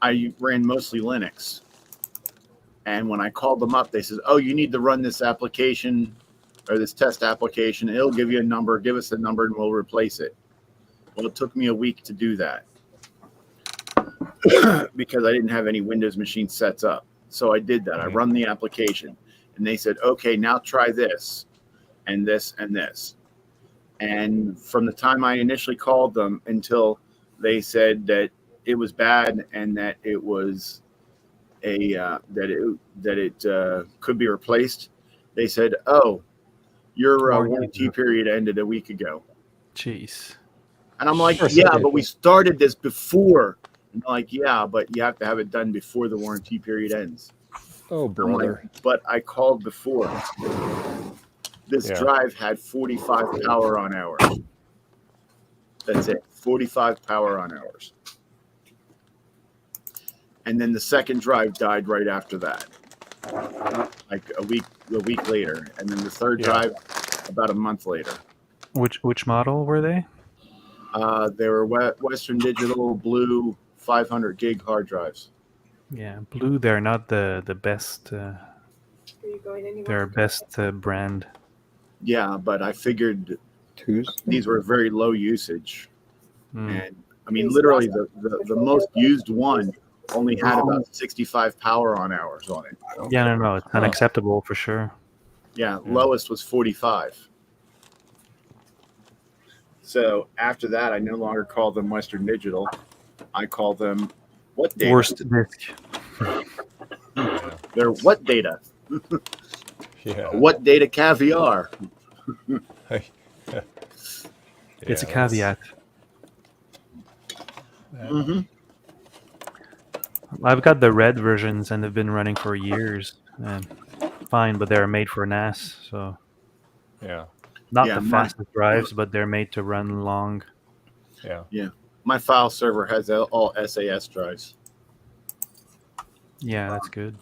I ran mostly Linux. And when I called them up, they said, oh, you need to run this application or this test application. It'll give you a number. Give us the number and we'll replace it. Well, it took me a week to do that because I didn't have any Windows machine sets up. So I did that. I run the application and they said, okay, now try this and this and this. And from the time I initially called them until they said that it was bad and that it was that it could be replaced, they said, "Oh, your warranty period ended a week ago." Jeez. And I'm like, "Yeah, but we started this before." And they're like, "Yeah, but you have to have it done before the warranty period ends." Oh, brother! Like, but I called before. This drive had 45 power on hours. That's it. 45 power on hours. And then the second drive died right after that, like a week later. And then the third drive about a month later. Which model were they? They were Western Digital Blue 500 gig hard drives. Yeah, Blue. They're not the best. Their best brand. Yeah, but I figured these were very low usage, and I mean, literally the most used one only had about 65 power on hours on it. Yeah, no, it's unacceptable for sure. Yeah, lowest was 45. So after that, I no longer call them Western Digital. I call them What Data. Worst disk. They're What Data. Yeah. What Data Caviar. It's a caveat. Mm-hmm. I've got the red versions and they've been running for years. And fine, but they're made for NAS, so not the fastest drives, but they're made to run long. Yeah. My file server has all SAS drives. Yeah, that's good.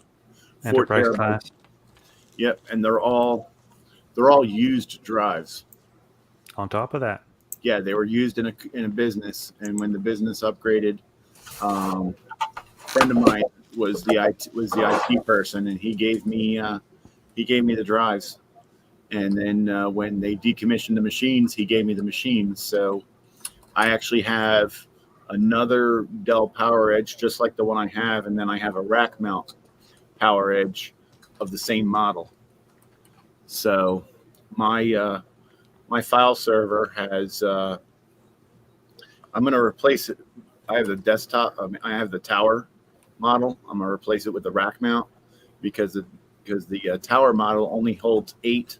Enterprise class. Yep, and they're all used drives. On top of that, yeah, they were used in a business, and when the business upgraded, a friend of mine was the IT person, and he gave me the drives, and then when they decommissioned the machines, he gave me the machines. So I actually have another Dell Power Edge, just like the one I have, and then I have a rack mount Power Edge of the same model. So my file server has I'm going to replace it. I have the desktop. I have the tower model. I'm going to replace it with the rack mount because the tower model only holds 8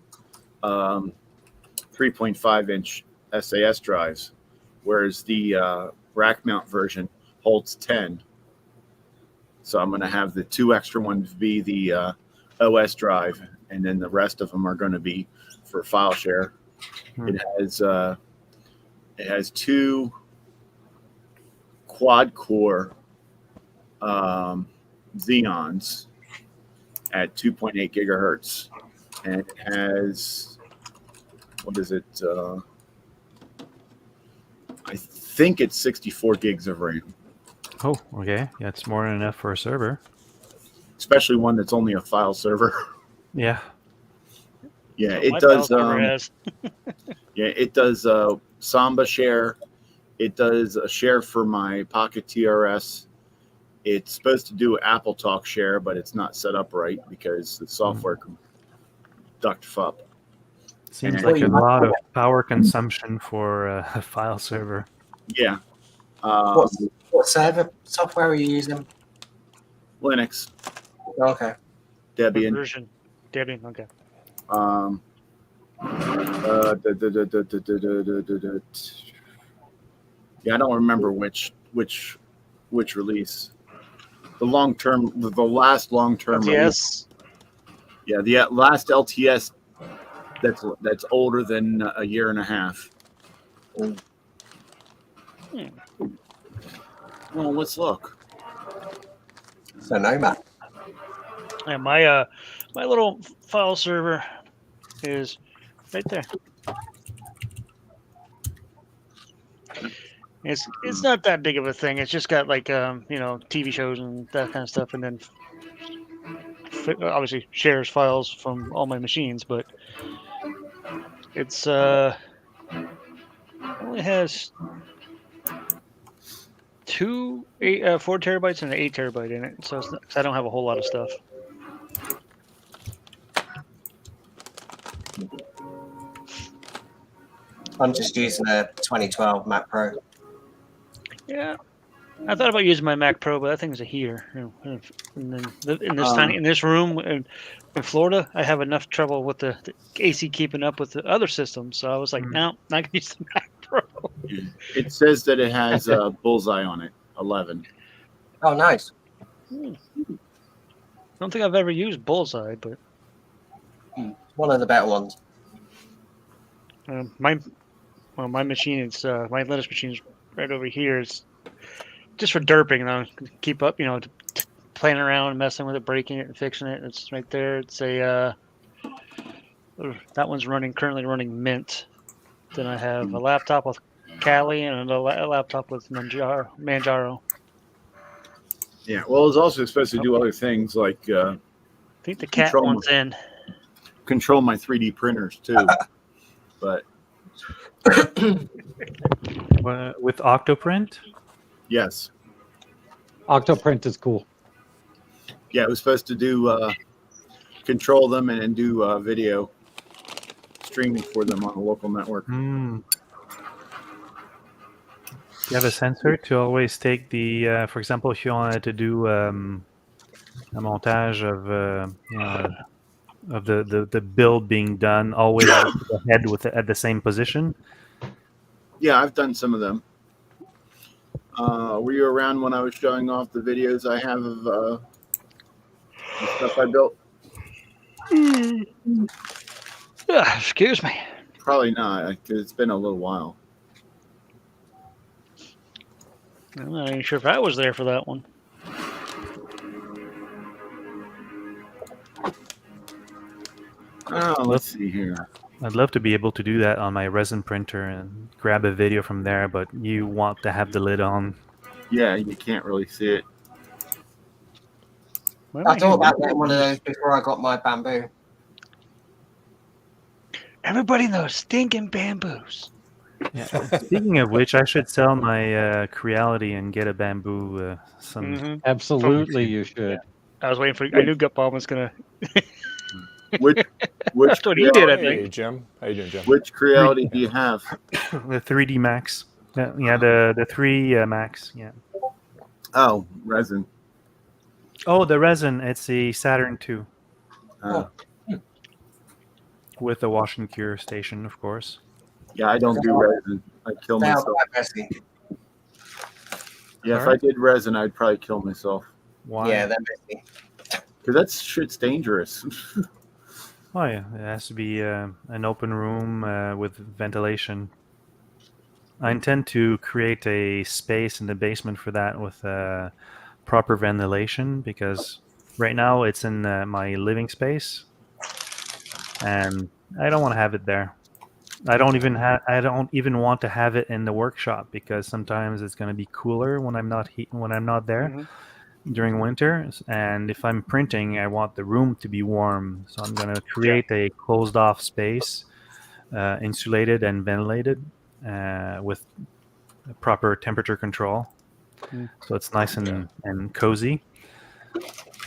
3.5 inch SAS drives, whereas the rack mount version holds 10. So I'm going to have the 2 extra ones be the OS drive, and then the rest of them are going to be for file share. It has 2 quad core Xeons at 2.8 gigahertz, and it has, what is it? I think it's 64 gigs of RAM. Oh, okay. Yeah, it's more than enough for a server. Especially one that's only a file server. Yeah. Yeah, it does. Yeah, it does Samba share. It does a share for my Pocket TRS. It's supposed to do Apple Talk share, but it's not set up right because the software can duct up. Seems like a lot of power consumption for a file server. Yeah. What server software are you using? Linux. Okay. Debian. What version? Debian. Okay. Yeah, I don't remember which release. The last long-term release. Yes. Yeah, the last LTS that's older than a year and a half. Well, let's look. So no, Matt. Yeah, my little file server is right there. It's not that big of a thing. It's just got like TV shows and that kind of stuff, and then obviously shares files from all my machines. But it's only has 4 terabytes and an 8 terabyte in it. So I don't have a whole lot of stuff. I'm just using a 2012 Mac Pro. Yeah, I thought about using my Mac Pro, but that thing's a heater. And then in this room in Florida, I have enough trouble with the AC keeping up with the other systems. So I was like, no, not gonna use the Mac Pro. It says that it has a bullseye on it, 11. Oh, nice. I don't think I've ever used Bullseye, but one of the better ones. My machine is my Linux machine is right over here. It's just for derping, though. Keep up, playing around, and messing with it, breaking it, and fixing it. It's right there. It's a that one's currently running Mint. Then I have a laptop with Kali and a laptop with Manjaro. Yeah, well, it's also supposed to do other things like I think the cat one's in. Control my 3D printers too. But with Octoprint? Yes. Octoprint is cool. Yeah, it was supposed to do control them and do video streaming for them on a local network. Do you have a sensor to always take the, for example, if you wanted to do a montage of the build being done, always with the head at the same position? Yeah, I've done some of them. Were you around when I was showing off the videos I have of the stuff I built? Excuse me. Probably not, because it's been a little while. I'm not even sure if I was there for that one. Oh, let's see here. I'd love to be able to do that on my resin printer and grab a video from there, but you want to have the lid on. Yeah, you can't really see it. I thought about getting one of those before I got my bamboo. Everybody knows stinking bamboos. Yeah. Speaking of which, I should sell my Creality and get a bamboo. Absolutely, you should. I was waiting for. I knew Gutbomb was gonna. Which That's what he did, I Hey, think. Jim. How you doing, Jim? Which Creality do you have? The 3D Max. Yeah, the 3 Max. Yeah. Oh, resin. Oh, the resin. It's a Saturn II. With a wash and cure station, of course. Yeah, I don't do resin. I kill myself. Yeah, if I did resin, I'd probably kill myself. Why? Yeah, they're messy. Because that shit's dangerous. Oh yeah, it has to be an open room with ventilation. I intend to create a space in the basement for that with proper ventilation, because right now it's in my living space, and I don't want to have it there. I don't even want to have it in the workshop, because sometimes it's going to be cooler when I'm not there. During winter, and if I'm printing, I want the room to be warm, so I'm going to create a closed off space, insulated and ventilated, with proper temperature control, so it's nice and cozy.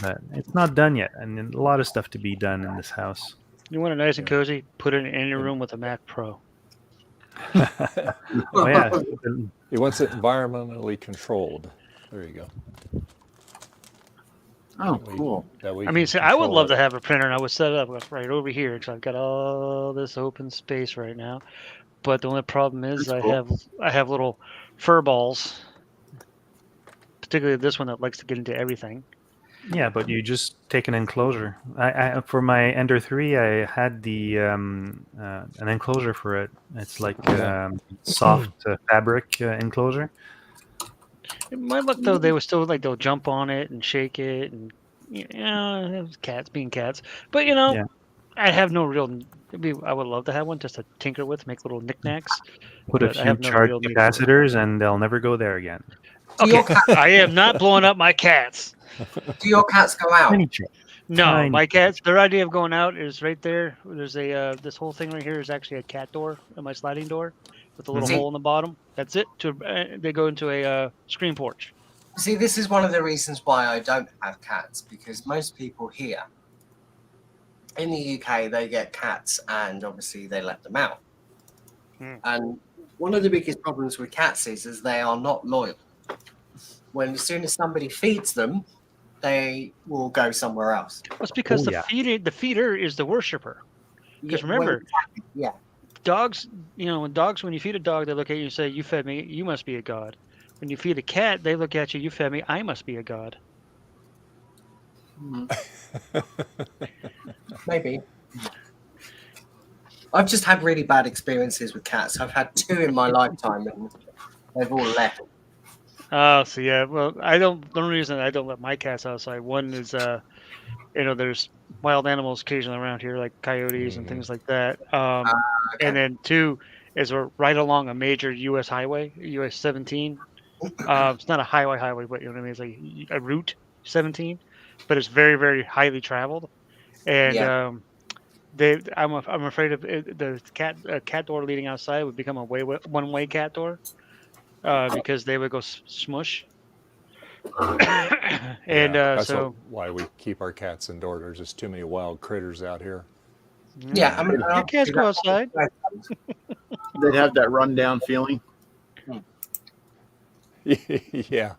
But it's not done yet, and a lot of stuff to be done in this house. You want it nice and cozy? Put it in your room with a Mac Pro. Oh yeah, he wants it environmentally controlled. There you go. Oh, cool. I mean, see, I would love to have a printer, and I would set it up right over here because I've got all this open space right now. But the only problem is That's cool. I have little fur balls, particularly this one that likes to get into everything. Yeah, but you just take an enclosure. I for my Ender 3, I had the an enclosure for it. It's like soft fabric enclosure. In my luck, though, they would still they'll jump on it and shake it, and cats being cats. But Yeah. I have no real. I would love to have one just to tinker with, make little knickknacks. Put a but I few have no charge real need for it. capacitors, and they'll never go there again. Okay, I am not blowing up my cats. Do your cats go out? No, Tiny. my cats. Their idea of going out is right there. There's a this whole thing right here is actually a cat door, my sliding door, with a little hole in the bottom. That's it. They go into a screen porch. See, this is one of the reasons why I don't have cats, because most people here in the UK, they get cats and obviously they let them out. And one of the biggest problems with cats is they are not loyal. When as soon as somebody feeds them, they will go somewhere else. Well, it's because the feeder is the worshiper. Because remember, dogs, when you feed a dog, they look at you and say, "You fed me, you must be a god." When you feed a cat, they look at you, "You fed me, I must be a god." Maybe. I've just had really bad experiences with cats. I've had 2 in my lifetime, and they've all left. Oh, so yeah. Well, I don't. The only reason I don't let my cats outside, one is, there's wild animals occasionally around here, like coyotes and things like that. And then 2 is we're right along a major U.S. highway, US 17. It's not a highway, but you know what I mean. It's like a Route 17, but it's very, very highly traveled. And I'm afraid of the cat door leading outside would become a one-way cat door. Because they would go smush. And that's so why we keep our cats indoors. There's just too many wild critters out here. Yeah, I mean, your cats go outside. They'd have that rundown feeling. Yeah.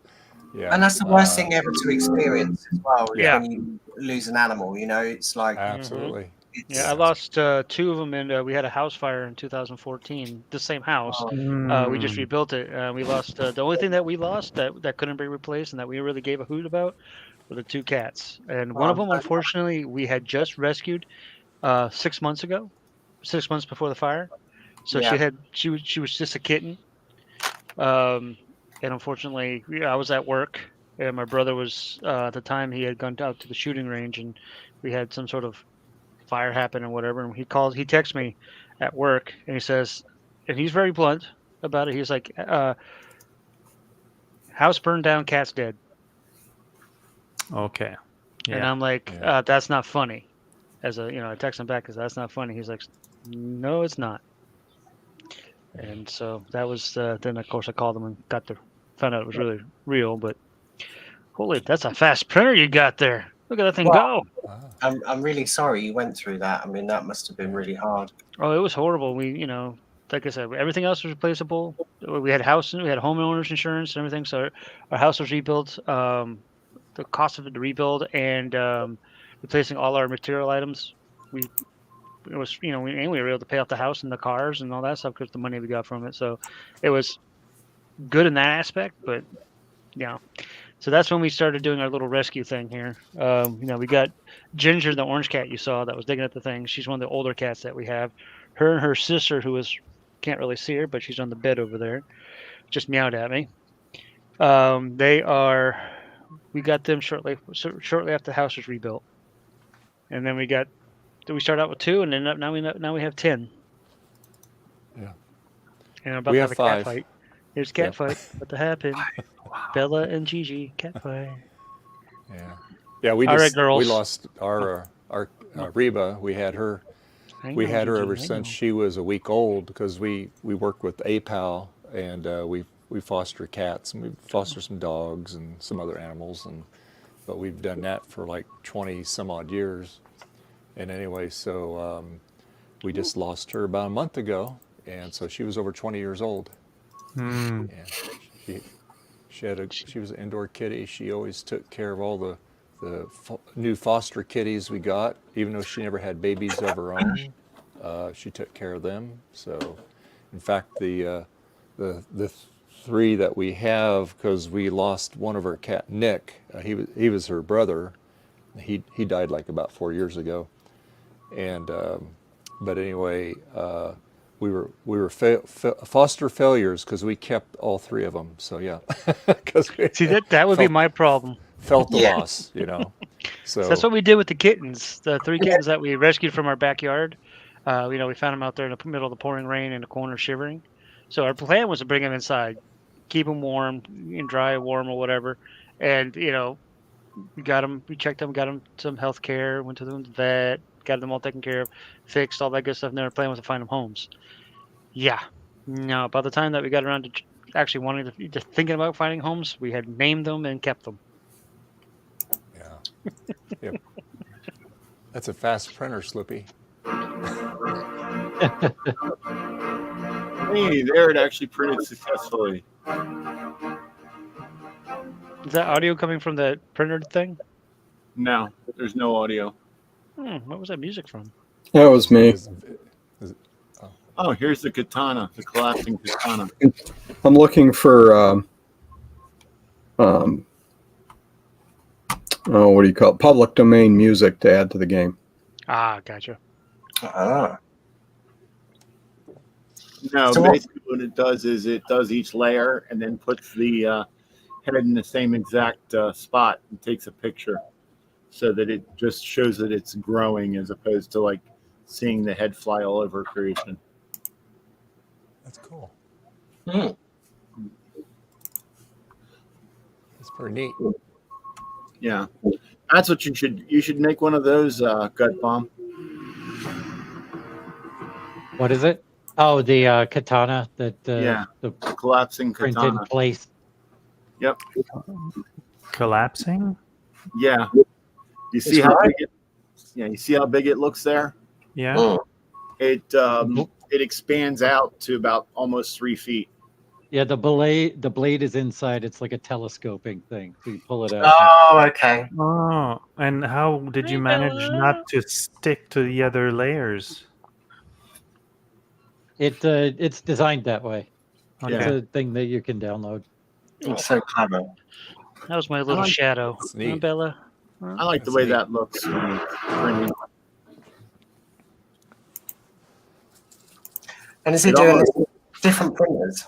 And that's the worst thing ever to experience as well. Yeah. When you lose an animal, it's like absolutely. Yeah, I lost 2 of them, and we had a house fire in 2014. The same house. We just rebuilt it. We lost the only thing that we lost that couldn't be replaced, and that we really gave a hoot about, were the 2 cats. And one of them, unfortunately, we had just rescued 6 months ago, 6 months before the fire. So she was just a kitten. And unfortunately, I was at work, and my brother was at the time he had gone out to the shooting range, and we had some sort of fire happen or whatever, and he texts me at work, and he says, and he's very blunt about it, he's like, house burned down, cat's dead. Okay. Yeah. And I'm like, that's not funny. I text him back because that's not funny. He's like, no, it's not. And so that was then of course I called him and found out it was really real. But holy, that's a fast printer you got there. Look at that thing go. I'm really sorry you went through that. I mean, that must have been really hard. Oh, it was horrible. We, like I said, everything else was replaceable. We had homeowners insurance and everything. So our house was rebuilt. The cost of it to rebuild and replacing all our material items, we were able to pay off the house and the cars and all that stuff because the money we got from it. So it was good in that aspect, but so that's when we started doing our little rescue thing here. We got Ginger, the orange cat you saw that was digging at the thing. She's one of the older cats that we have. Her and her sister, can't really see her, but she's on the bed over there, just meowed at me. We got them shortly after the house was rebuilt, and then we started out with 2, and then now we have 10. Yeah, and I'm about we to have have a 5. cat fight. There's a cat fight about to happen. Bella and Gigi, cat fight. Yeah. We All right, girls. We lost our Reba. We had her. We had her ever since she was a week old because we worked with APAL and we foster cats and we foster some dogs and some other animals but we've done that for like 20 some odd years. And anyway, so we just lost her about a month ago, and so she was over 20 years old. And She was an indoor kitty. She always took care of all the new foster kitties we got, even though she never had babies of her own. She took care of them. So, in fact, the 3 that we have, because we lost one of our cat, Nick. He was her brother. He died like about 4 years ago. And but anyway, we were foster failures because we kept all 3 of them. So yeah, because See, that would be my problem. Felt the loss, you know. So that's what we did with the kittens. The 3 kittens that we rescued from our backyard. We found them out there in the middle of the pouring rain in the corner shivering. So our plan was to bring them inside, keep them warm and dry, warm or whatever. And, we got them, we checked them, got them some health care, went to the vet, got them all taken care of, fixed, all that good stuff. And then our plan was to find them homes. Yeah. No, by the time that we got around to actually wanting to thinking about finding homes, we had named them and kept them. Yeah. Yep. That's a fast printer, Slippy. Hey, there it actually printed successfully. Is that audio coming from the printer thing? No, there's no audio. What was that music from? That was me. Oh, here's the katana, the collapsing katana. I'm looking for what do you call it? Public domain music to add to the game. Ah, gotcha. No, So basically what it does is it does each layer and then puts the head in the same exact spot and takes a picture so that it just shows that it's growing as opposed to like seeing the head fly all over creation. That's cool. Hmm. That's pretty neat. Yeah, that's what you should make one of those, Gut Bomb. What is it? Oh, the katana that Yeah, the collapsing print katana. in place. Yep. Collapsing? Yeah. You see how big it? Yeah, you see how big it looks there? Yeah. It expands out to about almost 3 feet. Yeah, the blade is inside. It's like a telescoping thing. So you pull it out. Oh, okay. Oh, and how did you manage not to stick to the other layers? It's designed that way. Okay. It's a thing that you can download. It's so clever. That was my little shadow. neat. Bella. I like the way that looks when it's printing. And is he It doing almost- this with different printers?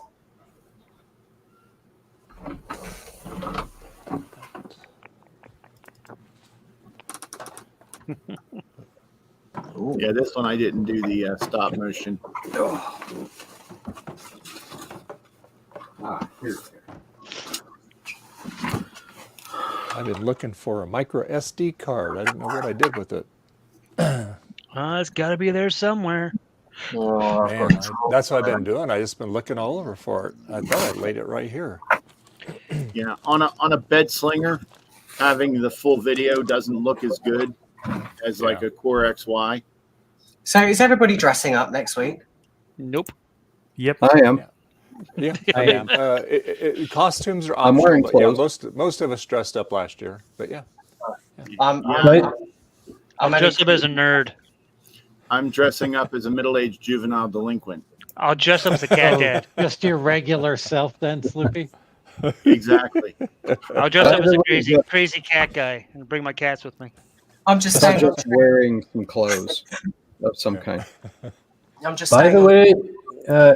Yeah, this one I didn't do the stop motion. I've been looking for a micro SD card. I didn't know what I did with it. It's got to be there somewhere. Oh, Man, that's what I've been doing. I just been looking all over for it. I thought I laid it right here. Yeah, on a bed slinger, having the full video doesn't look as good as like a Core XY. So is everybody dressing up next week? Nope. Yep. I am. Yeah, I am. Costumes are I'm optional. wearing but yeah, clothes. most of us dressed up last year. But yeah, I'm I'm dressed up as a nerd. I'm dressing up as a middle-aged juvenile delinquent. I'll dress up as a cat dad. Just your regular self then, Slippy? Exactly. I'll dress up as a crazy cat guy and bring my cats with me. I'm just I'm saying. just wearing some clothes of some kind. I'm just By saying. the way,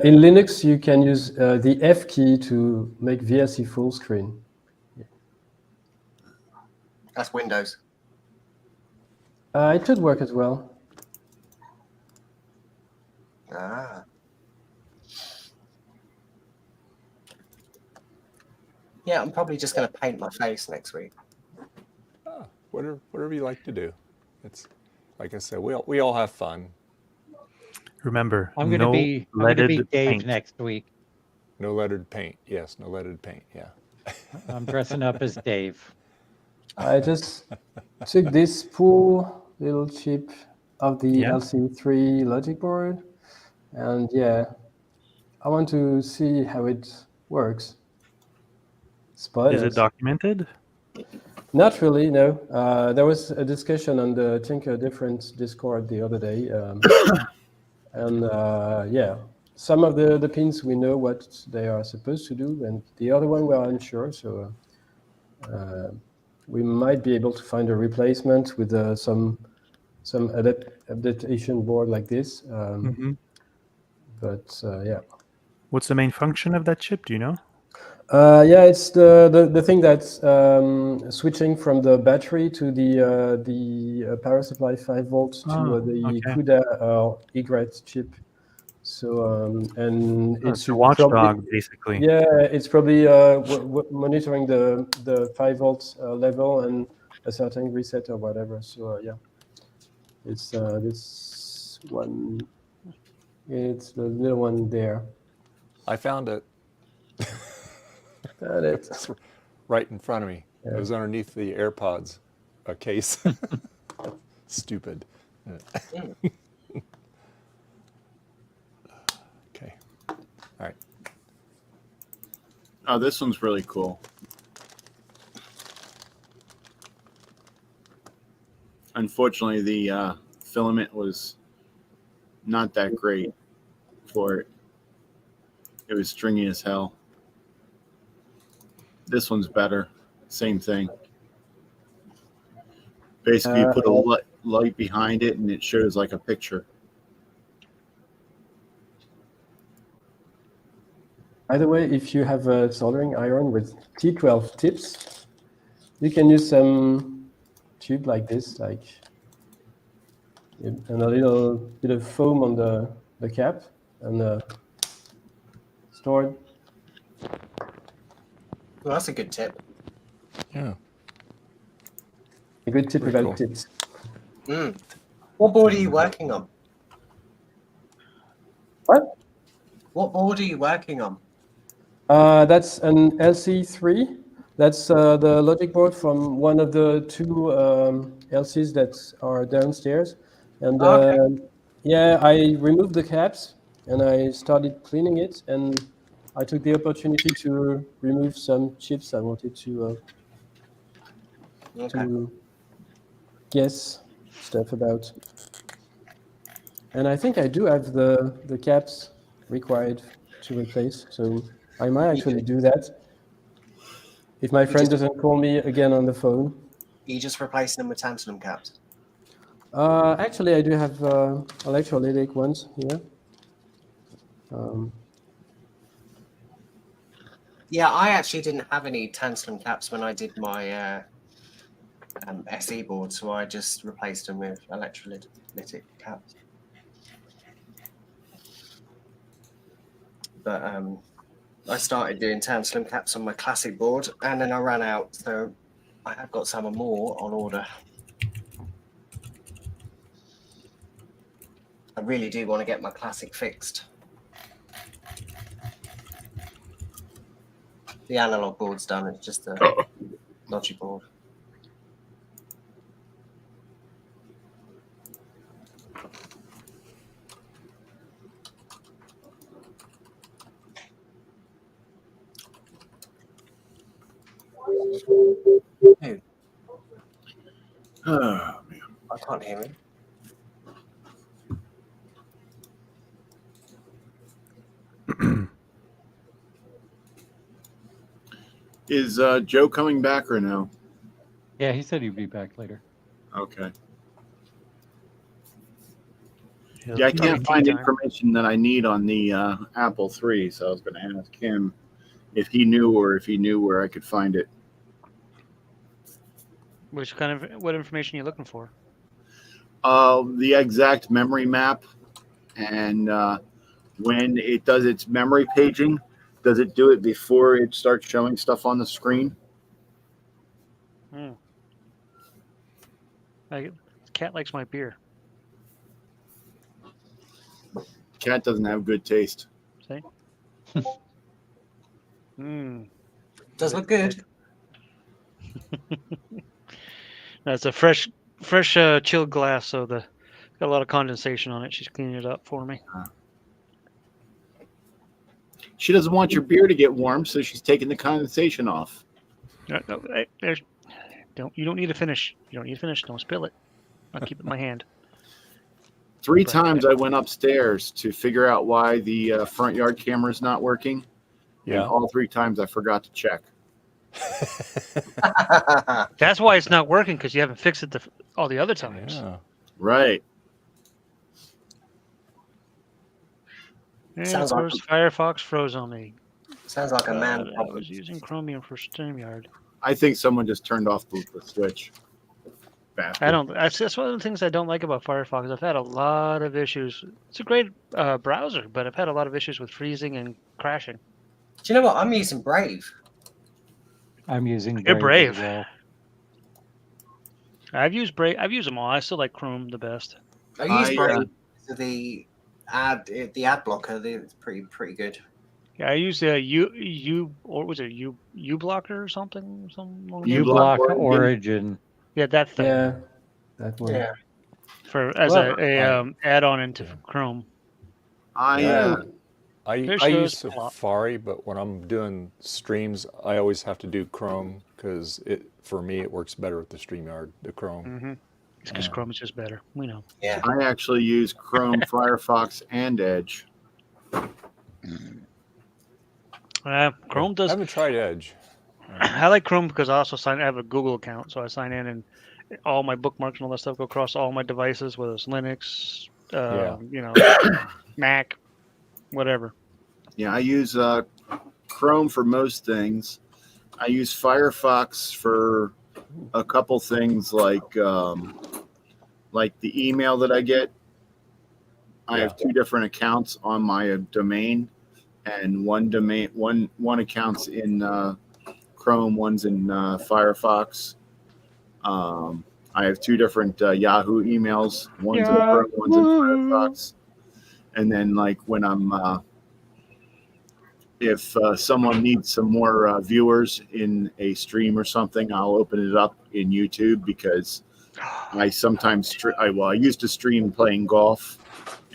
in Linux, you can use the F key to make VLC full screen. That's Windows. It should work as well. Ah. Yeah, I'm probably just going to paint my face next week. whatever you like to do. It's like I said, we all have fun. Remember, I'm going to no be leaded Dave paint. next week. No leaded paint. Yes, no leaded paint. Yeah. I'm dressing up as Dave. I just took this poor little chip of the Yeah. LC3 logic board, and yeah, I want to see how it works. spoilers. Is it documented? Not really, no. There was a discussion on the Tinker Different Discord the other day. And yeah, some of the pins we know what they are supposed to do, and the other one we are unsure. So we might be able to find a replacement with some adaptation board like this. But yeah. What's the main function of that chip? Do you know? Yeah, it's the thing that's switching from the battery to the power supply 5 volts to the CUDA egret chip. So and it's a watchdog, basically. Yeah, it's probably monitoring the 5 volts level and a certain reset or whatever. So yeah, it's this one. It's the little one there. I found it. Found it. It's right in front of me. Yeah. It was underneath the AirPods case. Stupid. Okay. All right. Oh, this one's really cool. Unfortunately, the filament was not that great for it. It was stringy as hell. This one's better. Same thing. Basically, you put a light behind it and it shows like a picture. By the way, if you have a soldering iron with T12 tips, you can use some tube like this, and a little bit of foam on the cap and stored. Well, that's a good tip. Yeah. A good tip Pretty about cool. tips. What board are you working on? What? What board are you working on? That's an LC3. That's the logic board from one of the two LCs that are downstairs. And yeah, I removed the caps and I started cleaning it. And I took the opportunity to remove some chips I wanted to guess stuff about. And I think I do have the caps required to replace. So I might actually do that if my friend doesn't call me again on the phone. You just replacing them with tantalum caps? Actually, I do have electrolytic ones here. Yeah, I actually didn't have any tantalum caps when I did my SE board, so I just replaced them with electrolytic caps. But I started doing tantalum caps on my classic board, and then I ran out, so I have got some more on order. I really do want to get my classic fixed. The analog board's done, it's just the logic board. Who? Oh, man. I can't hear him. Is Joe coming back or no? Yeah, he said he'd be back later. Okay. Yeah, I can't find information that I need on the Apple III, so I was going to ask him if he knew or if he knew where I could find it. What information are you looking for? The exact memory map, and when it does its memory paging, does it do it before it starts showing stuff on the screen? Cat likes my beer. Cat doesn't have good taste. See? Does look good. That's a fresh chilled glass, so got a lot of condensation on it. She's cleaning it up for me. She doesn't want your beer to get warm, so she's taking the condensation off. No, you don't need to finish. You don't need to finish. Don't spill it. I'll keep it in my hand. 3 times I went upstairs to figure out why the front yard camera is not working. Yeah. And all 3 times I forgot to check. That's why it's not working, because you haven't fixed it all the other times. Yeah. Right. And Sounds of like course, Firefox froze on me. Sounds like a man. I was using Chromium for StreamYard. I think someone just turned off the switch. Bastard. I don't. That's one of the things I don't like about Firefox. I've had a lot of issues. It's a great browser, but I've had a lot of issues with freezing and crashing. Do you know what? I'm using Brave. I'm using You're Brave. brave. As well. I've used Brave. I've used them all. I still like Chrome the best. I use Brave for the ad blocker. It's pretty good. Yeah, I use or was it U blocker or something? uBlock Origin. Yeah, that thing. Yeah, that one. Yeah. As a add-on into Chrome. I There use shows a lot. Safari, but when I'm doing streams, I always have to do Chrome because for me it works better with the StreamYard, the Chrome. Mm-hmm. It's because Chrome is just better. We know. Yeah. I actually use Chrome, Firefox, and Edge. Chrome does. I haven't tried Edge. I like Chrome because I also I have a Google account, so I sign in and all my bookmarks and all that stuff go across all my devices, whether it's Linux, Mac, whatever. Yeah, I use Chrome for most things. I use Firefox for a couple things like the email that I get. I have 2 different accounts on my domain, and one account's in Chrome, one's in Firefox. I have 2 different Yahoo emails. One's in Chrome, one's in Firefox. And then, like when I'm, if someone needs some more viewers in a stream or something, I'll open it up in YouTube because I sometimes I used to stream playing golf,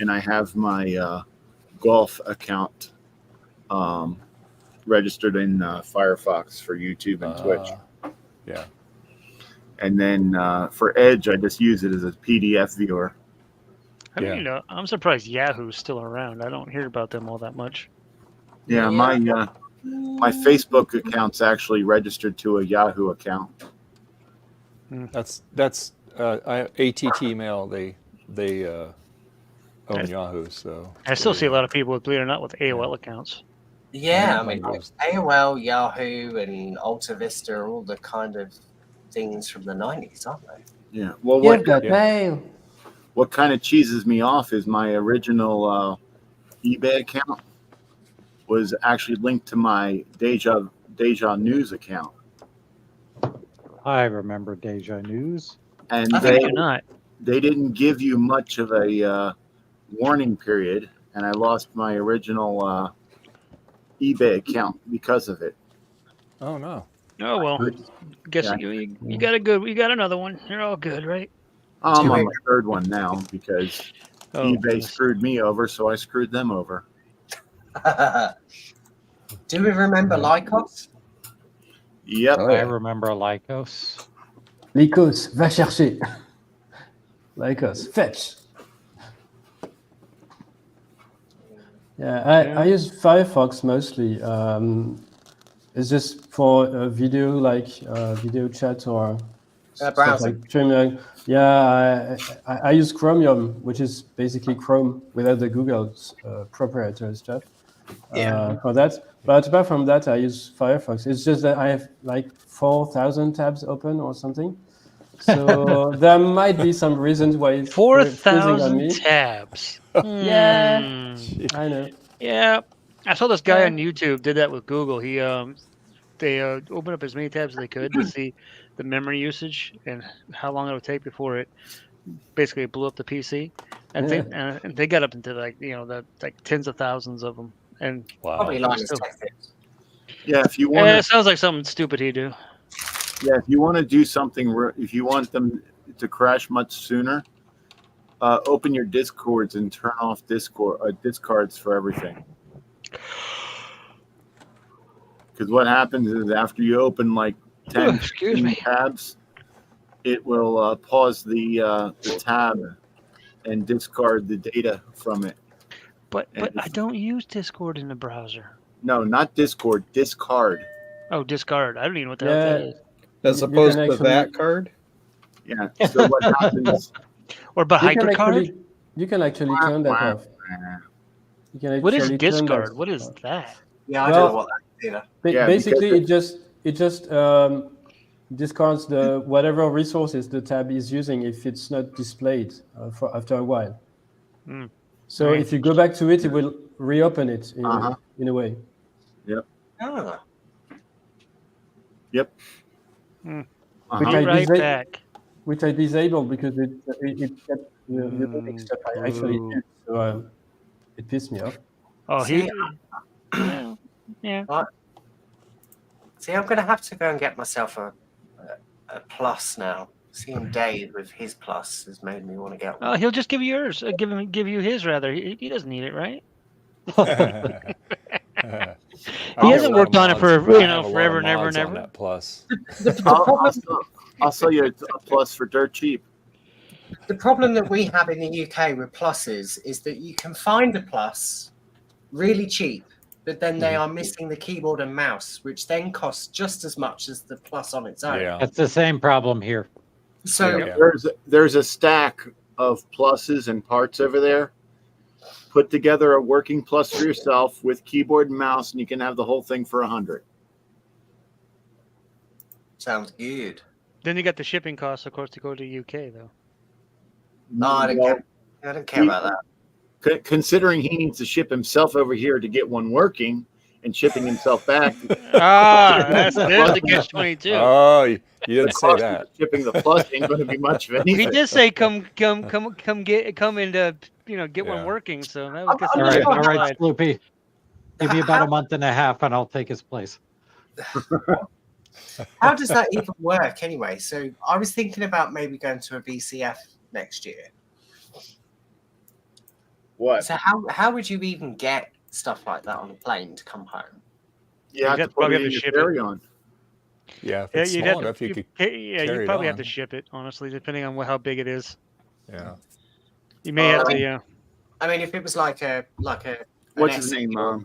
and I have my golf account registered in Firefox for YouTube and Twitch. Yeah. And then for Edge, I just use it as a PDF viewer. I mean, I'm surprised Yahoo's still around. I don't hear about them all that much. Yeah, my Facebook account's actually registered to a Yahoo account. That's ATT Mail. They own Yahoo, so I still see a lot of people, believe it or not, with AOL accounts. Yeah, I mean, AOL, Yahoo, and Alta Vista are all the kind of things from the 90s, aren't they? Yeah. Well, what kind of cheeses me off is my original eBay account was actually linked to my Deja News account. I remember Deja News. And they didn't give you much of a warning period, and I lost my original eBay account because of it. Oh no! Oh well, guess you got another one. You're all good, right? I'm on my 3rd one now because eBay screwed me over, so I screwed them over. Do we remember Lycos? Yep. I remember Lycos. Lycos, va chercher. Lycos, fetch. Yeah, I use Firefox mostly. It's just for video, like video chat or stuff browsing. like streaming. Yeah, I use Chromium, which is basically Chrome without the Google proprietary stuff for that. But apart from that, I use Firefox. It's just that I have like 4,000 tabs open or something. So there might be some reasons why it's freezing on me. 4,000 tabs. Yeah, I know. Yeah, I saw this guy on YouTube did that with Google. He they opened up as many tabs as they could to see the memory usage and how long it would take before it basically blew up the PC. And they got up into like tens of thousands of them. And probably yeah, if you want, it sounds like something stupid he'd do. Yeah, if you want to do something, if you want them to crash much sooner, open your discords and turn off discards for everything. Because what happens is after you open like 10, excuse 15 me. tabs, it will pause the tab and discard the data from it. But I don't use Discord in the browser. No, not Discord, discard. Oh, discard. I don't even know what the hell that is. As You opposed can to actually- that card. Yeah. So what happens? Or behind card. You can actually turn that off. You can What is actually turn discard? that What is off. that? Yeah, I don't know what that is either. Yeah, Basically, because it just discards the whatever resources the tab is using if it's not displayed for after a while. Mm. So Right. if you go back to it, it will reopen it in a way. Yep. Ah. Yep. Hmm. Which Be I right disa- back. Which I disabled because it kept using stuff I actually did. So it pissed me off. Oh, See, yeah. See, I'm going to have to go and get myself a plus now. Seeing Dave with his plus has made me want to get one. Oh, he'll just give you yours. Give you his rather. He doesn't need it, right? He hasn't worked on it for forever and ever and ever. That plus. I'll sell you a plus for dirt cheap. The problem that we have in the UK with pluses is that you can find a plus really cheap, but then they are missing the keyboard and mouse, which then costs just as much as the plus on its own. Yeah. That's the same problem here. So There's a stack of pluses and parts over there. Put together a working plus for yourself with keyboard and mouse, and you can have the whole thing for $100. sounds good. Then you got the shipping costs, of course, to go to the UK though. No, I don't care about that. Considering he needs to ship himself over here to get one working and shipping himself back. There's the catch-22. Oh, you didn't say that. Shipping the plus ain't going to be much of anything. He did say come and get one working. So that was All right, Sloopy. Give me about a month and a half, and I'll take his place. How does that even work anyway? So I was thinking about maybe going to a VCF next year. What? So how would you even get stuff like that on a plane to come home? You have to put it in your carry-on. Yeah, if it's small enough, you could Yeah, carry you it probably on. have to ship it, honestly, depending on how big it is. Yeah. You may have to, yeah. I mean, if it was like a What's his name? I'm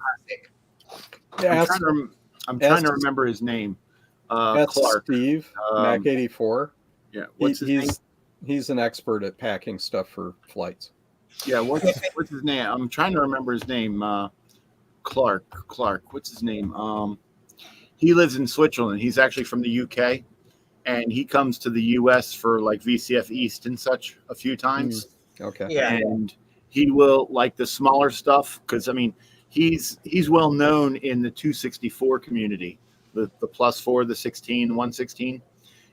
trying to remember his name. That's Clark. Steve, Mac 84. Yeah, what's his name? He's an expert at packing stuff for flights. Yeah, what's his name? I'm trying to remember his name. Clark. What's his name? He lives in Switzerland. He's actually from the UK, and he comes to the US for like VCF East and such a few times. Okay. Yeah. And he will like the smaller stuff because I mean he's well known in the 264 community, the +4, the 16, 116.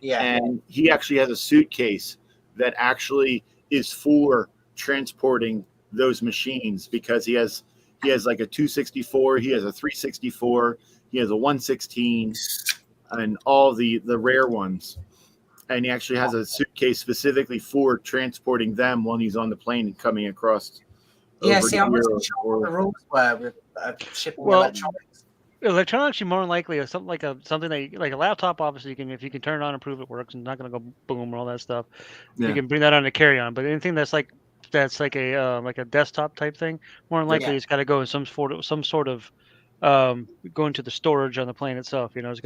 Yeah. And he actually has a suitcase that actually is for transporting those machines because he has like a 264, he has a 364, he has a 116, and all the rare ones. And he actually has a suitcase specifically for transporting them when he's on the plane and coming across. Yeah, over see, to I wasn't Europe sure what the rules were with shipping Well, electronics. Electronics, you more than likely or something that like a laptop. Obviously, if you can turn it on and prove it works, and not going to go boom or all that stuff. Yeah. You can bring that on a carry-on. But anything that's like a desktop type thing, more than likely it's got to go in some sort of going to the storage on the plane itself. You know, it's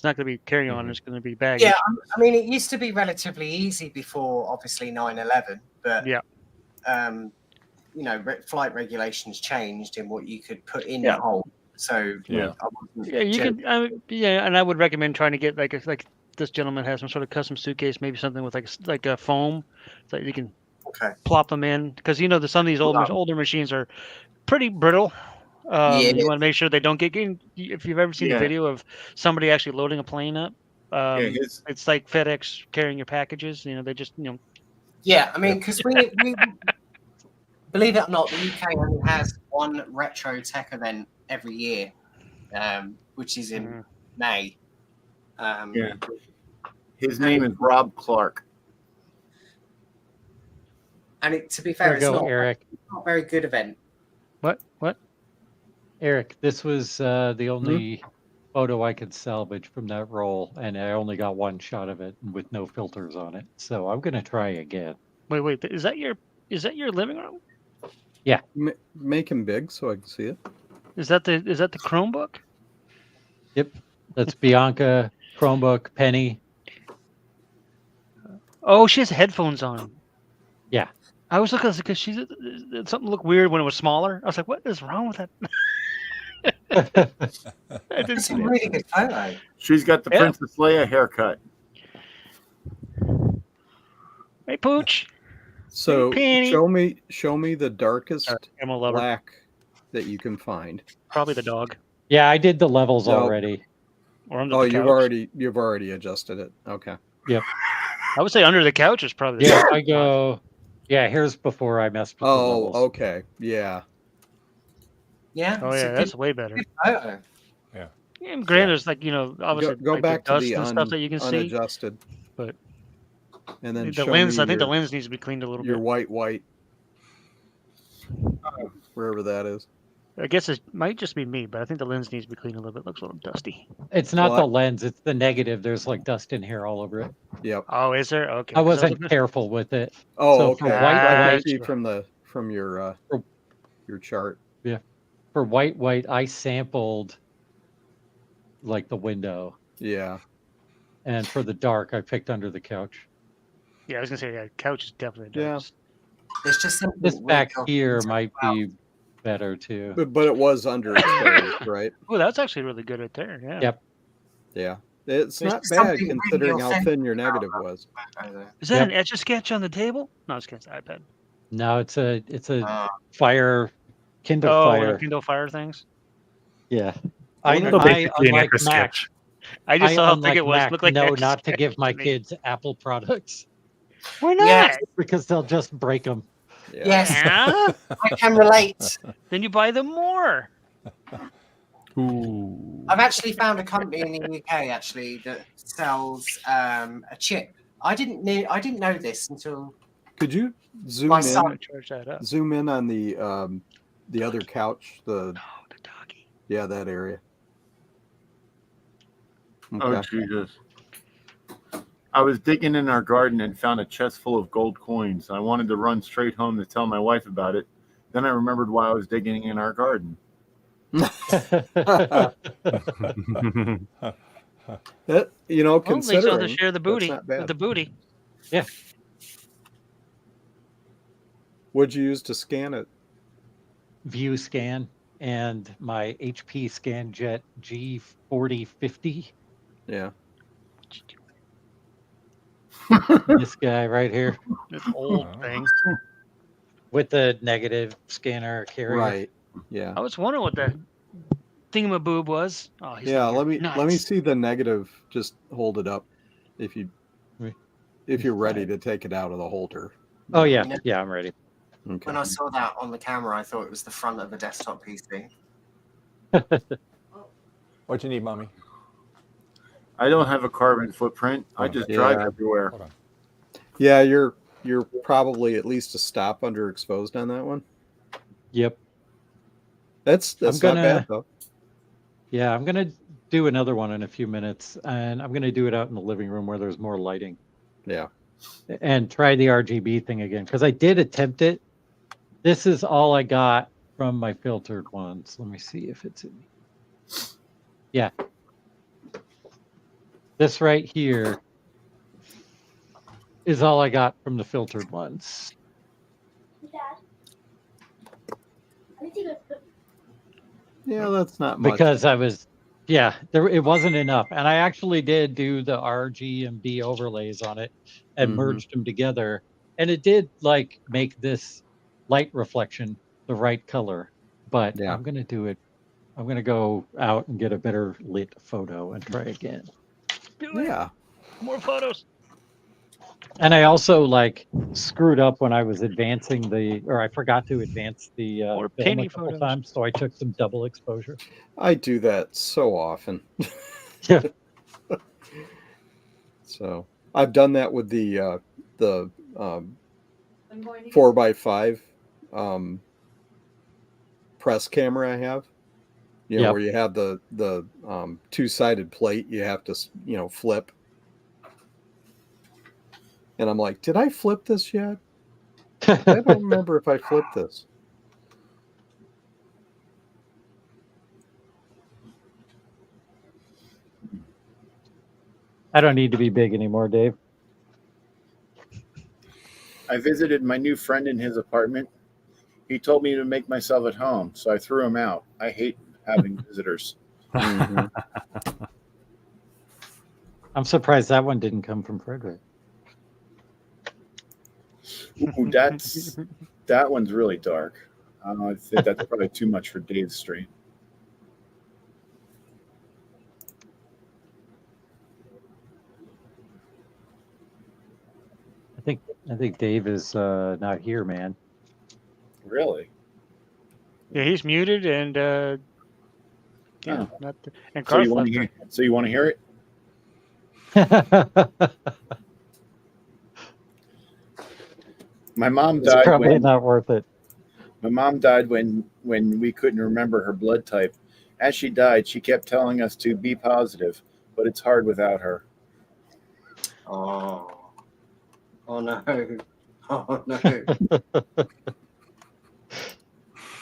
not going to be carry-on. It's going to be baggage. Yeah, I mean, it used to be relatively easy before, obviously 9/11, but flight regulations changed in what you could put in the hold. So you can. And I would recommend trying to get like this gentleman has some sort of custom suitcase, maybe something with like a foam, so you can plop them in because some of these older machines are pretty brittle. You want to make sure they don't get. If you've ever seen a video of somebody actually loading a plane up, it's like FedEx carrying your packages. They just Yeah, I mean, because we believe it or not, the UK only has one retro tech event every year, which is in May. His name is Rob Clark. And to be fair, it's not a very good event. What? Eric, this was the only photo I could salvage from that roll, and I only got one shot of it with no filters on it. So I'm gonna try again. Wait. Is that your living room? Yeah. Make him big so I can see it. Is that the Chromebook? Yep. That's Bianca, Chromebook, Penny. Oh, she has headphones on. Yeah. I was looking because something looked weird when it was smaller. I was like, what is wrong with that? I didn't see a really good photo. She's got the Princess Leia haircut. Hey, Pooch. So Penny. show me the darkest I'm a lover. black that you can find. Probably the dog. Yeah, I did the levels No. already. Or under Oh, the couch. you've already adjusted it. Okay. Yep. I would say under the couch is probably the Yeah, dog. I go. Yeah, here's before I messed with the Oh, levels. okay. Yeah. Yeah. Oh it's a yeah, that's good- way better. good photo. Yeah. Yeah, and granted, there's like obviously Go like back the to dust the and stuff that you can see, unadjusted. but And then the show lens. me I think the your- lens needs to be cleaned a little Your bit. white. Wherever that is. I guess it might just be me, but I think the lens needs to be cleaned a little bit. It looks a little dusty. It's not Well, the lens; it's the negative. There's like dust in here all over it. Yep. Oh, is there? Okay. I 'cause wasn't looking- careful with it. Oh, So okay. for I white, see from your chart. for white, I sampled like the window, Yeah. and for the dark, I picked under the couch. Yeah, I was gonna say couch is definitely Yeah. dark. There's just something This weird back going here on. might be better too. But it was underexposed, right? Oh, that's actually really good right there. Yeah. Yep. Yeah. It's There's not just bad something really considering how authentic thin your about negative that was. photo there. Is that an Etch a Sketch on the table? No, it's against the iPad. No, it's a fire, Kindle Oh, Fire. the Kindle Fire things. Yeah. I So basically an unlike Etch a Mac, Sketch. I just saw how big unlike it was. Mac, Looked like know Etch a not to Sketch give my me. kids Apple products Why not? Yes. because they'll just break them. Yes. Yeah? I can relate. Then you buy them more. Ooh. I've actually found a company in the UK actually that sells a chip. I didn't know this until Could you zoom my in? son. Charge that up. Zoom in on the other couch. Oh, the doggy. Yeah, that area. Oh, Okay. Jesus. I was digging in our garden and found a chest full of gold coins. I wanted to run straight home to tell my wife about it. Then I remembered why I was digging in our garden. That, Well, at least I'll considering have to share the that's booty. not bad. The booty. Yeah. What'd you use to scan it? View scan and my HP ScanJet G4050. Yeah. This guy right here This old thing. with the negative scanner carrier. Right. Yeah. I was wondering what that thingamaboob was. Oh, he's Yeah. not here. Let me Nice. see the negative. Just hold it up, if you're ready to take it out of the holder. Oh yeah, yeah, I'm ready. Okay. When I saw that on the camera, I thought it was the front of a desktop PC. What you need, mommy? I don't have a carbon footprint. I just drive Yeah. everywhere. Hold on. Yeah, you're probably at least a stop underexposed on that one. Yep. That's I'm not gonna- bad though. Yeah, I'm gonna do another one in a few minutes, and I'm gonna do it out in the living room where there's more lighting, Yeah. and try the RGB thing again because I did attempt it. This is all I got from my filtered ones. Let me see if it's in. Yeah. This right here is all I got from the filtered ones. Yeah, that's not much. Because I was, yeah, it wasn't enough. And I actually did do the RG and B overlays on it and Mhm. merged them together. And it did like make this light reflection the right color. But Yeah. I'm going to do it. I'm going to go out and get a better lit photo and try again. Do it. Yeah. More photos. And I also like screwed up when I was advancing or I forgot to advance the More film penny a couple photos. times. So I took some double exposure. I do that so often. Yeah. So I've done that with the I'm going to 4x5 press camera I have. You know, Yep. where you have the two-sided plate you have to, you know, flip. And I'm like, did I flip this yet? I don't remember if I flipped this. I don't need to be big anymore, Dave. I visited my new friend in his apartment. He told me to make myself at home, so I threw him out. I hate having visitors. Mm-hmm. I'm surprised that one didn't come from Frederick. Ooh, that one's really dark. I think that's probably too much for Dave's stream. I think Dave is not here, man. Really? Yeah, he's muted and yeah, Oh. not the, and So you Garth want to left. hear? So you want to hear it? My mom It's died probably when not worth it. my mom died when we couldn't remember her blood type. As she died, she kept telling us to be positive, but it's hard without her. Oh. Oh no. Oh no.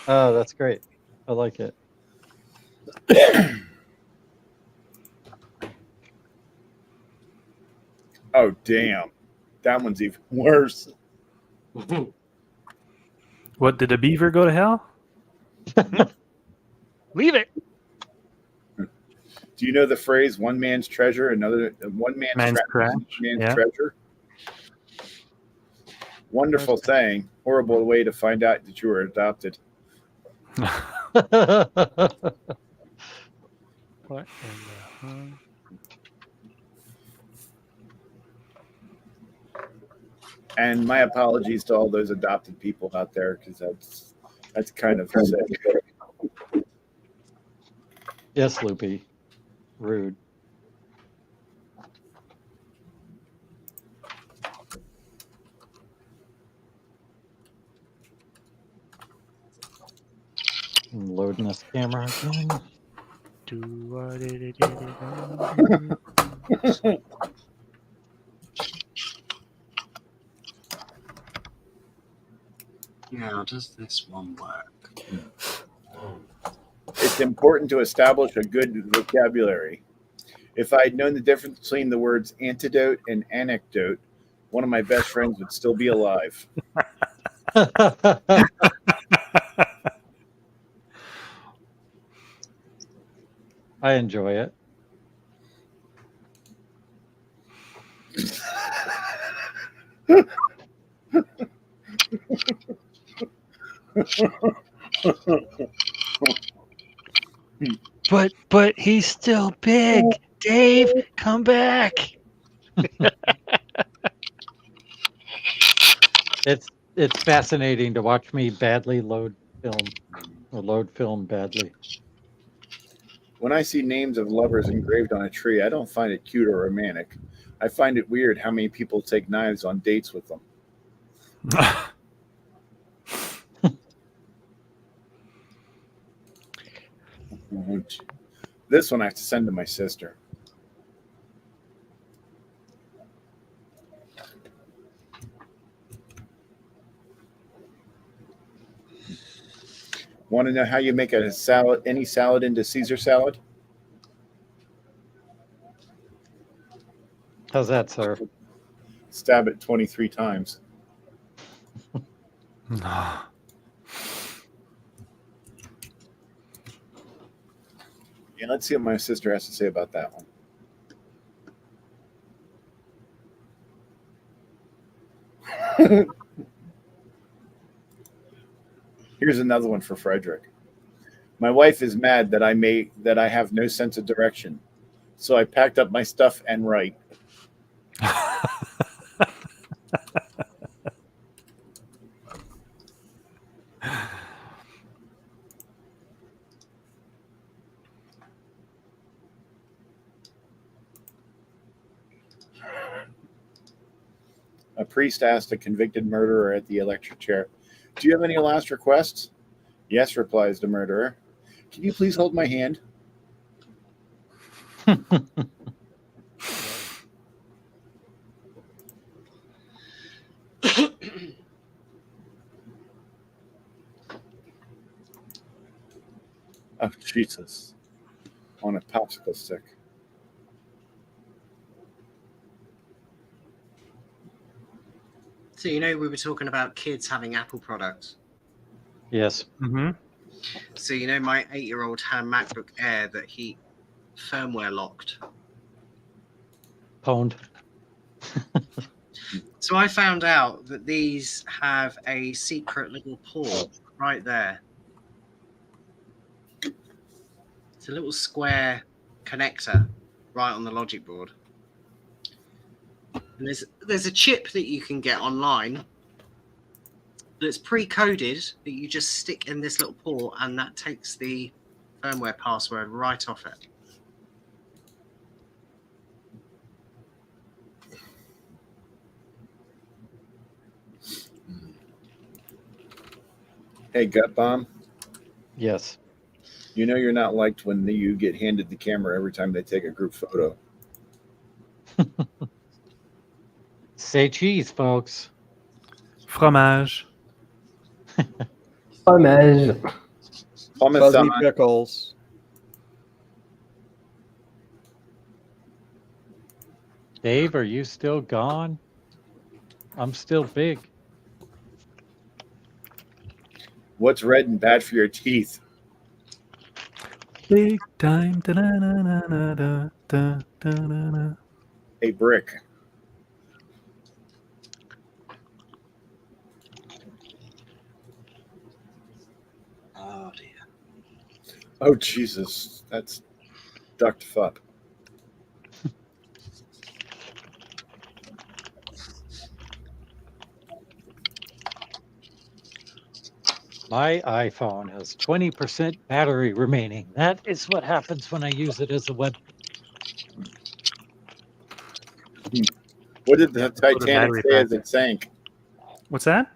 Oh, that's great. I like it. Oh damn, that one's even worse. What, did a beaver go to hell? Leave it. Do you know the phrase "one man's treasure, one man's Man's trash, trash, man's yeah. treasure"? Wonderful saying. Horrible way to find out that you were adopted. What? And my apologies to all those adopted people out there, because that's kind of sick. Yes, Loopy. Rude. I'm loading this camera again. Now, does this one work? It's important to establish a good vocabulary. If I had known the difference between the words antidote and anecdote, one of my best friends would still be alive. I enjoy it. But he's still big. Dave, come back. It's fascinating to watch me badly load film badly. When I see names of lovers engraved on a tree, I don't find it cute or romantic. I find it weird how many people take knives on dates with them. This one I have to send to my sister. Want to know how you make a salad, any salad, into Caesar salad? How's that, sir? Stab it 23 times. Yeah, let's see what my sister has to say about that one. Here's another one for Frederick. My wife is mad that I have no sense of direction. So I packed up my stuff and write. A priest asked a convicted murderer at the electric chair, "Do you have any last requests?" "Yes," replies the murderer. Can you please hold my hand? Oh, Jesus. On a popsicle stick. So, you know, we were talking about kids having Apple products. Yes. Mm-hmm. So, you know, my 8-year-old had a MacBook Air that he firmware locked. Pwned. So I found out that these have a secret little port right there. It's a little square connector right on the logic board. And there's a chip that you can get online that's pre-coded that you just stick in this little port, and that takes the firmware password right off it. Hey, Gut Bomb. Yes. You know you're not liked when you get handed the camera every time they take a group photo. Say cheese, folks. Fromage. Fromage. Fuzzy pickles. Dave, are you still gone? I'm still big. What's red and bad for your teeth? Big time. Da-na-na-na-na-da-da-da-da-da. A brick. Oh dear. Oh Jesus, that's ducked fuck. My iPhone has 20% battery remaining. That is what happens when I use it as a web. What did the Yeah, put a Titanic battery say pack. as it sank? What's that?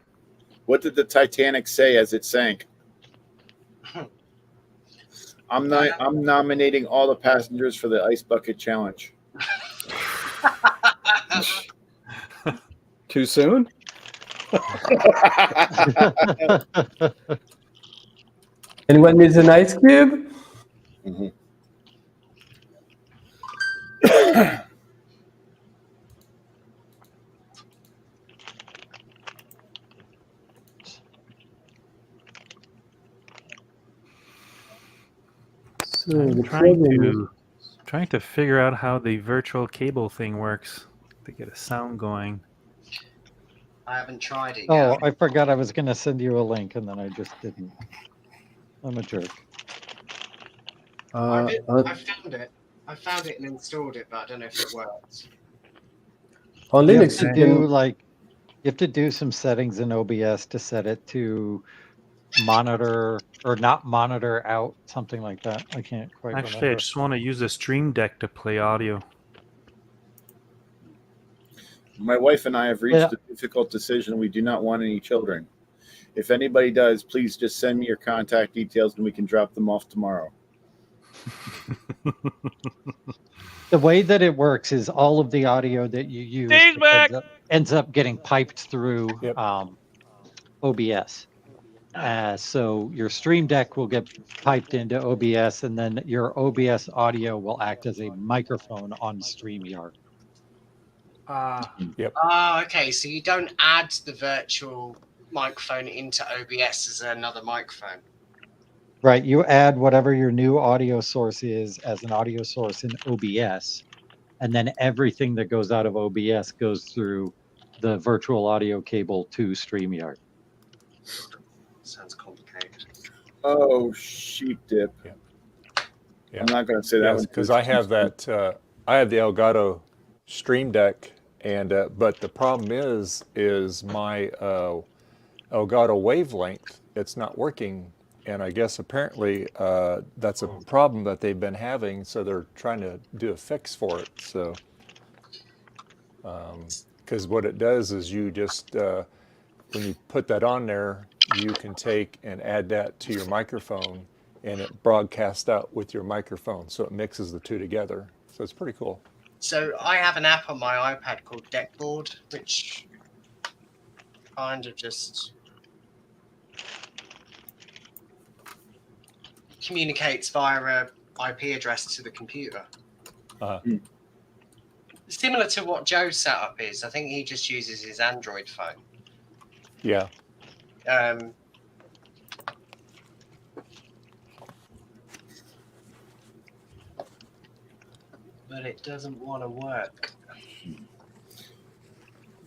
What did the Titanic say as it sank? I'm nominating all the passengers for the ice bucket challenge. Too soon? Anyone needs an ice cube? Mm-hmm. So I'm the trying problem to figure out how the virtual cable thing works to get a sound going. I haven't tried it Oh, yet. I forgot I was going to send you a link and then I just didn't. I'm a jerk. I found it. I found it and installed it, but I don't know if it works. on You have Linux to you do can like, you have to do some settings in OBS to set it to monitor or not monitor out, something like that. I can't quite Actually, I remember. just want to use the Stream Deck to play audio. My wife and I have reached Yeah. a difficult decision. We do not want any children. If anybody does, please just send me your contact details and we can drop them off tomorrow. The way that it works is all of the audio that you use ends up getting piped through OBS. So your Stream Deck will get piped into OBS, and then your OBS audio will act as a microphone on StreamYard. Yep. Okay. So you don't add the virtual microphone into OBS as another microphone. Right. You add whatever your new audio source is as an audio source in OBS, and then everything that goes out of OBS goes through the virtual audio cable to StreamYard. Sounds complicated. Oh, sheep dip. Yeah. I'm not going to say that one because I have that. I have the Elgato Stream Deck, and but the problem is my Elgato wavelength. It's not working, and I guess apparently that's a problem that they've been having. So they're trying to do a fix for it. So because what it does is you just when you put that on there, you can take and add that to your microphone, and it broadcasts out with your microphone, so it mixes the two together. So it's pretty cool. So I have an app on my iPad called Deckboard, which kind of just communicates via a IP address to the computer. Similar to what Joe's setup is. I think he just uses his Android phone. Yeah. But it doesn't want to work.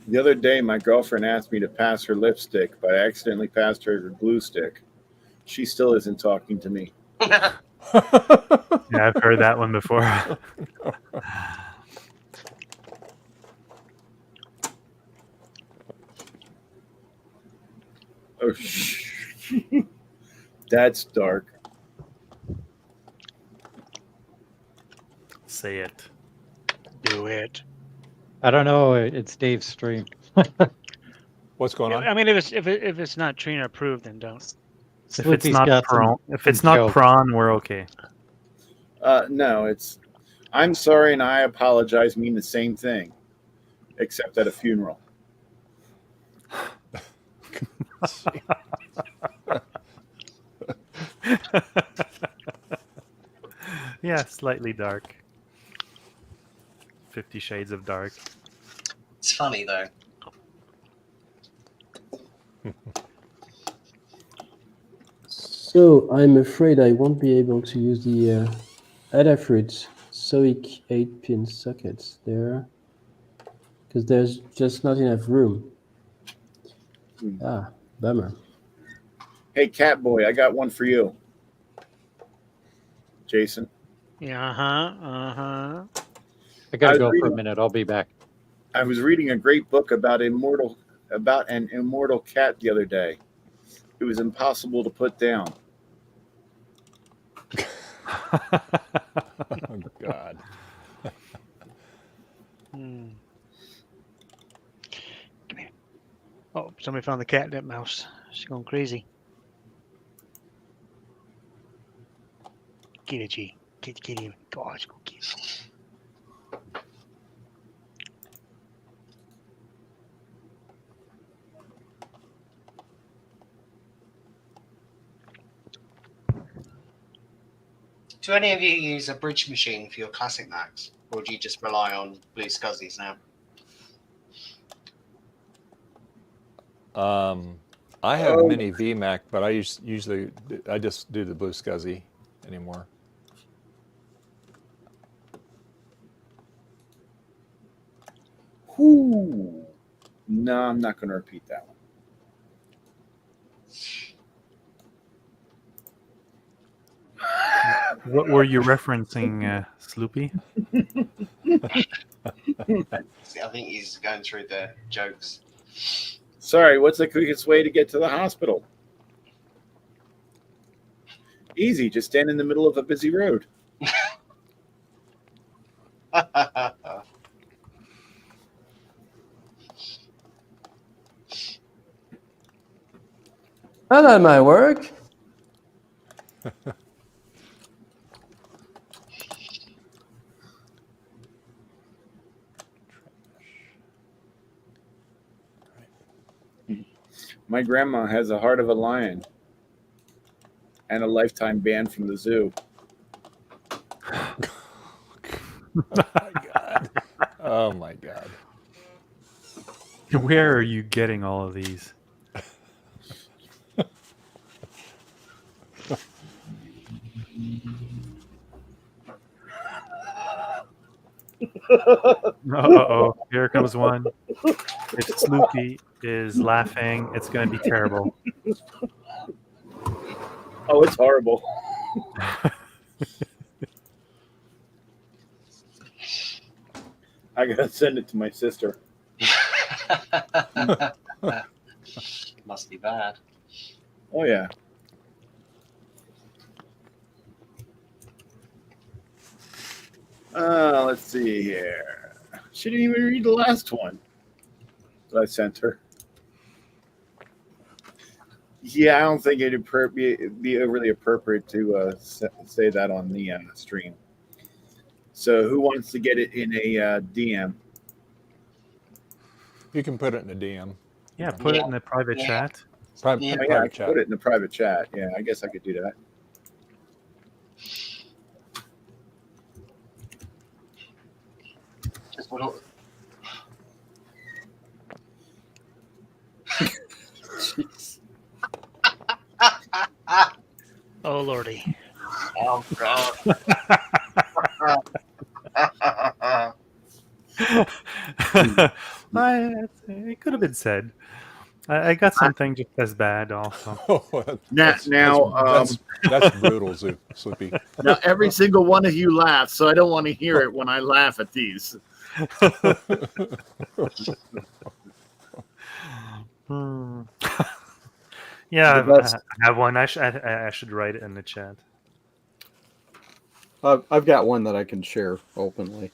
The other day, my girlfriend asked me to pass her lipstick, but I accidentally passed her glue stick. She still isn't talking to me. Yeah, I've heard that one before. Oh, that's dark. Say it. Do it. I don't know. It's Dave's stream. What's going on? I mean, if it's not Trina approved, then don't. If it's not prawn, we're okay. No, it's I'm sorry and I apologize mean the same thing, except at a funeral. Yeah, slightly dark. 50 Shades of Dark. It's funny though. So I'm afraid I won't be able to use the Adafruit SOIC 8-pin sockets there because there's just not enough room. Ah, bummer. Hey, Catboy, I got one for you. Jason. Yeah, I gotta go for a minute. I'll be back. I was reading a great book about an immortal cat the other day. It was impossible to put down. Oh, God. Come here. Oh, somebody found the catnip mouse. She's going crazy. Get it, G. Get him. Gosh, go get him. Do any of you use a bridge machine for your classic Macs, or do you just rely on Blue Scuzzies now? I have mini VMAC, but I usually just do the Blue Scuzzy anymore. Whoo. No, I'm not going to repeat that one. What were you referencing, Sloopy? See, I think he's going through the jokes. Sorry, what's the quickest way to get to the hospital? Easy, just stand in the middle of a busy road. That might work. My grandma has a heart of a lion and a lifetime ban from the zoo. Oh my God. Where are you getting all of these? Uh-oh, here comes one. If Sloopy is laughing, it's going to be terrible. Oh, it's horrible. I gotta send it to my sister. Must be bad. Oh, yeah. Let's see here. She didn't even read the last one that I sent her. Yeah, I don't think it'd be overly appropriate to say that on the stream. So, who wants to get it in a DM? You can put it in a DM. Yeah, put it in a private chat. Private, I private can chat. put it in the private chat. Yeah, I guess I could do that. Just what? Jeez. Oh lordy. Oh god. It could have been said. I got something just as bad also. That's brutal, Slippy. Now every single one of you laughs, so I don't want to hear it when I laugh at these. Yeah, best- I have one. I should write it in the chat. I've got one that I can share openly.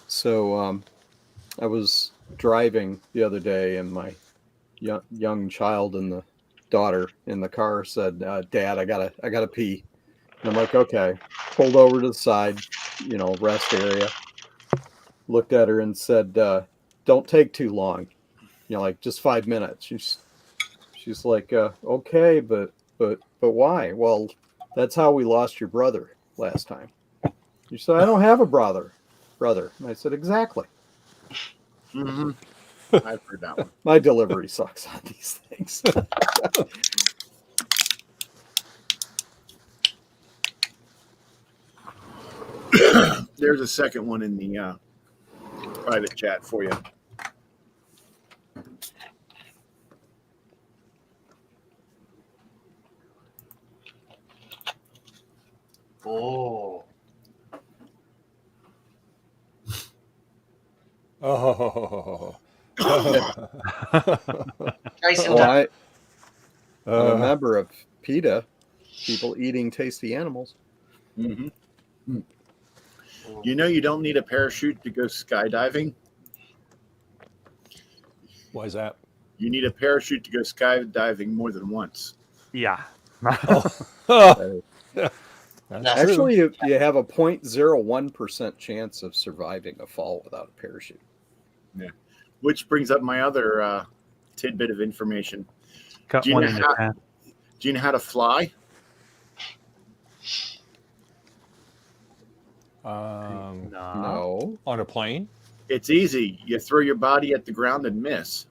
So I was driving the other day, and my young child and the daughter in the car said, "Dad, I gotta pee." And I'm like, "Okay." Pulled over to the side, rest area. Looked at her and said, "Don't take too long. Like just 5 minutes." She's like, "Okay, but why?" "Well, that's how we lost your brother last time." She said, "I don't have a brother." And I said, "Exactly." Mm-hmm. I've heard that one. My delivery sucks on these things. There's a second one in the private chat for you. Oh. Oh. Jason, I'm a member of PETA, People Eating Tasty Animals. Mm-hmm. You know you don't need a parachute to go skydiving? Why is that? You need a parachute to go skydiving more than once. Yeah. Actually, you have a 0.01% chance of surviving a fall without a parachute. Yeah. Which brings up my other tidbit of information. Got Do you one know in the how- chat. Do you know how to fly? No. On a plane? It's easy. You throw your body at the ground and miss.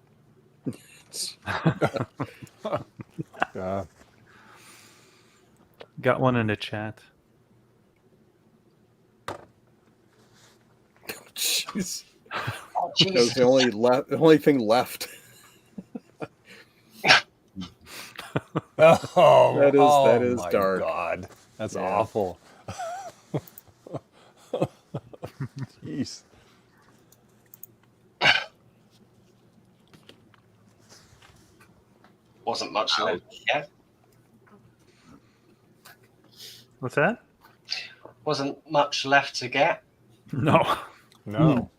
Got one in the chat. Jeez. Oh, That was the only thing left. That is my dark. God, that's Yeah. awful. Jeez. Wasn't much left. Yeah. What's that? Wasn't much left to get. No. No.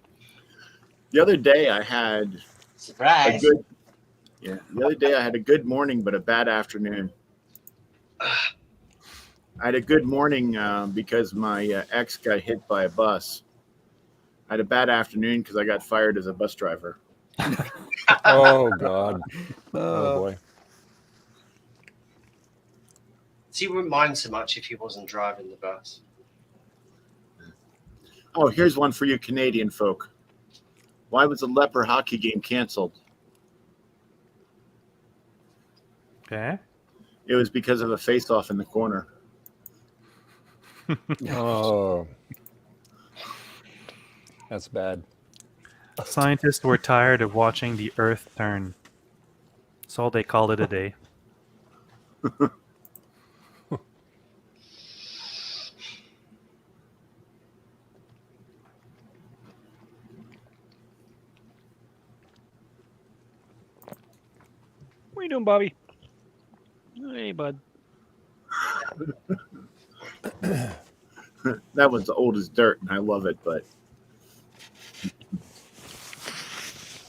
The other day I had Surprise. The other day I had a good morning but a bad afternoon. I had a good morning because my ex got hit by a bus. I had a bad afternoon because I got fired as a bus driver. Oh God. Oh boy. So you wouldn't mind so much if he wasn't driving the bus. Oh, here's one for you Canadian folk. Why was the leper hockey game canceled? Okay. It was because of a face-off in the corner. Oh. That's bad. Scientists were tired of watching the Earth turn, so they called it a day. What are you doing, Bobby? Hey, bud. That one's old as dirt, and I love it, but...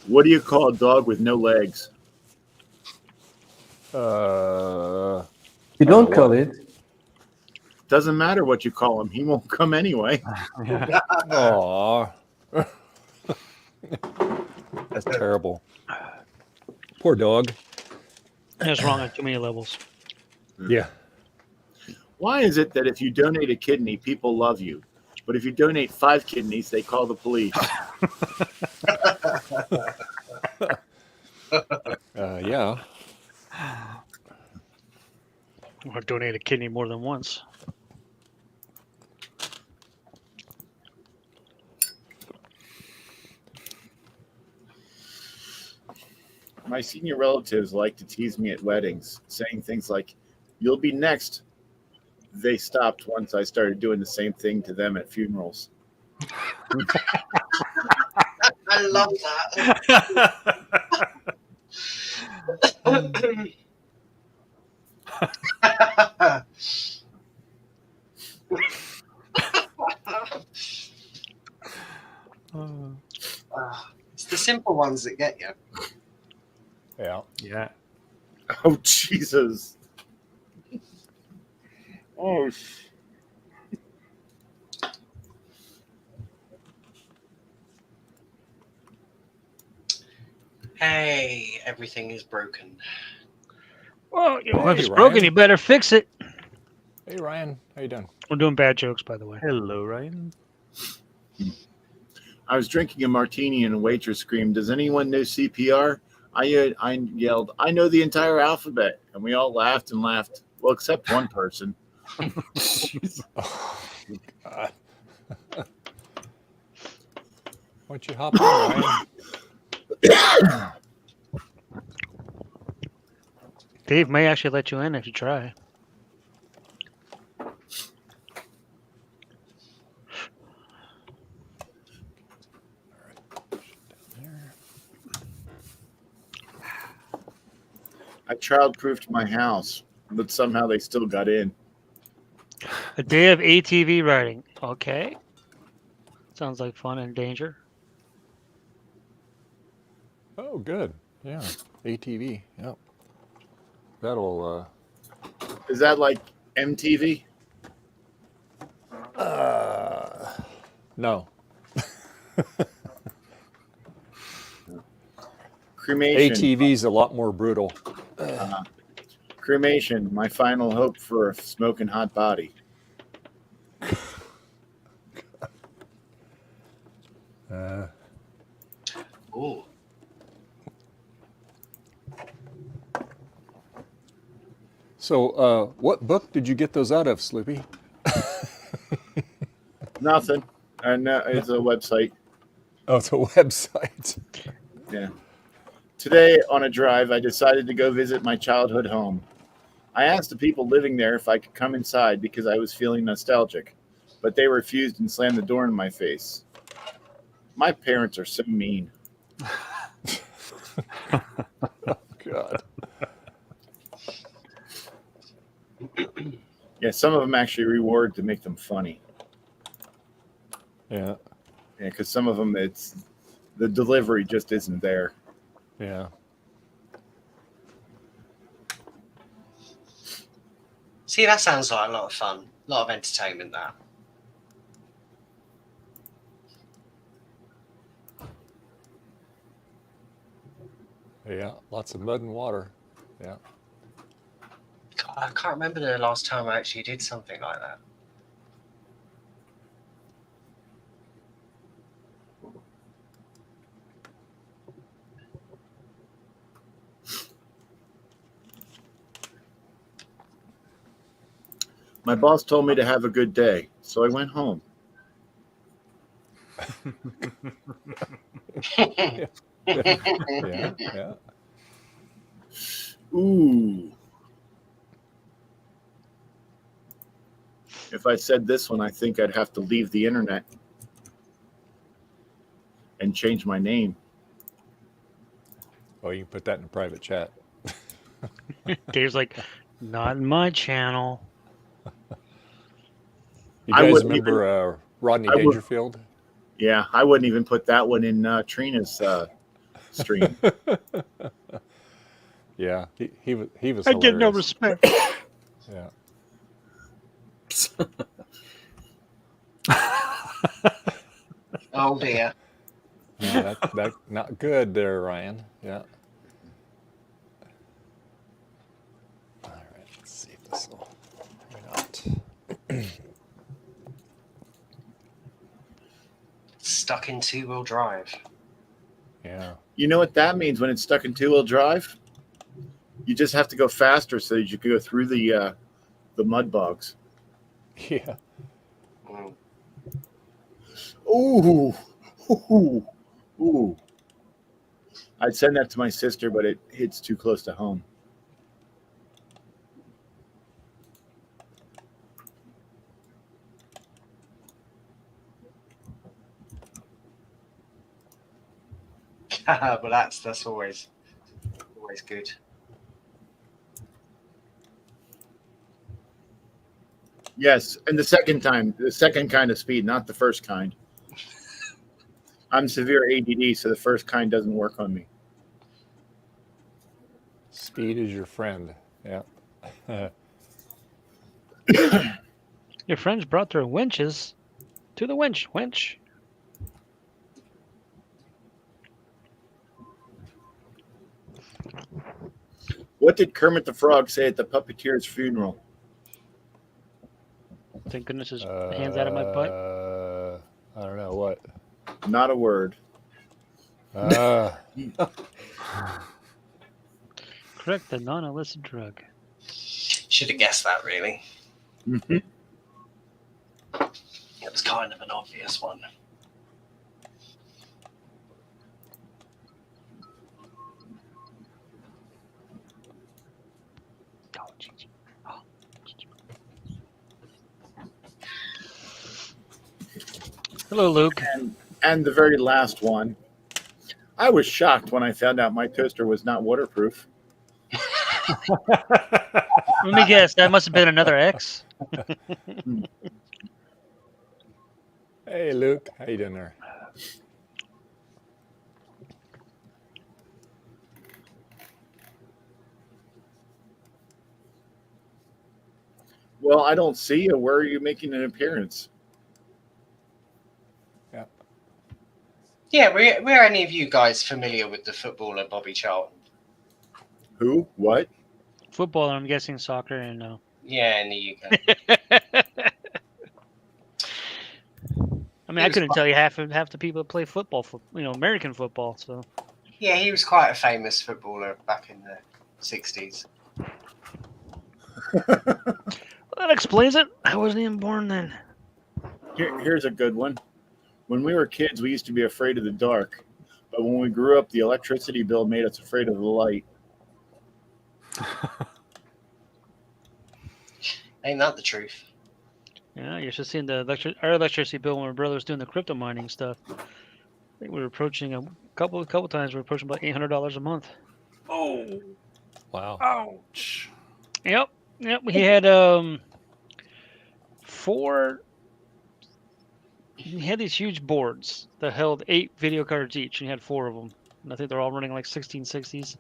What do you call a dog with no legs? You don't call it. Doesn't matter what you call him. He won't come anyway. Aw. That's terrible. Poor dog. That's wrong on too many levels. Yeah. Why is it that if you donate a kidney, people love you? But if you donate 5 kidneys, they call the police? Yeah. Or donate a kidney more than once. My senior relatives like to tease me at weddings, saying things like, "You'll be next." They stopped once I started doing the same thing to them at funerals. I love that. It's the simple ones that get you. Yeah. Yeah. Oh, Jesus. Oh, Hey, everything is broken. Well, if Hey, it's Ryan. broken, you better fix it. Hey, Ryan. How you doing? We're doing bad jokes, by the way. Hello, Ryan. I was drinking a martini and a waitress screamed, "Does anyone know CPR?" I yelled, "I know the entire alphabet." And we all laughed and laughed. Well, except one person. Oh, God. Why don't you hop on, Ryan? Dave may actually let you in if you try. I child-proofed my house, but somehow they still got in. A day of ATV riding. Okay. Sounds like fun and danger. Oh, good. Yeah. ATV. Yep. That'll, Is that like MTV? no. Cremation. ATV's a lot more brutal. Cremation, my final hope for a smoking hot body. Ooh. So, what book did you get those out of, Sloopy? Nothing. And it's a website. Oh, it's a website. Yeah. Today on a drive, I decided to go visit my childhood home. I asked the people living there if I could come inside because I was feeling nostalgic, but they refused and slammed the door in my face. My parents are so mean. Oh, God. Yeah, some of them actually reward to make them funny. Yeah. Yeah, because some of them, it's the delivery just isn't there. Yeah. See, that sounds like a lot of fun. A lot of entertainment, that. Yeah. Lots of mud and water. Yeah. God, I can't remember the last time I actually did something like that. My boss told me to have a good day, so I went home. Yeah. Yeah. Ooh. If I said this one, I think I'd have to leave the internet and change my name. Oh, you can put that in a private chat. Dave's like, not in my channel. You I guys wouldn't remember Rodney I would- Dangerfield? Yeah, I wouldn't even put that one in Trina's stream. Yeah, he was I get no hilarious. respect. Yeah. Oh dear. No, that not good there, Ryan. Yeah. All right, let's see if this will not. Stuck in 2-wheel drive. Yeah. You know what that means when it's stuck in 2-wheel drive? You just have to go faster so that you can go through the mud bogs. Yeah. Mm. Ooh. Ooh. Ooh. I'd send that to my sister, but it hits too close to home. But that's always good. Yes, and the second kind of speed, not the first kind. I'm severe ADD, so the first kind doesn't work on me. Speed is your friend. Yeah. Your friends brought their winches to the winch. What did Kermit the Frog say at the puppeteer's funeral? Thank goodness his hands out of my butt. I don't know what. Not a word. Correct the non-illicit drug. Should have guessed that, really. Mm-hmm. It was kind of an obvious one. Hello, Luke. And the very last one. I was shocked when I found out my toaster was not waterproof. Let me guess. That must have been another X. Hey, Luke. How you doing there? Well, I don't see you. Where are you making an appearance? Yeah. Yeah, were any of you guys familiar with the footballer Bobby Charlton? Who? What? Football, I'm guessing soccer, and no. Yeah, in the UK. I mean, I couldn't tell you half the people that play football, American football. So. Yeah, he was quite a famous footballer back in the 60s. That explains it. I wasn't even born then. Here's a good one. When we were kids, we used to be afraid of the dark. But when we grew up, the electricity bill made us afraid of the light. Ain't that the truth? Yeah, you're just seeing our electricity bill when my brother was doing the crypto mining stuff. I think we were approaching a couple times. We were approaching about $800 a month. Oh. Wow. Ouch. Yep. He had He had these huge boards that held 8 video cards each, and he had 4 of them. And I think they're all running like 1660s.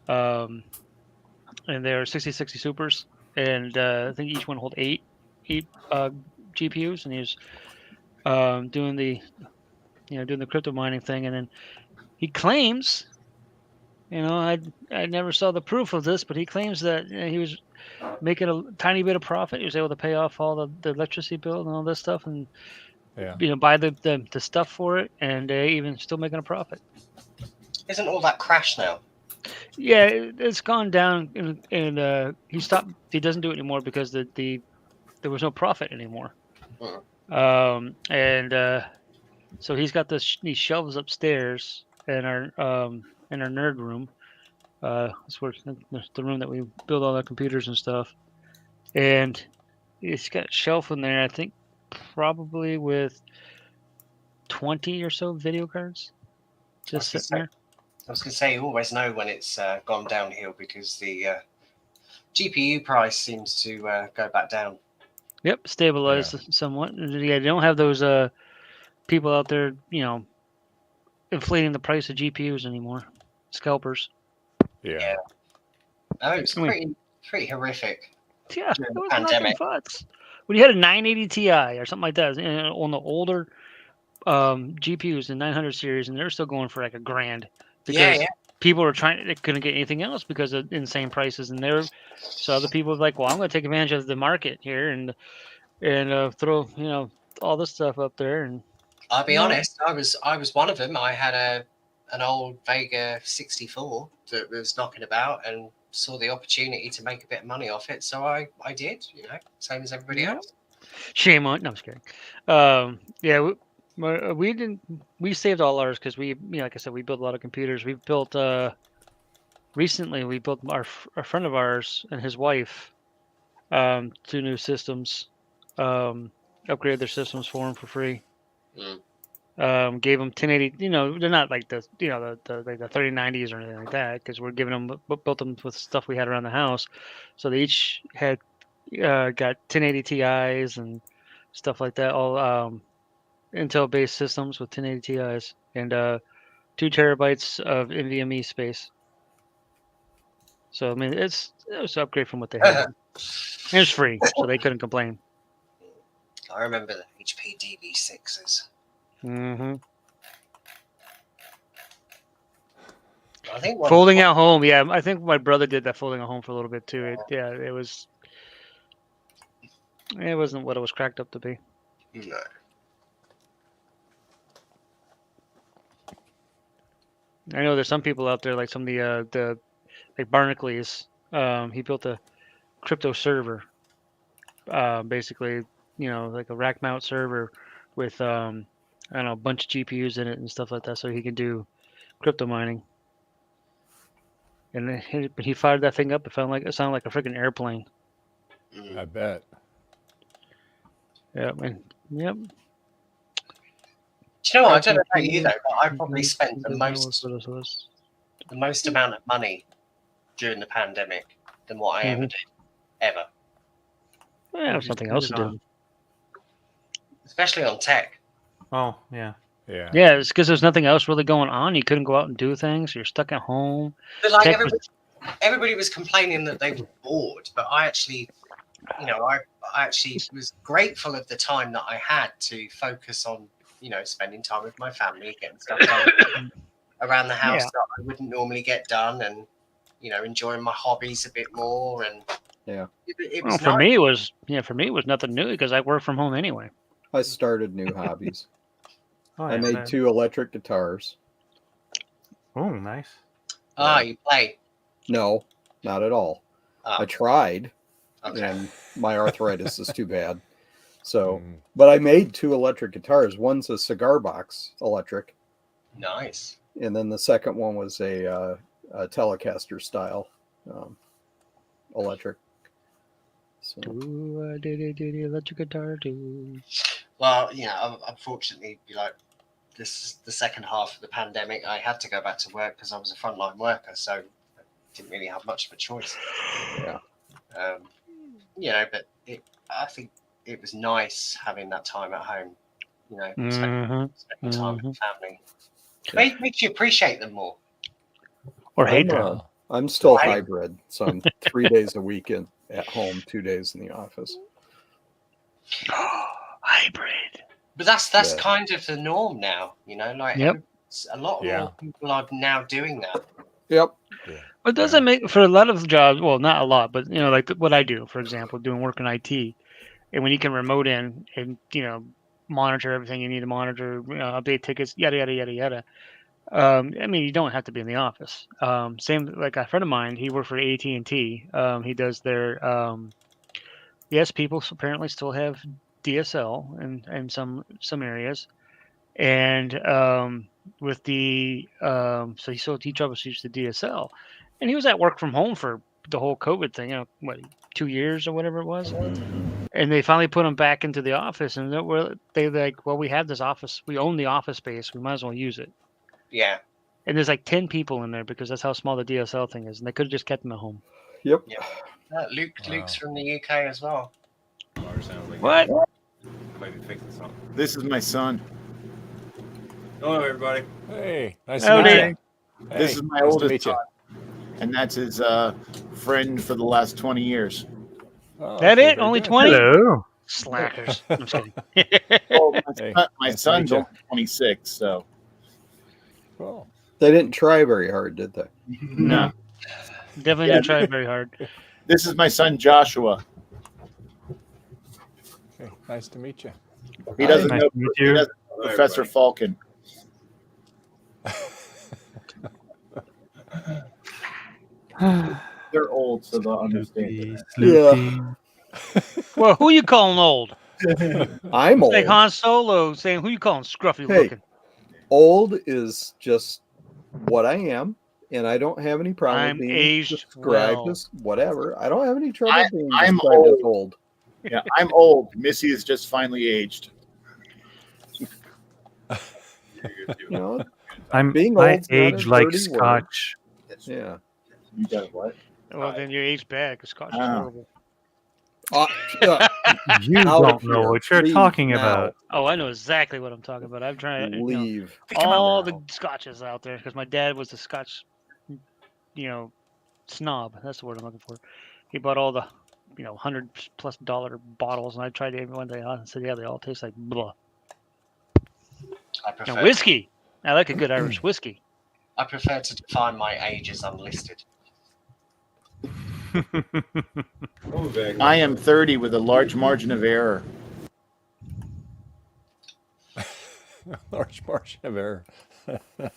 And they're 6060 supers. And I think each one hold 8 GPUs, and he was doing the crypto mining thing. And then he claims, I never saw the proof of this, but he claims that he was making a tiny bit of profit. He was able to pay off all the electricity bill and all this stuff, and buy the stuff for it, and even still making a profit. Isn't all that crashed now? Yeah, it's gone down, and he stopped. He doesn't do it anymore because there was no profit anymore. So he's got these shelves upstairs in our nerd room. That's where the room that we build all our computers and stuff. And it's got a shelf in there, I think, probably with 20 or so video cards just sitting there. I was going to say, you always know when it's gone downhill because the GPU price seems to go back down. Yep, stabilized somewhat. Yeah, they don't have those people out there, inflating the price of GPUs anymore. Scalpers. Yeah. Oh, it's I mean, pretty horrific. yeah, during it the was nothing pandemic. but when you had a 980 Ti or something like that on the older GPUs, the 900 series, and they're still going for like $1,000 because Yeah. people were they couldn't get anything else because of insane prices, and so other people were like, well, I'm going to take advantage of the market here and throw all this stuff up there. And I'll be honest, I was one of them. I had an old Vega 64 that was knocking about and saw the opportunity to make a bit of money off it, so I did. Same as everybody else. Shame on. No, I'm just kidding. Yeah, we didn't. We saved all ours because like I said, we built a lot of computers. We built recently. We built a friend of ours and his wife 2 new systems. Upgraded their systems for him for free. Gave them 1080. They're not like the like the 3090s or anything like that because we're giving them built them with stuff we had around the house. So they each had got 1080 Ti's and stuff like that. All Intel-based systems with 1080 Ti's and 2 terabytes of NVMe space. So I mean, it was an upgrade from what they had. It was free, so they couldn't complain. I remember the HP DB6s. Mm-hmm. I think Folding out home, yeah. I think my brother did that folding at home for a little bit too. It wasn't what it was cracked up to be. No. I know there's some people out there, like some of the like Barnacle-ys. He built a crypto server, basically, like a rack mount server with I don't know, a bunch of GPUs in it and stuff like that, so he can do crypto mining. And then he fired that thing up. It sounded like a freaking airplane. I bet. Yeah, man. Yep. Do you know what? I don't know about you though, but I probably spent the most amount of money during the pandemic than what I ever did, ever. Yeah, there's something else to do. Especially on tech. Oh, yeah. Yeah. Yeah, it's because there's nothing else really going on. You couldn't go out and do things. You're stuck at home. But like everybody was complaining that they were bored, but I actually, I actually was grateful of the time that I had to focus on, spending time with my family, getting stuff done around the house that I wouldn't normally get done, and enjoying my hobbies a bit more. And it was for me it was nothing new because I work from home anyway. I started new hobbies. Oh, I made 2 electric guitars. Oh, nice. You play? No, not at all. I tried, and my arthritis is too bad. So, but I made 2 electric guitars. One's a cigar box electric. Nice. And then the second one was a Telecaster style electric. So. Electric guitar too. Well, unfortunately, this is the second half of the pandemic. I had to go back to work because I was a frontline worker, so I didn't really have much of a choice. Yeah. But I think it was nice having that time at home. Spending time with family. Makes you appreciate them more. Or hate them. I'm still hybrid, so I'm 3 days a week at home, 2 days in the office. Hybrid. But that's kind of the norm now, a lot more people are now doing that. Yep. It doesn't make for a lot of jobs. Well, not a lot, but like what I do, for example, doing work in IT, and when you can remote in and monitor everything you need to monitor, update tickets, yada yada yada yada. I mean, you don't have to be in the office. Same like a friend of mine, he worked for AT&T. He does their yes, people apparently still have DSL in some areas, and with the so he troubleshoots the DSL, and he was at work from home for the whole COVID thing, 2 years or whatever it was, and they finally put him back into the office, and they like, well, we have this office, we own the office space, we might as well use it. Yeah. And there's like 10 people in there because that's how small the DSL thing is, and they could have just kept him at home. Yep. Luke's from the UK as well. What? This is my son. Hello, everybody. Hey, nice to meet you. This is my nice to oldest meet you. son. and that's his friend for the last 20 years. Oh, That okay, it? very Only good. 20? Hello. Slackers. I'm just kidding. Well, Hey, my nice to son's meet ya. only 26, so Cool. They didn't try very hard, did they? No. Definitely Yeah. didn't try very hard. This is my son Joshua. Okay, nice to meet you. He doesn't Nice know, to meet he you. doesn't know Professor Falcon. They're old, so they'll understand. Yeah. Well, who you calling old? I'm Like old. Han Solo saying, who you calling scruffy Hey, looking? old is just what I am, and I don't have any problem I'm being aged described well. as whatever. I don't have any trouble being I'm described as old. old. Yeah, I'm old. Missy is just finally aged. You know, I'm being I old's not a age like dirty word. Scotch. Yeah. You got what? Well, then you age bad because Scotch is Ah. horrible. You Out don't of know here. what you're Leave talking now. about. Oh, I know exactly what I'm talking about. I've tried Leave. all now. the scotches out there because my dad was the Scotch, snob. That's the word I'm looking for. He bought all the, $100+ bottles, and I tried every one day and said, yeah, they all taste like blah. I prefer Now, whiskey. I like a good Irish whiskey. I prefer to define my age as unlisted. I am 30 with a large margin of error. Large margin of error. You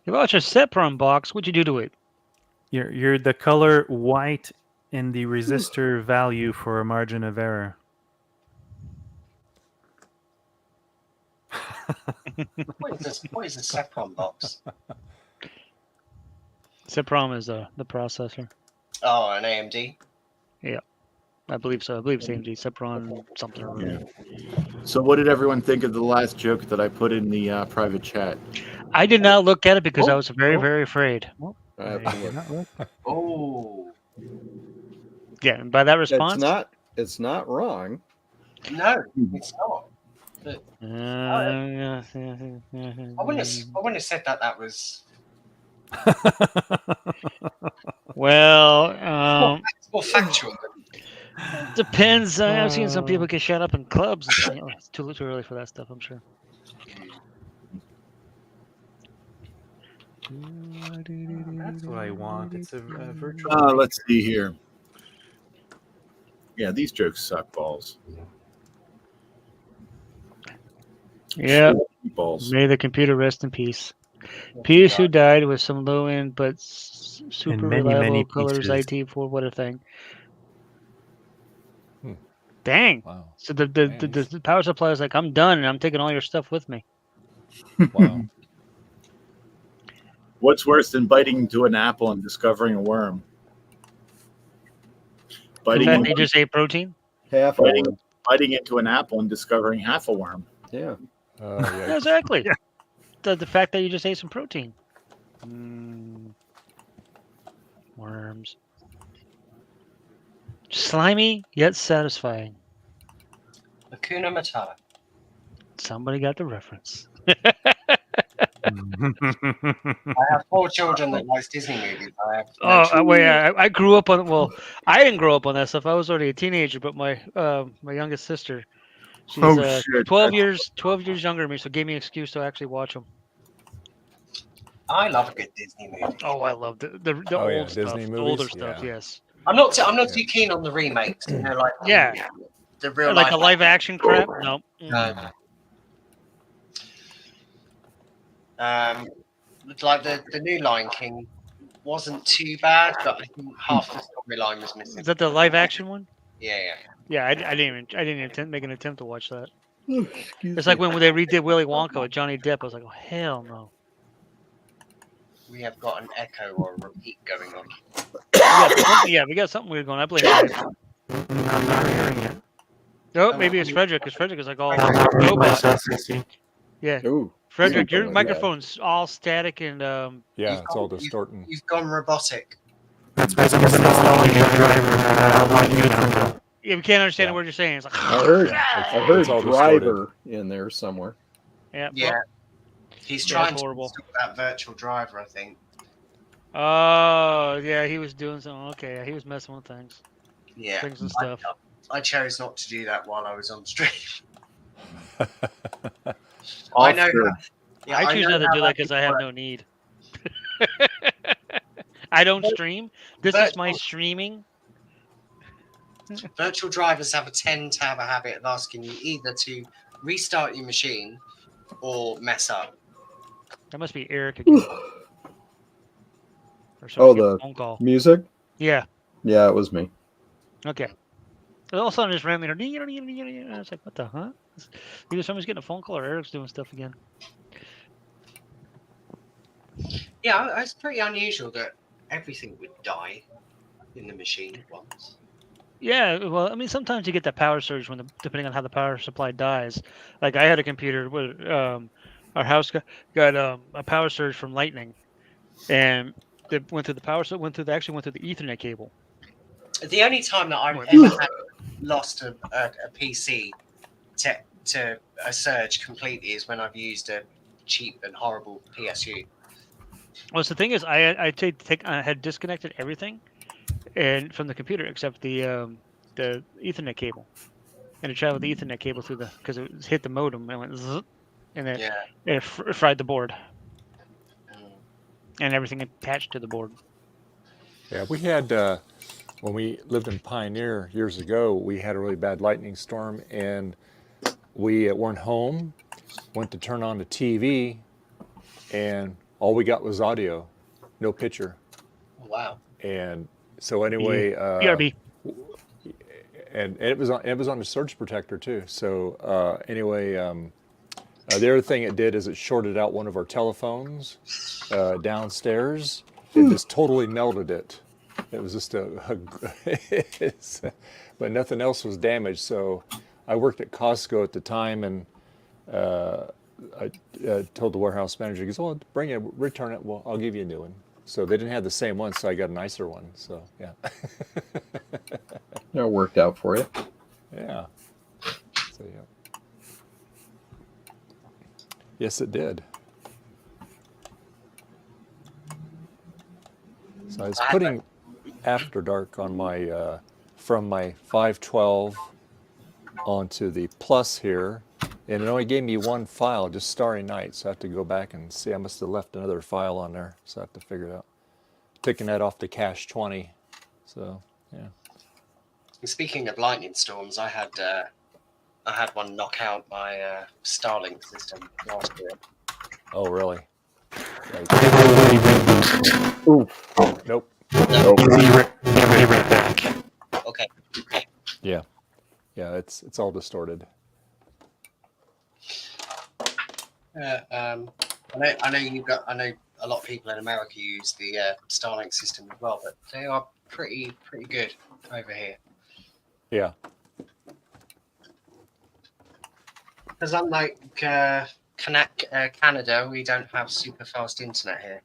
bought your Sepron box. What'd you do to it? You're the color white and the resistor value for a margin of error. What is a Sepron box? Sepron is the processor. Oh, an AMD. Yeah, I believe so. I believe it's AMD Sepron something. Or Yeah. So, what did everyone think of the last joke that I put in the private chat? I did not look at it because I was very, very afraid. I have to look. Oh. Yeah, and by that response, It's not wrong. No, it's not. But I I wouldn't have said that. That was well, more factual. depends. I've seen some people get shut up in clubs. It's too early for that stuff, I'm sure. That's what I want. It's a virtual. Let's see here. Yeah, these jokes suck balls. Yeah. Balls. May the computer rest in peace. Peace who died with some low end but super many, reliable many colors pieces. IT for what a thing. Dang. Wow. So the power supply is like, I'm done and I'm taking all your stuff with me. Wow. What's worse than biting into an apple and discovering a worm? The fact that you just ate protein? Half biting into an apple and discovering half a worm. Yeah. Yeah. Exactly. The fact that you just ate some protein. Worms. Slimy yet satisfying. Hakuna Matata. Somebody got the reference. I have 4 children that like Disney movies. I have no children. I grew up on. Well, I didn't grow up on that stuff. I was already a teenager, but my youngest sister, she's 12 years younger than me, so gave me an excuse to actually watch them. I love a good Disney movie. Oh, I love the Oh, yeah, old stuff, Disney the older movies? stuff. Yeah. Yes. I'm not too keen on the remakes. Like the real like the live action crap. No. No. Like the new Lion King wasn't too bad, but I think half the storyline was missing. Is that the live action one? Yeah. Yeah, I didn't even make an attempt to watch that. It's like when they redid Willy Wonka with Johnny Depp. I was like, oh hell no. We have got an echo or a repeat going on. We got something weird going on. I blame it. I'm not hearing it. Oh, maybe it's Frederick, because Frederick is like all robot. Yeah. Ooh, Frederick, your like microphone's all static and Yeah, it's all distorting. You've gone robotic. That's because I'm installing a driver. Yeah, we can't understand what you're saying. It's like, I heard It's all distorted. driver in there somewhere. Yeah. Yeah. He's trying to horrible. install that virtual driver, I think. Oh, yeah, he was doing something. Okay, yeah, he was messing with things. Yeah, Things and stuff. I chose not to do that while I was on stream. Off I know. the- I choose know not to how do that that because can I have work. no need. I don't stream. This is my Virtual- streaming. Virtual drivers tend to have a habit of asking you either to restart your machine or mess up. That must be Eric again. Or Oh, somebody get a the phone call. music? Yeah. Yeah, it was me. Okay. All of a sudden, just ran me. I was like, "What the huh?" Either somebody's getting a phone call or Eric's doing stuff again. Yeah, it's pretty unusual that everything would die in the machine at once. Yeah, well, I mean, sometimes you get that power surge depending on how the power supply dies. Like I had a computer with our house got a power surge from lightning, and it went through the power. So actually went through the Ethernet cable. The only time that I've ever had lost a PC to a surge completely is when I've used a cheap and horrible PSU. Well, so the thing is, I had disconnected everything, and from the computer except the Ethernet cable, and it traveled the Ethernet cable through because it hit the modem and went zzz, and it fried the board, and everything attached to the board. Yeah, we had when we lived in Pioneer years ago, we had a really bad lightning storm, and we weren't home. Went to turn on the TV, and all we got was audio, no picture. Wow. And so anyway, BRB. And it was on the surge protector too. So anyway, the other thing it did is it shorted out one of our telephones downstairs. It just totally melted it. It was just but nothing else was damaged. So I worked at Costco at the time, and I told the warehouse manager, he goes, "Oh, bring it, return it. Well, I'll give you a new one." So they didn't have the same one, so I got a nicer one. So yeah. That worked out for you. Yeah. So yeah. Yes, it did. So I was putting After Dark on my from my 512 onto the Plus here, and it only gave me one file, just Starry Night. So I have to go back and see. I must have left another file on there, so I have to figure it out. Taking that off the cache 20. So yeah. Speaking of lightning storms, I had one knock out my Starlink system last year. Oh really? Ooh. Nope. Nope. Okay. Yeah. Yeah, it's all distorted. I know a lot of people in America use the Starlink system as well, but they are pretty good over here. Yeah. Because unlike Canada, we don't have super fast internet here.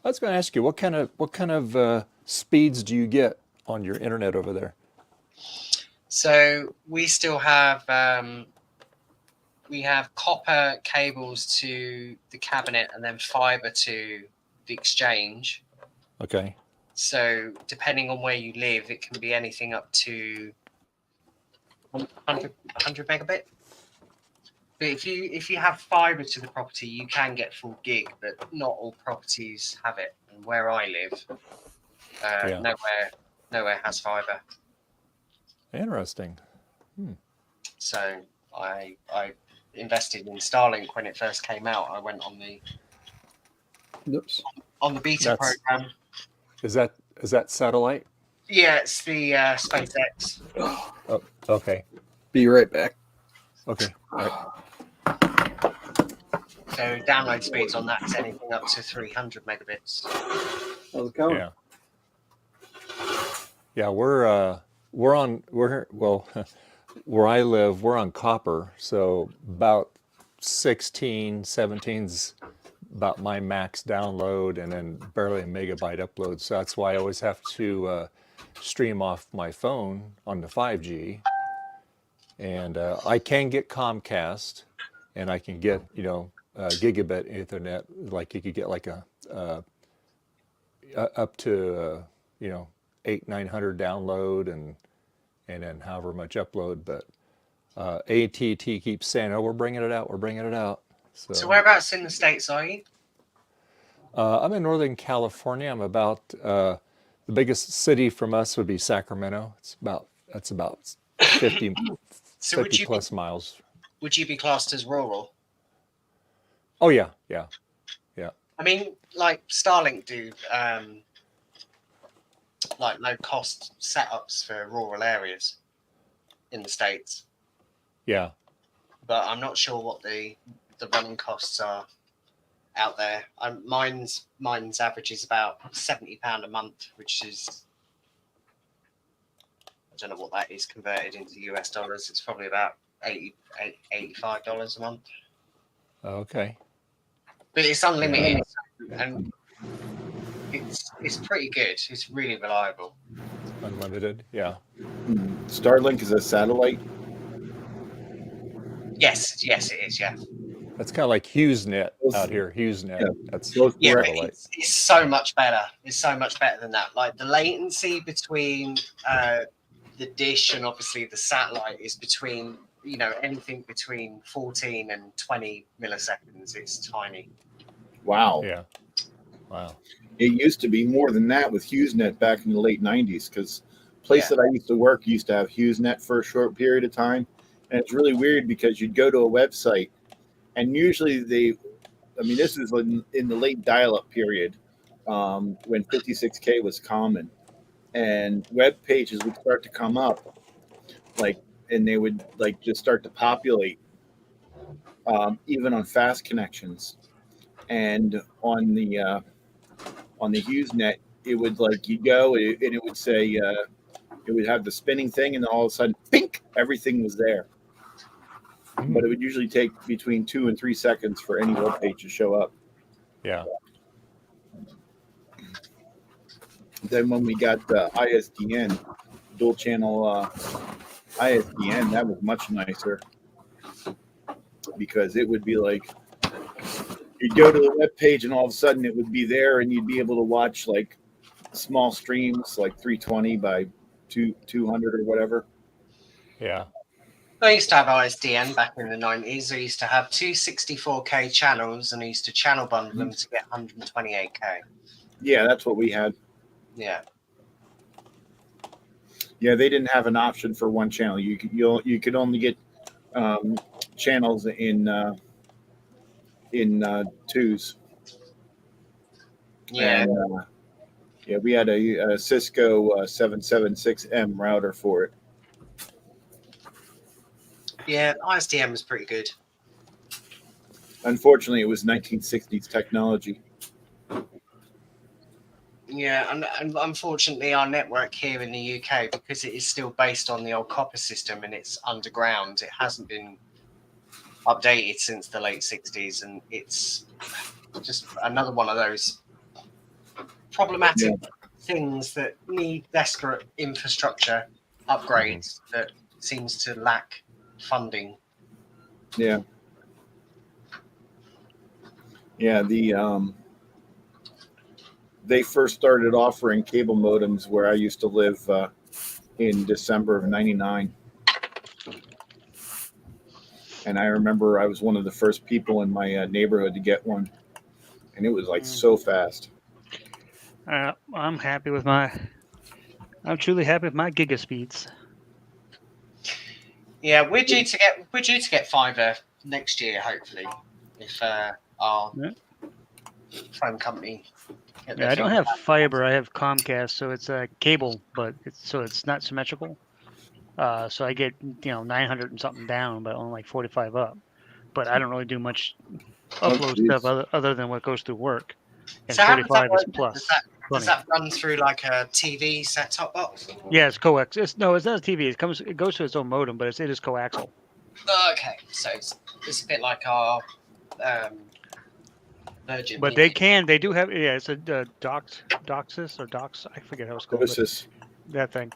I was going to ask you, what kind of speeds do you get on your internet over there? So we still have copper cables to the cabinet and then fiber to the exchange. Okay. So depending on where you live, it can be anything up to 100 megabit. But if you have fiber to the property, you can get full gig, but not all properties have it. And where I live, nowhere has fiber. Interesting. So I invested in Starlink when it first came out. I went on the beta program. Is that satellite? Yeah, it's the SpaceX. Oh, okay. Be right back. Okay. All right. So download speeds on that is anything up to 300 megabits. How's it going? Yeah. Yeah, we're where I live, we're on copper, so about 17's about my max download, and then barely a megabyte upload. So that's why I always have to stream off my phone on the 5G. And I can get Comcast, and I can get gigabit Ethernet, like you could get like a up to 800-900 download and then however much upload. But AT&T keeps saying, "Oh, we're bringing it out. We're bringing it out." So whereabouts in the States are you? I'm in Northern California. I'm about the biggest city from us would be Sacramento. That's about 50, So 50 plus miles. Would you be classed as rural? Oh yeah. I mean, like Starlink do like low cost setups for rural areas in the States. Yeah. But I'm not sure what the running costs are out there. Mine's average is about £70 a month, which is, I don't know what that is converted into US dollars. It's probably about $85 a month. Okay. But it's unlimited, and it's pretty good. It's really reliable. Unlimited, yeah. Starlink is a satellite. Yes, it is. Yeah. That's kind of like HughesNet out here. HughesNet. Yeah. That's But it's so much better. It's so much better than that. Like the latency between the dish and obviously the satellite is between anything between 14 and 20 milliseconds. It's tiny. Wow. Yeah. Wow. It used to be more than that with HughesNet back in the late 90s, because place that I used to work used to have HughesNet for a short period of time. And it's really weird because you'd go to a website and usually this is in the late dial-up period when 56K was common, and web pages would start to come up and they would just start to populate even on fast connections. And on the HughesNet, it would you go and it would say it would have the spinning thing, and then all of a sudden, pink, everything was there. But it would usually take between 2 and 3 seconds for any web page to show up. Yeah. Then when we got ISDN, dual channel ISDN, that was much nicer, because it would be like you'd go to the web page and all of a sudden it would be there, and you'd be able to watch small streams, 320 by 200 or whatever. Yeah. I used to have ISDN back in the 90s. I used to have 264K channels, and I used to channel bundle them to get 128K. Yeah, that's what we had. Yeah. Yeah, they didn't have an option for one channel. You could only get channels in twos. Yeah. And, we had a Cisco 776M router for it. Yeah, ISDN was pretty good. Unfortunately, it was 1960s technology. Yeah, and unfortunately, our network here in the UK, because it is still based on the old copper system and it's underground, it hasn't been updated since the late 60s, and it's just another one of those problematic things that need desperate infrastructure upgrades that seems to lack funding. Yeah. Yeah, they first started offering cable modems where I used to live in December of '99. And I remember I was one of the first people in my neighborhood to get one. And it was so fast. I'm truly happy with my giga speeds. Yeah, we're due to get fiber next year, hopefully, if our phone company. Yeah, I don't have fiber. I have Comcast, so it's a cable, but it's not symmetrical. So I get 900 and something down, but only 45 up. But I don't really do much upload stuff other than what goes through work. And So 45 is plus. Does that run through like a TV set-top box? Yeah, it's coax. It's not a TV. It goes to its own modem, but it is coaxial. Okay, so it's a bit like our Virgin. But they do have, it's a DOCSIS or DOCS, I forget how it's called. DOCSIS. That thing.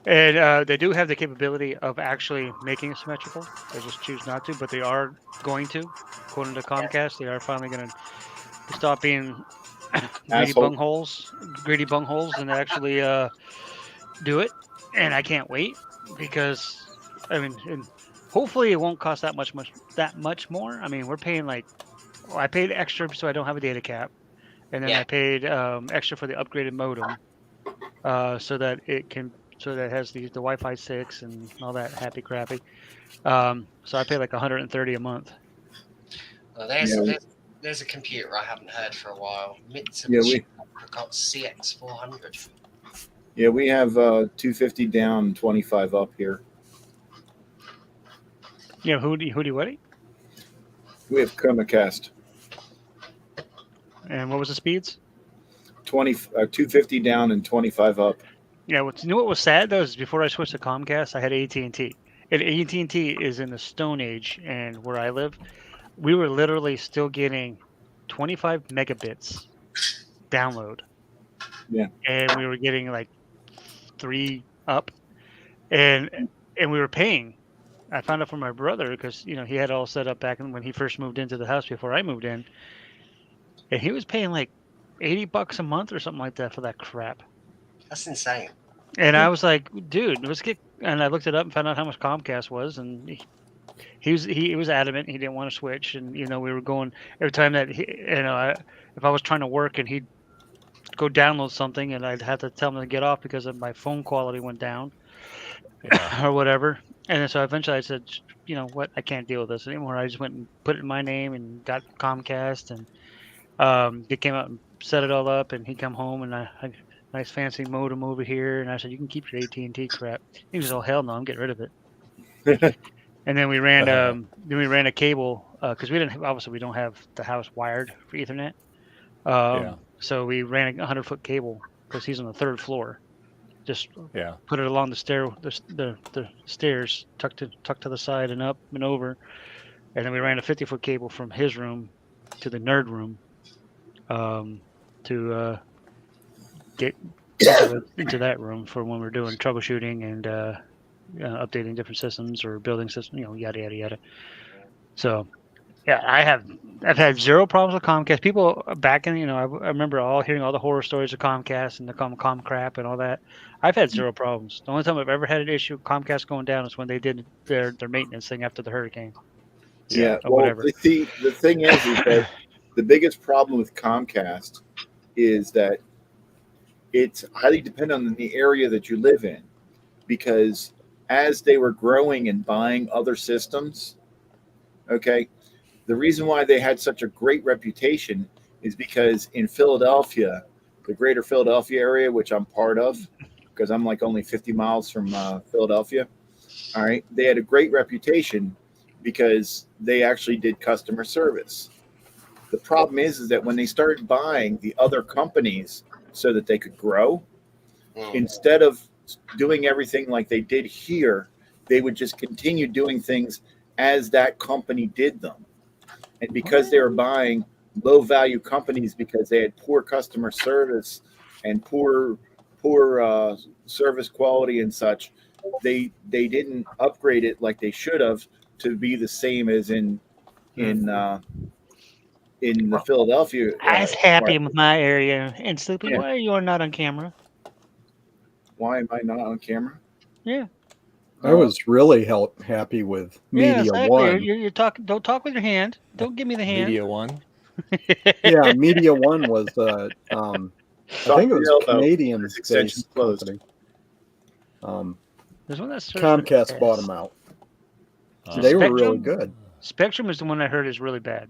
And they do have the capability of actually making it symmetrical. They just choose not to, but they are going to. According to Comcast, they are finally going to stop being Asshole. greedy bungholes, and actually do it. And I can't wait because I mean, and hopefully it won't cost that much more. I mean, we're paying like I paid extra so I don't have a data cap, and then I paid extra for the upgraded modem, so that it has the Wi-Fi 6 and all that happy crappy. So I pay like 130 a month. Well, there's a computer I haven't heard for a while. we CX400. Yeah, we have 250 down, 25 up here. Yeah, who do you what? We have Chromacast. And what was the speeds? 250 down and 25 up. Yeah, you know what was sad though is before I switched to Comcast, I had AT&T. And AT&T is in the Stone Age, and where I live, we were literally still getting 25 megabits download. Yeah. And we were getting like 3 up, and we were paying. I found out from my brother because he had it all set up back when he first moved into the house before I moved in, and he was paying like $80 a month or something like that for that crap. That's insane. And I was like, dude, let's get. And I looked it up and found out how much Comcast was, and he was adamant he didn't want to switch. And we were going every time that if I was trying to work and he'd go download something, and I'd have to tell him to get off because of my phone quality went down, or whatever. And then so eventually I said, you know what, I can't deal with this anymore. I just went and put it in my name and got Comcast, and he came out and set it all up, and he come home and I nice fancy modem over here, and I said, you can keep your AT&T crap. He was, oh hell no, I'm getting rid of it. And then we ran a cable because we don't have the house wired for Ethernet. So we ran a 100-foot cable because he's on the 3rd floor. Just put it along the stairs, tucked to the side and up and over, and then we ran a 50-foot cable from his room to the nerd room, to get into that room for when we're doing troubleshooting and updating different systems or building systems, yada yada yada. So yeah, I've had zero problems with Comcast. People back in, I remember hearing all the horror stories of Comcast and the com crap and all that. I've had zero problems. The only time I've ever had an issue with Comcast going down is when they did their maintenance thing after the hurricane. Yeah, or whatever. The thing is that the biggest problem with Comcast is that it's highly dependent on the area that you live in, because as they were growing and buying other systems, the reason why they had such a great reputation is because in Philadelphia, the greater Philadelphia area, which I'm part of, because I'm like only 50 miles from Philadelphia, all right, they had a great reputation because they actually did customer service. The problem is that when they started buying the other companies so that they could grow, instead of doing everything like they did here, they would just continue doing things as that company did them. And because they were buying low value companies because they had poor customer service and poor service quality and such, they didn't upgrade it like they should have to be the same as in the Philadelphia. I was happy with my area. And Sleepy, why are you not on camera? Why am I not on camera? Yeah. I was really happy with Media One. You're talking. Don't talk with your hand. Don't give me the hand. Media One. Yeah, Media One was. I think it was a Canadian-based company. There's one that's Comcast bought them out. They were really good. Spectrum is the one I heard is really bad.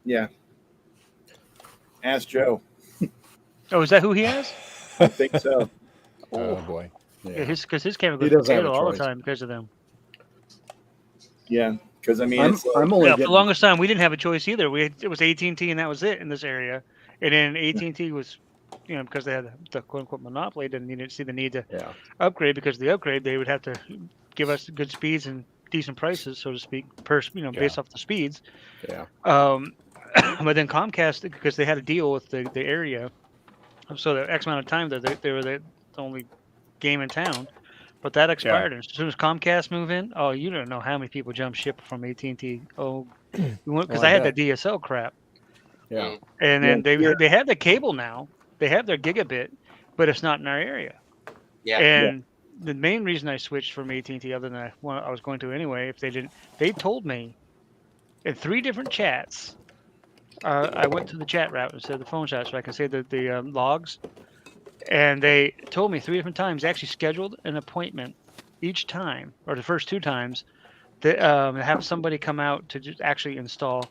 Yeah. Ask Joe. Oh, is that who he has? I think so. Oh boy. Yeah, because his camera goes potato all the time because of them. Yeah, because I mean, for the longest time we didn't have a choice either. It was AT&T and that was it in this area. And then AT&T was, because they had the quote unquote monopoly, didn't see the need to upgrade, because the upgrade they would have to give us good speeds and decent prices, so to speak, based off the speeds. Yeah. But then Comcast, because they had a deal with the area, so the X amount of time that they were the only game in town, but that expired. And as soon as Comcast moved in, you don't know how many people jumped ship from AT&T. Because I had that DSL crap. Yeah. And then they have the cable now. They have their gigabit, but it's not in our area. Yeah. And the main reason I switched from AT&T, other than I was going to anyway, if they didn't, they told me in 3 different chats. I went to the chat route instead of the phone chat, so I can say the logs. And they told me 3 different times. They actually scheduled an appointment each time, or the first 2 times, to have somebody come out to just actually install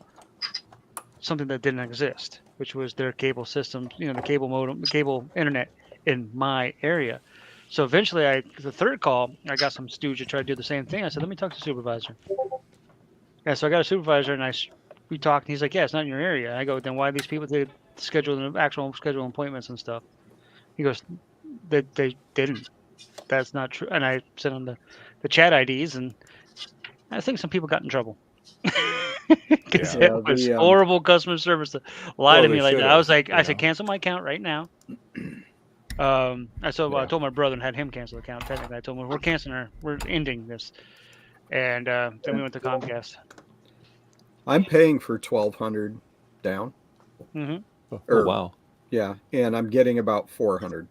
something that didn't exist, which was their cable system, the cable modem, the cable internet in my area. So eventually, the third call, I got some stooge to try to do the same thing. I said, let me talk to the supervisor. Yeah, so I got a supervisor, and we talked, and he's like, yeah, it's not in your area. I go, then why these people did schedule appointments and stuff? He goes, they didn't. That's not true. And I sent him the chat IDs, and I think some people got in trouble. Because it was horrible customer service to lie to me like that. I was like, I said, cancel my account right now. I told my brother and had him cancel the account. Technically, I told him, we're ending this. And then we went to Comcast. I'm paying for $1,200 down. Mm-hmm. Oh, wow. Yeah, and I'm getting about $400.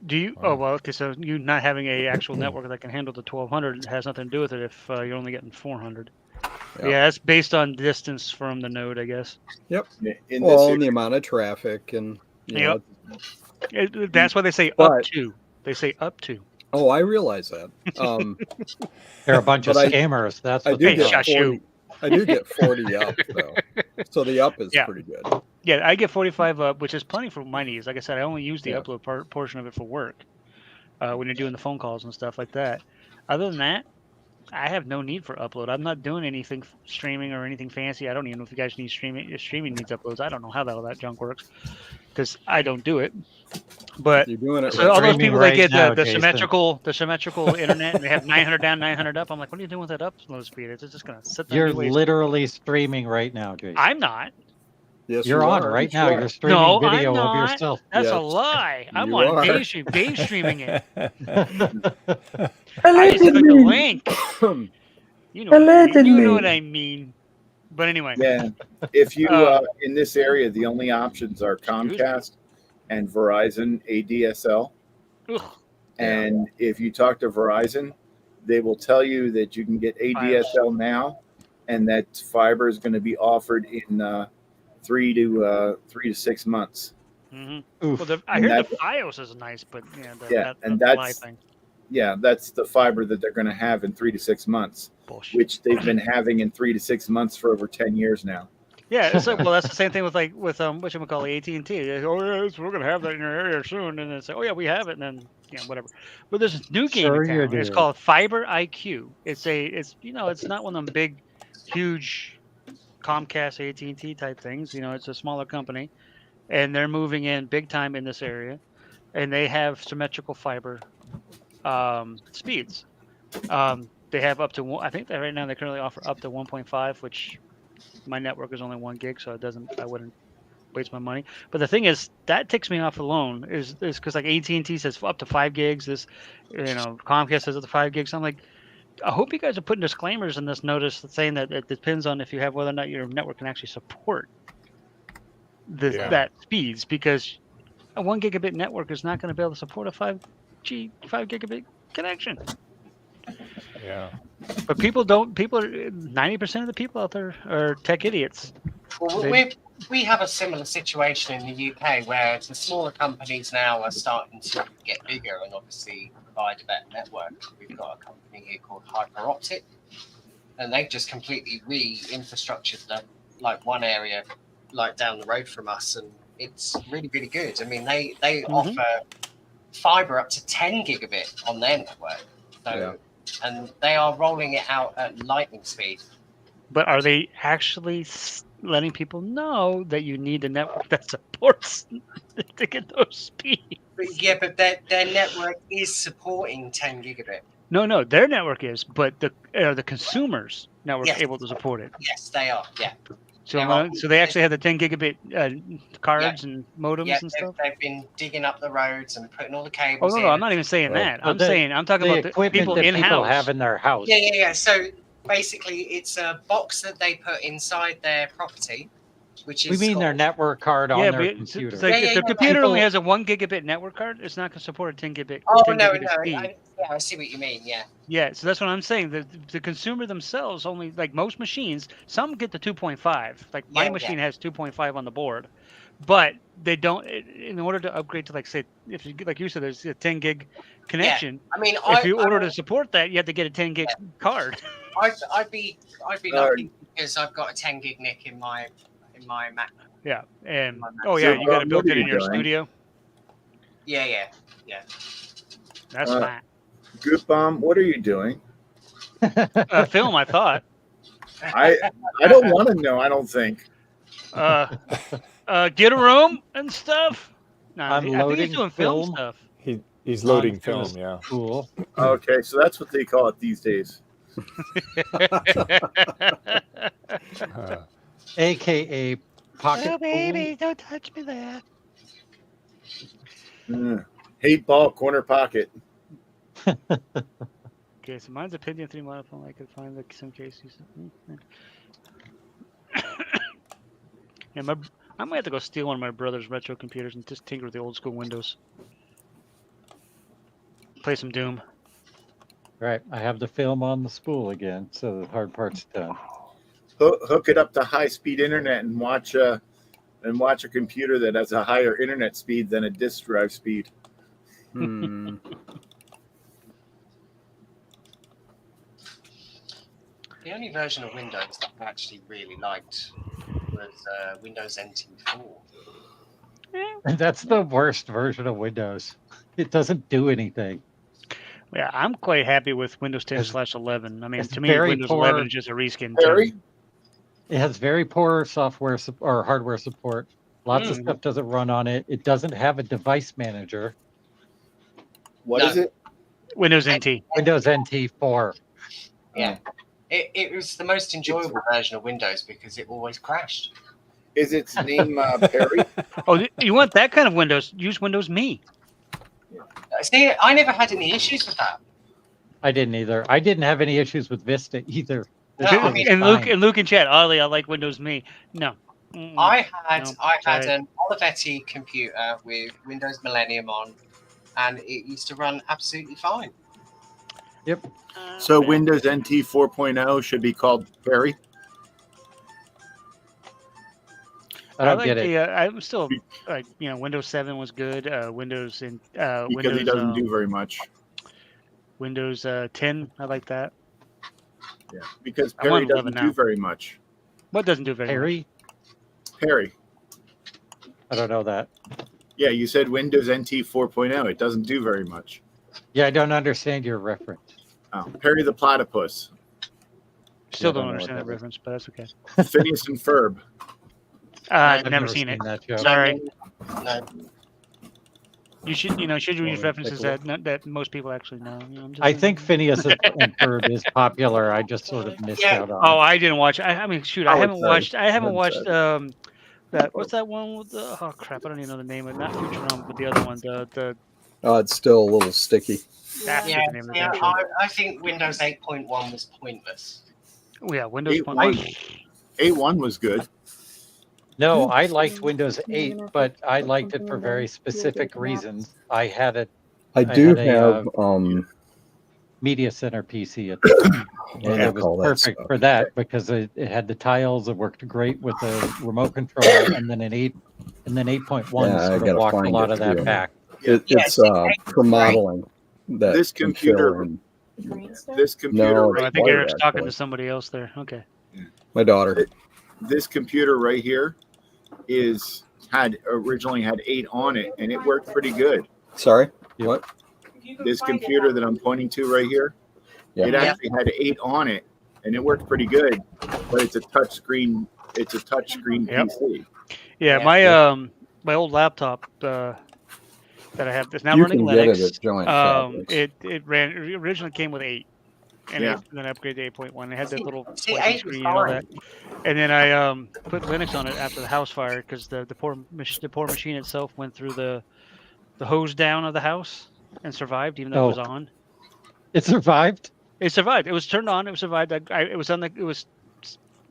Do you? Oh well, okay. So you not having a actual network that can handle the 1,200 has nothing to do with it. If you're only getting 400. Yeah, that's based on distance from the node, I guess. Yep. And the amount of traffic and. That's why they say up to. They say up to. Oh, I realize that. They're a bunch of scammers. That's what I do get 40 up though, so the up is pretty good. Yeah, I get 45 up, which is plenty for my needs. Like I said, I only use the upload portion of it for work when you're doing the phone calls and stuff like that. Other than that, I have no need for upload. I'm not doing anything streaming or anything fancy. I don't even know if you guys need streaming. If streaming needs uploads, I don't know how all that junk works because I don't do it. But you're doing it. So all those people that get the symmetrical internet and they have 900 down, 900 up. I'm like, what are you doing with that upload speed? It's just gonna sit there. You're literally streaming right now, Jason. I'm not. Yes, you're on right now. You're streaming video of yourself. That's a lie. I'm on Dave streaming it. I just click the link. You know what I mean. But anyway. Yeah. If you in this area, the only options are Comcast and Verizon ADSL. Ugh. And if you talk to Verizon, they will tell you that you can get ADSL now, and that fiber is going to be offered in 3 to 6 months. Mm-hmm. Well, I hear the FiOS is nice, but that's the fiber that they're going to have in 3 to 6 months, which they've been having in 3 to 6 months for over 10 years now. Yeah, it's like, well, that's the same thing with whatchamacallit, AT&T. Oh, we're going to have that in your area soon, and then say, oh yeah, we have it, and then whatever. But there's this new game in town. It's called Fiber IQ. It's not one of them big, huge Comcast, AT&T type things. It's a smaller company, and they're moving in big time in this area, and they have symmetrical fiber speeds. They have up to I think that right now they currently offer up to 1.5, which my network is only 1 gig, so I wouldn't waste my money. But the thing is, that ticks me off alone is because like AT&T says up to 5 gigs. This, Comcast says up to 5 gigs. I'm like, I hope you guys are putting disclaimers in this notice saying that it depends on if you have whether or not your network can actually support that speeds, because a 1 gigabit network is not going to be able to support a 5 gigabit connection. Yeah. But people don't. 90% of the people out there are tech idiots. Well, we have a similar situation in the UK where the smaller companies now are starting to get bigger and obviously provide a better network. We've got a company here called Hyperoptic, and they've just completely re-infrastructured like one area like down the road from us, and it's really, really good. I mean, they offer fiber up to 10 gigabit on their network. So, and they are rolling it out at lightning speed. But are they actually letting people know that you need a network that supports to get those speeds? But their network is supporting 10 gigabit. No, their network is, but the consumer's network is able to support it. Yes, they are. Yeah. So they actually have the 10 gigabit cards and modems and stuff. They've been digging up the roads and putting all the cables. Oh no, I'm not even saying that. I'm talking about the people in-house. People have in their house. Yeah. So basically, it's a box that they put inside their property, which We is mean their network card on Yeah, their but computer. it's like if their computer People- only has a 1 gigabit network card, it's not going to support a 10 gigabit. Oh 10 no, gigabit no, speed. I see what you mean. Yeah. Yeah, so that's what I'm saying. The consumer themselves only, like most machines, some get the 2.5. Like my machine has 2.5 on the board, but they don't. In order to upgrade to, like, say, if you like you said, there's a 10 gig connection. I mean, if you order to support that, you have to get a 10 gig card. I'd be lucky because I've got a 10 gig NIC in my Mac. Yeah, and oh yeah, you got it built in your studio. Yeah. That's fine. Goop Bomb, what are you doing? Film, I thought. I don't want to know. I don't think. Get a room and stuff. No, I think loading he's doing film film. stuff. He's loading Onto film, his yeah. Cool. Okay, so that's what they call it these days. AKA pocket Oh, baby, pool. don't touch me there. Hate ball, corner pocket. Okay, so mine's a Pentium 3 monochrome. I could find some cases. Yeah, I might have to go steal one of my brother's retro computers and just tinker with the old school Windows. Play some Doom. Right, I have the film on the spool again, so the hard part's done. Hook it up to high-speed internet and watch a computer that has a higher internet speed than a disk drive speed. Hmm. The only version of Windows that I actually really liked was Windows NT4. And that's the worst version of Windows. It doesn't do anything. Yeah, I'm quite happy with Windows 10/11. I mean, to me, very Windows poor. 11 is just a reskin. Harry? It has very poor software or hardware support. Lots of stuff doesn't run on it. It doesn't have a device manager. What is it? Windows NT. Windows NT 4. Yeah. It was the most enjoyable version of Windows because it always crashed. Is its name Perry? Oh, you want that kind of Windows? Use Windows Me. See, I never had any issues with that. I didn't either. I didn't have any issues with Vista either. No, I mean, and Luke in chat, Ollie, I like Windows Me. No. I had an Olivetti computer with Windows Millennium on, and it used to run absolutely fine. Yep. So Windows NT 4.0 should be called Perry? I don't like get it. I'm still like, Windows 7 was good. Windows in Because Windows it doesn't do very much. Windows 10, I like that. Yeah, because I'm on Perry 11 doesn't do now. very much. What doesn't do very Harry? Perry. I don't know that. Yeah, you said Windows NT 4.0. It doesn't do very much. Yeah, I don't understand your reference. Oh, Perry the Platypus. Still don't understand that reference, but that's okay. Phineas and Ferb. I've never seen it. that show. Sorry. No. You should use references that most people actually know. I think Phineas and Ferb is popular. I just sort of missed out on Oh, it. I didn't watch. I mean, shoot, I haven't watched. That what's that one with the? Oh crap! I don't even know the name of it. Not Futurama, but the other one. The It's still a little sticky. that's Yeah, the name of the damn show. I think Windows 8.1 was pointless. Oh, yeah, Windows 8.1 was good. No, I liked Windows 8, but I liked it for very specific reasons. I had it. I do had have Media Center PC at the time. And Yeah, it was call that perfect stuff. for that because it had the tiles. It worked great with the remote control, and then 8.1 Yeah, I sort of gotta walked a find lot it of that too. back. It's for modeling. That This can computer- fill in. This computer, No, Oh, right I think wired, Eric's talking actually. to somebody else there. Okay. My daughter. This computer right here originally had 8 on it, and it worked pretty good. Sorry? What? This computer that I'm pointing to right here, Yeah. it actually had 8 on it, and it worked pretty good. But it's a touch screen. It's a touch screen Yep. PC. Yeah, my old laptop that I have that's now You running can get it Linux. at Joint It originally came with 8, and Yeah. then I upgraded to 8.1. It had that little See, flashy 8 was screen and all fine. that. And then I put Linux on it after the house fire because the poor machine itself went through the hose down of the house and survived even though it was on. It survived? It survived. It was turned on. It survived. It was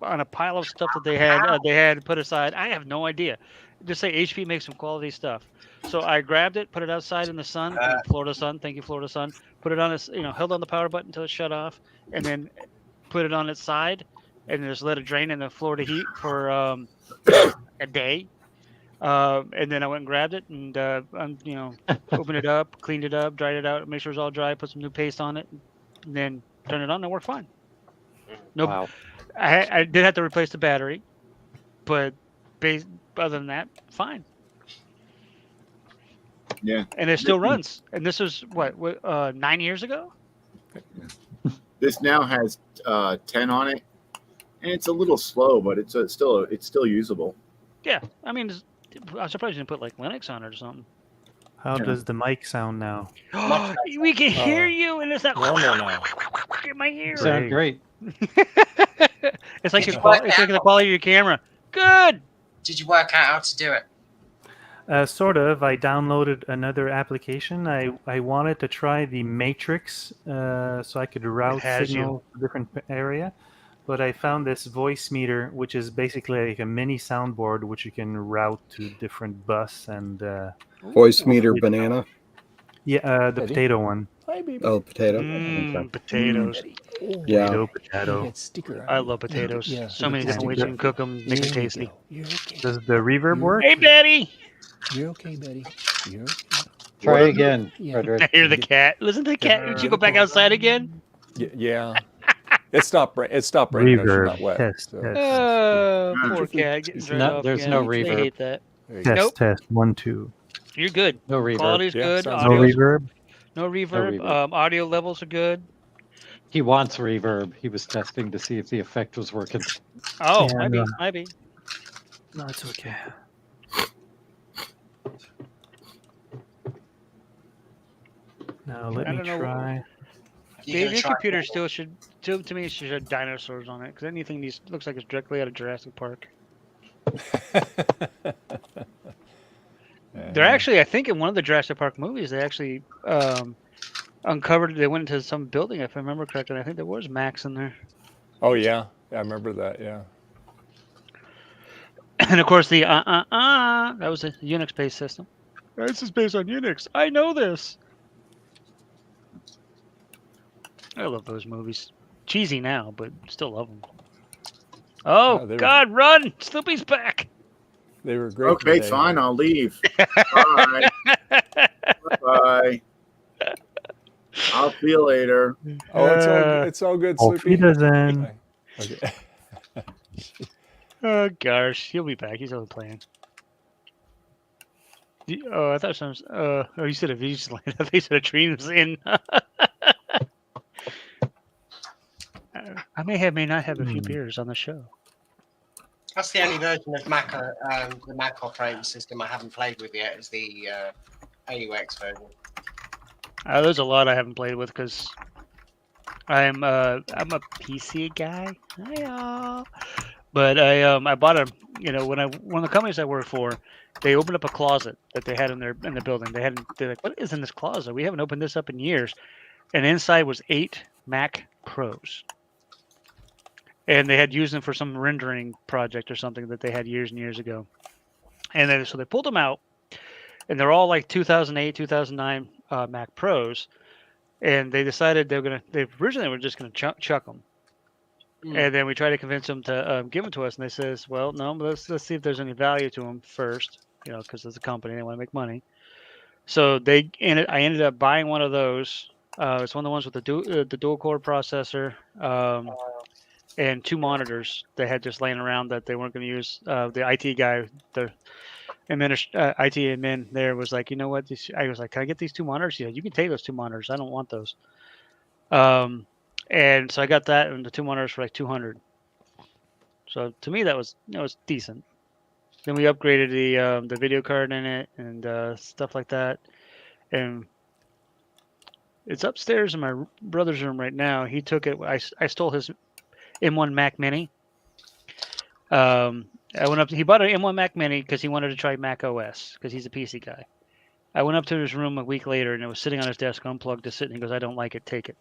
on a pile of stuff that they had put aside. I have no idea. Just say HP makes some quality stuff. So I grabbed it, put it outside in the sun. Thank you, Florida sun. Thank you, Florida sun. Put it on its, held on the power button until it shut off, and then put it on its side, and just let it drain in the Florida heat for a day. And then I went and grabbed it and opened it up, cleaned it up, dried it out, make sure it's all dry, put some new paste on it, and then turned it on. And it worked fine. No, Wow. I did have to replace the battery, but other than that, fine. Yeah. And it still runs. And this was what 9 years ago? This now has 10 on it, and it's a little slow, but it's still usable. Yeah, I mean, I'm surprised you didn't put like Linux on it or something. How does the mic sound now? We can hear you, and it's not normal now. in my ear. Sound great. It's like it's like the quality of your camera. Good. Did you work out how to do it? Sort of. I downloaded another application. I wanted to try the Matrix so I could route signal to a different area. But I found this voice meter, which is basically like a mini soundboard, which you can route to different bus and... voice meter banana? Yeah, the potato one. Oh, potato. Potatoes. Yeah. Potato. I love potatoes. Yeah. So many different ways you can cook them, make them tasty. Does the reverb work? Hey, Betty! You're okay, Betty. You're okay. Try again, Frederick. I hear the cat. Listen to the cat. Did you go back outside again? Yeah. It stopped raining. It stopped raining. Reverb. Not wet. Test, so. test. Poor cat getting dried off There's again. no They reverb. hate that. Test, test. 1, 2. You're good. No reverb. Quality's Yeah, good. sounds No Audio's- reverb? No reverb. reverb. Audio levels are good. He wants reverb. He was testing to see if the effect was working. Oh, Yeah, might be. no. Might be. No, it's okay. Now let I me don't know. try. Dave, your computer still should, to me, should have dinosaurs on it because anything looks like it's directly out of Jurassic Park. They're actually, I think, in one of the Jurassic Park movies, they actually uncovered. They went into some building, if I remember correctly. I think there was Max in there. Oh yeah, I remember that. Yeah. And of course, the that was a Unix-based system. This is based on Unix. I know this. I love those movies. Cheesy now, but still love them. Oh, God, run! Snoopy's back! They were great. Okay, today. fine. I'll leave. Bye. Bye. I'll see you later. Oh, it's all good. Auf Sleepy. Wiedersehen. Okay. Oh, gosh. He'll be back. He's only playing. Oh, I thought some. Oh, you said a V's land. I thought you said a tree was in. I may not have a few beers on the show. That's the only version of Mac, the Mac operating system I haven't played with yet. Is the AUX version. There's a lot I haven't played with because I'm a PC guy. Hi, y'all. But I bought a one of the companies I work for, they opened up a closet that they had in the building. They're like, what is in this closet? We haven't opened this up in years. And inside was 8 Mac Pros. And they had used them for some rendering project or something that they had years and years ago. And then so they pulled them out, and they're all like 2008, 2009 Mac Pros. And they decided they originally were just going to chuck them. And then we tried to convince them to give them to us, and they says, "Well, no, let's see if there's any value to them first, because it's a company, they want to make money." So I ended up buying one of those. It's one of the ones with the dual core processor and 2 monitors they had just laying around that they weren't going to use. The IT guy, the IT admin there was like, you know what? I was like, can I get these 2 monitors? He said, you can take those 2 monitors. I don't want those. And so I got that and the 2 monitors for like $200. So to me that was decent. Then we upgraded the video card in it and stuff like that. And it's upstairs in my brother's room right now. He took it. I stole his M1 Mac Mini. I went up. He bought an M1 Mac Mini because he wanted to try Mac OS because he's a PC guy. I went up to his room a week later and it was sitting on his desk, unplugged, to sit. And he goes, "I don't like it. Take it."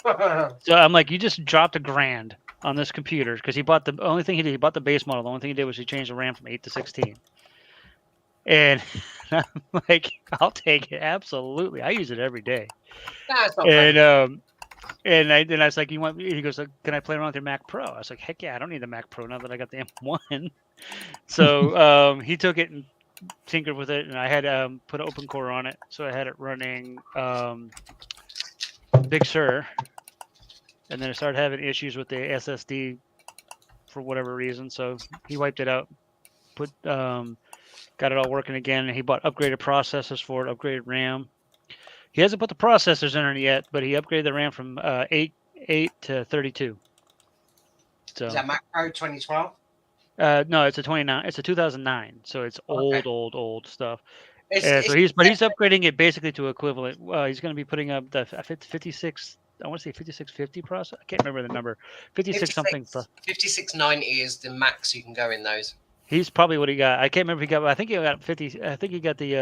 So I'm like, "You just dropped $1,000 on this computer because he bought the only thing he did. He bought the base model. The only thing he did was he changed the RAM from 8 to 16. And I'm like, I'll take it absolutely. I use it every day. That's not And I was like, you want? He goes, can I play around with your Mac Pro? I was like, heck yeah, I don't need the Mac Pro now that I got the M1. So he took it and tinkered with it, and I had put an open core on it, so I had it running Big Sur, and then I started having issues with the SSD for whatever reason. So he wiped it out, got it all working again, and he bought upgraded processors for it, upgraded RAM. He hasn't put the processors in it yet, but he upgraded the RAM from 8 to 32. So Is that Mac Pro 2012? no, it's a 29. It's a 2009, so it's old stuff. It's- So he's upgrading it basically to equivalent. He's going to be putting up the 56. I want to say 5650 processor. I can't remember the number. 56 something. 5690 is the max you can go in those. He's probably what he got. I can't remember if he got. I think he got 50. I think he got the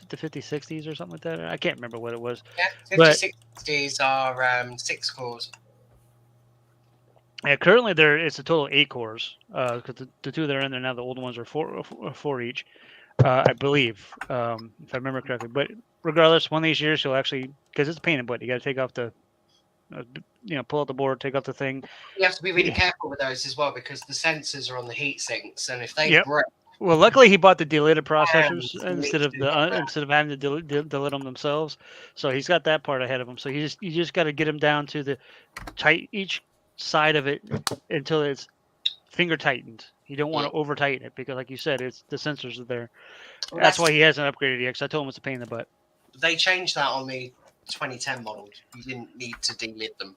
5060s or something like that. I can't remember what it was. Yeah, But 5660s are 6 cores. yeah, currently it's a total of 8 cores. Because the two that are in there now, the old ones are four each, I believe, if I remember correctly. But regardless, one of these years he'll actually, because it's a pain in the butt. You got to take off the, pull out the board, take off the thing. You have to be really careful with those as well because the sensors are on the heat sinks, and if they break, Well, luckily he bought the deleted processors instead of having to delete them themselves. So he's got that part ahead of him. So you just got to get him down to the tight each side of it until it's finger tightened. You don't want to over tighten it because, like you said, it's the sensors are there. Well, that's why he hasn't upgraded yet. Because I told him it's a pain in the butt. they changed that on the 2010 model. You didn't need to delete them.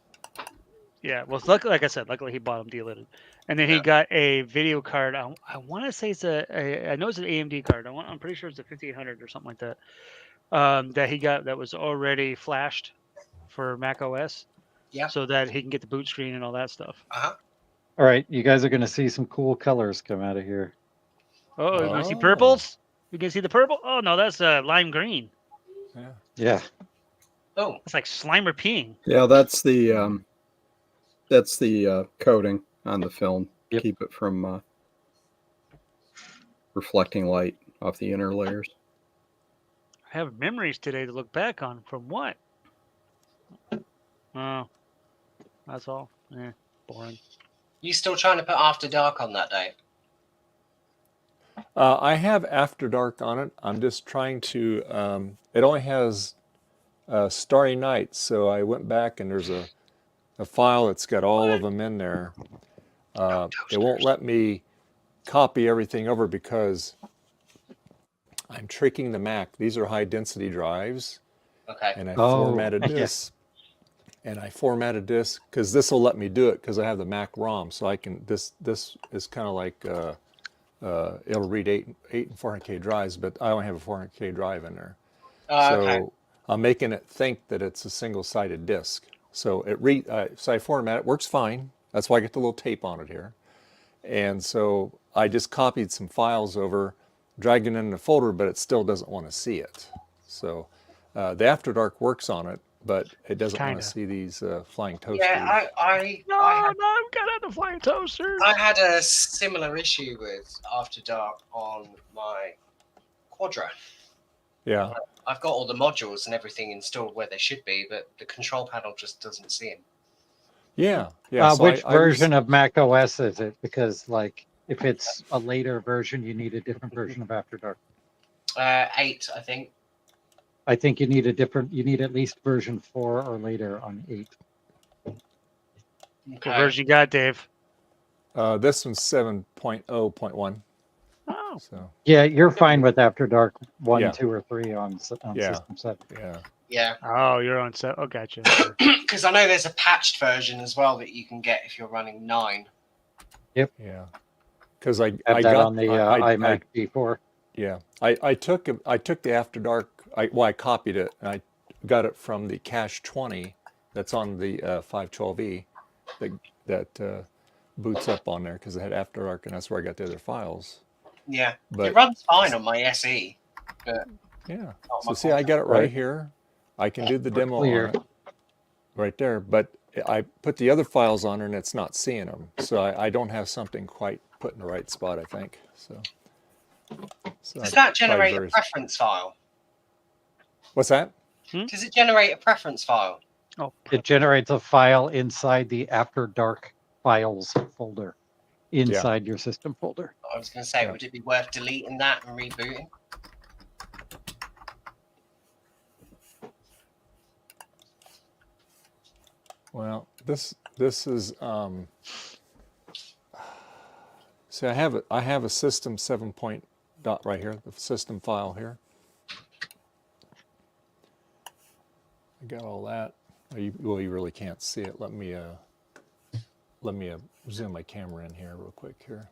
Yeah, well, like I said, luckily he bought them deleted, and then he got a video card. I want to say it's I know it's an AMD card. I'm pretty sure it's a 5800 or something like that. That he got that was already flashed for Mac OS. Yeah. So that he can get the boot screen and all that stuff. All right, you guys are going to see some cool colors come out of here. Oh, you want to see purples? You can see the purple. Oh no, that's lime green. Yeah. Oh, it's like Slimer peeing. Yeah, that's the coating on the film. Keep it from reflecting light off the inner layers. I have memories today to look back on. From what? Oh, that's all. Boring. You still trying to put After Dark on that day? I have After Dark on it. I'm just trying to. It only has Starry Night, so I went back and there's a file that's got all of them in there. It won't let me copy everything over because I'm tricking the Mac. These are high density drives. Okay. And I formatted this. And I formatted this because this will let me do it because I have the Mac ROM. So I can, this is kind of like, it'll read 8 and 400K drives, but I only have a 400K drive in there. So I'm making it think that it's a single-sided disk. So so I format it, works fine. That's why I get the little tape on it here. And so I just copied some files over, dragged it in the folder, but it still doesn't want to see it. So the After Dark works on it, but it doesn't want to see these flying toasters. Yeah, I'm gonna the flying toasters. I had a similar issue with After Dark on my Quadra. Yeah. I've got all the modules and everything installed where they should be, but the control panel just doesn't see them. Yeah. So which version of Mac OS is it? Because like if it's a later version, you need a different version of After Dark. 8, I think. I think you need at least version 4 or later on 8. What version you got, Dave? This one's 7.0.1. Oh. So. Yeah, you're fine with After Dark 1, 2, or 3 on System 7. Yeah. Oh, you're on set. Oh, gotcha. Because I know there's a patched version as well that you can get if you're running 9. Yep. Yeah. Because I got got on the iMac G4. Yeah, I took the After Dark. I copied it and I got it from the Cache 20 that's on the 512E that boots up on there because it had After Dark and that's where I got the other files. Yeah, but it runs fine on my SE. But yeah, so see, I got it right here. I can do the demo on it right there, but I put the other files on and it's not seeing them. So I don't have something quite put in the right spot, I think. So Does I that tried generate a various- preference file? What's that? Does it generate a preference file? Oh, It generates a file inside the After Dark files folder, inside your system folder. I was going to say, would it be worth deleting that and rebooting? Well, this is see, I have a system 7 point dot right here, the system file here. I got all that. Well, you really can't see it. Let me zoom my camera in here real quick here.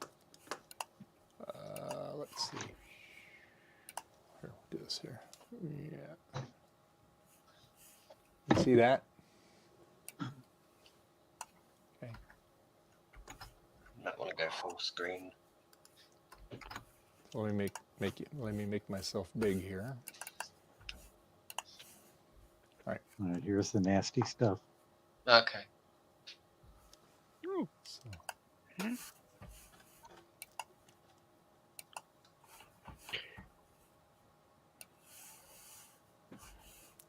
Let's see. Here, we'll do this here. Yeah. You see that? Okay. I might want to go full screen. Let me make myself big here. All right. Here's the nasty stuff. Okay.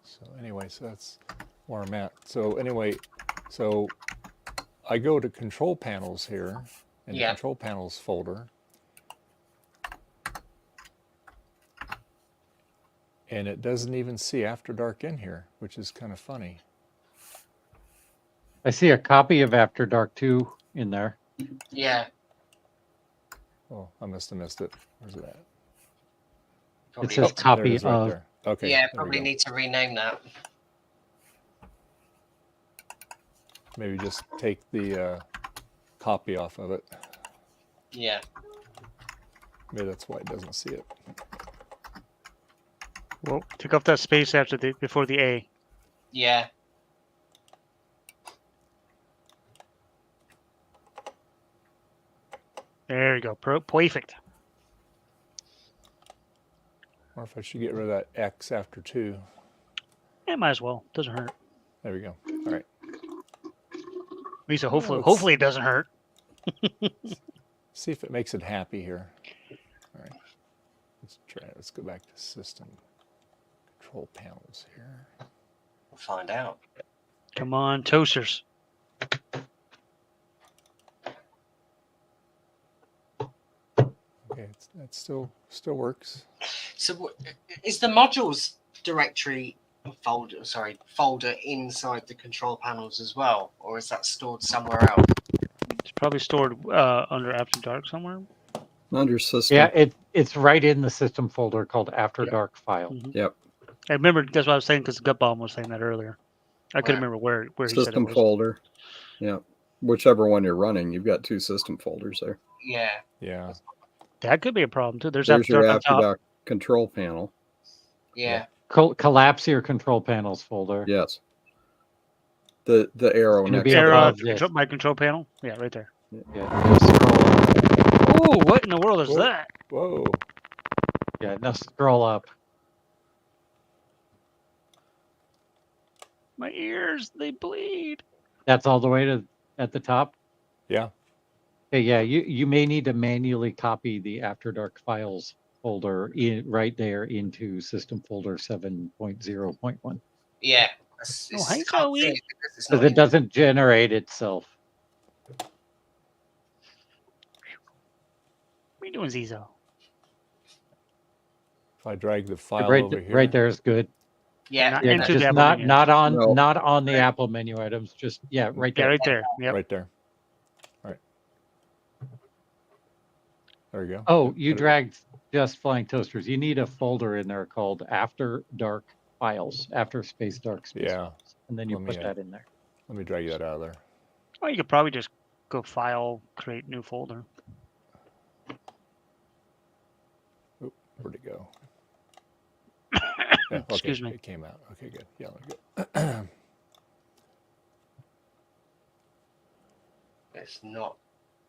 So anyway, so that's where I'm at. So anyway, so I go to control panels here in the control panels folder. And it doesn't even see After Dark in here, which is kind of funny. I see a copy of After Dark 2 in there. Yeah. Oh, I must have missed it. Where's it at? It says copy there it is, right of. there. Okay. Yeah, there we probably go. need to rename that. Maybe just take the copy off of it. Yeah. Maybe that's why it doesn't see it. Well, take off that space before the A. Yeah. There you go. Perfect. Or if I should get rid of that X after 2. Yeah, might as well. Doesn't hurt. There we go. All right. Lisa, hopefully it doesn't hurt. See if it makes it happy here. All right. Let's try it. Let's go back to system control panels here. We'll find out. Come on, toasters. Okay, that still works. So is the modules directory folder inside the control panels as well, or is that stored somewhere else? It's probably stored under After Dark somewhere. Under system. Yeah, it's right in the system folder called After Dark file. Yep. I remember that's what I was saying because Gutbomb was saying that earlier. I couldn't remember where he said it System was. folder. Yeah. Whichever one you're running, you've got 2 system folders there. Yeah. Yeah. That could be a problem too. There's There's After your Dark on After top. Dark control panel. Yeah. Collapse your control panels folder. Yes. The arrow next to Arrow, it. my control panel. Yeah, right there. Yeah. Scroll. Oh, what in the world is Whoa. that? Whoa. Yeah, now scroll up. My ears, they bleed. That's all the way to at the top. Yeah. Okay, yeah, you may need to manually copy the After Dark files folder right there into system folder 7.0.1. Yeah. Hi, Zoe. Because it doesn't generate itself. What are you doing, Zizo? If I drag the file Right, over here. right there is good. Yeah. Yeah, into the just Apple not menu. not on the Apple menu items. Just right Yeah, there. right there. Yep. Right there. All right. There you go. Oh, you Got it. dragged just Flying Toasters. You need a folder in there called After Dark Files, After Space Dark Space. Yeah. Files, and then you Let push me, that in there. Let me drag that out of there. Well, you could probably just go file, create new folder. Oop, where'd it go? Yeah, okay, Excuse me. It came out. Okay, good. Yeah, let me go. It's not.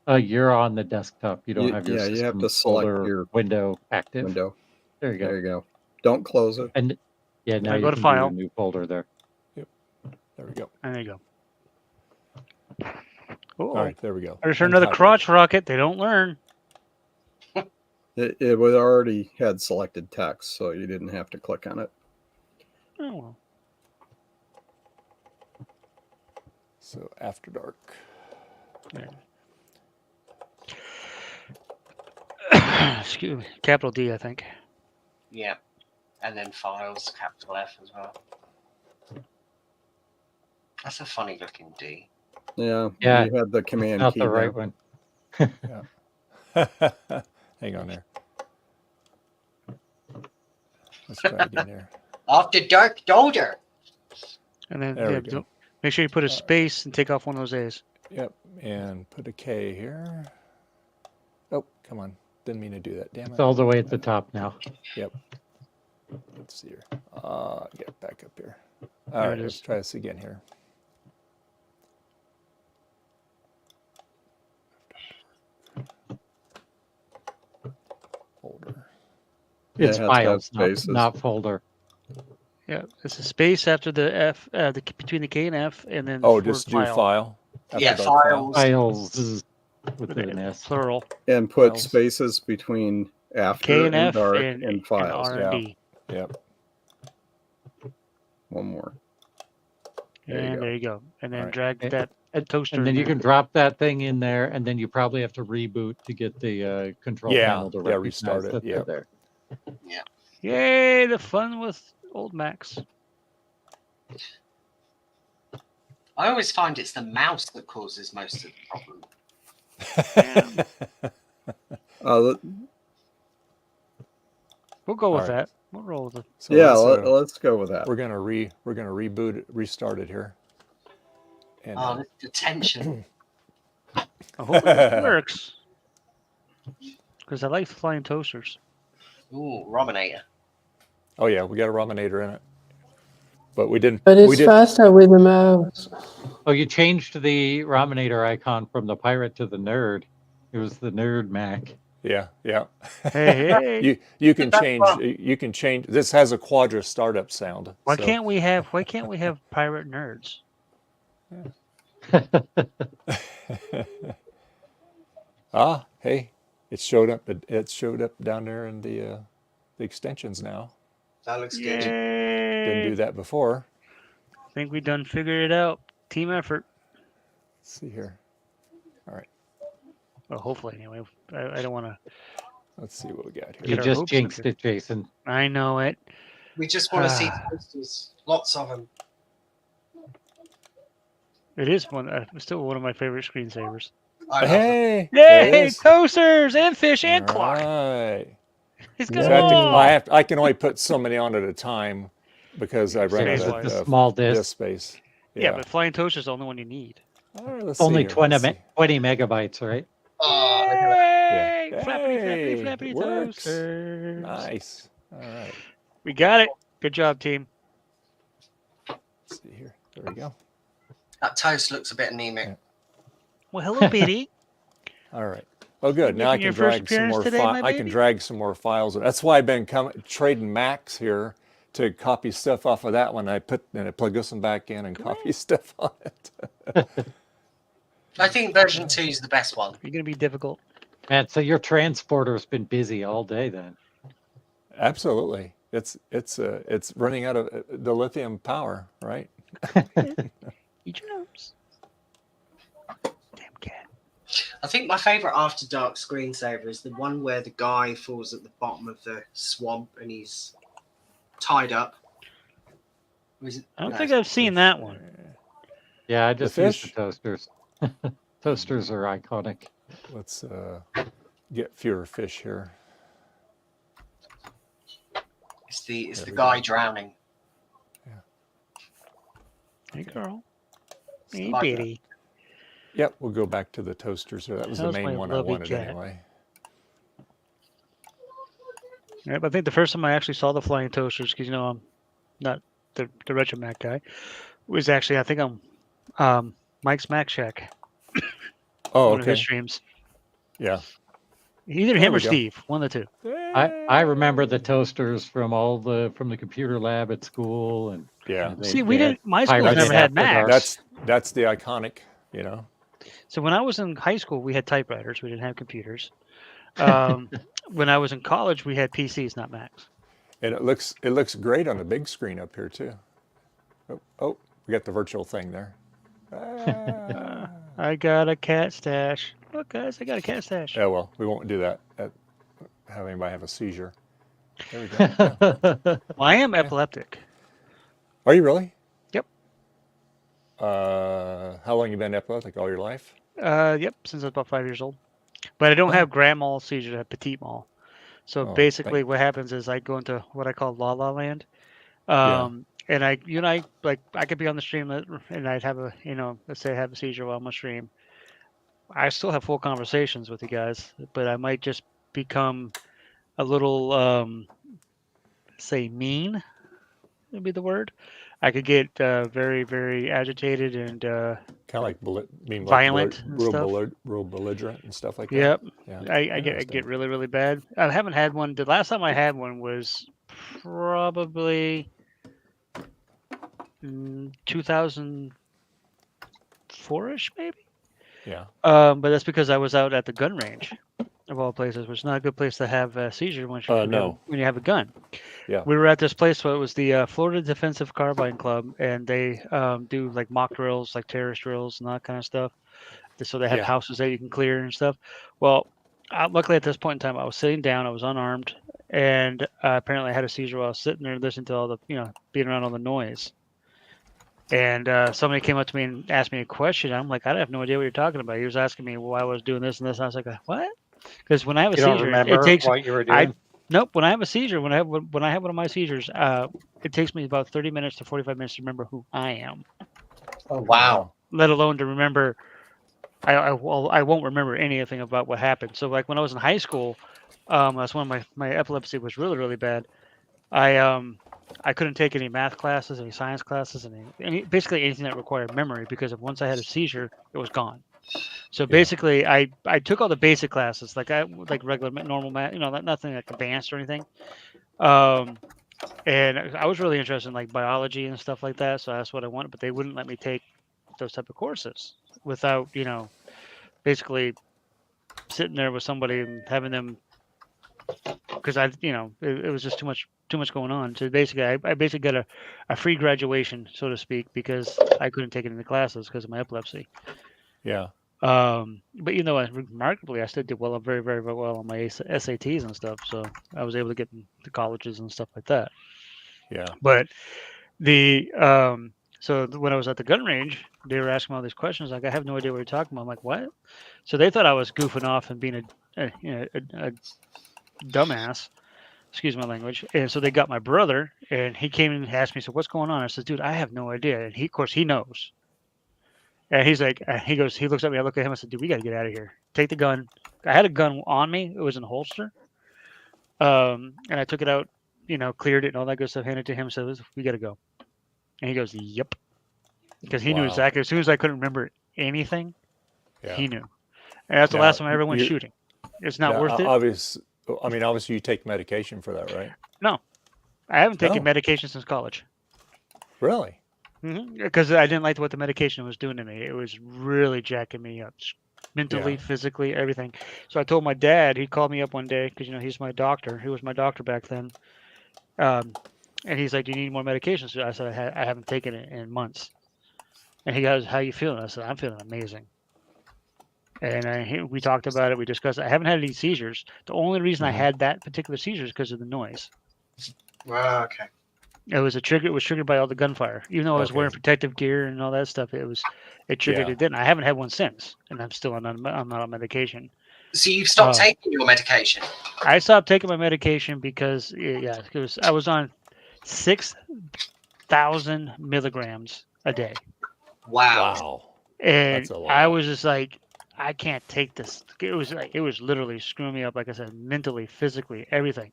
You're on the desktop. You don't have your you have system to select folder your window active. window. There you go. There you go. Don't close it. And yeah, now Now you go to can do File. a new folder there. There we go. And there you go. All right, there we go. There's another Untitled. crotch rocket. They don't learn. It was already had selected text, so you didn't have to click on it. Oh, well. So After Dark. Excuse me. Capital D, I think. Yeah. And then files, capital F as well. That's a funny looking D. Yeah. Yeah, You had the command not key. the there. right one. Yeah. Hang on there. Let's try again here. After Dark Dolder. And then There yeah, we go. make sure you put a space and take off one of those A's. Yep, and put a K here. Oh, come on. Didn't mean to do that. Damn It's it. all the way at the top now. Yep. Let's see here. Get back up here. There All it right, let's is. try this again here. Folder. It's it has to have files, spaces. not folder. Yeah, it's a space after the F, between the K and F, and then Oh, word just do file. Yeah, After Dark file. files. With an S. plural. And put Files. spaces between after K and F dark and files. R and D. Yep. One more. And there you go. And then All right. drag that toaster. And then in you there. can drop that thing in there, and then you probably have to reboot to get the control Yeah, panel to yeah, recognize restart it, that they're yeah. there. Yeah. Yay, the fun with old Macs. I always find it's the mouse that causes most of the problem. We'll go with All right. that. We'll roll with it. So Yeah, let's, let's go with that. We're gonna reboot it, restart it here. And Oh, the tension. I hope it works. Because I like flying toasters. Ooh, Rominator. oh yeah, we got a Rominator in it. But we didn't But we it's did faster with the mouse. Oh, you changed the Rominator icon from the pirate to the nerd. It was the nerd Mac. Yeah, yeah. Hey. You can change this has a Quadra startup sound. Why so- can't we have pirate nerds? Hey, it showed up down there in the extensions now. That looks good. Didn't do that before. I think we done figured it out. Team effort. Let's see here. All right. Well, hopefully, anyway. I don't want to. Let's see what we got here. You our just hopes jinxed up it, Jason. I know it. We just want to see posters. Lots of them. It is still one of my favorite screensavers. I love Hey! Yay! Toasters and fish and clock. Right. It's So good. I can only put so many on at a time because I run out Space of wise. The small disk disk. space. Yeah, but flying toaster is the only one you need. All right, let's Only see here. 20 megabytes, right? Oh, look at that. Yay! Yeah. Flappity, Hey, flappity, flappity works. toasters. Nice. All right. We got it. Good job, team. Let's see here. There we go. That toast looks a bit anemic. Yeah. Well, hello, Biddy. All right. Oh, good. Now I Making can your first drag some appearance more. today, my I can baby? drag some more files. That's why I've been trading Macs here to copy stuff off of that one. I plug this one back in and copy stuff on it. I think version 2 is the best one. You're gonna be difficult. Man, so your transporter's been busy all day then. Absolutely. It's running out of the lithium power, right? Eat your nose. Damn cat. I think my favorite After Dark screensaver is the one where the guy falls at the bottom of the swamp and he's tied up. I don't think I've seen that one. Yeah, I just used the fish? toasters. Toasters are iconic. Let's get fewer fish here. It's the There we guy go. drowning. Hey, girl. Hey, Like that. Biddy. Yep, we'll go back to the toasters here. That was the How's my main one I lovely wanted cat? anyway. Yep, I think the first time I actually saw the flying toasters, because I'm not the retro Mac guy, was actually I think on Mike's Mac Shack. Oh, one of his okay. streams. Yeah. Either There him we or go. Steve, one of the two. I remember the toasters from the computer lab at school, and Yeah. See, we didn't. My school Pirates never After had Dark. Macs. That's the iconic you know. So when I was in high school, we had typewriters. We didn't have computers. When I was in college, we had PCs, not Macs. And it looks great on the big screen up here too. Oh, we got the virtual thing there. I got a cat stash. Look, guys, I got a cat stash. Yeah, well, we won't do that. Have anybody have a seizure? There we go. Yeah. Well, I am epileptic. Are you really? Yep. How long you been epileptic? All your life? Yep, since I was about 5 years old. But I don't have grand mal seizures. I have petit mal. So basically, what happens is I go into what I call la la land. And I could be on the stream and I'd have let's say I have a seizure while I'm on stream. I still have full conversations with you guys, but I might just become a little, say, mean would be the word. I could get very, very agitated and kind of like violent, real belligerent and stuff like that. Yep. Yeah. I get really, really bad. I haven't had one. The last time I had one was probably 2004-ish, maybe. Yeah. But that's because I was out at the gun range, of all places, which is not a good place to have a seizure when you have a gun. Yeah. We were at this place, so it was the Florida Defensive Carbine Club, and they do like mock drills, like terrorist drills and that kind of stuff. So they have houses that you can clear and stuff. Well, luckily at this point in time, I was sitting down, I was unarmed, and apparently I had a seizure while I was sitting there listening to all the, being around all the noise. And somebody came up to me and asked me a question. I'm like, I have no idea what you're talking about. He was asking me why I was doing this and this. And I was like, what? Because when I have a seizure, it takes what you were doing? Nope. When I have a seizure, when I have one of my seizures, it takes me about 30 minutes to 45 minutes to remember who I am. Oh wow! Let alone to remember. I won't remember anything about what happened. So like when I was in high school, that's when my epilepsy was really, really bad. I couldn't take any math classes, any science classes, basically anything that required memory, because once I had a seizure, it was gone. So basically, I took all the basic classes, like regular normal math, nothing like advanced or anything. And I was really interested in like biology and stuff like that, so that's what I wanted. But they wouldn't let me take those type of courses without basically sitting there with somebody and having them, because it was just too much going on. So basically, I basically got a free graduation, so to speak, because I couldn't take any classes because of my epilepsy. Yeah. But remarkably, I still did well, very, very, very well on my SATs and stuff. So I was able to get into colleges and stuff like that. Yeah. But so when I was at the gun range, they were asking all these questions. Like, I have no idea what you're talking about. I'm like, what? So they thought I was goofing off and being a dumbass. Excuse my language. And so they got my brother, and he came and asked me, so what's going on? I said, dude, I have no idea. And of course, he knows. And he's like, he looks at me, I look at him, I said, dude, we got to get out of here. Take the gun. I had a gun on me. It was in a holster. And I took it out, cleared it and all that good stuff, handed it to him, said, we got to go. And he goes, yep. Because he knew exactly, as soon as I couldn't remember anything, he knew. And that's the last time I ever went shooting. It's not worth it. Obviously you take medication for that, right? No. I haven't taken medication since college. Really? Because I didn't like what the medication was doing to me. It was really jacking me up, mentally, physically, everything. So I told my dad. He called me up one day because he's my doctor. He was my doctor back then. And he's like, "Do you need more medication?" So I said, "I haven't taken it in months." And he goes, "How you feeling?" I said, "I'm feeling amazing." And we talked about it. We discussed it. I haven't had any seizures. The only reason I had that particular seizure is because of the noise. Okay. It was triggered by all the gunfire. Even though I was wearing protective gear and all that stuff, it triggered it. Didn't I? Haven't had one since, and I'm still I'm not on medication. So you've stopped taking your medication? I stopped taking my medication because I was on 6,000 milligrams a day. Wow. And that's a lot. I was just like, I can't take this. It was literally screwing me up, like I said, mentally, physically, everything.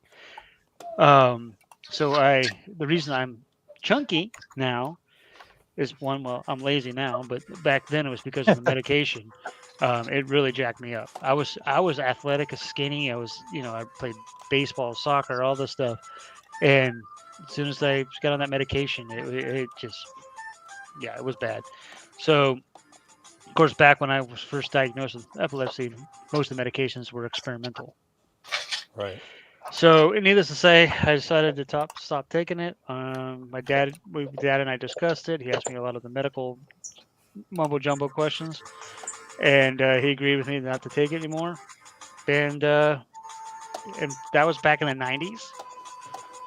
So the reason I'm chunky now is one, well, I'm lazy now, but back then it was because of the medication. It really jacked me up. I was athletic, skinny. I played baseball, soccer, all this stuff. And as soon as I got on that medication, it just, it was bad. So Of course, back when I was first diagnosed with epilepsy, most of the medications were experimental. Right. So, needless to say, I decided to stop taking it. My dad and I discussed it. He asked me a lot of the medical mumbo jumbo questions, and he agreed with me not to take it anymore. And that was back in the 90s.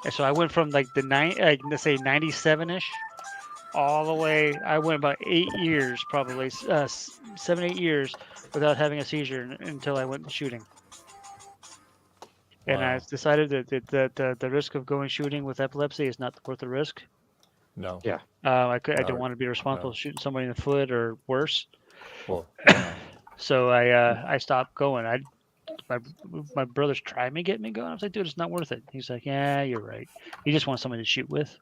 And so I went from like let's say 97-ish, all the way. I went about 8 years, probably 7, 8 years, without having a seizure until I went shooting. And I decided that the risk of going shooting with epilepsy is not worth the risk. No. Yeah. I don't want to be responsible for shooting somebody in the foot or worse. Well, So I stopped going. My brothers tried me getting me going. I was like, dude, it's not worth it. He's like, yeah, you're right. You just want somebody to shoot with.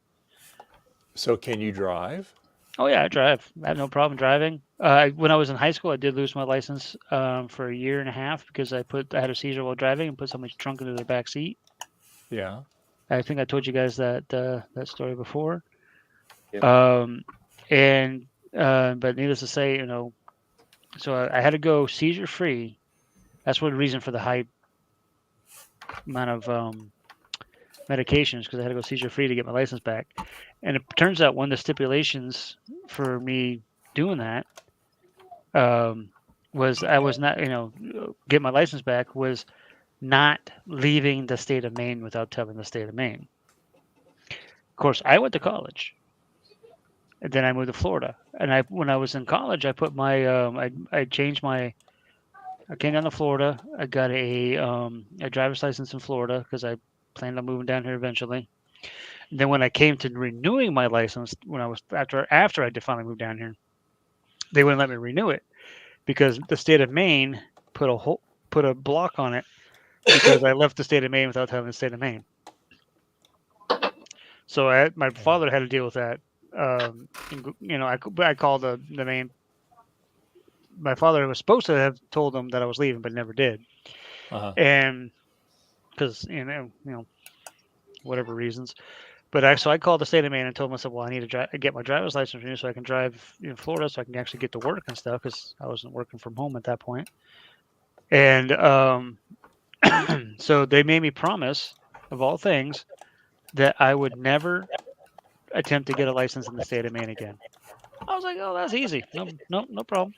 So can you drive? Oh yeah, I drive. I have no problem driving. When I was in high school, I did lose my license for a year and a half because I had a seizure while driving and put somebody's trunk into their back seat. Yeah. I think I told you guys that story before. Yep. But needless to say, so I had to go seizure free. That's one reason for the high amount of medications, because I had to go seizure free to get my license back. And it turns out one of the stipulations for me doing that was I was not, get my license back was not leaving the state of Maine without telling the state of Maine. Of course, I went to college, and then I moved to Florida. And when I was in college, I put my I changed my. I came down to Florida. I got a driver's license in Florida because I planned on moving down here eventually. And then when I came to renewing my license, when I was after I did finally move down here, they wouldn't let me renew it because the state of Maine put a block on it because I left the state of Maine without telling the state of Maine. So my father had to deal with that. I called the Maine. My father was supposed to have told them that I was leaving, but never did. And because whatever reasons. But so I called the state of Maine and told them, I said, well, I need to get my driver's license renewed so I can drive in Florida so I can actually get to work and stuff because I wasn't working from home at that point. And so they made me promise, of all things, that I would never attempt to get a license in the state of Maine again. I was like, oh, that's easy. No problem.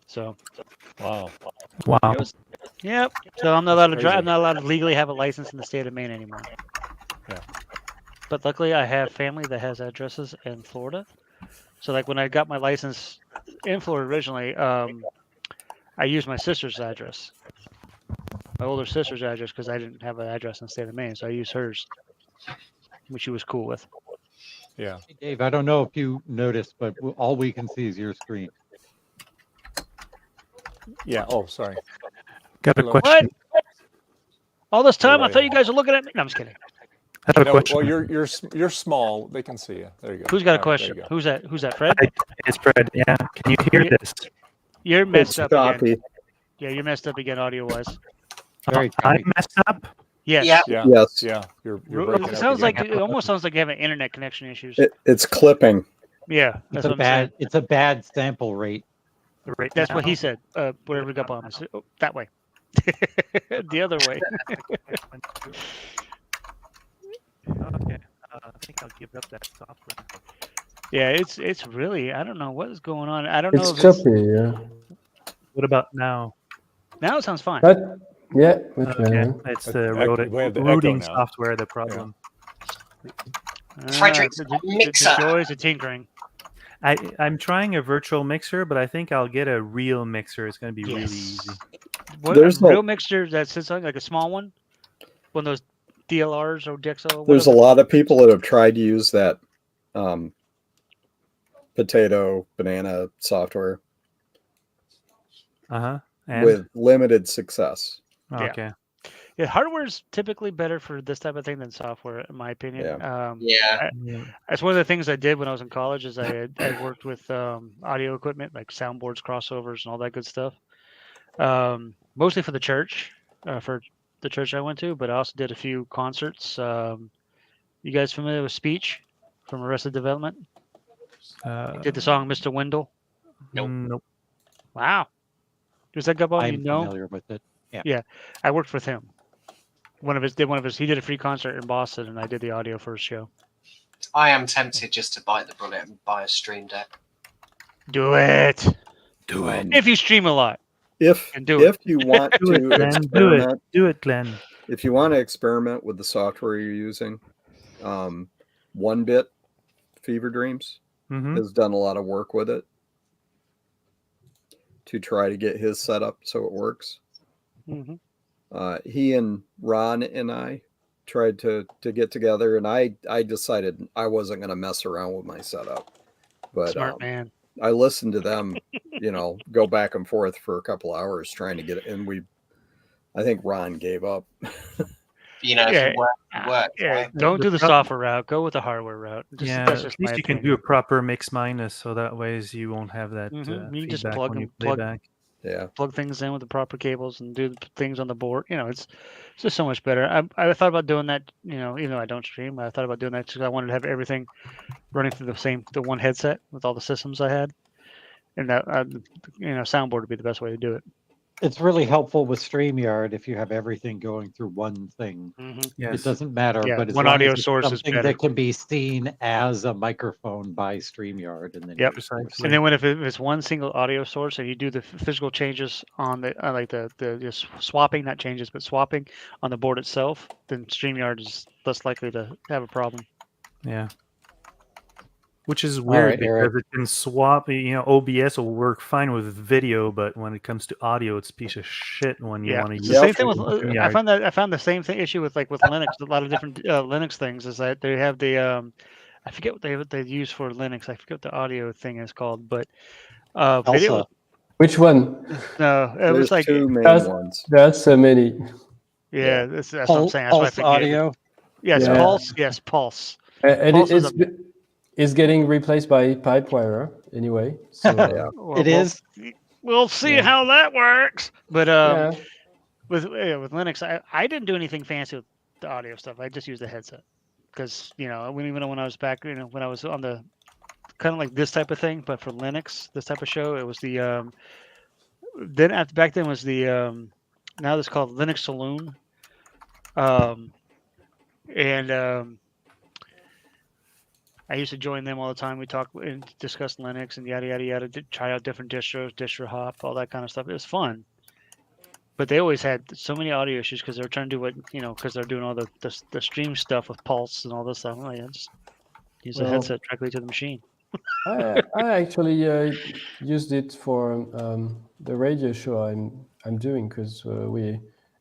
So, wow. Yep. So I'm not allowed to drive. I'm not allowed to legally have a license in the state of Maine anymore. Yeah. But luckily, I have family that has addresses in Florida. So, like when I got my license in Florida originally, I used my sister's address, my older sister's address, because I didn't have an address in the state of Maine. So I used hers, which she was cool with. Yeah. Hey, Dave, I don't know if you noticed, but all we can see is your screen. Yeah. Oh, sorry. Got a Hello. question. What? All this time, Right. I thought you guys were looking at me. No, I'm just kidding. I have a No, question. well, you're small. They can see you. There you go. Who's got a All right, question? there you go. Who's that? Who's that? Fred? It's Fred. Yeah. Can you hear this? You're messed It's up choppy. again. Yeah, you're messed up again, audio-wise. Very I choppy. messed up. Yes. Yeah. Yeah. Yes. Yeah. You're breaking It up sounds again. like it almost sounds like you have an internet connection issues. It's clipping. Yeah, that's what I'm saying. It's a bad sample rate. Right. That's what he said. Whatever we got on us. Oh, that way. The other way. Okay. I think I'll give up that software. Yeah, it's really, I don't know what is going on. I don't know It's if it's, choppy, yeah. What about now? now it sounds fine. But yeah, okay. Okay. It's the We have the echo routing now. software, the problem. Frederick's The mixer. joys of tinkering. I'm trying a virtual mixer, but I think I'll get a real mixer. It's going to be really easy. What, There's a real no- mixture that sits on like a small one? One of those DLRs or DXL? There's a whatever. lot of people that have tried to use that potato banana software Uh-huh. with limited success. Yeah. Okay. Yeah, hardware is typically better for this type of thing than software, in my opinion. Yeah. That's one of the things I did when I was in college. Is I worked with audio equipment like soundboards, crossovers, and all that good stuff. Mostly for the church, for the church I went to, but I also did a few concerts. You guys familiar with Speech from Arrested Development? Did the song "Mr. Wendell"? Nope. Wow. Was that Gabon? You I'm know? familiar with it. Yeah. Yeah, I worked with him. He did a free concert in Boston, and I did the audio for his show. I am tempted just to bite the bullet and buy a stream deck. Do it. Do it. If you stream a lot. If And do it. you want Do it, to Glenn. experiment, Do it, Glenn. if you want to experiment with the software you're using, One Bit Fever Dreams has done a lot of work with it to try to get his set up so it works. He and Ron and I tried to get together, and I decided I wasn't going to mess around with my setup. But Smart man. I listened to them, go back and forth for a couple hours trying to get it, and I think Ron gave up. If you work, right? Don't do the software route. Go with the hardware route. At least you can do a proper mix minus, so that ways you won't have that. You can just feedback when you play back. Plug things in with the proper cables and do things on the board. It's just so much better. I thought about doing that. Even though I don't stream, I thought about doing that because I wanted to have everything running through the one headset with all the systems I had, and that soundboard would be the best way to do it. It's really helpful with StreamYard if you have everything going through one thing. Yes. It doesn't matter, but as one long audio as it's source is something better. that can be seen as a microphone by StreamYard, and then And then if it's one single audio source and you do the physical changes on the like the just swapping, not changes, but swapping on the board itself, then StreamYard is less likely to have a problem. Yeah. Which is weird right, because Eric. it can swap. OBS will work fine with video, but when it comes to audio, it's a piece of shit when you want to It's use. the same thing with. StreamYard. I found the same issue with Linux. A lot of different Linux things is that they have the I forget what they use for Linux. I forget what the audio thing is called, but video. Which one? No, it was like two main ones. That's so many. Yeah, that's what I'm saying. That's why I Pulse forget. audio. Yes, Yeah. Pulse. Yes, Pulse. And Pulse is it's getting replaced by Pipewire anyway. So, It is. We'll see how that works. But Yeah. with Linux, I didn't do anything fancy with the audio stuff. I just used the headset because even when I was back, when I was on the kind of like this type of thing, but for Linux, this type of show, it was the back then was the now it's called Linux Saloon, and I used to join them all the time. We talk and discuss Linux and yada yada yada. Try out different distros, distro hop, all that kind of stuff. It was fun, but they always had so many audio issues because they were trying to do because they're doing all the stream stuff with Pulse and all this stuff. I just use the headset directly to the machine. I actually used it for the radio show I'm doing because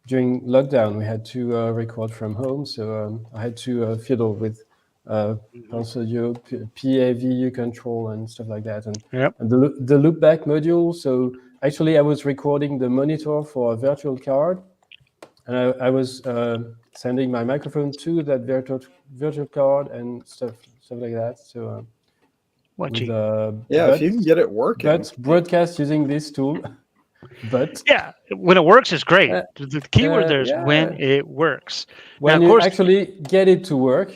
during lockdown we had to record from home, so I had to fiddle with Pulse Audio, PAVU control and stuff like that, and the loopback module. So actually, I was recording the monitor for a virtual card, and I was sending my microphone to that virtual card and stuff like that. So. If you can get it working. But broadcast using this tool. But when it works, it's great. The keyword there is when it works. When now, of you course, actually get it to work.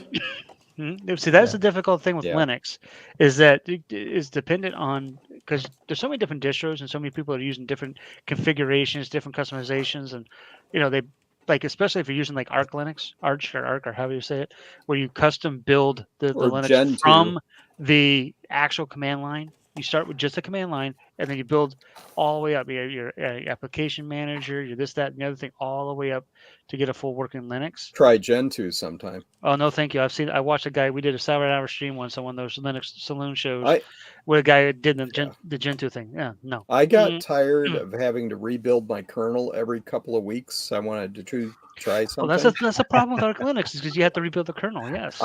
See, that's the difficult thing with Linux, is that it is dependent on, because there's so many different distros and so many people are using different configurations, different customizations, and they like, especially if you're using like Arch Linux, Arch or however you say it, where you custom build the Linux Gentoo. from the actual command line. You start with just a command line, and then you build all the way up. Your application manager, your this, that, and the other thing, all the way up to get a full working Linux. Try Gentoo sometime. Oh no, thank you. I watched a guy. We did a 7-hour stream once on one of those Linux saloon shows where a guy did the Gentoo thing. Yeah, no. I got tired of having to rebuild my kernel every couple of weeks. I wanted to try something. Well, that's a problem with Arch Linux, is because you have to rebuild the kernel. Yes.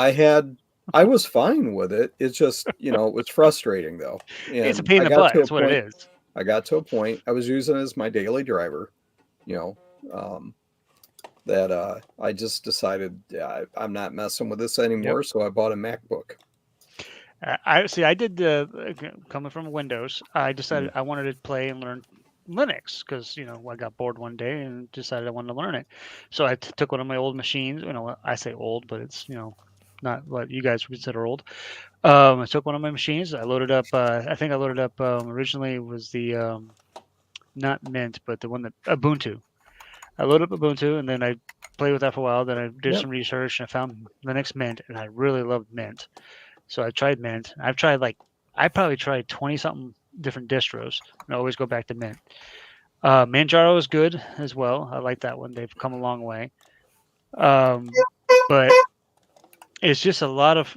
I was fine with it. It's just, it was frustrating though. And it's a pain in the butt. That's what it is. I got to a point, I was using it as my daily driver, that I just decided I'm not messing with this anymore. So I bought a MacBook. I did coming from Windows. I decided I wanted to play and learn Linux because I got bored one day and decided I wanted to learn it. So I took one of my old machines. I say old, but it's not what you guys would consider old. I took one of my machines. I loaded up. I think I loaded up originally was the not Mint, but the one that Ubuntu. I loaded up Ubuntu, and then I played with that for a while. Then I did some research, and I found Linux Mint, and I really loved Mint. So I tried Mint. I probably tried 20 something different distros, and I always go back to Mint. Manjaro is good as well. I like that one. They've come a long way. But it's just a lot of,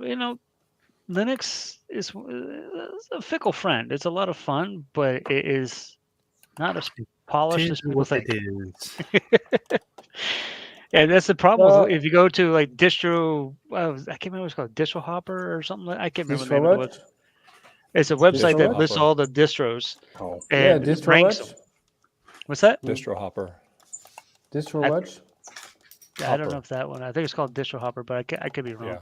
Linux is a fickle friend. It's a lot of fun, but it is not as polished as people think. It is. And that's the problem if you go to like distro. I can't remember what it's called, Distro Hopper or something. I can't remember the name of it. It's a website that lists all the distros. Oh, yeah, and ranks them. What's that? Distro Hopper. Distro Watch. I don't know if that one. I think it's called Distro Hopper, but I could be wrong.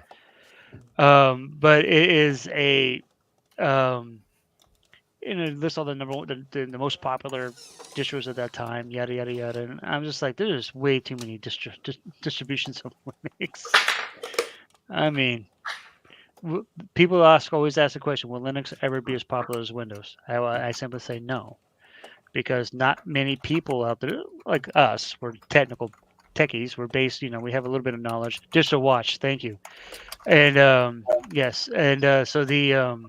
Yeah. But it is a lists all the the most popular distros at that time, yada yada yada. And I'm just like, there's way too many distributions of Linux. I mean, people always ask the question, will Linux ever be as popular as Windows? I simply say no, because not many people out there like us, we're techies, we're based, we have a little bit of knowledge. Distro Watch, thank you. And yes, and so the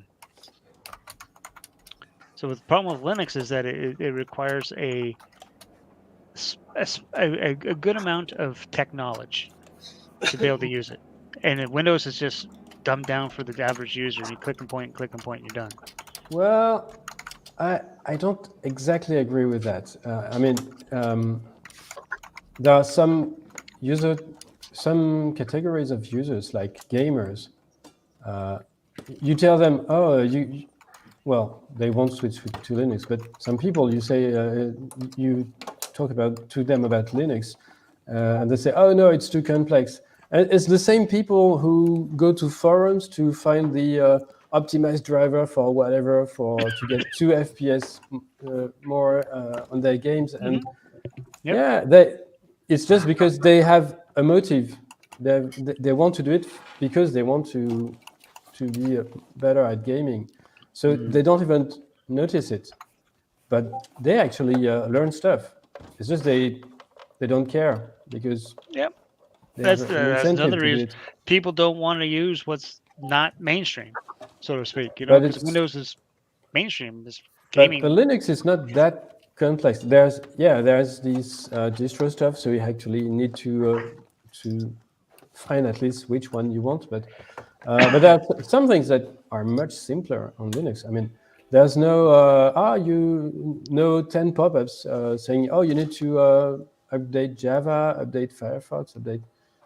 problem with Linux is that it requires a good amount of tech knowledge to be able to use it, and in Windows is just dumbed down for the average user. You click and point, you're done. Well, I don't exactly agree with that. I mean, there are some categories of users, like gamers. You tell them, well, they won't switch to Linux, but some people, you say, you talk to them about Linux, and they say, oh no, it's too complex. And it's the same people who go to forums to find the optimized driver for whatever, to get 2 FPS more on their games. And it's just because they have a motive. They want to do it because they want to be better at gaming. So they don't even notice it, but they actually learn stuff. It's just they don't care because that's another reason people don't want to use what's not mainstream, so to speak. Because Windows is mainstream. Is gaming. But Linux is not that complex. There's these distro stuff, so you actually need to find at least which one you want. But there are some things that are much simpler on Linux. I mean, there's no 10 pop-ups saying, you need to update Java, update Firefox, update.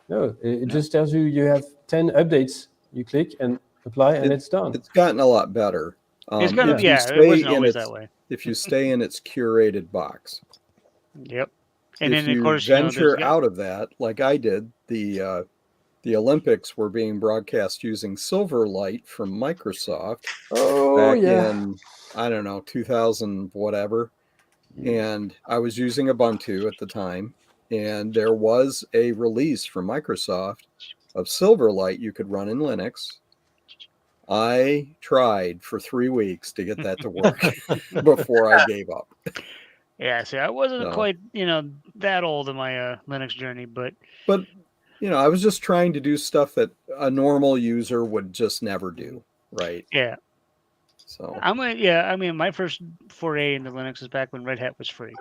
No, it just tells you have 10 updates. You click and apply, and it's done. It's gotten a lot better. It's gotten, it wasn't always that way. If you stay in its curated box. Yep. And if then, you of course, venture out of that, like I did, the Olympics were being broadcast using Silverlight from Microsoft back in, I don't know, 2000 whatever. And I was using Ubuntu at the time, and there was a release from Microsoft of Silverlight you could run in Linux. I tried for 3 weeks to get that to work before I gave up. Yeah, see, I wasn't quite, that old in my Linux journey, but I was just trying to do stuff that a normal user would just never do, right? Yeah. So my first foray into Linux was back when Red Hat was free,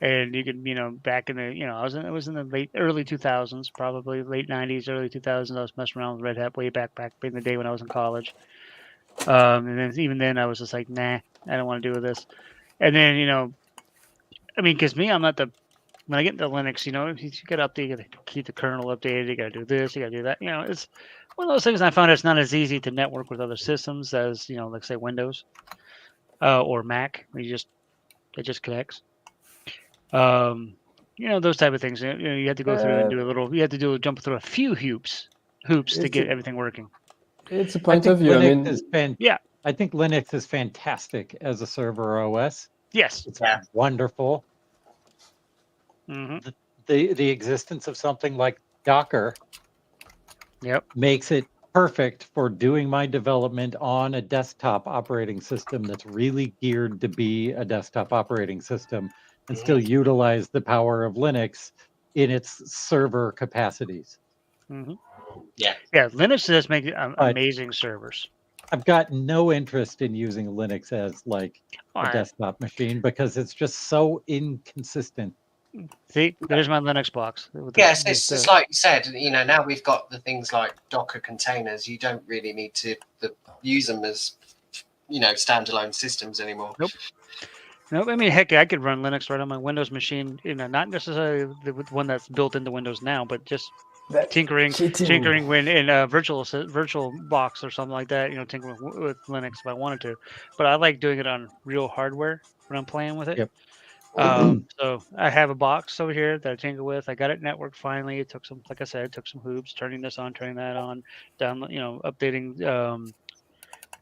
and you could, back in the, it was in the early 2000s, probably late 90s, early 2000s. I was messing around with Red Hat way back in the day when I was in college, and then even then I was just like, nah, I don't want to do with this. And then because I'm not when I get into Linux, you got to update, you got to keep the kernel updated, you got to do this, you got to do that. It's one of those things I found it's not as easy to network with other systems as, like say Windows or Mac. It just connects. Those type of things. You have to go through and jump through a few hoops to get everything working. It's a point of view. I think Linux is fantastic as a server OS. Yes. It's wonderful. Mm-hmm. The existence of something like Docker makes it perfect for doing my development on a desktop operating system that's really geared to be a desktop operating system and still utilize the power of Linux in its server capacities. Yeah. Yeah, Linux does make amazing servers. I've got no interest in using Linux as like a Alright. desktop machine because it's just so inconsistent. See, there's my Linux box. Yes, it's like you said, you know, now we've got the things like Docker containers. You don't really need to use them as, you know, standalone systems anymore. Nope. Nope. I mean, heck, I could run Linux right on my Windows machine. You know, not necessarily the one that's built into Windows now, but just tinkering when in a virtual box or something like that. You know, tinkering with Linux if I wanted to. But I like doing it on real hardware when I'm playing with it. Yep. So I have a box over here that I tinker with. I got it networked finally. It took some, like I said, it took some hoops, turning this on, turning that on, down, you know, updating.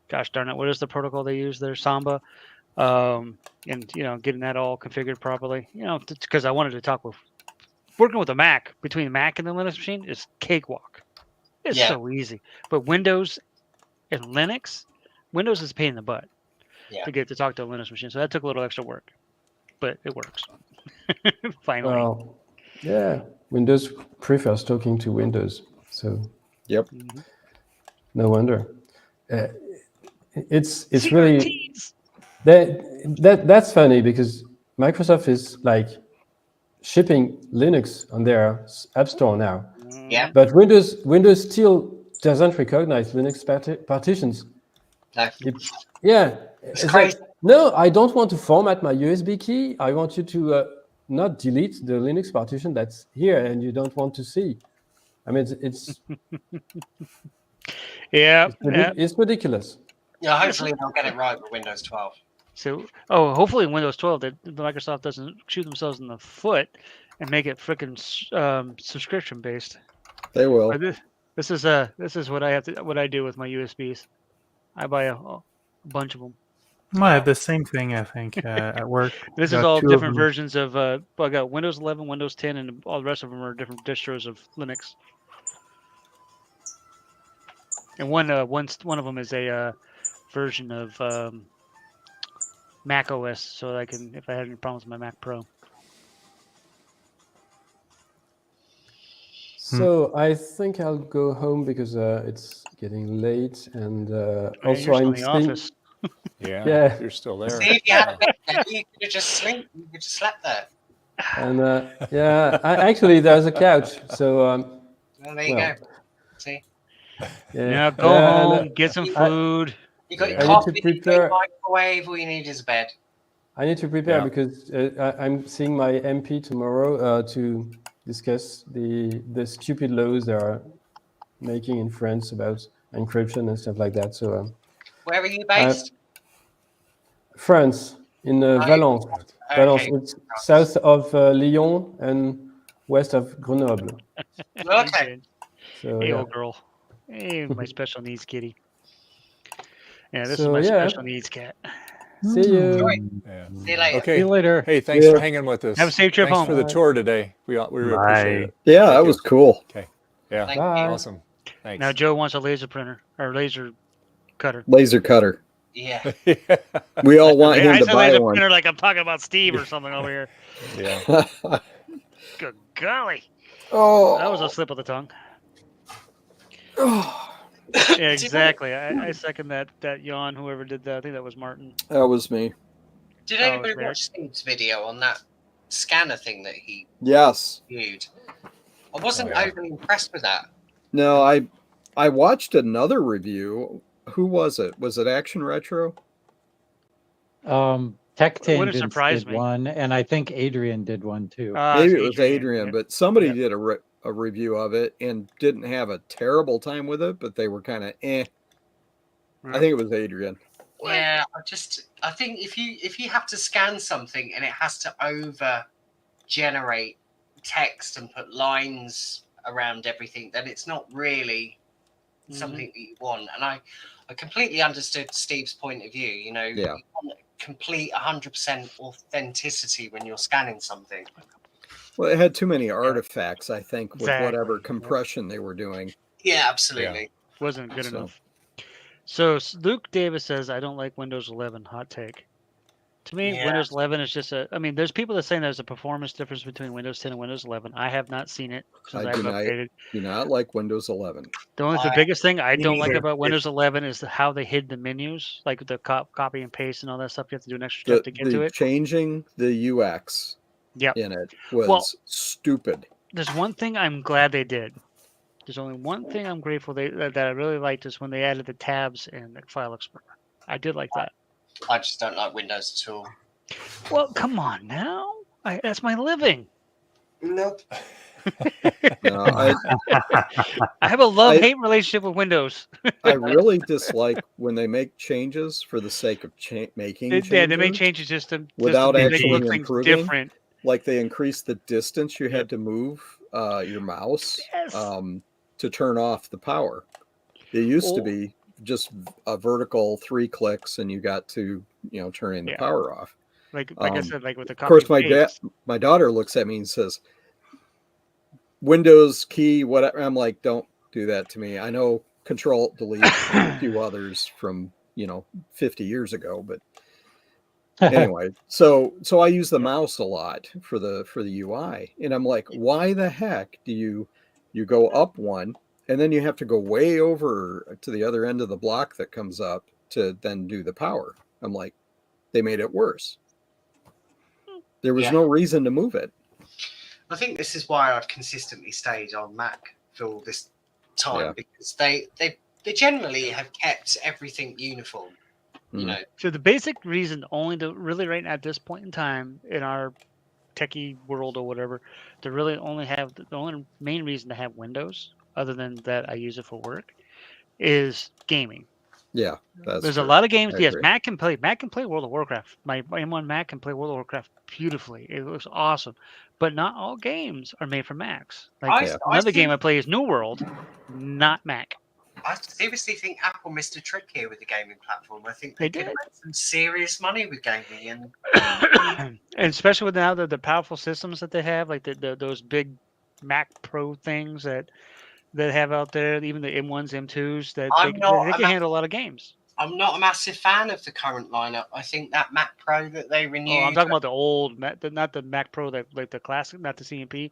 Gosh darn it, what is the protocol they use there? Samba, and you know, getting that all configured properly. You know, because I wanted to talk with working with a Mac between the Mac and the Linux machine is cakewalk. It's so easy. But Windows and Linux, Windows is a pain in the butt to get to talk to a Linux machine. So that took a little extra work. But it works. Finally. Well, yeah, Windows prefers talking to Windows. So, yep. No wonder. It's really that's funny because Microsoft is like shipping Linux on their App Store now. Yeah. But Windows still doesn't recognize Linux partitions. No. It's crazy. Like, no, I don't want to format my USB key. I want you to not delete the Linux partition that's here and you don't want to see. I mean, it's it's ridiculous. Yeah, hopefully they'll get it right with Windows 12. So, hopefully in Windows 12, that Microsoft doesn't shoot themselves in the foot and make it freaking subscription based. They will. This is what I do with my USBs. I buy a bunch of them. I have the same thing, I think, at work. This is all different versions of. I got Windows 11, Windows 10, and all the rest of them are different distros of Linux. And one of them is a version of Mac OS, so I can, if I had any problems with my Mac Pro. So I think I'll go home because it's getting late, and also I'm in the office. Yeah, you're still there. See, if you had a bed, you could have just slept. You could just slept there. And actually there's a couch. So well, there you go. See. Yeah, go home, get some food. You got your coffee, you got your microwave. All you need is a bed. I need to prepare because I'm seeing my MP tomorrow to discuss the stupid laws they are making in France about encryption and stuff like that. So. Where are you based? France, in Valence. Okay. Valence, it's south of Lyon and west of Grenoble. Okay. So, hey, yeah. old girl. Hey, my special needs kitty. Yeah, this So, is my yeah. special needs cat. See you. Yeah. See you later. Okay. See you later. Hey, thanks for hanging with us. Have a safe trip thanks home. for the tour today. We really appreciate it. Yeah, Thank that you. was cool. Okay. Yeah. Thank you. Awesome. Thanks. Now Joe wants a laser printer or laser cutter. Laser cutter. Yeah. We all want him I to said buy laser one. printer like I'm talking about Steve or something over here. Yeah. Good golly. Oh. That was a slip of the tongue. Yeah, exactly. I second that yawn. Whoever did that, I think that was Martin. That was me. Did anybody watch Steve's video on that scanner thing that he Yes. viewed? I wasn't overly impressed with that. No, I watched another review. Who was it? Was it Action Retro? Tech Wouldn't Tangents surprise did me. one, and I think Adrian did one too. Maybe it was Adrian, yeah. but somebody did a review of it and didn't have a terrible time with it, but they were kind of I think it was Adrian. Yeah, I think if you have to scan something and it has to over generate text and put lines around everything, then it's not really something that you want. And I completely understood Steve's point of view. You know, you want complete 100% authenticity when you're scanning something. Well, it had too many artifacts, I think, with Exactly. whatever compression they were doing. Yeah, absolutely. wasn't good So- enough. So Luke Davis says, I don't like Windows 11. Hot take. To me, Yeah. Windows 11 is just a. I mean, there's people that say there's a performance difference between Windows 10 and Windows 11. I have not seen it since I I've do updated. not like Windows 11. The biggest thing I me don't like neither. about Windows 11 is how they hid the menus, like the copy and paste and all that stuff. You have to do an extra step to get to it. Changing the UX Yep. in it was stupid. There's one thing I'm glad they did. There's only one thing I'm grateful that I really liked is when they added the tabs in the File Explorer. I did like that. I just don't like Windows at all. Well, come on now. That's my living. Nope. No, I have a love-hate relationship with Windows. I really dislike when they make changes for the sake of making changes. Yeah, they make changes just to without make actually look things improving. different. Like they increased the distance you had to move your mouse to turn off the power. It used to be just a vertical 3 clicks and you got to turning the power off. Like I said, like with the of course, copy my daughter looks at me and says, "Windows key, whatever." I'm like, "Don't do that to me. I know Control Delete and a few others from 50 years ago, but anyway." So I use the mouse a lot for the UI, and I'm like, "Why the heck do you go up one and then you have to go way over to the other end of the block that comes up to then do the power?" I'm like, they made it worse. There was no reason to move it. I think this is why I've consistently stayed on Mac for all this time, because they generally have kept everything uniform. So the basic reason only to really right now at this point in time in our techie world or whatever, to really only have the only main reason to have Windows, other than that I use it for work, is gaming. Yeah, there's a lot of games. Yes, Mac can play World of Warcraft. My M1 Mac can play World of Warcraft beautifully. It looks awesome, but not all games are made for Macs. Like another game I play is New World, not Mac. I seriously think Apple missed a trick here with the gaming platform. I think They could did. have made some serious money with gaming, and And especially with now the powerful systems that they have, like those big Mac Pro things that have out there, even the M1s, M2s, that they can handle a lot of games. I'm not a massive fan of the current lineup. I think that Mac Pro that they renewed. Oh, I'm talking about the old, not the Mac Pro, like the classic, not the CMP,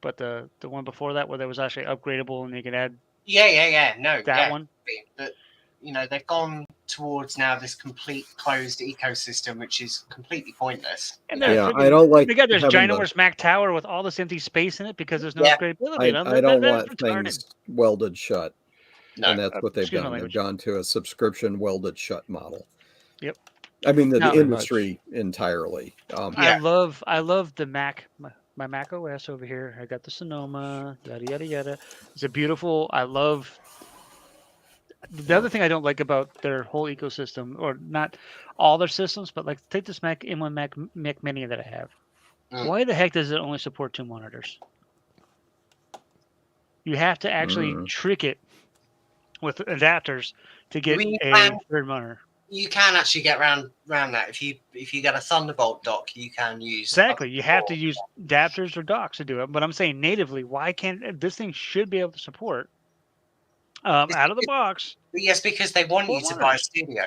but the one before that where that was actually upgradable and you could add. No, that one. But they've gone towards now this complete closed ecosystem, which is completely pointless. And I don't like. They got this having ginormous Mac Tower with all this empty space in it because there's no upgradability. I don't want retarded. things welded shut. No, and that's what they've excuse my done. They've language. gone to a subscription welded shut model. Yep. I mean the No. industry entirely. I love the Mac. My Mac OS over here. I got the Sonoma. Yada yada yada. It's a beautiful. I love. The other thing I don't like about their whole ecosystem, or not all their systems, but like take this Mac M1 Mac Mini that I have. Why the heck does it only support 2 monitors? You have to actually trick it with adapters to get a third monitor. You can actually get around that if you get a Thunderbolt dock. You can use exactly. You have to use adapters or docks to do it. But I'm saying natively, why can't this thing should be able to support out of the box? Yes, because they want you to buy a studio.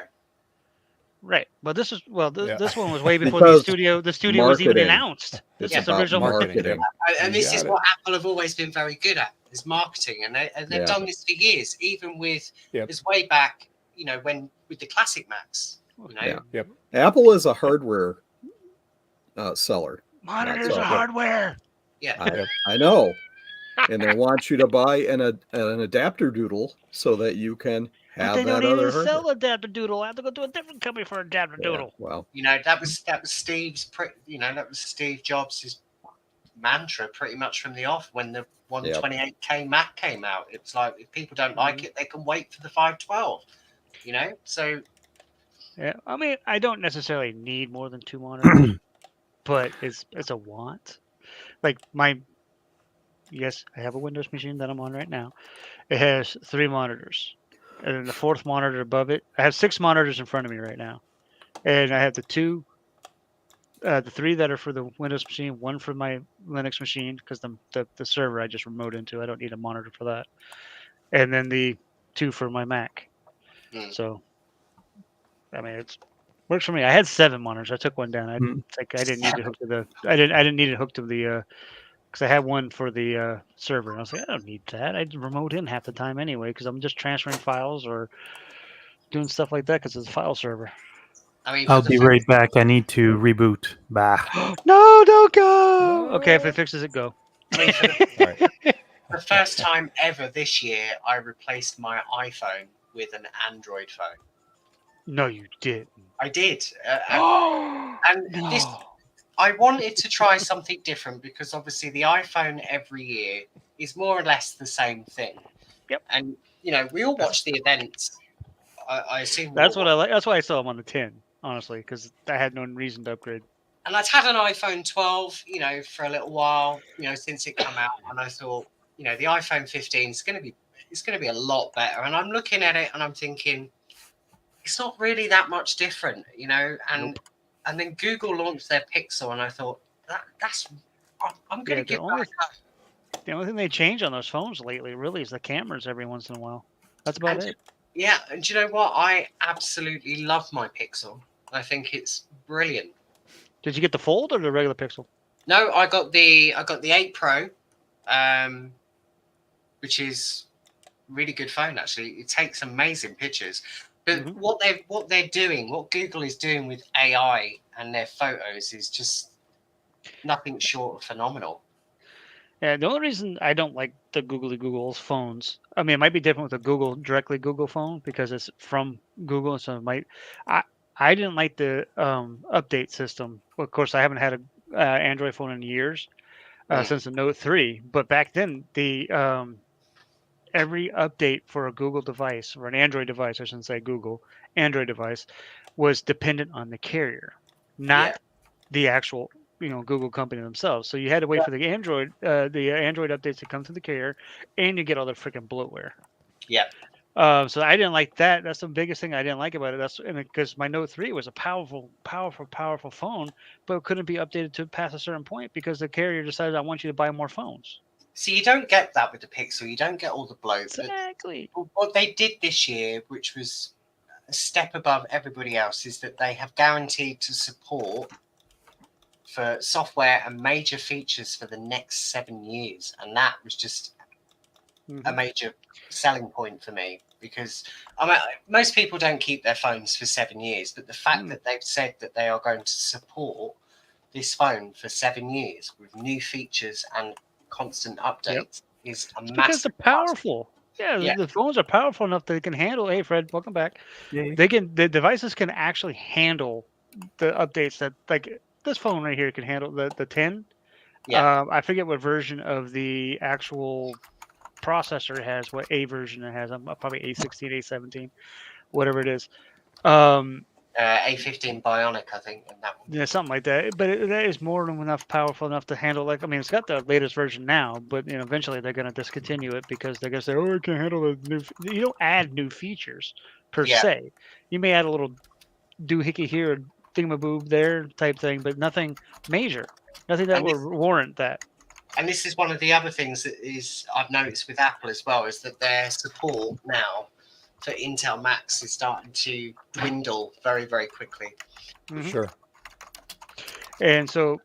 Right. But this is this one was way before the studio. The studio was even announced. This is original marketing. And this is what Apple have always been very good at, is marketing, and they've done this for years, even with this way back. When with the classic Macs. Apple is a hardware seller. Monitors are hardware. Yeah, I know, and they want you to buy an adapter doodle so that you can have they that don't other even hardware. sell adapter doodle. I have to go to a different company for adapter doodle. Well, that was Steve's. That was Steve Jobs' mantra pretty much from the off when the 128K Mac came out. It's like if people don't like it, they can wait for the 512. So yeah, I mean, I don't necessarily need more than 2 monitors, but it's a want. Like yes, I have a Windows machine that I'm on right now. It has 3 monitors, and then the 4th monitor above it. I have 6 monitors in front of me right now, and I have the 3 that are for the Windows machine, 1 for my Linux machine because the server I just remote into. I don't need a monitor for that, and then the 2 for my Mac. Mm. So, I mean, it's works for me. I had 7 monitors. I took one down. I didn't need to hook to the. I didn't need it hooked to the. Because I had one for the server. And I was like, I don't need that. I remote in half the time anyway because I'm just transferring files or doing stuff like that because it's a file server. I mean, I'll be right back. I need to reboot. Bah. No, don't go. Okay, if it fixes it, go. I mean, for Right. the first time ever this year, I replaced my iPhone with an Android phone. No, you didn't. I did. And this, I wanted to try something different because obviously the iPhone every year is more or less the same thing. Yep. And, you know, we all watch the events. I assume That's what I like. That's why I saw them on the 10, honestly, because I had no reason to upgrade. And I'd had an iPhone 12, you know, for a little while, you know, since it came out, and I thought, you know, the iPhone 15 is going to be a lot better. And I'm looking at it and I'm thinking, it's not really that much different, you know. And and then Google launched their Pixel, and I thought I'm going to give that. The only thing they change on those phones lately, really, is the cameras every once in a while. That's about it. Yeah, and do you know what? I absolutely love my Pixel. I think it's brilliant. Did you get the Fold or the regular Pixel? No, I got the 8 Pro, which is a really good phone actually. It takes amazing pictures. But what they're doing, what Google is doing with AI and their photos is just nothing short of phenomenal. Yeah, the only reason I don't like the Google's phones, I mean, it might be different with the directly Google phone because it's from Google, so it might. I didn't like the update system. Well, of course, I haven't had a Android phone in years since the Note 3. But back then, the every update for a Google device or an Android device, I shouldn't say Google, Android device, was dependent on the carrier, not the actual Google company themselves. So you had to wait for the Android updates to come to the carrier, and you get all the freaking bloatware. Yeah. So I didn't like that. That's the biggest thing I didn't like about it. That's because my Note 3 was a powerful phone, but it couldn't be updated to past a certain point because the carrier decided I want you to buy more phones. So you don't get that with the Pixel. You don't get all the bloat. Exactly. But what they did this year, which was a step above everybody else, is that they have guaranteed to support for software and major features for the next 7 years. And that was just a major selling point for me because most people don't keep their phones for 7 years, but the fact that they've said that they are going to support this phone for 7 years with new features and constant updates is a massive. Because they're powerful. Yeah, the phones are powerful enough that they can handle. Hey, Fred, welcome back. Yeah. The devices can actually handle the updates that this phone right here can handle the 10. Yeah. I forget what version of the actual processor it has, what A version it has. I'm probably A16, A17, whatever it is. A15 Bionic, I think, in that one. Yeah, something like that. But that is more than enough powerful enough to handle. It's got the latest version now, but eventually they're going to discontinue it because they're going to say, "Oh, it can't handle the new." You don't add new features per se. You may add a little doohickey here, thingamaboob there type thing, but nothing major, nothing that will warrant that. And this is one of the other things that I've noticed with Apple as well, is that their support now for Intel Macs is starting to dwindle very, very quickly. Sure. And so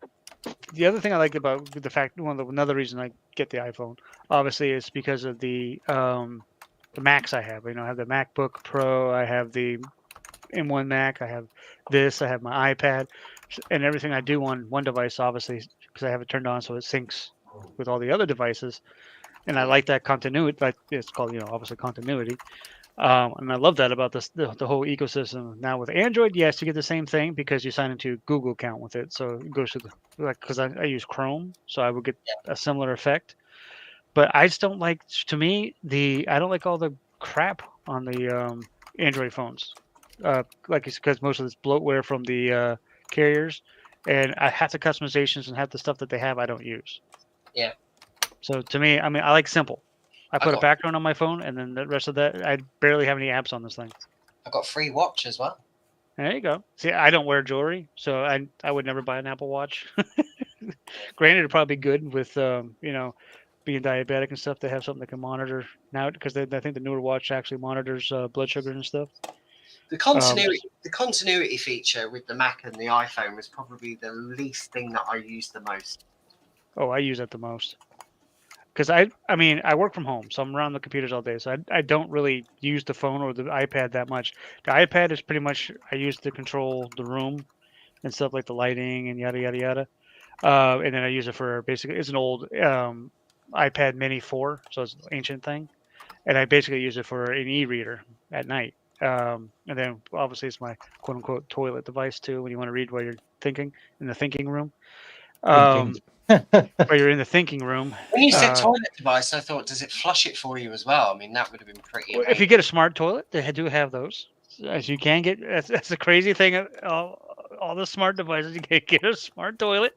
the other thing I like about the fact, another reason I get the iPhone, obviously, is because of the Macs I have. I have the MacBook Pro, I have the M1 Mac, I have this, I have my iPad, and everything I do on one device, obviously, because I have it turned on so it syncs with all the other devices. And I like that continuity. It's called, obviously continuity. And I love that about the whole ecosystem. Now with Android, yes, you get the same thing because you sign into Google account with it. So it goes to because I use Chrome, so I would get a similar effect. But I just don't like, to me, I don't like all the crap on the Android phones. Because most of this bloatware from the carriers, and I have the customizations and have the stuff that they have I don't use. Yeah. So to me, I like simple. I put a background on my phone, and then the rest of that, I barely have any apps on this thing. I got free watch as well. There you go. See, I don't wear jewelry, so I would never buy an Apple Watch. Granted, it'd probably be good with being diabetic and stuff, they have something that can monitor now because I think the newer watch actually monitors blood sugar and stuff. The continuity feature with the Mac and the iPhone was probably the least thing that I used the most. Oh, I use that the most. Because I mean, I work from home, so I'm around the computers all day. So I don't really use the phone or the iPad that much. The iPad is pretty much I use to control the room and stuff like the lighting and yada yada yada. And then I use it for basically it's an old iPad Mini 4, so it's an ancient thing, and I basically use it for an e-reader at night. And then obviously it's my quote unquote toilet device too when you want to read while you're thinking in the thinking room. Where you're in the thinking room. When you said toilet device, I thought, does it flush it for you as well? I mean, that would have been pretty amazing. If you get a smart toilet, they do have those. As you can get, that's the crazy thing. All the smart devices, you can get a smart toilet.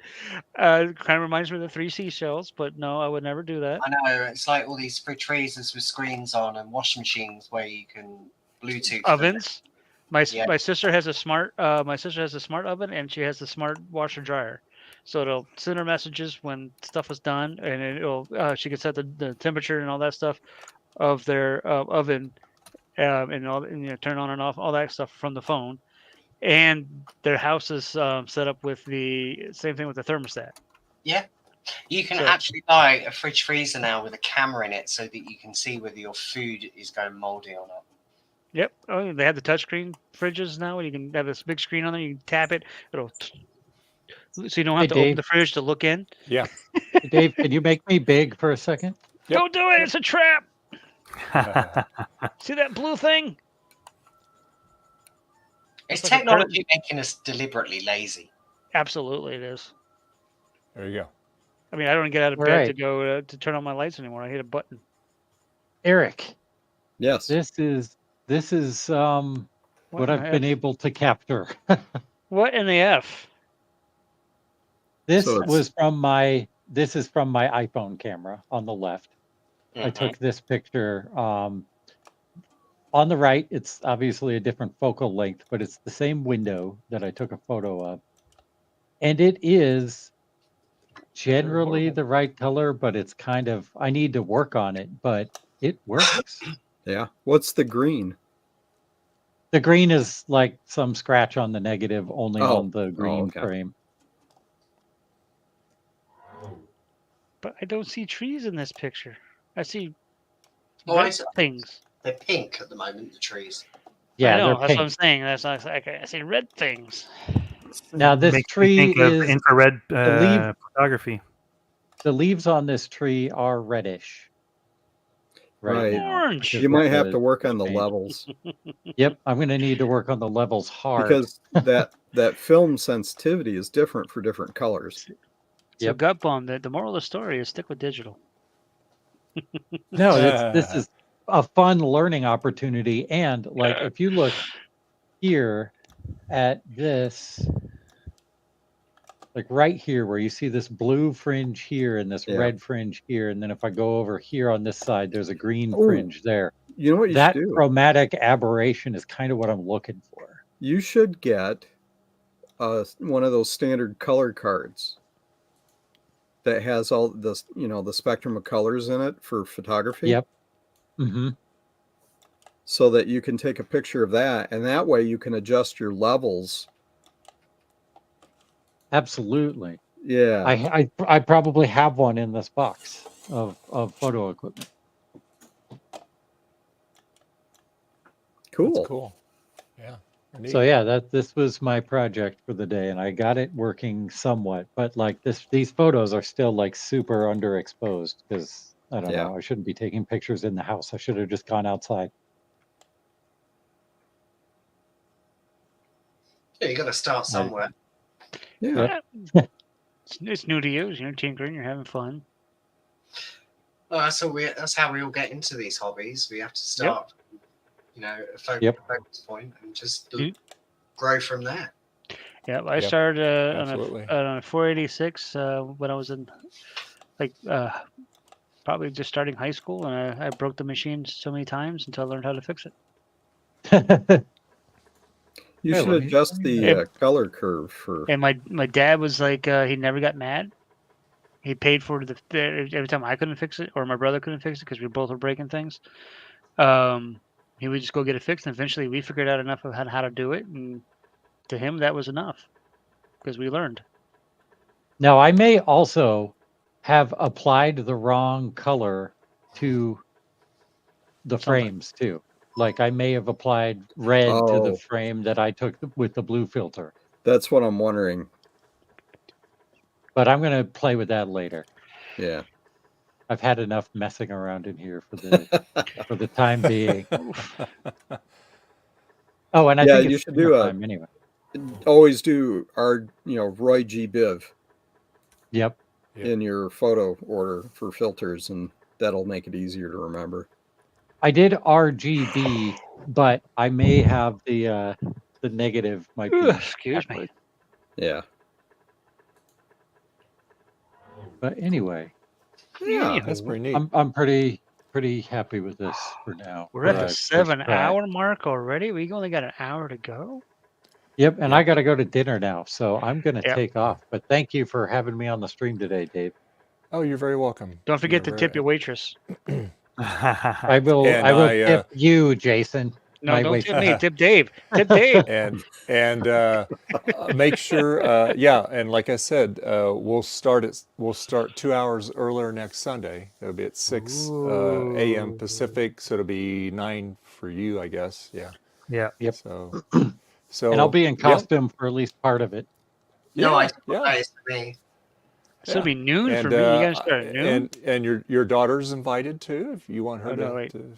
Kind of reminds me of the 3 seashells, but no, I would never do that. I know, it's like all these fridge freezers with screens on and washing machines where you can Bluetooth ovens. My sister has a smart. My sister has a smart oven, and she has a smart washer dryer. So it'll send her messages when stuff is done, and it'll she can set the temperature and all that stuff of their oven, and all and turn on and off all that stuff from the phone. And their house is set up with the same thing with the thermostat. Yeah, you can actually buy a fridge freezer now with a camera in it, so that you can see whether your food is going moldy or not. Yep. Oh, they have the touchscreen fridges now, and you can have this big screen on there. You can tap it. It'll. So you don't have to open the fridge to look in. Yeah. Dave, can you make me big for a second? Yep. Don't do it. It's a trap. See that blue thing? It's technology making us deliberately lazy. Absolutely, it is. There you go. I mean, I don't get out of bed to go to turn on my lights anymore. I hit a button. Eric. Yes. This is what I've been able to capture. What in the F? This is from my iPhone camera on the left. I took this picture. On the right, it's obviously a different focal length, but it's the same window that I took a photo of. And it is generally the right color, but it's kind of, I need to work on it, but it works. Yeah. What's the green? The green is like some scratch on the negative, only on the green frame. But I don't see trees in this picture. I see things. They're pink at the moment, the trees. Yeah, I know, they're that's pink. what I'm saying. That's not like I see red things. Now this Makes me tree think of is infrared the photography. The leaves on this tree are reddish. Right. now, Orange. which is You what might have the to work on the change. levels Yep, I'm going to need to work on the levels hard. because that film sensitivity is different for different colors. So gut bomb. The moral of the story is stick with digital. No, this is a fun learning opportunity. And like, if you look here at this, like right here where you see this blue fringe here and this red fringe here, and then if I go over here on this side, there's a green fringe there. You know what you That should do? chromatic aberration is kind of what I'm looking for. You should get one of those standard color cards that has all this, the spectrum of colors in it for photography. Yep. Mm-hmm. So that you can take a picture of that, and that way you can adjust your levels. Absolutely. Yeah. I probably have one in this box of photo equipment. Cool. That's cool. Yeah. So yeah, this was my project for the day, and I got it working somewhat. But like these photos are still like super underexposed because I don't know. I shouldn't be taking pictures in the house. I should have just gone outside. Yeah, you got to start somewhere. Yeah. It's new to you. You're tinkering. You're having fun. Well, that's how we all get into these hobbies. We have to start, a focus point and just grow from there. Yeah, I started on a 486 when I was in probably just starting high school, and I broke the machine so many times until I learned how to fix it. You should adjust the color curve for. And my dad was like, he never got mad. he paid for every time I couldn't fix it or my brother couldn't fix it because we both were breaking things. He would just go get it fixed, and eventually we figured out enough of how to do it, and to him that was enough because we learned. Now, I may also have applied the wrong color to the frames too. Like I may have applied red to the frame that I took with the blue filter. That's what I'm wondering. But I'm going to play with that later. Yeah. I've had enough messing around in here for the time being. Oh, and I think you should do time anyway. Always do Roy G. Biv. Yep. In your photo order for filters, and that'll make it easier to remember. I did RGB, but I may have the negative might be. Excuse me. Yeah. But anyway. Yeah, that's pretty neat. I'm pretty happy with this for now. We're at the 7-hour mark already. We only got an hour to go. Yep, and I got to go to dinner now, so I'm going to take off. But thank you for having me on the stream today, Dave. Oh, you're very welcome. Don't forget to tip your waitress. I will. I will tip you, Jason. No, don't tip me. Tip Dave. Tip Dave. and make sure. And like I said, we'll start 2 hours earlier next Sunday. It'll be at 6 a.m. Pacific, so it'll be 9 for you, I guess. Yeah. Yeah. Yep. So and I'll be in costume for at least part of it. No, I surprised me. So it'll be noon for me. You guys start at noon. And your daughter's invited too, if you want her to.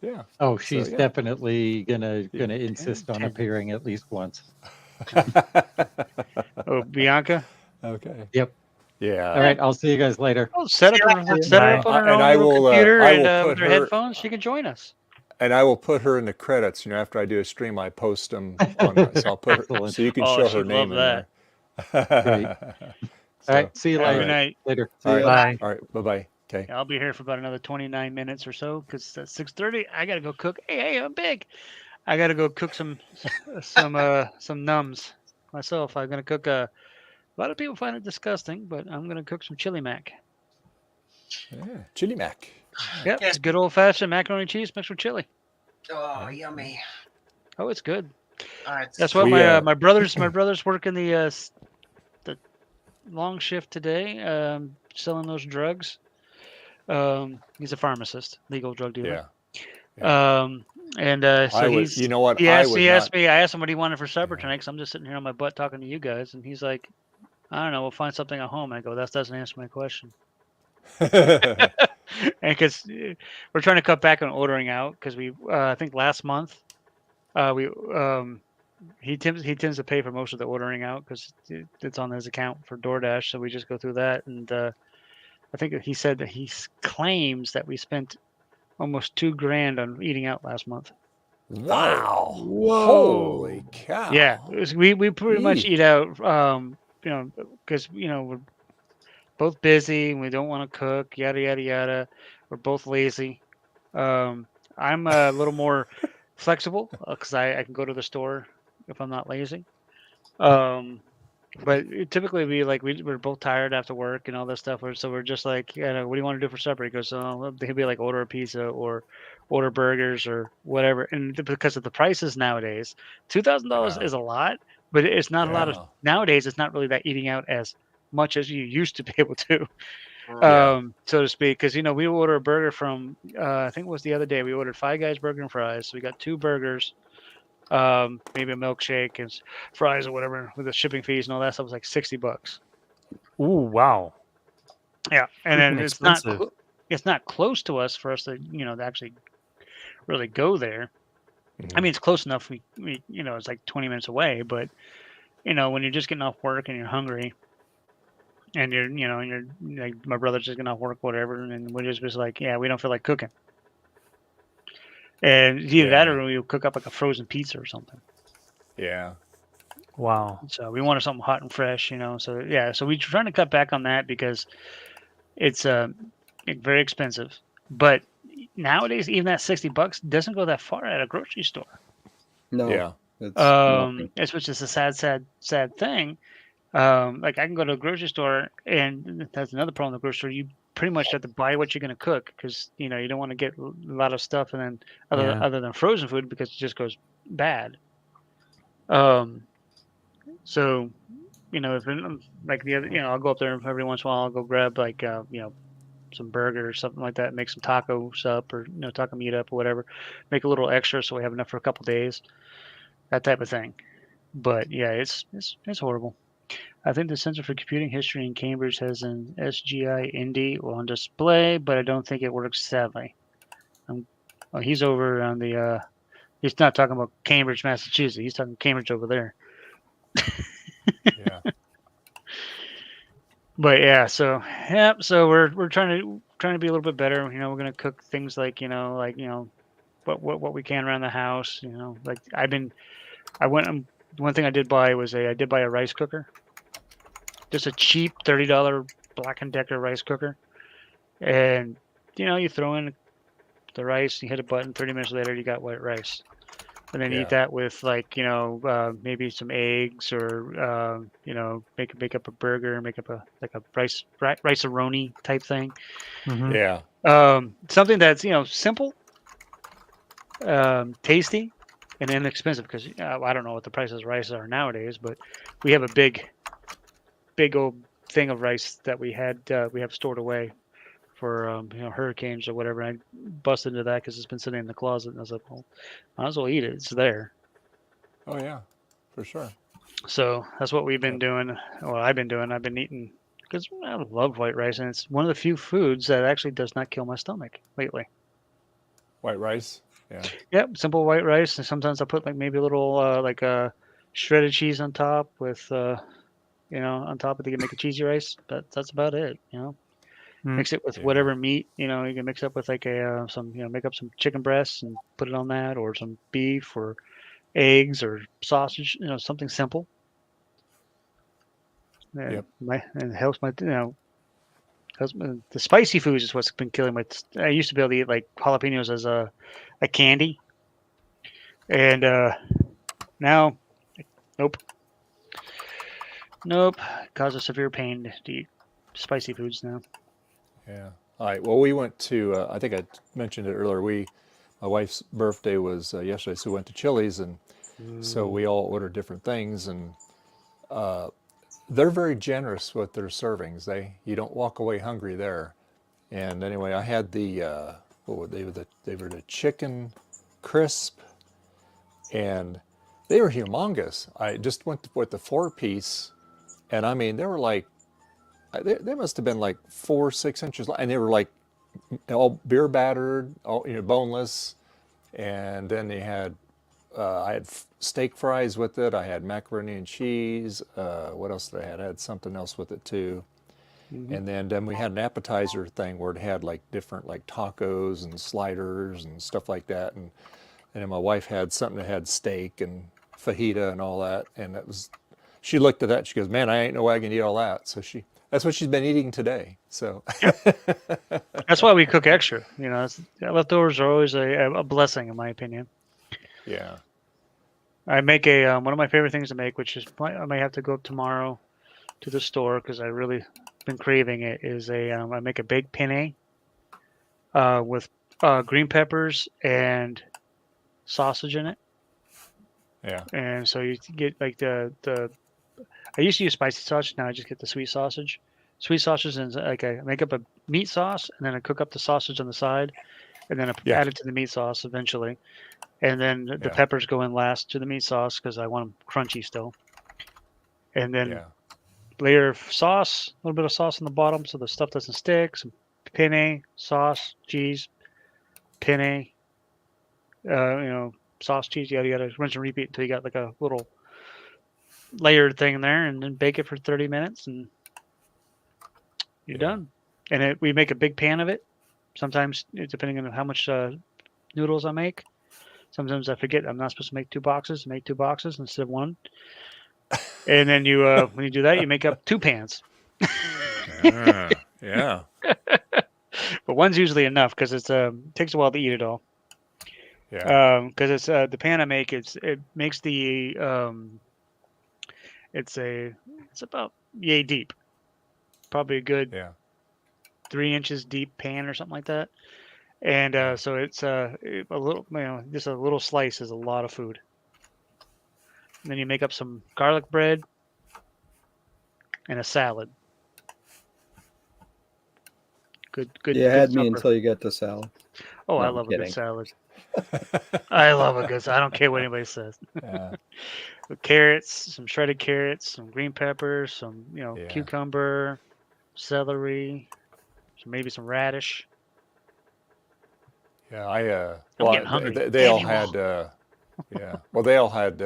Yeah. Oh, she's definitely gonna insist on appearing at least once. Oh, Bianca. Okay. Yep. Yeah. All right. I'll see you guys later. Oh, set up on her own computer and with her headphones. She can join us. And I will put her in the credits. After I do a stream, I post them on. So I'll put her, so you can show her name in there. Great. All right. See you later. Good night. Later. All right. Bye. All right. Bye-bye. Okay. I'll be here for about another 29 minutes or so because at 6:30 I gotta go cook. Hey, I'm big. I gotta go cook some nums myself. I'm gonna cook a lot of people find it disgusting, but I'm gonna cook some chili mac. Yeah, chili mac. Yep, it's good old fashioned macaroni and cheese mixed with chili. Oh, yummy. Oh, it's good. Right. That's what my brother's working the long shift today, selling those drugs. He's a pharmacist, legal drug dealer. Yeah. So he's. You know what? He asked me. I asked him what he wanted for supper tonight because I'm just sitting here on my butt talking to you guys, and he's like, "I don't know. We'll find something at home." I go, "That doesn't answer my question." And because we're trying to cut back on ordering out because we I think last month he tends to pay for most of the ordering out because it's on his account for DoorDash, so we just go through that. And I think he said that he claims that we spent almost $2,000 on eating out last month. Wow! Whoa. Holy cow! Yeah, we pretty much eat out, because we're both busy and we don't want to cook, yada yada yada. We're both lazy. I'm a little more flexible because I can go to the store if I'm not lazy. But typically we're both tired after work and all that stuff. So we're just like, what do you want to do for supper? He goes, he'll be like, order a pizza or order burgers or whatever. And because of the prices nowadays, $2,000 is a lot, but it's not a lot of nowadays. It's not really that eating out as much as you used to be able to, so to speak. Because we order a burger from I think it was the other day we ordered Five Guys burger and fries. So we got 2 burgers. Maybe a milkshake and fries or whatever with the shipping fees and all that stuff was like $60. Ooh, wow. Yeah, and then it's not close to us for us to to actually really go there. I mean, it's close enough. We it's like 20 minutes away, but when you're just getting off work and you're hungry, and you're like my brother's just getting off work, whatever, and we're just like, yeah, we don't feel like cooking. And either that or we'll cook up like a frozen pizza or something. Yeah. Wow. So we wanted something hot and fresh, So yeah, so we're trying to cut back on that because it's very expensive. But nowadays, even that $60 doesn't go that far at a grocery store. No. Yeah. Which is a sad thing. Like I can go to a grocery store, and that's another problem. The grocery store, you pretty much have to buy what you're going to cook because you don't want to get a lot of stuff and then Yeah. other than frozen food because it just goes bad. So if like the other, I'll go up there every once in a while. I'll go grab like some burger or something like that, make some tacos up or taco meat up or whatever, make a little extra so we have enough for a couple days, that type of thing. But yeah, it's horrible. I think the Center for Computing History in Cambridge has an SGI Indy on display, but I don't think it works sadly. He's over on the he's not talking about Cambridge, Massachusetts. He's talking Cambridge over there. Yeah. But yeah, so we're trying to be a little bit better. We're gonna cook things like what we can around the house. Like one thing I did buy was I did buy a rice cooker, just a cheap $30 Black & Decker rice cooker, and you throw in the rice, you hit a button, 30 minutes later you got white rice. And then eat that with maybe some eggs or make up a burger, make up a rice-a-roni type thing. Mm-hmm. Yeah. Something that's simple, tasty, and inexpensive because I don't know what the prices of rice are nowadays, but we have a big old thing of rice that we have stored away for hurricanes or whatever. And I busted into that because it's been sitting in the closet, and I was like, well, might as well eat it. It's there. Oh yeah, for sure. So that's what we've been doing. Well, I've been doing. I've been eating because I love white rice, and it's one of the few foods that actually does not kill my stomach lately. White rice. Yeah. Yep, simple white rice, and sometimes I put maybe a little shredded cheese on top with on top of it to make a cheesy rice. But that's about it. Mix it with whatever meat, you can mix up with make up some chicken breasts and put it on that, or some beef or eggs or sausage, something simple. Yep. And it helps the spicy foods is what's been killing my. I used to be able to eat like jalapenos as a candy, and now, nope, causes severe pain to eat spicy foods now. Yeah. All right. Well, we went to, I think I mentioned it earlier. My wife's birthday was yesterday, so we went to Chili's, and so we all ordered different things, and they're very generous with their servings. You don't walk away hungry there. And anyway, I had they were the chicken crisp, and they were humongous. I just went with the 4-piece, and I mean, they were like, they must have been like 4-6 inches long, and they were like all beer battered, all boneless. And then they had I had steak fries with it. I had macaroni and cheese. What else did I have? I had something else with it too. Mm-hmm. And then we had an appetizer thing where it had like different like tacos and sliders and stuff like that. And then my wife had something that had steak and fajita and all that. And she looked at that. She goes, "Man, I ain't no way I can eat all that." So that's what she's been eating today. So that's why we cook extra. Leftovers are always a blessing, in my opinion. Yeah. I make one of my favorite things to make, which is I may have to go up tomorrow to the store because I really been craving it. Is I make a baked penne with green peppers and sausage in it. Yeah. And so you get like the I used to use spicy sausage. Now I just get the sweet sausage. Sweet sausage is like I make up a meat sauce, and then I cook up the sausage on the side, and then I add it to the meat sauce eventually. And then the peppers go in last to the meat sauce because I want them crunchy still. And then layer of sauce, a little bit of sauce on the bottom so the stuff doesn't stick. Some penne, sauce, cheese, penne, sauce, cheese. You gotta rinse and repeat until you got like a little layered thing there, and then bake it for 30 minutes, and you're done. And we make a big pan of it. Sometimes, depending on how much noodles I make. Sometimes I forget I'm not supposed to make 2 boxes. Make 2 boxes instead of 1. And then you, when you do that, you make up 2 pans. Yeah. But one's usually enough because it takes a while to eat it all. Yeah. Because it's the pan I make. It makes the It's about yay deep, probably a good 3 inches deep pan or something like that. And so it's a little, just a little slice is a lot of food. And then you make up some garlic bread and a salad. Good. You had me supper. until you got the salad. Oh, No, I I'm love a kidding. good salad. I love a good salad. I don't care what anybody says. With carrots, some shredded carrots, some green peppers, some cucumber, celery, maybe some radish. Yeah, I'm getting hungry. they all had, well, they all had,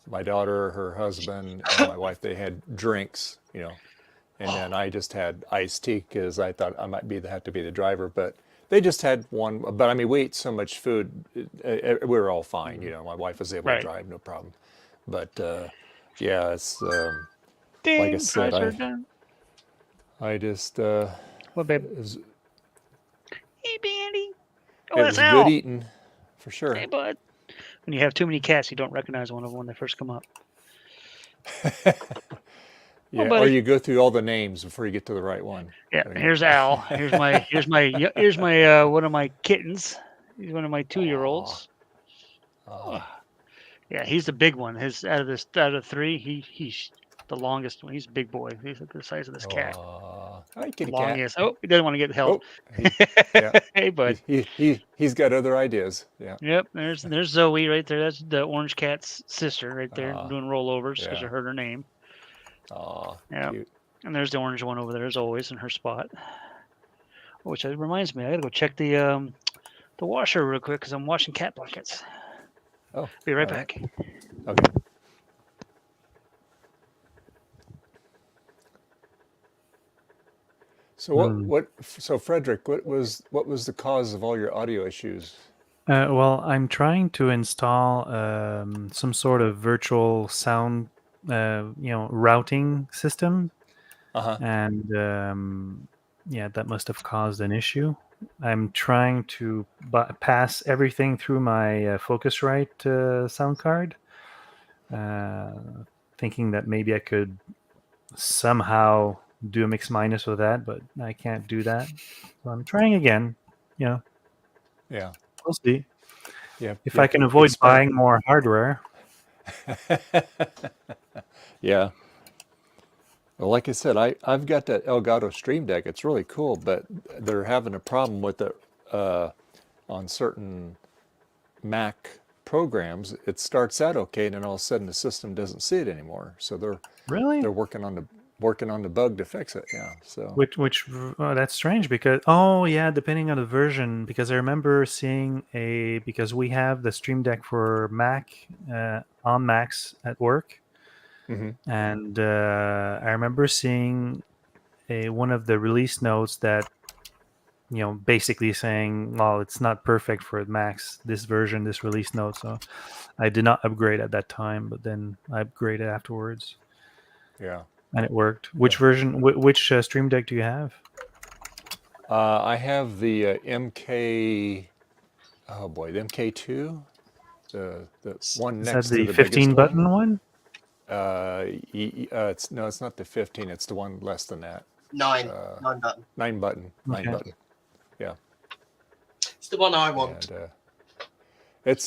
my daughter, her husband, and my wife, they had drinks, and then I just had iced tea because I thought I might have to be the driver, but they just had one. But I mean, we ate so much food, we were all fine, My wife was able to drive, no problem. But yeah, it's Ding, like I said, fries are done. I just what, babe? Hey, Bandy. Oh, it that's was Al. good eating, for sure. Hey, bud. When you have too many cats, you don't recognize one of them when they first come up. Yeah, Oh, or you go through all the names before you get to the right one. Yeah, here's Al. Here's my one of my kittens. He's one of my 2-year-olds. Yeah, he's the big one. His out of 3, he's the longest one. He's a big boy. He's the size of this cat. Hi, kitty Longest. cat. Oh, he doesn't want to get held. Hey, bud. He's got other ideas. Yeah. Yep. There's Zoe right there. That's the orange cat's sister right there doing rollovers because you heard her name. Yeah. Cute. And there's the orange one over there as always in her spot. Which reminds me, I gotta go check the washer real quick because I'm washing cat blankets. Oh. Be right back. Okay. So So Frederick, what was the cause of all your audio issues? Well, I'm trying to install some sort of virtual sound, routing system, and that must have caused an issue. I'm trying to pass everything through my Focusrite sound card, thinking that maybe I could somehow do a mix minus with that, but I can't do that. So I'm trying again. Yeah. We'll see. Yeah. If I can avoid buying more hardware. Yeah. Well, like I said, I've got that Elgato Stream Deck. It's really cool, but they're having a problem with it on certain Mac programs. It starts out okay, and then all of a sudden the system doesn't see it anymore. So they're working on the bug to fix it. Yeah. So That's strange because depending on the version, because I remember seeing because we have the Stream Deck for Mac on Macs at work. Mm-hmm. And I remember seeing one of the release notes that, basically saying, well, it's not perfect for Macs, this version, this release note. So I did not upgrade at that time, but then I upgraded afterwards. Yeah. And it worked. Which version, which Stream Deck do you have? I have the MK, the MK2, the one next to the 15 button one? It's not the 15. It's the one less than that. 9 button. 9 button. 9 Okay. button. Yeah. It's the one I want. And,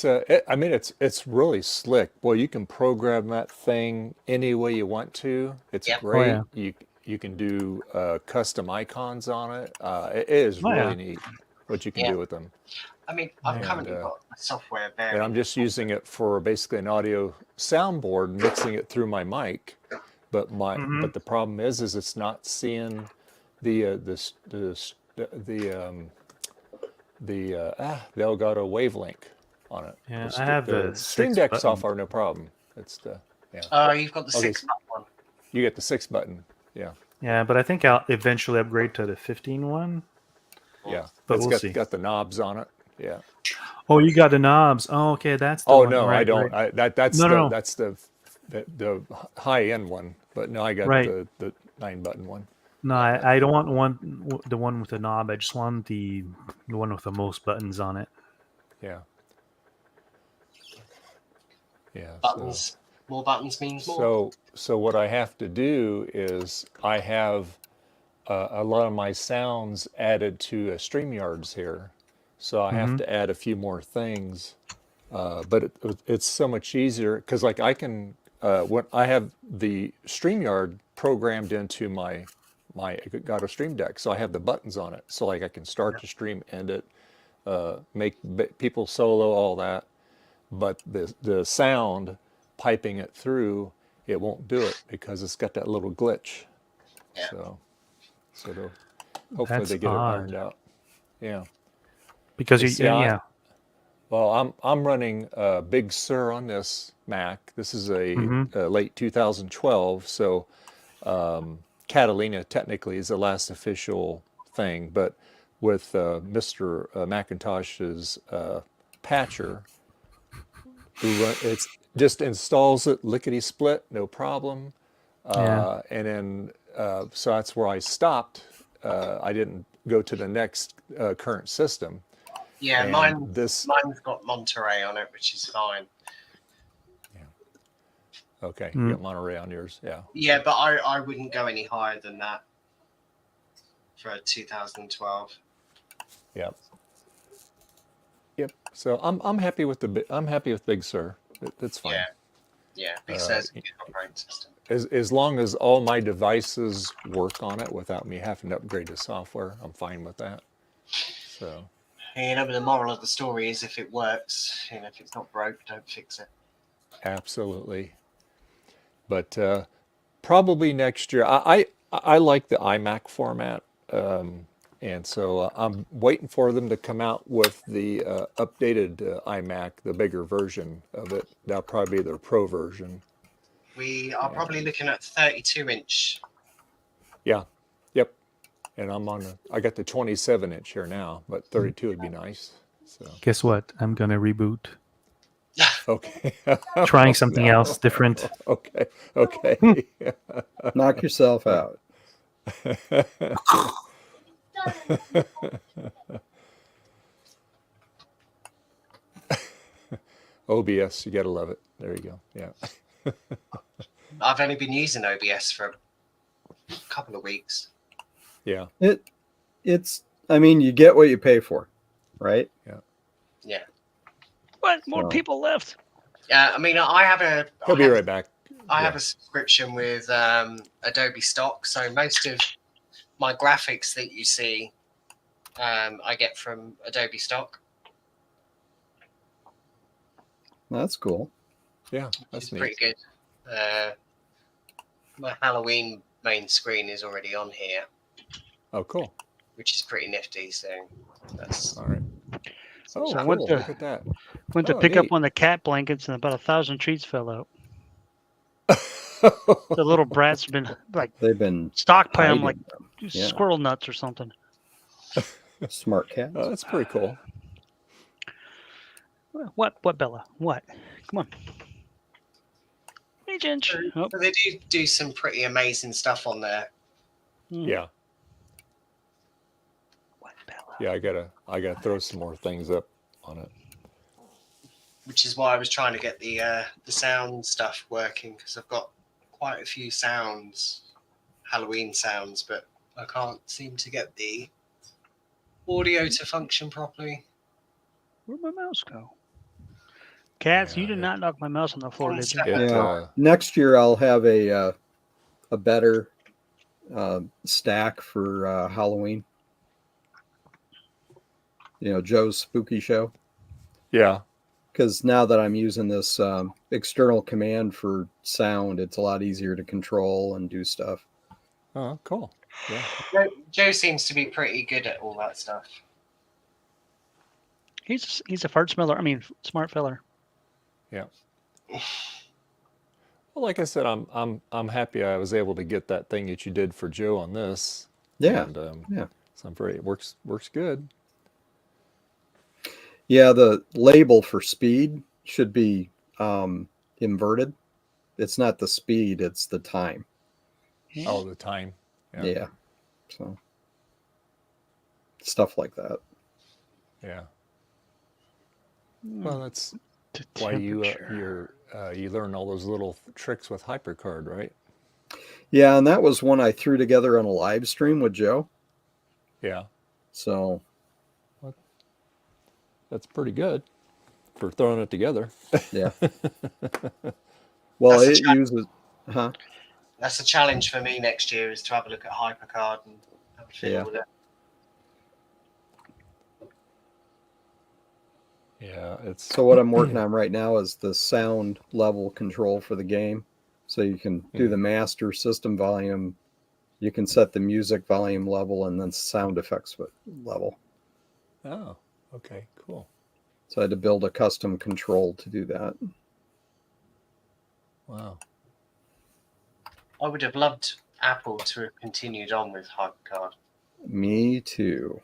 it's really slick. Boy, you can program that thing any way you want to. It's great. Oh, yeah. You can do custom icons on it. It is really neat what you can do with them. I mean, I've currently got a software there. And I'm just using it for basically an audio soundboard, mixing it through my mic. But but the problem is it's not seeing the Elgato wavelength on it. Yeah, I have the Stream 6 Deck button. software, no problem. It's the You've got the 6 button one. You get the 6 button. Yeah. Yeah, but I think I'll eventually upgrade to the 15 one. Yeah, But it's we'll see. got the knobs on it. Yeah. Oh, you got the knobs. Oh, okay, that's the Oh one. no, Right, I don't. right. That's No. that's the high end one. But no, I got the 9 button one. No, I don't want the one with the knob. I just want the one with the most buttons on it. Yeah. Yeah. Buttons. More buttons means more. So what I have to do is I have a lot of my sounds added to StreamYards here. So I have to add a few more things. But it's so much easier because like I can, when I have the StreamYard programmed into my Elgato Stream Deck, so I have the buttons on it. So like I can start the stream, end it, make people solo, all that. But the sound piping it through, it won't do it because it's got that little glitch. Yeah. So hopefully That's they get it odd. ironed out. Yeah. Because See, yeah. Well, I'm running Big Sur on this Mac. This is a late 2012, so Catalina technically is the last official thing, but with Mr. Macintosh's patcher, it's just installs it lickety split, no problem. Yeah. And then so that's where I stopped. I didn't go to the next current system. Yeah, And mine's got Monterey on it, which is fine. Okay, you got Monterey on yours, yeah. Yeah, but I wouldn't go any higher than that for 2012. Yep. So I'm happy with Big Sur. That's fine. Yeah. Big Sur's a good operating system. As long as all my devices work on it without me having to upgrade the software, I'm fine with that. So. But the moral of the story is if it works, if it's not broke, don't fix it. Absolutely. But probably next year. I like the iMac format, and so I'm waiting for them to come out with the updated iMac, the bigger version of it. That'll probably be their Pro version. We are probably looking at 32-inch. Yeah. Yep. And I got the 27-inch here now, but 32 would be nice. So. Guess what? I'm gonna reboot. Okay. Trying something else different. Okay. Knock yourself out. OBS, you gotta love it. There you go. Yeah. I've only been using OBS for a couple of weeks. Yeah. It's. I mean, you get what you pay for, right? Yeah. What? More people left? Yeah, I mean, I have a. He'll be right back. I have a subscription with Adobe Stock, so most of my graphics that you see, I get from Adobe Stock. That's cool. Yeah, that's neat. Pretty good. My Halloween main screen is already on here. Oh, cool. Which is pretty nifty. So that's all right. Oh, I cool. went to, Look at that. Went to pick up one of the cat blankets, and about 1,000 trees fell out. The little brats have been they've been stockpiling like Yeah. squirrel nuts or something. Smart cat. Oh, that's pretty cool. What, Bella? What? Come on. Hey, Ginge. So they do some pretty amazing stuff on there. Yeah. Yeah, I gotta throw some more things up on it. Which is why I was trying to get the sound stuff working, because I've got quite a few sounds, Halloween sounds, but I can't seem to get the audio to function properly. Where'd my mouse go? Cats, you did not knock my mouse on the floor, did you? Yeah. Next year I'll have a better stack for Halloween. Joe's spooky show. Yeah. Because now that I'm using this external command for sound, it's a lot easier to control and do stuff. Oh, cool. Yeah. Joe seems to be pretty good at all that stuff. He's a fart smeller. I mean, smart feller. Yeah. Well, like I said, I'm happy I was able to get that thing that you did for Joe on this. Yeah. And, yeah. So it works good. Yeah, the label for speed should be inverted. It's not the speed, it's the time. Oh, the time. Yeah. So stuff like that. Yeah. Well, why you you learn all those little tricks with HyperCard, right? Yeah, and that was one I threw together on a live stream with Joe. Yeah. So that's pretty good for throwing it together. Yeah. Well, That's it uses, huh? That's a challenge for me next year, is to have a look at HyperCard and have a fiddle Yeah. with it. Yeah, it's So what I'm working on right now is the sound level control for the game. So you can do the master system volume, you can set the music volume level, and then sound effects level. Oh, okay, cool. So I had to build a custom control to do that. Wow. I would have loved Apple to have continued on with HyperCard. Me too.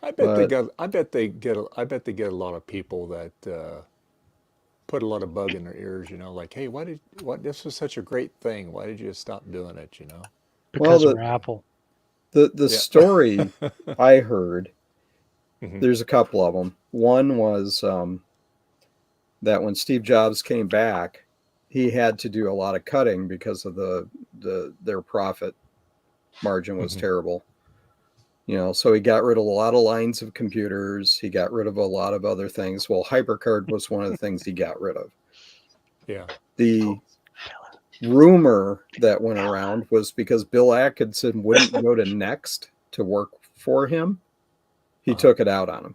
I bet they get a lot of people that put a lot of bug in their ears, like, hey, this was such a great thing. Why did you stop doing it, Because we're Apple. The story I heard, there's a couple of them. One was that when Steve Jobs came back, he had to do a lot of cutting because of their profit margin was terrible. So he got rid of a lot of lines of computers. He got rid of a lot of other things. Well, HyperCard was one of the things he got rid of. Yeah. The rumor that went around was because Bill Atkinson wouldn't go to Next to work for him, he took it out on him.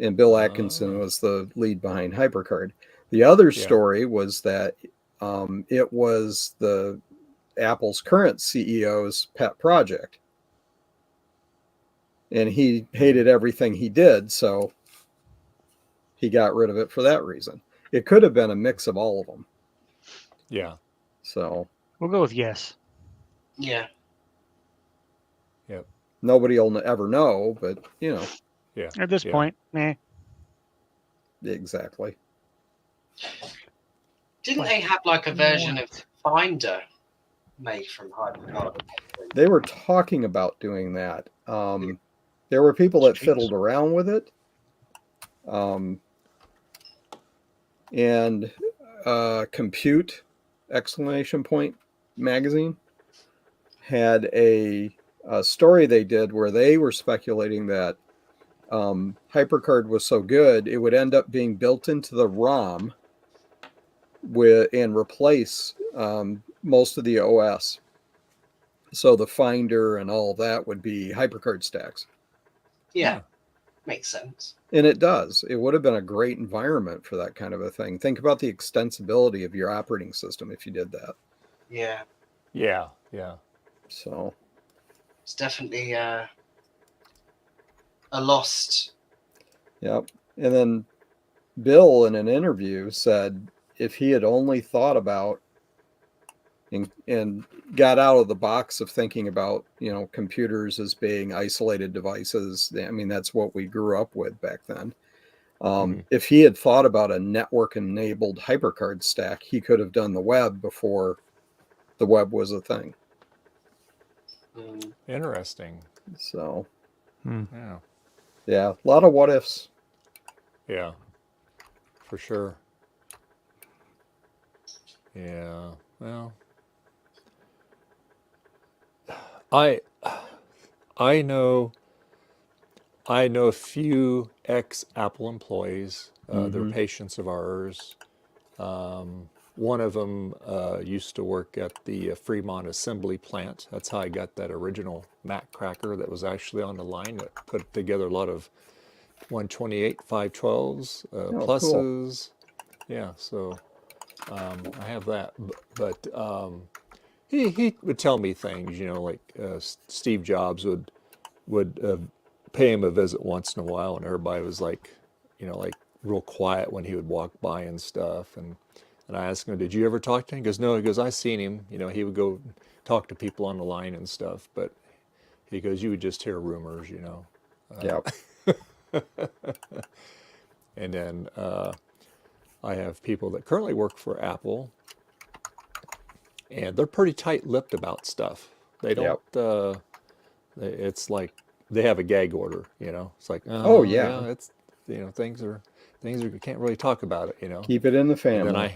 And Bill Atkinson was the lead behind HyperCard. The other story was that it was the Apple's current CEO's pet project. And he hated everything he did, so he got rid of it for that reason. It could have been a mix of all of them. Yeah. So we'll go with yes. Yeah. Yep. Nobody will ever know, but Yeah. At this point, Exactly. Didn't they have like a version of Finder made from HyperCard? They were talking about doing that. There were people that fiddled around with it. And Compute! Magazine had a story they did where they were speculating that HyperCard was so good it would end up being built into the ROM and replace most of the OS. So the Finder and all that would be HyperCard stacks. Yeah, makes sense. And it does. It would have been a great environment for that kind of a thing. Think about the extensibility of your operating system if you did that. Yeah. Yeah. So it's definitely a lost. Yep. And then Bill in an interview said if he had only thought about and got out of the box of thinking about, computers as being isolated devices. I mean, that's what we grew up with back then. If he had thought about a network-enabled HyperCard stack, he could have done the web before the web was a thing. Interesting. So, yeah, a lot of what ifs. Yeah, for sure. Yeah, well, I know a few ex-Apple employees. They're patients of ours. One of them used to work at the Fremont assembly plant. That's how I got that original Mac cracker that was actually on the line that put together a lot of 128 512s, pluses. Cool. Yeah, so I have that. But he would tell me things, like Steve Jobs would pay him a visit once in a while, and everybody was like, like real quiet when he would walk by and stuff. And I asked him, did you ever talk to him? He goes, no. He goes, I seen him. He would go talk to people on the line and stuff. But he goes, you would just hear rumors, Yeah. And then I have people that currently work for Apple, and they're pretty tight-lipped about stuff. They don't. It's like they have a gag order. It's like, Oh, yeah. it's things are we can't really talk about it. Keep it in the family.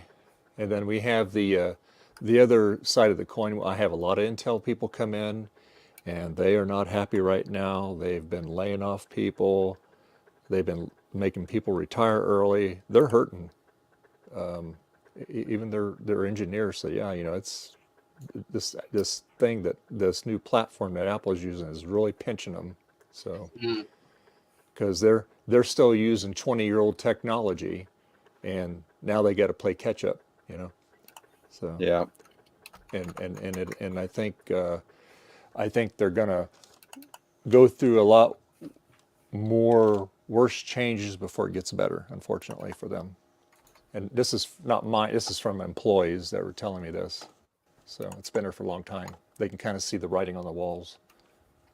And then we have the other side of the coin. I have a lot of Intel people come in, and they are not happy right now. They've been laying off people. They've been making people retire early. They're hurting. Even their engineers say, yeah, it's this thing this new platform that Apple's using is really pinching them. So because they're still using 20-year-old technology, and now they got to play catch up. So yeah, and I think they're gonna go through a lot more worse changes before it gets better, unfortunately for them. And this is not mine. This is from employees that were telling me this. So it's been there for a long time. They can kind of see the writing on the walls.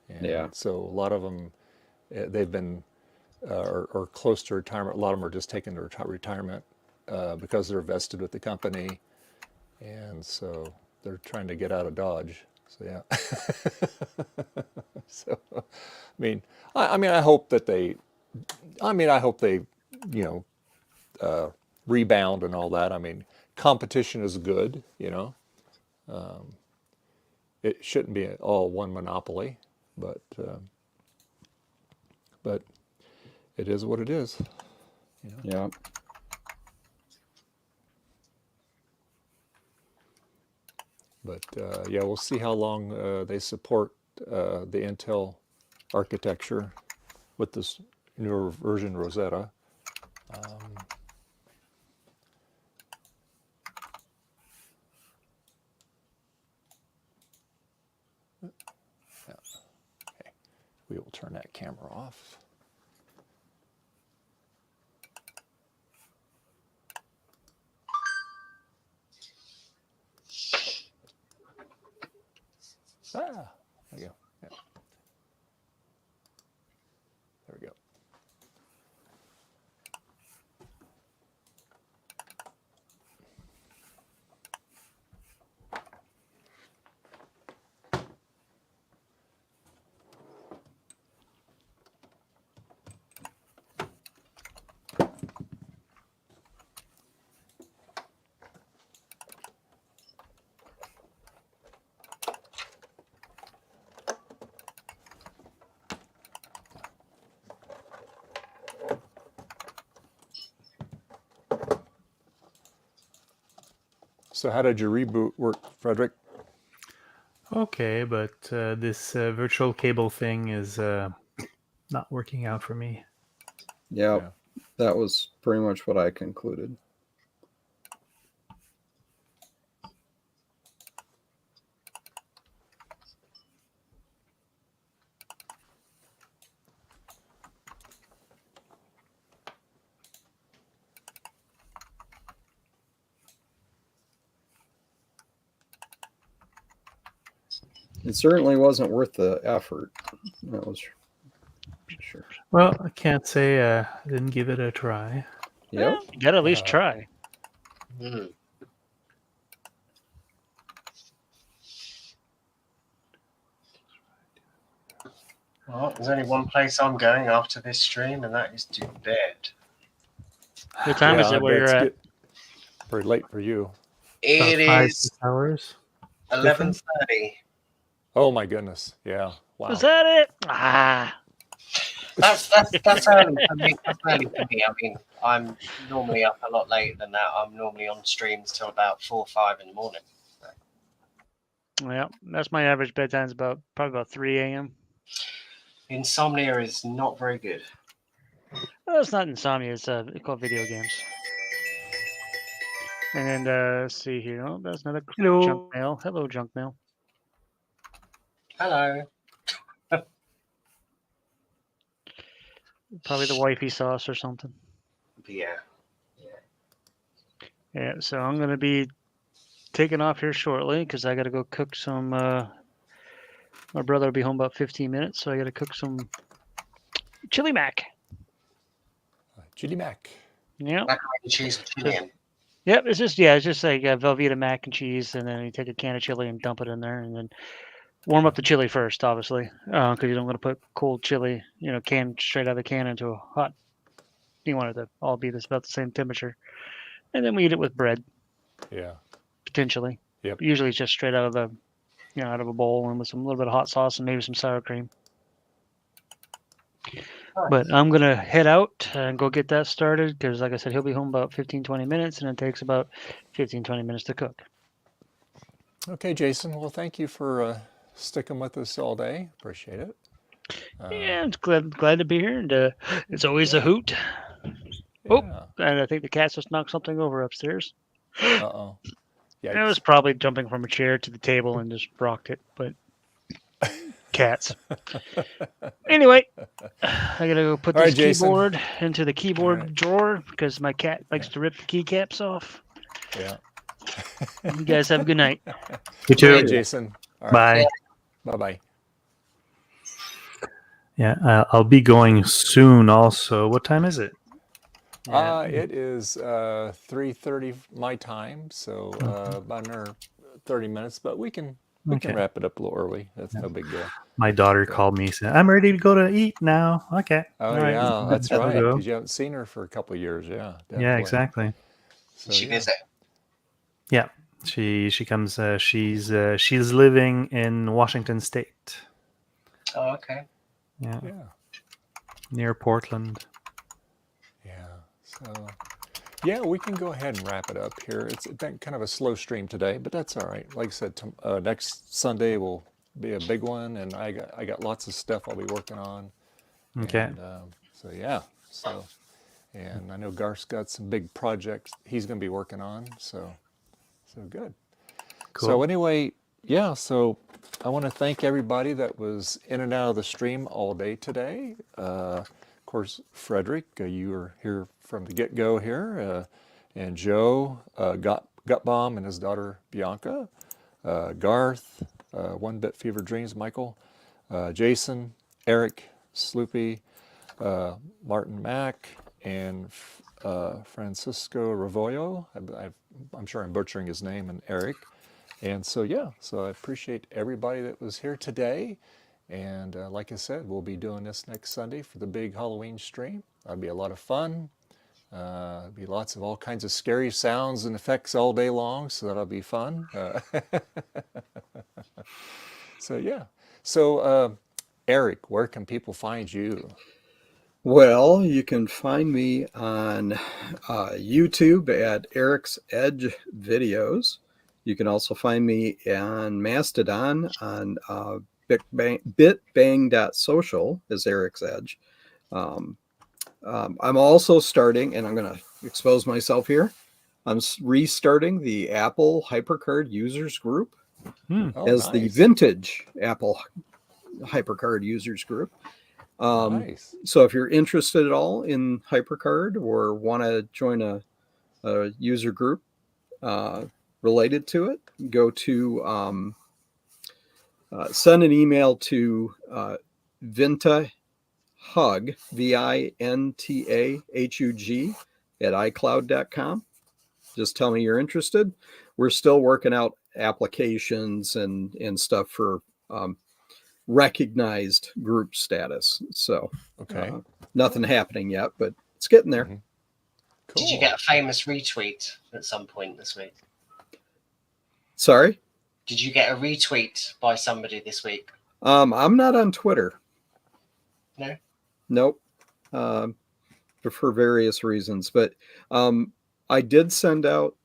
And so a lot of them, they've been or close to retirement. A lot of them are just taking their retirement because they're vested with the company, and so they're trying to get out of Dodge. So yeah. So, I hope that they, I hope they, rebound and all that. Competition is good. It shouldn't be all one monopoly, but it is what it is. Yeah. But yeah, we'll see how long they support the Intel architecture with this newer version Rosetta. Okay. We will turn that camera off. There we go. Yeah. There we go. So how did your reboot work, Frederick? Okay, but this virtual cable thing is not working out for me. Yeah, that was pretty much what I concluded. It certainly wasn't worth the effort. That was sure. Well, I can't say I didn't give it a try. Yep. You gotta at least try. Well, there's only one place I'm going after this stream, and that is to bed. What time is it where you're at? Pretty late for you. It About is 5-6 hours. 11:30. Oh my goodness! Yeah. Wow. Is that it? Ah. That's early for me. That's early for me. I'm normally up a lot later than that. I'm normally on streams till about 4 or 5 in the morning. Yeah, that's my average bedtime is probably about 3 a.m. Insomnia is not very good. Well, it's not insomnia. It's called video games. And let's see here. Oh, that's another junk mail. Hello, junk mail. Hello. Probably the wifey sauce or something. Yeah. Yeah, so I'm going to be taking off here shortly because I got to go cook some. My brother will be home about 15 minutes, so I got to cook some chili mac. Chili mac. Yeah. Macaroni and cheese with chili in. Yep, it's just like Velveeta mac and cheese, and then you take a can of chili and dump it in there, and then warm up the chili first, obviously, because you don't want to put cold chili, can straight out of the can into a hot. You want it to all be about the same temperature, and then we eat it with bread. Yeah. Potentially. Yep. But usually it's just straight out of the, out of a bowl and with some little bit of hot sauce and maybe some sour cream. But I'm gonna head out and go get that started because, like I said, he'll be home about 15-20 minutes, and it takes about 15-20 minutes to cook. Okay, Jason. Well, thank you for sticking with us all day. Appreciate it. Yeah, I'm glad to be here, and it's always a hoot. Yeah. Oh, and I think the cat just knocked something over upstairs. Uh-oh. It was probably jumping from a chair to the table and just rocked it, but cats. Anyway, I gotta go put this keyboard into the keyboard drawer because my cat likes to rip the keycaps off. Yeah. You guys have a good night. You too. All right, Jason. All Bye. right. Bye-bye. Yeah, I'll be going soon also. What time is it? It is 3:30 my time, so about another 30 minutes, but we can wrap it up a little early. That's no big deal. My daughter called me, said, "I'm ready to go to eat now." Okay. Oh, All right. yeah, that's We'll right, go. because you haven't seen her for a couple of years. Yeah, definitely. Yeah, exactly. So, She visit. Yeah, she comes. She's living in Washington State. Oh, okay. Yeah. Yeah. Near Portland. Yeah. So, yeah, we can go ahead and wrap it up here. It's been kind of a slow stream today, but that's all right. Like I said, next Sunday will be a big one, and I got lots of stuff I'll be working on. Okay. And, so yeah. So, and I know Garth's got some big projects he's going to be working on. So good. Cool. So anyway, yeah. So I want to thank everybody that was in and out of the stream all day today. Of course, Frederick, you were here from the get-go here, and Joe, Gutbaum and his daughter Bianca, Garth, One Bit Fever Dreams, Michael, Jason, Eric, Sloopy, Martin Mack, and Francisco Revollo. I'm sure I'm butchering his name, and Eric. And so, yeah, so I appreciate everybody that was here today. And like I said, we'll be doing this next Sunday for the big Halloween stream. That'll be a lot of fun. There'll be lots of all kinds of scary sounds and effects all day long, so that'll be fun. So, yeah. So, Eric, where can people find you? Well, you can find me on YouTube at Eric's Edge Videos. You can also find me on Mastodon on bitbang.social as Eric's Edge. I'm also starting, and I'm going to expose myself here, I'm restarting the Apple HyperCard Users Group as the vintage Apple HyperCard Users Group. Nice. So if you're interested at all in HyperCard or want to join a user group related to it, go to send an email to VintaHug, VINTAHUG at iCloud.com. Just tell me you're interested. We're still working out applications and stuff for recognized group status. So okay, nothing happening yet, but it's getting there. Cool. Did you get a famous retweet at some point this week? Sorry? Did you get a retweet by somebody this week? I'm not on Twitter. No? Nope. For various reasons. But I did send out,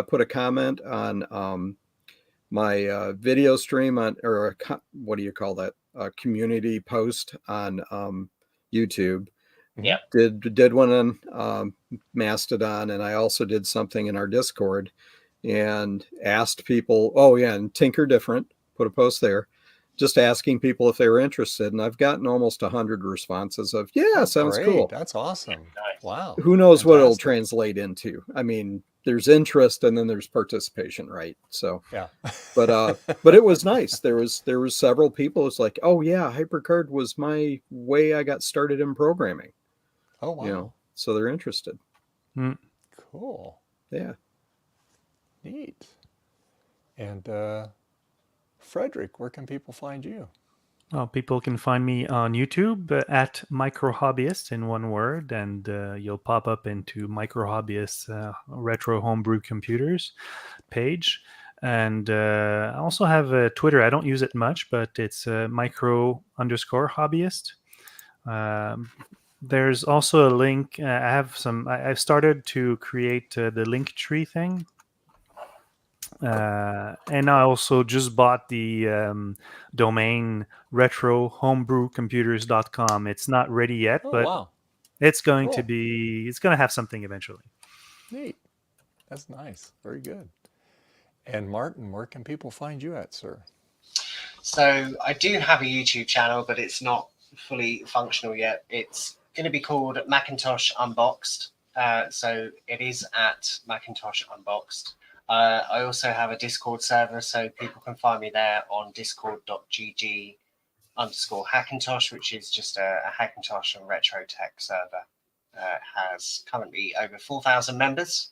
put a comment on my video stream on, or what do you call that? A community post on YouTube. Yeah. Did one on Mastodon, and I also did something in our Discord and asked people, and Tinker Different put a post there, just asking people if they were interested. And I've gotten almost 100 responses of, yeah, sounds Great. cool. That's awesome. Wow. Who knows what it'll translate into? I mean, there's interest and then there's participation, right? So, yeah. but it was nice. There was several people. It's like, oh yeah, HyperCard was my way I got started in programming. Oh wow. You know, so they're interested. Cool. Yeah. Neat. And Frederick, where can people find you? Well, people can find me on YouTube at Micro Hobbyist in one word, and you'll pop up into Micro Hobbyist Retro Homebrew Computers page. And I also have a Twitter. I don't use it much, but it's micro_hobbyist. There's also a link. I've started to create the link tree thing. And I also just bought the domain retrohomebrewcomputers.com. It's not ready yet, Oh, but wow. it's going to Cool. be. It's going to have something eventually. Neat. That's nice. Very good. And Martin, where can people find you at, sir? So I do have a YouTube channel, but it's not fully functional yet. It's going to be called Macintosh Unboxed. So it is at Macintosh Unboxed. I also have a Discord server, so people can find me there on discord.gg_Hackintosh, which is just a Hackintosh and retro tech server. Has currently over 4,000 members.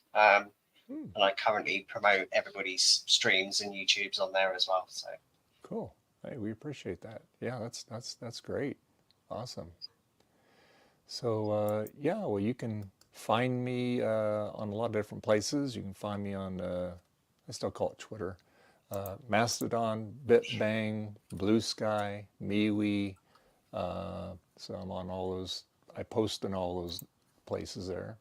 And I currently promote everybody's streams and YouTubes on there as well. So cool. Hey, we appreciate that. Yeah, that's great. Awesome. So yeah, well, you can find me on a lot of different places. You can find me on I still call it Twitter, Mastodon, BitBang, Blue Sky, MeWe. So I'm on all those. I post in all those places there.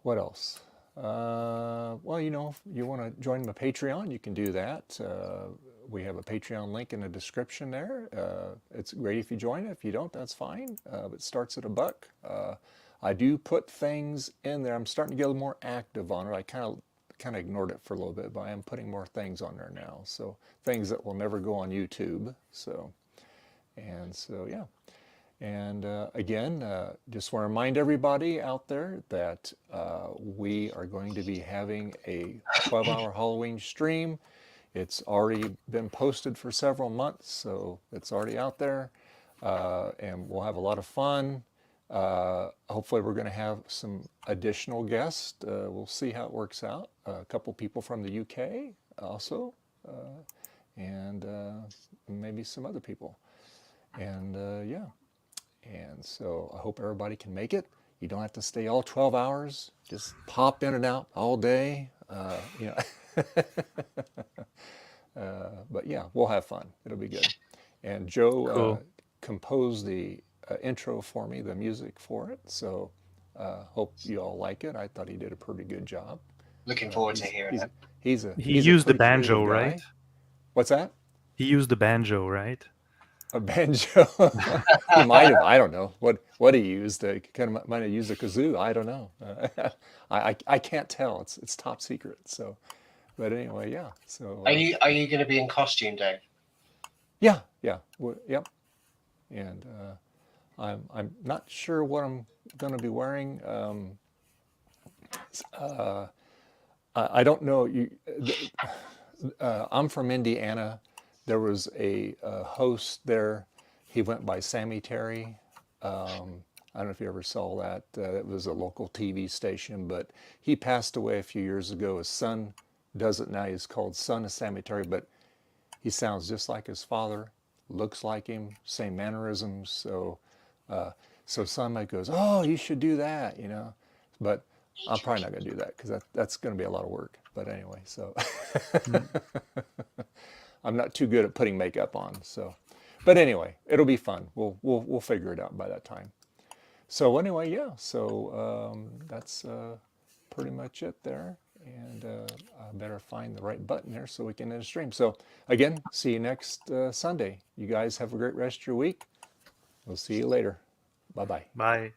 What else? Well, you know, if you want to join the Patreon, you can do that. We have a Patreon link in the description there. It's great if you join it. If you don't, that's fine. It starts at $1. I do put things in there. I'm starting to get a little more active on it. I kind of ignored it for a little bit, but I am putting more things on there now. So things that will never go on YouTube. So yeah. And again, just want to remind everybody out there that we are going to be having a 12-hour Halloween stream. It's already been posted for several months, so it's already out there. And we'll have a lot of fun. Hopefully we're going to have some additional guests. We'll see how it works out. A couple people from the UK also, and maybe some other people. And yeah. And so I hope everybody can make it. You don't have to stay all 12 hours. Just pop in and out all day. You know. But yeah, we'll have fun. It'll be good. And Joe Cool. composed the intro for me, the music for it. So hope you all like it. I thought he did a pretty good job. looking forward to hearing it. He He's used the pretty banjo, creative guy. right? What's that? He used the banjo, right? A banjo. He might have. I don't know what he used. Kind of might have used a kazoo. I don't know. I can't tell. It's top secret. So, but anyway, yeah. So Are you going to be in costume, Dave? yeah. Yep. And I'm not sure what I'm going to be wearing. I don't know. I'm from Indiana. There was a host there. He went by Sammy Terry. I don't know if you ever saw that. It was a local TV station, but he passed away a few years ago. His son does it now. He's called Son of Sammy Terry, but he sounds just like his father, looks like him, same mannerisms. So somebody goes, "Oh, you should do that," you know. But I'm probably not going to do that because that's going to be a lot of work. But anyway, so. I'm not too good at putting makeup on, so. But anyway, it'll be fun. We'll figure it out by that time. So anyway, yeah. So that's pretty much it there. And I better find the right button there so we can end the stream. So again, see you next Sunday. You guys have a great rest of your week. We'll see you later. Bye-bye. Bye.